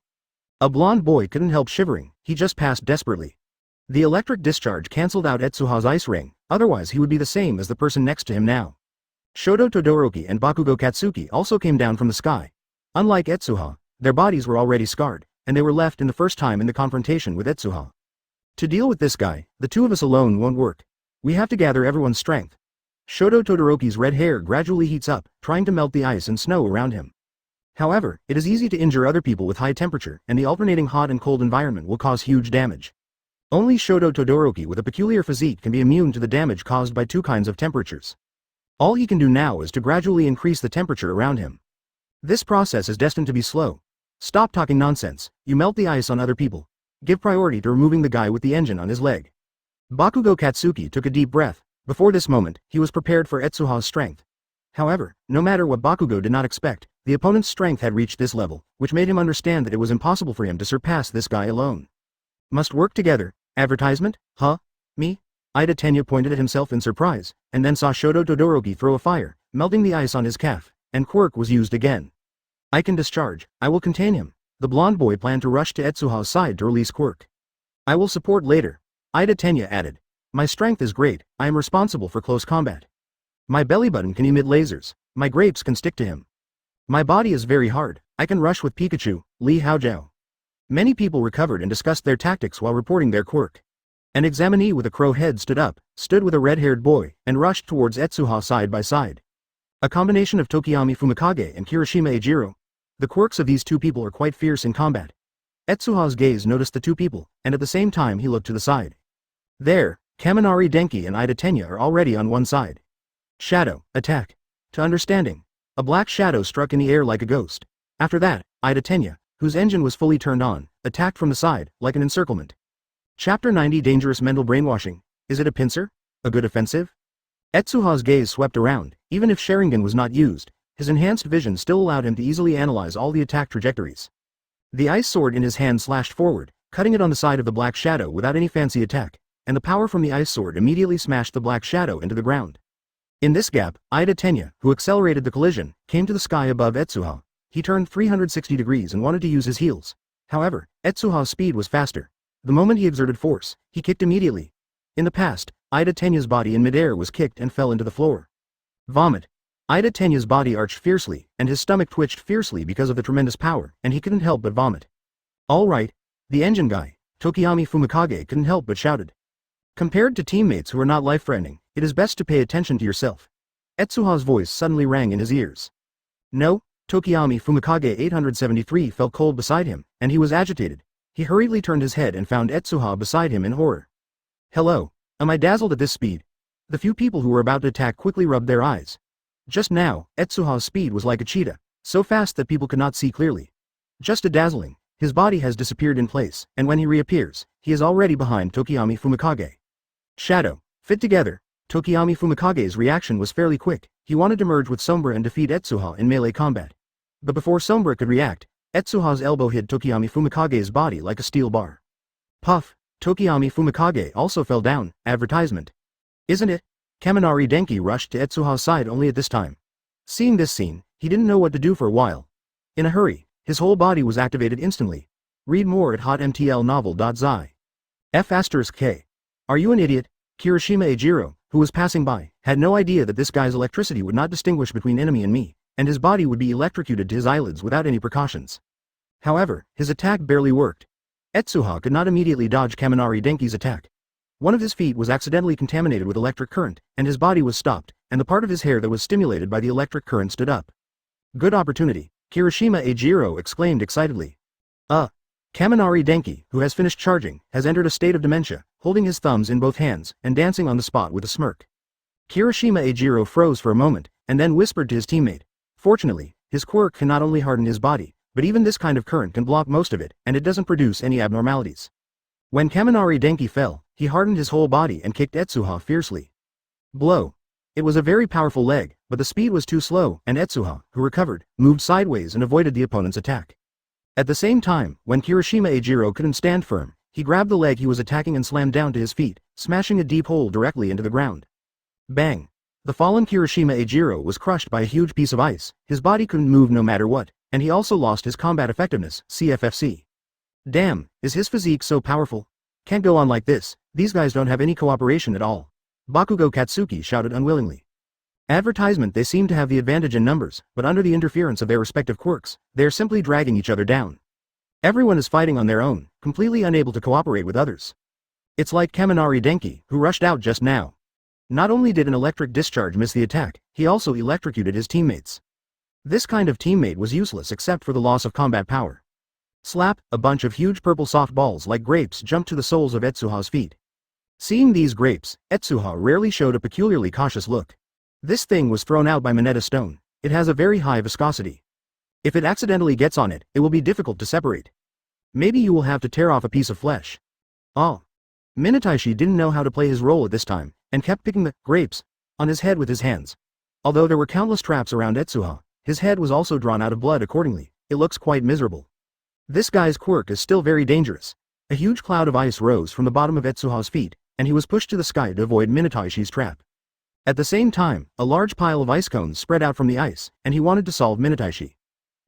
A blonde boy couldn't help shivering, he just passed desperately. The electric discharge cancelled out Etsuha's ice ring, otherwise he would be the same as the person next to him now. Shoto Todoroki and Bakugo Katsuki also came down from the sky. Unlike Etsuha, their bodies were already scarred, and they were left in the first time in the confrontation with Etsuha. To deal with this guy, the two of us alone won't work. We have to gather everyone's strength. Shoto Todoroki's red hair gradually heats up, trying to melt the ice and snow around him. However, it is easy to injure other people with high temperature, and the alternating hot and cold environment will cause huge damage. Only Shoto Todoroki with a peculiar physique can be immune to the damage caused by two kinds of temperatures. All he can do now is to gradually increase the temperature around him. This process is destined to be slow. Stop talking nonsense, you melt the ice on other people. Give priority to removing the guy with the engine on his leg. Bakugo Katsuki took a deep breath. Before this moment, he was prepared for Etsuha's strength. However, no matter what Bakugo did not expect, the opponent's strength had reached this level, which made him understand that it was impossible for him to surpass this guy alone. Must work together. Advertisement? Huh? Me? Aizawa pointed at himself in surprise, and then saw Shoto Todoroki throw a fire, melting the ice on his calf, and Quirk was used again. I can discharge, I will contain him. The blonde boy planned to rush to Etsuha's side to release Quirk. I will support later. Aizawa added. My strength is great, I am responsible for close combat. My belly button can emit lasers, my grapes can stick to him. My body is very hard, I can rush with Pikachu, Li Haojiao. Many people recovered and discussed their tactics while reporting their Quirk. An examinee with a crow head stood with a red-haired boy, and rushed towards Etsuha side by side. A combination of Tokiyami Fumikage and Kirishima Ejiro. The quirks of these two people are quite fierce in combat. Etsuha's gaze noticed the two people, and at the same time he looked to the side. There, Kaminari Denki and Aizawa are already on one side. Shadow, attack. To understanding. A black shadow struck in the air like a ghost. After that, Aizawa, whose engine was fully turned on, attacked from the side, like an encirclement. Chapter 90 Dangerous Mental Brainwashing. Is it a pincer? A good offensive? Etsuha's gaze swept around. Even if Sharingan was not used, his enhanced vision still allowed him to easily analyze all the attack trajectories. The ice sword in his hand slashed forward, cutting it on the side of the black shadow without any fancy attack, and the power from the ice sword immediately smashed the black shadow into the ground. In this gap, Aizawa, who accelerated the collision, came to the sky above Etsuha. He turned 360 degrees and wanted to use his heels. However, Etsuha's speed was faster. The moment he exerted force, he kicked immediately. In the past, Aizawa's body in midair was kicked and fell into the floor. Vomit. Aizawa's body arched fiercely, and his stomach twitched fiercely because of the tremendous power, and he couldn't help but vomit. All right. The engine guy, Tokiyami Fumikage, couldn't help but shouted. Compared to teammates who are not life-threatening, it is best to pay attention to yourself. Etsuha's voice suddenly rang in his ears. No, Tokiyami Fumikage 873 felt cold beside him, and he was agitated. He hurriedly turned his head and found Etsuha beside him in horror. Hello, am I dazzled at this speed? The few people who were about to attack quickly rubbed their eyes. Just now, Etsuha's speed was like a cheetah, so fast that people could not see clearly. Just a dazzling, his body has disappeared in place, and when he reappears, he is already behind Tokiyami Fumikage. Shadow, fit together. Tokiyami Fumikage's reaction was fairly quick. He wanted to merge with Sombra and defeat Etsuha in melee combat. But before Sombra could react, Etsuha's elbow hit Tokiyami Fumikage's body like a steel bar. Puff, Tokiyami Fumikage also fell down. Advertisement. Isn't it? Kaminari Denki rushed to Etsuha's side only at this time. Seeing this scene, he didn't know what to do for a while. In a hurry, his whole body was activated instantly. Read more at hotmtlnovel.zi. F*K. Are you an idiot? Kirishima Ejiro, who was passing by, had no idea that this guy's electricity would not distinguish between enemy and me, and his body would be electrocuted to his eyelids without any precautions. However, his attack barely worked. Etsuha could not immediately dodge Kaminari Denki's attack. One of his feet was accidentally contaminated with electric current, and his body was stopped, and the part of his hair that was stimulated by the electric current stood up. Good opportunity, Kirishima Ejiro exclaimed excitedly. Kaminari Denki, who has finished charging, has entered a state of dementia, holding his thumbs in both hands, and dancing on the spot with a smirk. Kirishima Ejiro froze for a moment, and then whispered to his teammate. Fortunately, his quirk can not only harden his body, but even this kind of current can block most of it, and it doesn't produce any abnormalities. When Kaminari Denki fell, he hardened his whole body and kicked Etsuha fiercely. Blow. It was a very powerful leg, but the speed was too slow, and Etsuha, who recovered, moved sideways and avoided the opponent's attack. At the same time, when Kirishima Ejiro couldn't stand firm, he grabbed the leg he was attacking and slammed down to his feet, smashing a deep hole directly into the ground. Bang. The fallen Kirishima Ejiro was crushed by a huge piece of ice, his body couldn't move no matter what, and he also lost his combat effectiveness, CFFC. Damn, is his physique so powerful? Can't go on like this, these guys don't have any cooperation at all. Bakugo Katsuki shouted unwillingly. Advertisement. They seem to have the advantage in numbers, but under the interference of their respective quirks, they are simply dragging each other down. Everyone is fighting on their own, completely unable to cooperate with others. It's like Kaminari Denki, who rushed out just now. Not only did an electric discharge miss the attack, he also electrocuted his teammates. This kind of teammate was useless except for the loss of combat power. Slap, a bunch of huge purple soft balls like grapes jumped to the soles of Etsuha's feet. Seeing these grapes, Etsuha rarely showed a peculiarly cautious look. This thing was thrown out by Moneta Stone. It has a very high viscosity. If it accidentally gets on it, it will be difficult to separate. Maybe you will have to tear off a piece of flesh. Oh. Minetaishi didn't know how to play his role at this time, and kept picking the grapes on his head with his hands. Although there were countless traps around Etsuha, his head was also drawn out of blood accordingly. It looks quite miserable. This guy's quirk is still very dangerous. A huge cloud of ice rose from the bottom of Etsuha's feet, and he was pushed to the sky to avoid Minetaishi's trap. At the same time, a large pile of ice cones spread out from the ice, and he wanted to solve Minetaishi.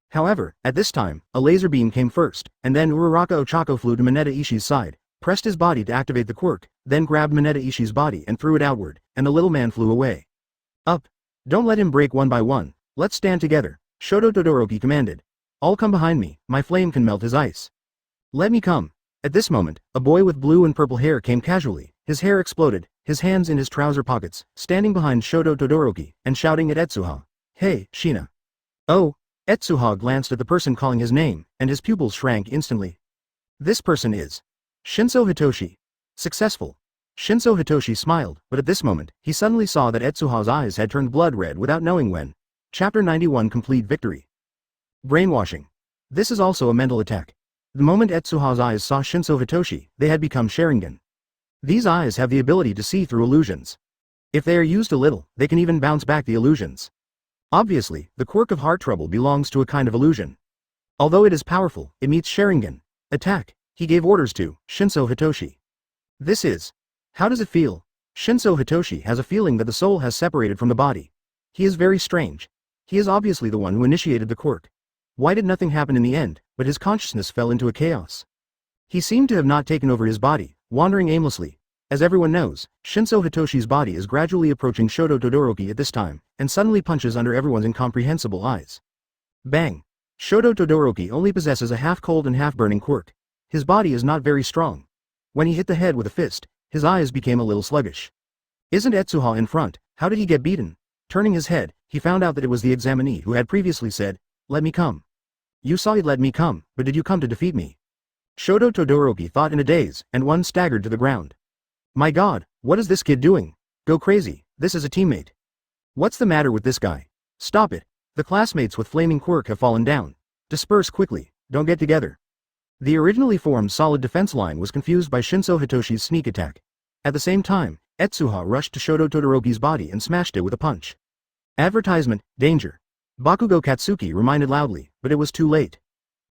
However, at this time, a laser beam came first, and then Uraraka Ochako flew to Mineta Ishii's side, pressed his body to activate the quirk, then grabbed Mineta Ishii's body and threw it outward, and the little man flew away. Up. Don't let him break one by one. Let's stand together, Shoto Todoroki commanded. All come behind me, my flame can melt his ice. Let me come. At this moment, a boy with blue and purple hair came casually, his hair exploded, his hands in his trouser pockets, standing behind Shoto Todoroki, and shouting at Etsuha. Hey, Shina. Oh. Etsuha glanced at the person calling his name, and his pupils shrank instantly. This person is Shinso Hitoshi. Successful. Shinso Hitoshi smiled, but at this moment, he suddenly saw that Etsuha's eyes had turned blood red without knowing when. Chapter 91 Complete Victory. Brainwashing. This is also a mental attack. The moment Etsuha's eyes saw Shinso Hitoshi, they had become Sharingan. These eyes have the ability to see through illusions. If they are used a little, they can even bounce back the illusions. Obviously, the quirk of heart trouble belongs to a kind of illusion. Although it is powerful, it meets Sharingan. Attack, he gave orders to Shinso Hitoshi. This is. How does it feel? Shinso Hitoshi has a feeling that the soul has separated from the body. He is very strange. He is obviously the one who initiated the quirk. Why did nothing happen in the end, but his consciousness fell into a chaos? He seemed to have not taken over his body, wandering aimlessly. As everyone knows, Shinso Hitoshi's body is gradually approaching Shoto Todoroki at this time, and suddenly punches under everyone's incomprehensible eyes. Bang! Shoto Todoroki only possesses a half-cold and half-burning quirk. His body is not very strong. When he hit the head with a fist, his eyes became a little sluggish. Isn't Etsuha in front? How did he get beaten? Turning his head, he found out that it was the examinee who had previously said, "Let me come." You saw it let me come, but did you come to defeat me? Shoto Todoroki thought in a daze, and one staggered to the ground. My god, what is this kid doing? Go crazy, this is a teammate. What's the matter with this guy? Stop it. The classmates with flaming quirk have fallen down. Disperse quickly, don't get together. The originally formed solid defense line was confused by Shinso Hitoshi's sneak attack. At the same time, Etsuha rushed to Shoto Todoroki's body and smashed it with a punch. Advertisement, danger. Bakugo Katsuki reminded loudly, but it was too late.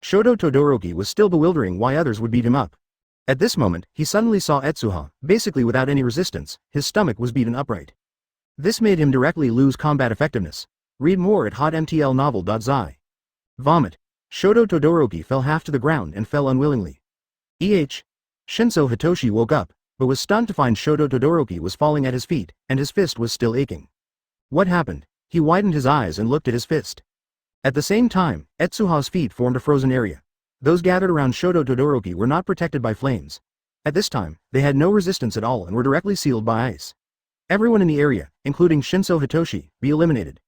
Shoto Todoroki was still bewildering why others would beat him up. At this moment, he suddenly saw Etsuha, basically without any resistance, his stomach was beaten upright. This made him directly lose combat effectiveness. Read more at hotmtlnovel.zi. Vomit. Shoto Todoroki fell half to the ground and fell unwillingly. Shinso Hitoshi woke up, but was stunned to find Shoto Todoroki was falling at his feet, and his fist was still aching. What happened? He widened his eyes and looked at his fist. At the same time, Etsuha's feet formed a frozen area. Those gathered around Shoto Todoroki were not protected by flames. At this time, they had no resistance at all and were directly sealed by ice. Everyone in the area, including Shinso Hitoshi, be eliminated.